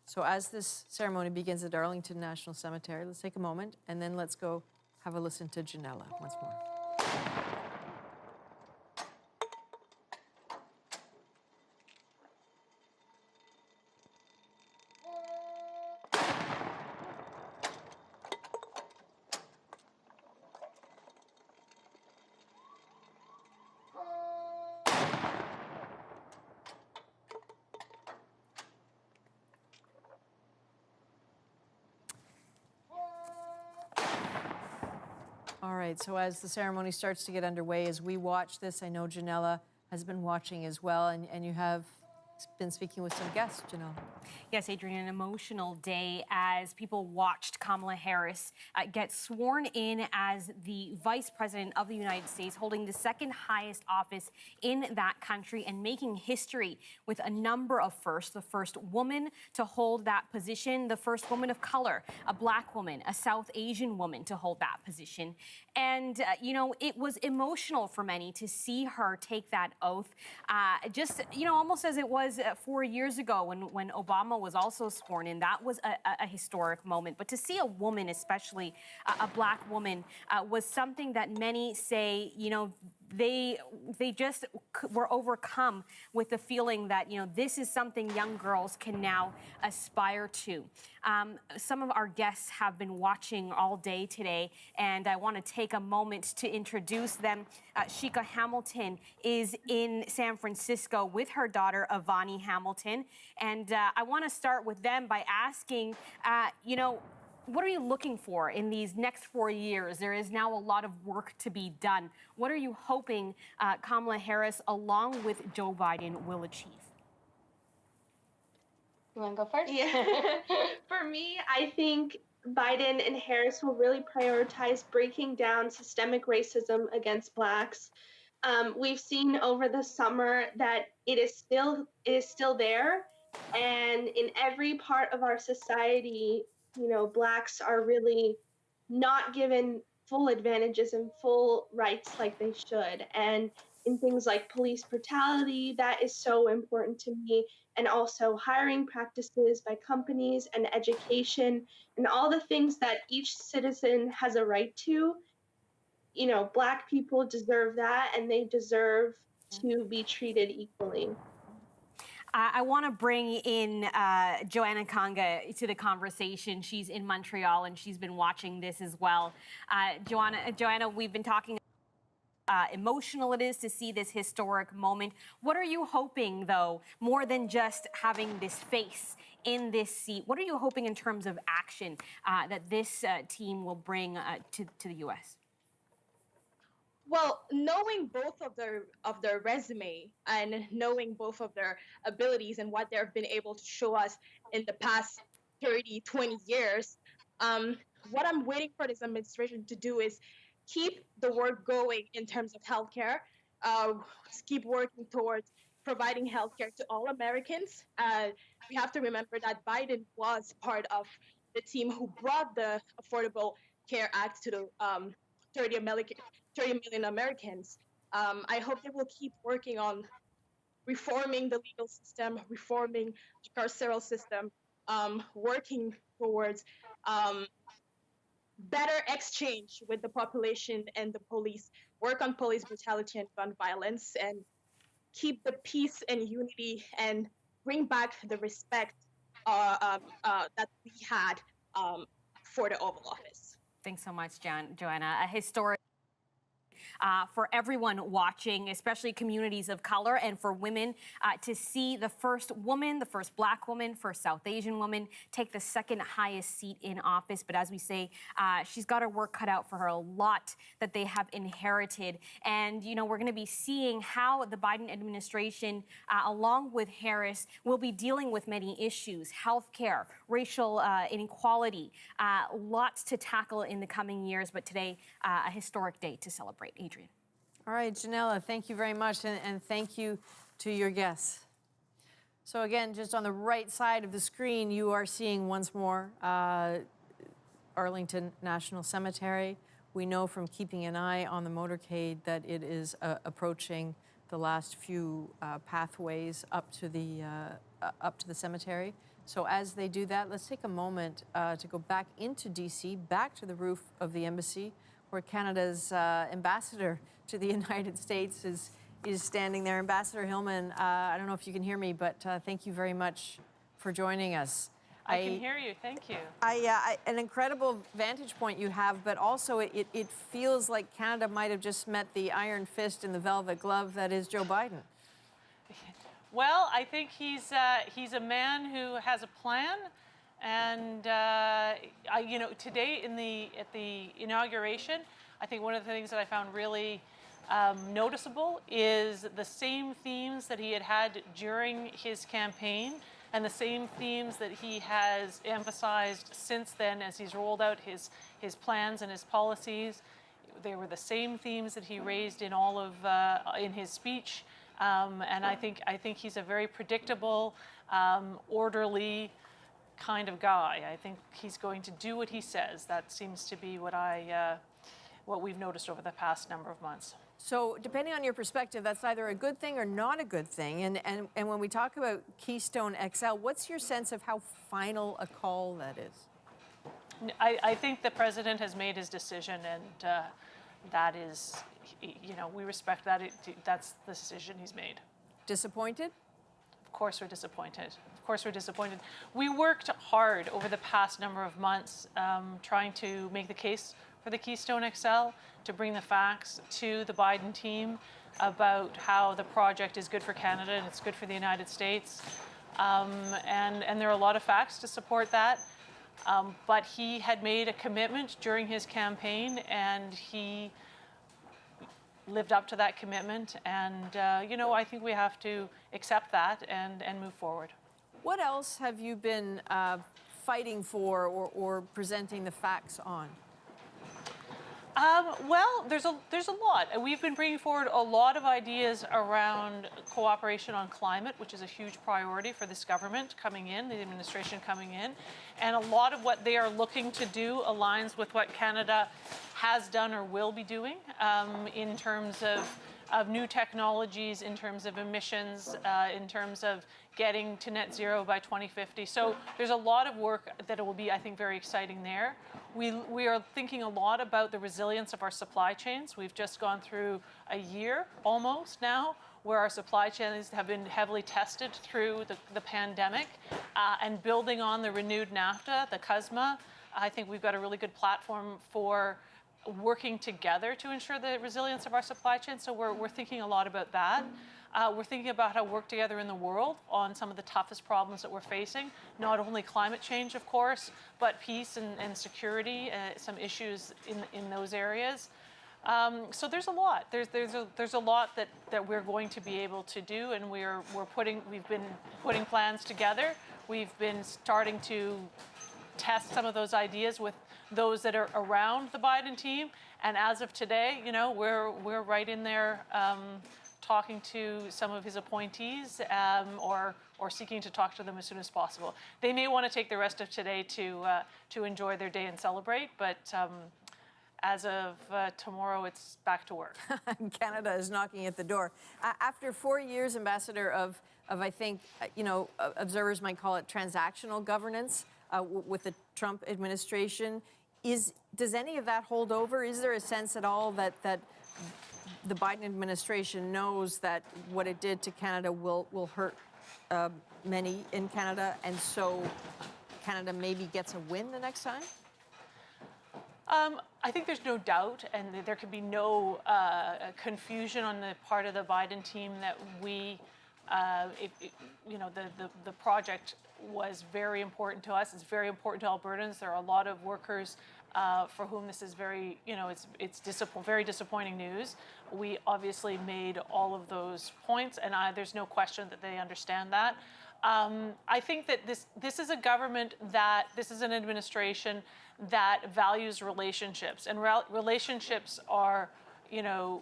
So as this ceremony begins at Arlington National Cemetery, let's take a moment and then let's go have a listen to Janella once more. All right, so as the ceremony starts to get underway, as we watch this, I know Janella has been watching as well, and you have been speaking with some guests, Janelle. Yes, Adrian, an emotional day as people watched Kamala Harris get sworn in as the Vice President of the United States, holding the second highest office in that country and making history with a number of firsts. The first woman to hold that position, the first woman of color, a Black woman, a South Asian woman to hold that position. And, you know, it was emotional for many to see her take that oath, just, you know, almost as it was 4 years ago when Obama was also sworn in. That was a historic moment. But to see a woman, especially a Black woman, was something that many say, you know, they just were overcome with the feeling that, you know, this is something young girls can now aspire to. Some of our guests have been watching all day today, and I want to take a moment to introduce them. Sheikah Hamilton is in San Francisco with her daughter, Avani Hamilton. And I want to start with them by asking, you know, what are you looking for in these next 4 years? There is now a lot of work to be done. What are you hoping Kamala Harris, along with Joe Biden, will achieve? You want to go first? Yeah. For me, I think Biden and Harris will really prioritize breaking down systemic racism against Blacks. We've seen over the summer that it is still there, and in every part of our society, you know, Blacks are really not given full advantages and full rights like they should. And in things like police brutality, that is so important to me. And also hiring practices by companies and education and all the things that each citizen has a right to. You know, Black people deserve that, and they deserve to be treated equally. I want to bring in Joanna Kanga to the conversation. She's in Montreal, and she's been watching this as well. Joanna, we've been talking emotional it is to see this historic moment. What are you hoping, though, more than just having this face in this seat? What are you hoping in terms of action that this team will bring to the U.S.? Well, knowing both of their resume and knowing both of their abilities and what they've been able to show us in the past 30, 20 years, what I'm waiting for this administration to do is keep the work going in terms of healthcare, keep working towards providing healthcare to all Americans. We have to remember that Biden was part of the team who brought the Affordable Care Act to the 30 million Americans. I hope they will keep working on reforming the legal system, reforming the carceral system, working towards better exchange with the population and the police, work on police brutality and gun violence, and keep the peace and unity and bring back the respect that we had for the Oval Office. Thanks so much, Joanna. A historic for everyone watching, especially communities of color, and for women to see the first woman, the first Black woman, first South Asian woman take the second highest seat in office. But as we say, she's got her work cut out for her, a lot that they have inherited. And, you know, we're going to be seeing how the Biden administration, along with Harris, will be dealing with many issues: healthcare, racial inequality, lots to tackle in the coming years. But today, a historic day to celebrate. Adrian. All right, Janella, thank you very much, and thank you to your guests. So again, just on the right side of the screen, you are seeing once more Arlington National Cemetery. We know from keeping an eye on the motorcade that it is approaching the last few pathways up to the cemetery. So as they do that, let's take a moment to go back into D.C., back to the roof of the embassy, where Canada's ambassador to the United States is standing there. Ambassador Hillman, I don't know if you can hear me, but thank you very much for joining us. I can hear you. Thank you. An incredible vantage point you have, but also it feels like Canada might have just met the iron fist and the velvet glove that is Joe Biden. Well, I think he's a man who has a plan, and I you know, today at the inauguration, I think one of the things that I found really noticeable is the same themes that he had during his campaign and the same themes that he has emphasized since then as he's rolled out his plans and his policies. They were the same themes that he raised in all of in his speech, and I think he's a very predictable, orderly kind of guy. I think he's going to do what he says. That seems to be what we've noticed over the past number of months. So depending on your perspective, that's either a good thing or not a good thing. And when we talk about Keystone XL, what's your sense of how final a call that is? I think the president has made his decision, and that is, you know, we respect that. That's the decision he's made. Disappointed? Of course we're disappointed. Of course we're disappointed. We worked hard over the past number of months trying to make the case for the Keystone XL, to bring the facts to the Biden team about how the project is good for Canada and it's good for the United States. And there are a lot of facts to support that. But he had made a commitment during his campaign, and he lived up to that commitment. And, you know, I think we have to accept that and move forward. What else have you been fighting for or presenting the facts on? Well, there's a lot. We've been bringing forward a lot of ideas around cooperation on climate, which is a huge priority for this government coming in, the administration coming in. And a lot of what they are looking to do aligns with what Canada has done or will be doing in terms of new technologies, in terms of emissions, in terms of getting to net zero by 2050. So there's a lot of work that will be, I think, very exciting there. We are thinking a lot about the resilience of our supply chains. We've just gone through a year almost now where our supply chains have been heavily tested through the pandemic, and building on the renewed NAFTA, the CUSMA. I think we've got a really good platform for working together to ensure the resilience of our supply chain. So we're thinking a lot about that. We're thinking about how to work together in the world on some of the toughest problems that we're facing, not only climate change, of course, but peace and security, some issues in those areas. So there's a lot. There's a lot that we're going to be able to do, and we've been putting plans together. We've been starting to test some of those ideas with those that are around the Biden team, and as of today, you know, we're right in there talking to some of his appointees or seeking to talk to them as soon as possible. They may want to take the rest of today to enjoy their day and celebrate, but as of tomorrow, it's back to work. Canada is knocking at the door. After 4 years, Ambassador, of I think, you know, observers might call it transactional governance with the Trump administration, does any of that hold over? Is there a sense at all that the Biden administration knows that what it did to Canada will hurt many in Canada, and so Canada maybe gets a win the next time? I think there's no doubt, and there could be no confusion on the part of the Biden team that you know, the project was very important to us. It's very important to Albertans. There are a lot of workers for whom this is very, you know, it's very disappointing news. We obviously made all of those points, and there's no question that they understand that. I think that this is a government this is an administration that values relationships, and relationships are, you know,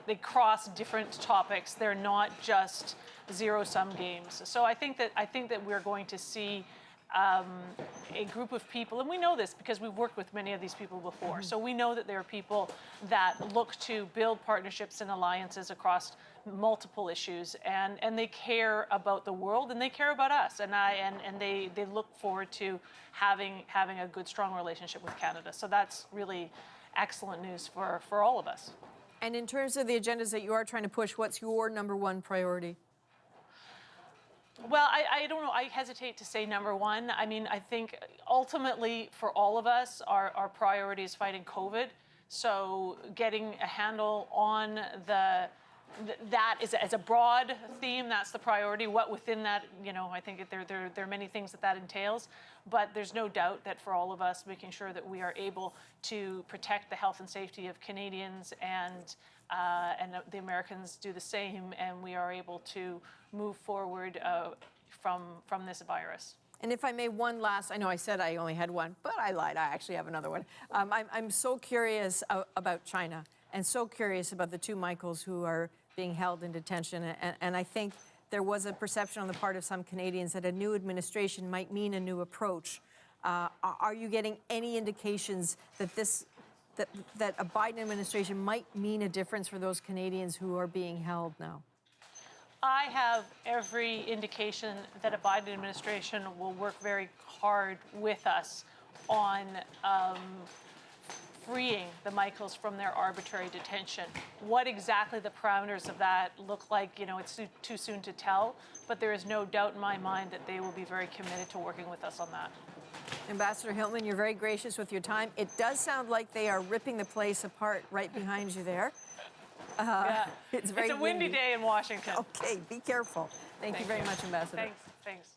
they cross different topics. They're not just zero-sum games. So I think that we're going to see a group of people, and we know this because we've worked with many of these people before. So we know that there are people that look to build partnerships and alliances across multiple issues, and they care about the world, and they care about us, and they look forward to having a good, strong relationship with Canada. So that's really excellent news for all of us. And in terms of the agendas that you are trying to push, what's your number one priority? Well, I don't know. I hesitate to say number one. I mean, I think ultimately for all of us, our priority is fighting COVID. So getting a handle on the that is as a broad theme, that's the priority. What within that, I think there are many things that entails, but there's no doubt that for all of us, making sure that we are able to protect the health and safety of Canadians and the Americans do the same, and we are able to move forward from this virus. And if I may, one last, I know I said I only had one, but I lied. I actually have another one. I'm so curious about China and so curious about the two Michaels who are being held in detention. And I think there was a perception on the part of some Canadians that a new administration might mean a new approach. Are you getting any indications that that a Biden administration might mean a difference for those Canadians who are being held now? I have every indication that a Biden administration will work very hard with us on freeing the Michaels from their arbitrary detention. What exactly the parameters of that look like, it's too soon to tell, but there is no doubt in my mind that they will be very committed to working with us on that. Ambassador Hillman, you're very gracious with your time. It does sound like they are ripping the place apart right behind you there. Yeah. It's very a windy day in Washington. Okay, be careful. Thank you very much, Ambassador. Thanks.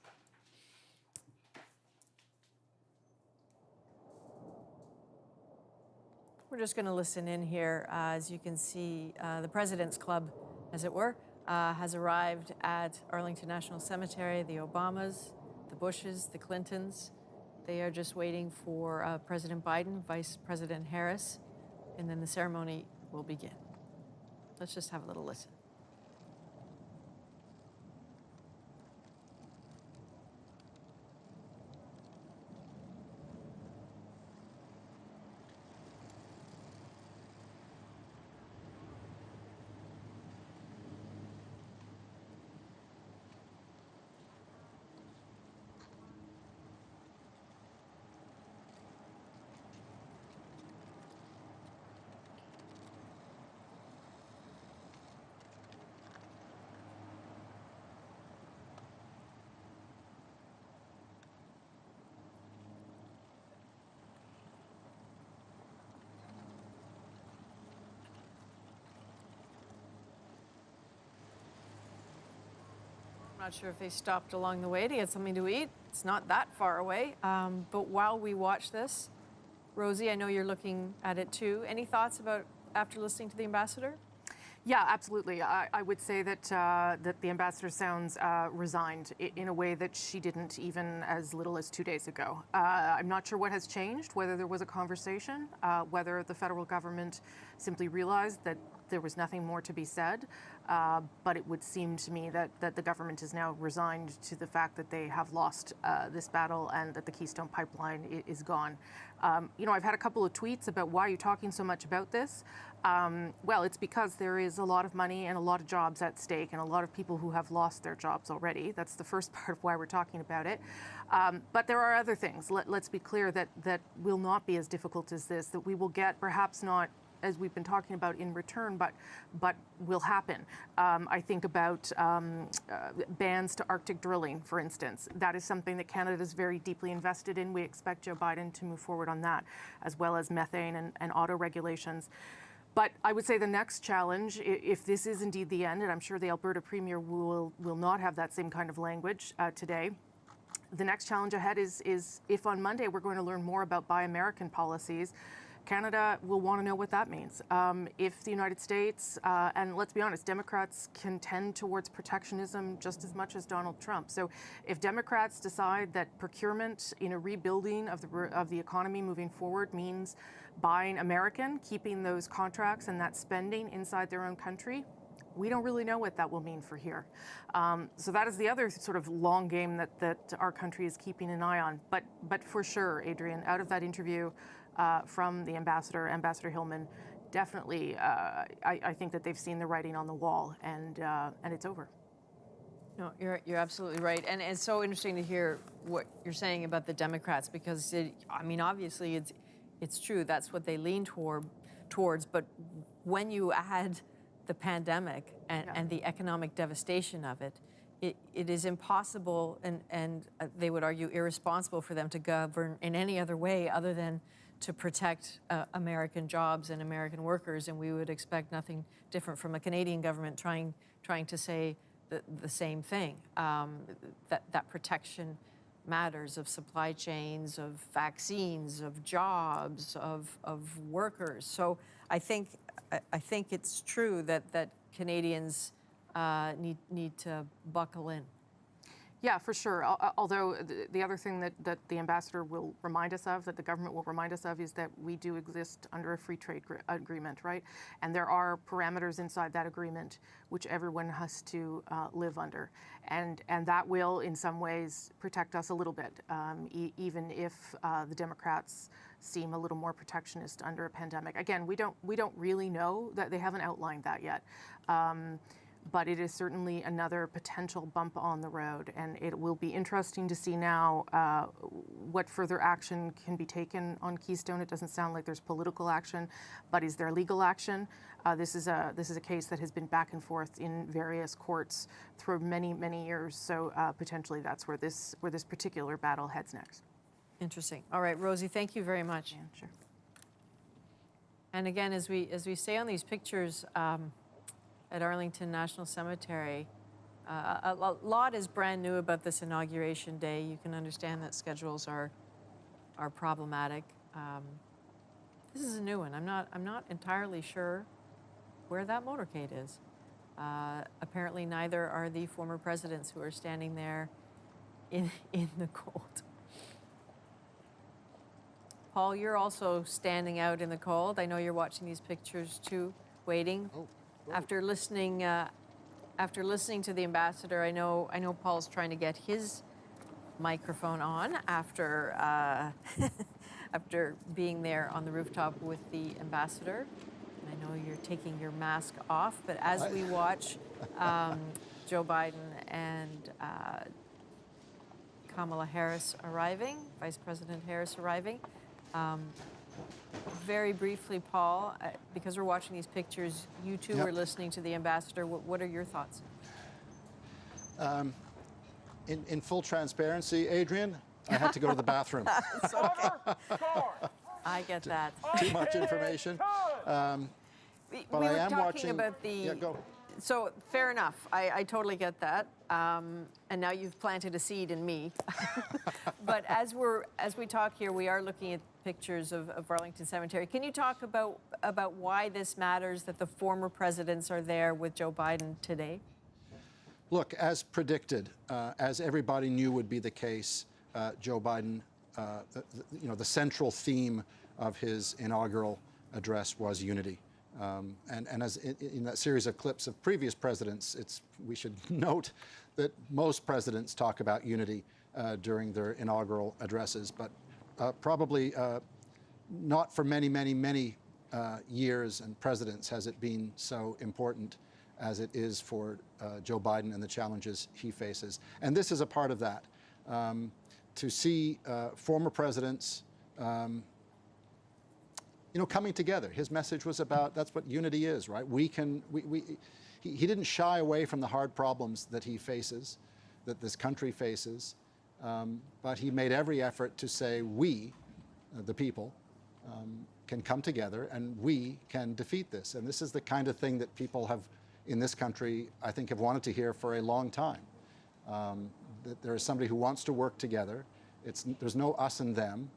We're just going to listen in here. As you can see, the President's Club, as it were, has arrived at Arlington National Cemetery. The Obamas, the Bushes, the Clintons, they are just waiting for President Biden, Vice President Harris, and then the ceremony will begin. Let's just have a little listen. I'm not sure if they stopped along the way to get something to eat. It's not that far away. But while we watch this, Rosie, I know you're looking at it too. Any thoughts about after listening to the ambassador? Yeah, absolutely. I would say that that the ambassador sounds resigned in a way that she didn't even as little as 2 days ago. I'm not sure what has changed, whether there was a conversation, whether the federal government simply realized that there was nothing more to be said. But it would seem to me that the government is now resigned to the fact that they have lost this battle and that the Keystone Pipeline is gone. I've had a couple of tweets about why are you talking so much about this? Well, it's because there is a lot of money and a lot of jobs at stake and a lot of people who have lost their jobs already. That's the first part of why we're talking about it. But there are other things. Let's be clear that will not be as difficult as this, that we will get perhaps not as we've been talking about in return, but will happen. I think about bans to Arctic drilling, for instance. That is something that Canada is very deeply invested in. We expect Joe Biden to move forward on that, as well as methane and auto regulations. But I would say the next challenge, if this is indeed the end, and I'm sure the Alberta Premier will not have that same kind of language today, the next challenge ahead is if on Monday we're going to learn more about Buy American policies, Canada will want to know what that means. If the United States, and let's be honest, Democrats can tend towards protectionism just as much as Donald Trump. So if Democrats decide that procurement in a rebuilding of the economy moving forward means buying American, keeping those contracts and that spending inside their own country, we don't really know what that will mean for here. So that is the other sort of long game that our country is keeping an eye on. But for sure, Adrian, out of that interview, from the Ambassador Hillman, definitely, I think that they've seen the writing on the wall, and it's over. No, you're absolutely right, and it's so interesting to hear what you're saying about the Democrats because obviously it's true that's what they lean towards, but when you add the pandemic and the economic devastation of it, it is impossible and they would argue irresponsible for them to govern in any other way other than to protect American jobs and American workers, and we would expect nothing different from a Canadian government trying to say the same thing, that protection matters, of supply chains, of vaccines, of jobs, of workers. So I think it's true that Canadians need to buckle in. Yeah, for sure. Although the other thing that the ambassador will remind us of, that the government will remind us of, is that we do exist under a free trade agreement, right? And there are parameters inside that agreement which everyone has to live under. And that will, in some ways, protect us a little bit, even if the Democrats seem a little more protectionist under a pandemic. Again, we don't really know. That they haven't outlined that yet. But it is certainly another potential bump on the road, and it will be interesting to see now what further action can be taken on Keystone. It doesn't sound like there's political action, but is there legal action? This is a case that has been back and forth in various courts through many years. So potentially that's where this particular battle heads next. Interesting. All right, Rosie, thank you very much. Yeah, sure. And again, as we stay on these pictures. At Arlington National Cemetery. A lot is brand new about this Inauguration Day. You can understand that schedules are problematic. This is a new one. I'm not entirely sure where that motorcade is. Apparently neither are the former presidents who are standing there in the cold. Paul, you're also standing out in the cold. I know you're watching these pictures too, waiting. Oh. After listening to the ambassador, I know Paul's trying to get his microphone on after after being there on the rooftop with the ambassador. And I know you're taking your mask off, but as we watch Joe Biden and Kamala Harris arriving, Vice President Harris arriving. Very briefly, Paul, because we're watching these pictures, you too were listening to the ambassador. What are your thoughts? In full transparency, Adrian, I had to go to the bathroom. It's okay. I get that. Too much information. But we I were am talking watching. about the. Yeah, go. So fair enough. I totally get that. And now you've planted a seed in me. But as we talk here, we are looking at pictures of Arlington Cemetery. Can you talk about why this matters, that the former presidents are there with Joe Biden today? Look, as predicted, as everybody knew would be the case, Joe Biden, the central theme of his inaugural address was unity. And as in that series of clips of previous presidents, we should note that most presidents talk about unity during their inaugural addresses, but probably not for many years and presidents has it been so important as it is for Joe Biden and the challenges he faces. And this is a part of that. To see former presidents coming together. His message was about, that's what unity is, right? He didn't shy away from the hard problems that he faces, that this country faces, but he made every effort to say we, the people, can come together and we can defeat this. And this is the kind of thing that people have, in this country, I think have wanted to hear for a long time. That there is somebody who wants to work together. There's no us and them.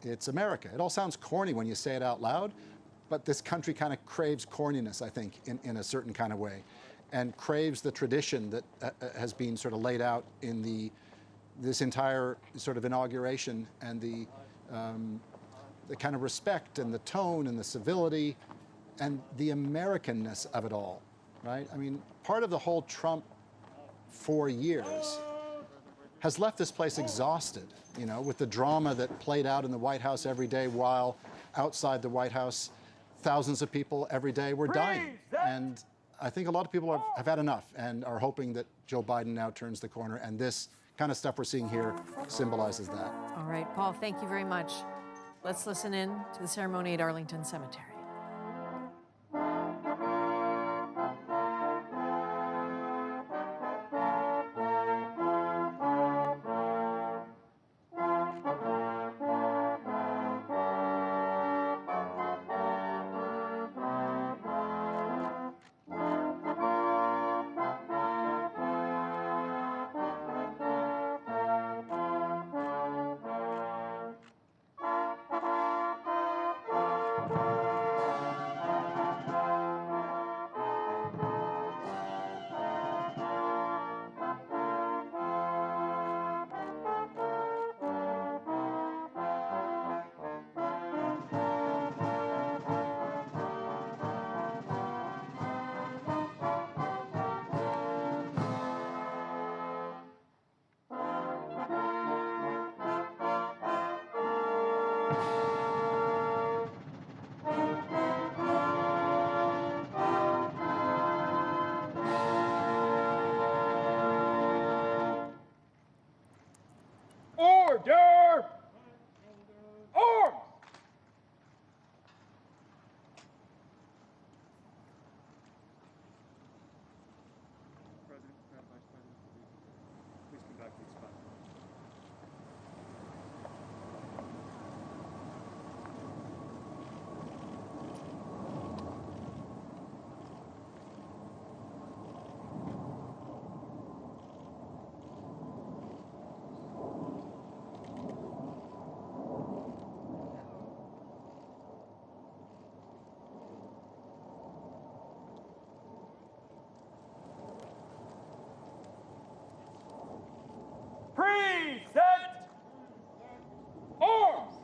It's America. It all sounds corny when you say it out loud, but this country kind of craves corniness, I think, in a certain kind of way, and craves the tradition that has been sort of laid out in this entire sort of inauguration, and the kind of respect and the tone and the civility and the Americanness of it all, right? I mean, part of the whole Trump 4 years has left this place exhausted, with the drama that played out in the White House every day, while outside the White House, thousands of people every day were dying. And I think a lot of people have had enough and are hoping that Joe Biden now turns the corner. And this kind of stuff we're seeing here symbolizes that. All right, Paul, thank you very much. Let's listen in to the ceremony at Arlington Cemetery. Order! Arms! President, Vice President, please come back to the spot. Present arms!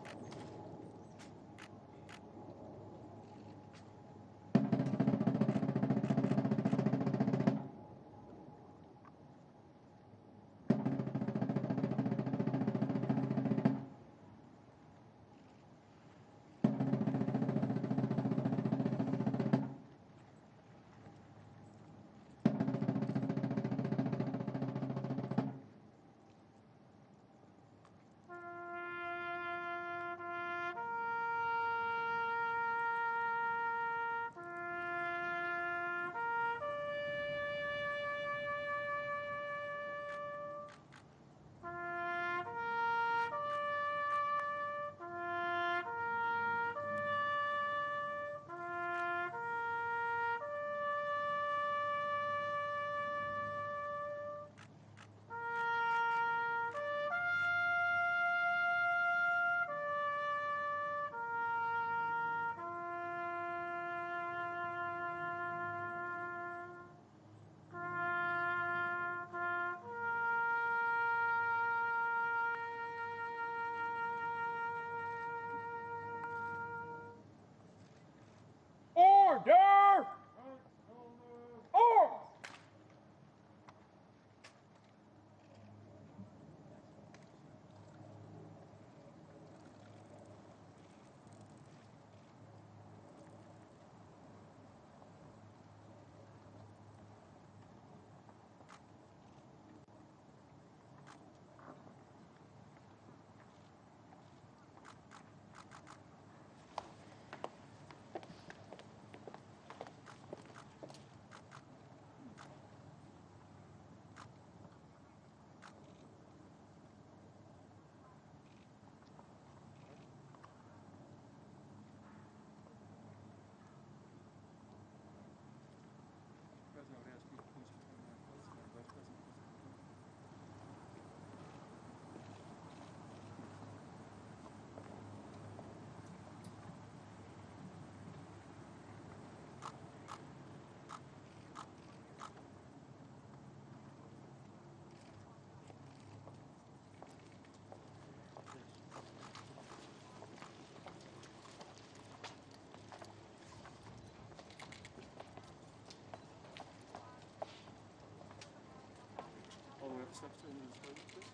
Order! Arms! President, I would ask you to please return my place. Vice President, all the way up the steps to the podium, please.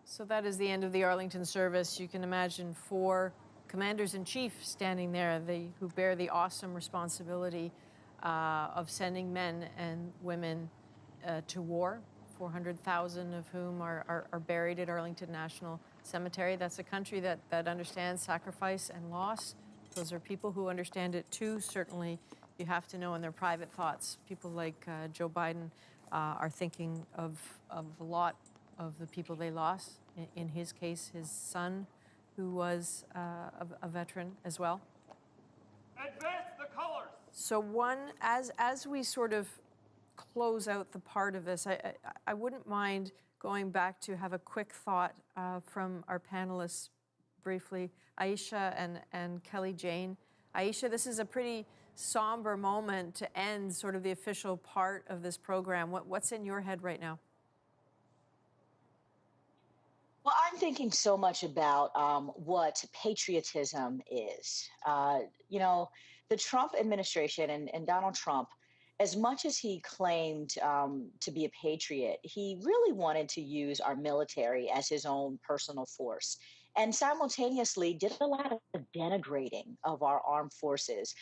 So that is the end of the Arlington service. You can imagine 4 commanders-in-chief standing there, who bear the awesome responsibility of sending men and women to war, 400,000 of whom are buried at Arlington National Cemetery. That's a country that understands sacrifice and loss. Those are people who understand it too. Certainly, you have to know in their private thoughts. People like Joe Biden are thinking of a lot of the people they lost. In his case, his son, who was a veteran as well. Advance the colors. So as we sort of close out the part of this, I wouldn't mind going back to have a quick thought from our panelists briefly, Aisha and Kelly Jane. Aisha, this is a pretty somber moment to end sort of the official part of this program. What's in your head right now? Well, I'm thinking so much about what patriotism is. You know, the Trump administration and Donald Trump, as much as he claimed to be a patriot, he really wanted to use our military as his own personal force, and simultaneously did a lot of denigrating of our armed forces,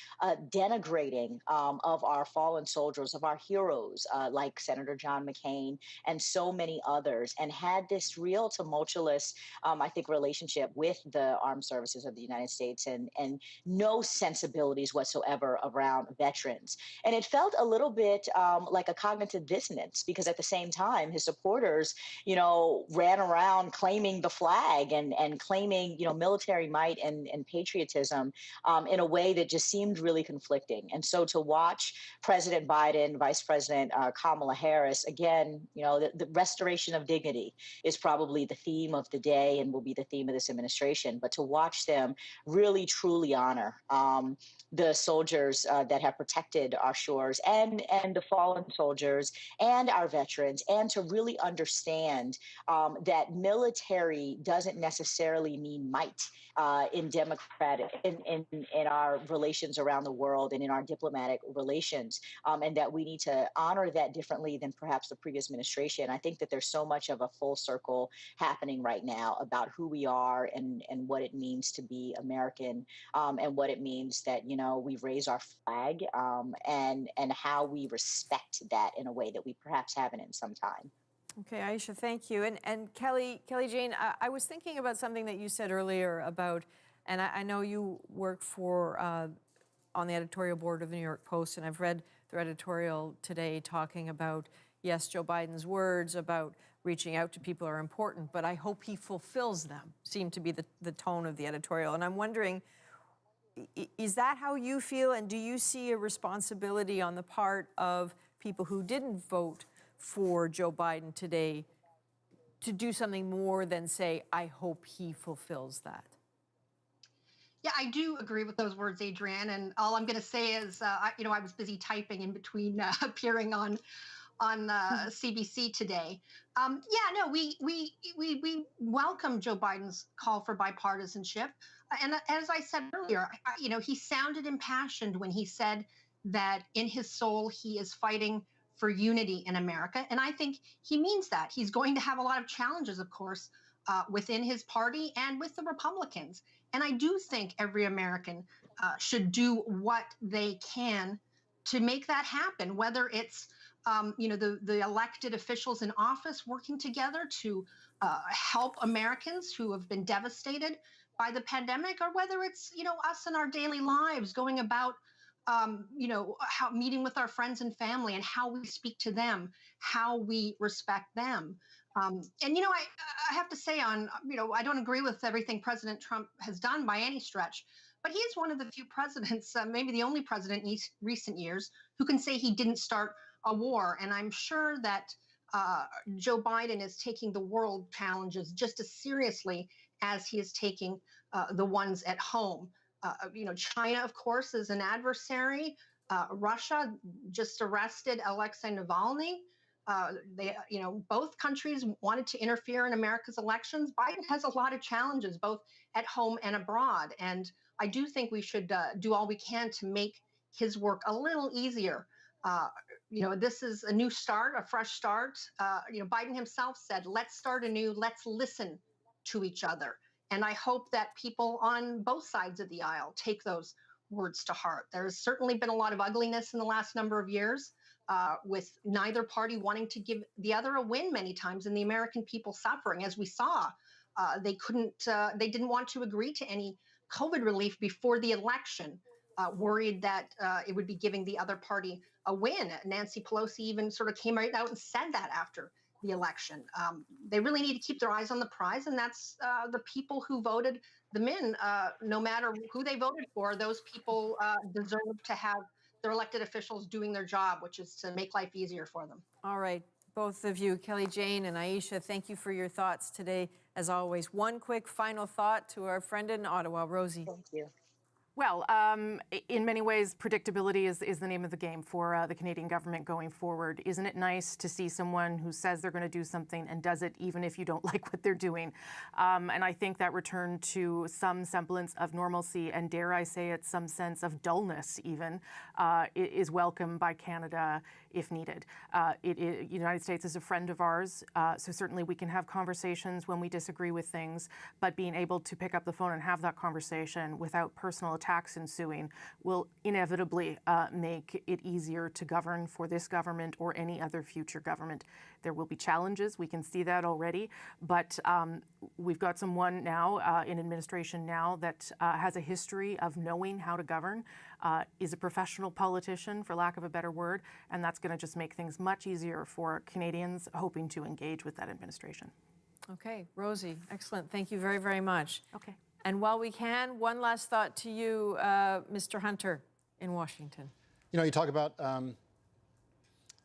denigrating of our fallen soldiers, of our heroes, like Senator John McCain and so many others, and had this real tumultuous, I think, relationship with the armed services of the United States, and no sensibilities whatsoever around veterans. And it felt a little bit like a cognitive dissonance, because at the same time, his supporters, you know, ran around claiming the flag and claiming, you know, military might and patriotism in a way that just seemed really conflicting. And so to watch President Biden, Vice President Kamala Harris, again, you know, the restoration of dignity is probably the theme of the day and will be the theme of this administration. But to watch them really, truly honor the soldiers that have protected our shores and the fallen soldiers and our veterans, and to really understand that military doesn't necessarily mean might in democratic, in our relations around the world and in our diplomatic relations, and that we need to honor that differently than perhaps the previous administration. I think that there's so much of a full circle happening right now about who we are and what it means to be American, and what it means that, you know, we raise our flag, and how we respect that in a way that we perhaps haven't in some time. Okay, Aisha, thank you. And Kelly Jane, I was thinking about something that you said earlier about, and I know you work for on the editorial board of the New York Post, and I've read their editorial today talking about, yes, Joe Biden's words about reaching out to people are important, but I hope he fulfills them, seemed to be the tone of the editorial. And I'm wondering, is that how you feel? And do you see a responsibility on the part of people who didn't vote for Joe Biden today to do something more than say, I hope he fulfills that? Yeah, I do agree with those words, Adrienne. And all I'm going to say is, I was busy typing in between appearing on CBC today. We welcome Joe Biden's call for bipartisanship. And as I said earlier, he sounded impassioned when he said that in his soul, he is fighting for unity in America. And I think he means that. He's going to have a lot of challenges, of course, within his party and with the Republicans. And I do think every American should do what they can to make that happen, whether it's the elected officials in office working together to help Americans who have been devastated by the pandemic, or whether it's, us in our daily lives going about how meeting with our friends and family and how we speak to them, how we respect them. I have to say I don't agree with everything President Trump has done by any stretch, but he is one of the few presidents, maybe the only president in recent years, who can say he didn't start a war. And I'm sure that Joe Biden is taking the world challenges just as seriously as he is taking the ones at home. China, of course, is an adversary. Russia just arrested Alexei Navalny. Both countries wanted to interfere in America's elections. Biden has a lot of challenges, both at home and abroad. And I do think we should do all we can to make his work a little easier. This is a new start, a fresh start. Biden himself said, let's start anew, let's listen to each other. And I hope that people on both sides of the aisle take those words to heart. There's certainly been a lot of ugliness in the last number of years, with neither party wanting to give the other a win many times, and the American people suffering. As we saw, they didn't want to agree to any COVID relief before the election, worried that it would be giving the other party a win. Nancy Pelosi even sort of came right out and said that after the election. They really need to keep their eyes on the prize, and that's the people who voted them in. No matter who they voted for, those people deserve to have their elected officials doing their job, which is to make life easier for them. All right, both of you, Kelly Jane and Aisha, thank you for your thoughts today, as always. One quick final thought to our friend in Ottawa, Rosie. Thank you. Well, in many ways, predictability is the name of the game for the Canadian government going forward. Isn't it nice to see someone who says they're going to do something and does it even if you don't like what they're doing? And I think that return to some semblance of normalcy, and dare I say it, some sense of dullness even, is welcome by Canada if needed. The United States is a friend of ours, so certainly we can have conversations when we disagree with things, but being able to pick up the phone and have that conversation without personal attacks ensuing will inevitably make it easier to govern for this government or any other future government. There will be challenges, we can see that already, but we've got someone now in administration now that has a history of knowing how to govern, is a professional politician, for lack of a better word, and that's going to just make things much easier for Canadians hoping to engage with that administration. Okay, Rosie, excellent. Thank you very, very much. Okay. And while we can, one last thought to you, Mr. Hunter in Washington. You know, you talk about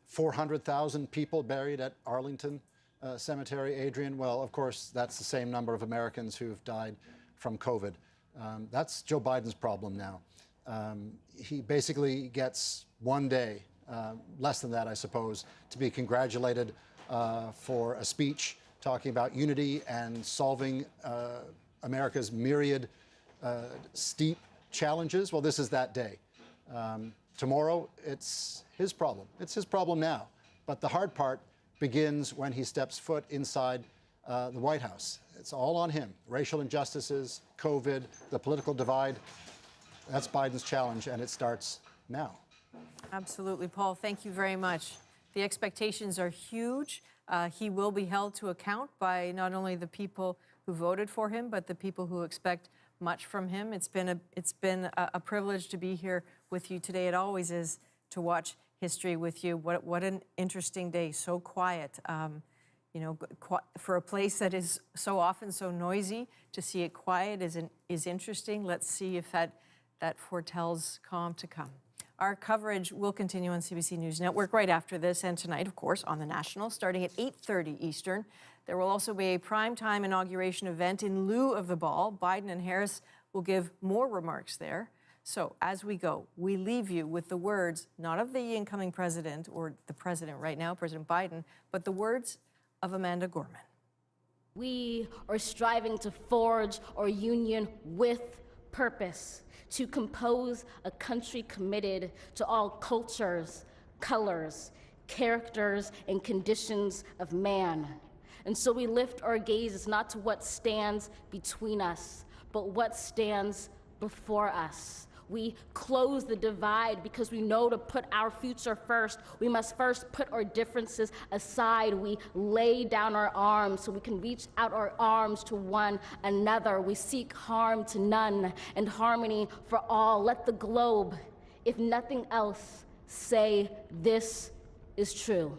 400,000 people buried at Arlington Cemetery, Adrian. Well, of course, that's the same number of Americans who've died from COVID. That's Joe Biden's problem now. He basically gets one day, less than that, I suppose, to be congratulated for a speech talking about unity and solving America's myriad steep challenges. Well, this is that day. Tomorrow, it's his problem. It's his problem now. But the hard part begins when he steps foot inside the White House. It's all on him. Racial injustices, COVID, the political divide. That's Biden's challenge, and it starts now. Absolutely, Paul. Thank you very much. The expectations are huge. He will be held to account by not only the people who voted for him, but the people who expect much from him. It's been a privilege to be here with you today. It always is to watch history with you. What an interesting day. So quiet. You know, for a place that is so often so noisy, to see it quiet is interesting. Let's see if that foretells calm to come. Our coverage will continue on CBC News Network right after this, and tonight, of course, on the National, starting at 8:30 Eastern. There will also be a primetime inauguration event in lieu of the ball. Biden and Harris will give more remarks there. So as we go, we leave you with the words, not of the incoming president or the president right now, President Biden, but the words of Amanda Gorman. We are striving to forge our union with purpose, to compose a country committed to all cultures, colors, characters, and conditions of man. And so we lift our gazes not to what stands between us, but what stands before us. We close the divide because we know to put our future first, we must first put our differences aside. We lay down our arms so we can reach out our arms to one another. We seek harm to none and harmony for all. Let the globe, if nothing else, say this is true.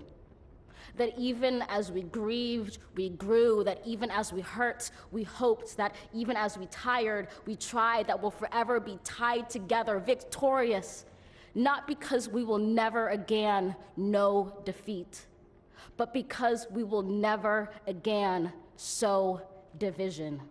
That even as we grieved, we grew, that even as we hurt, we hoped, that even as we tired, we tried, that we'll forever be tied together, victorious, not because we will never again know defeat, but because we will never again sow division.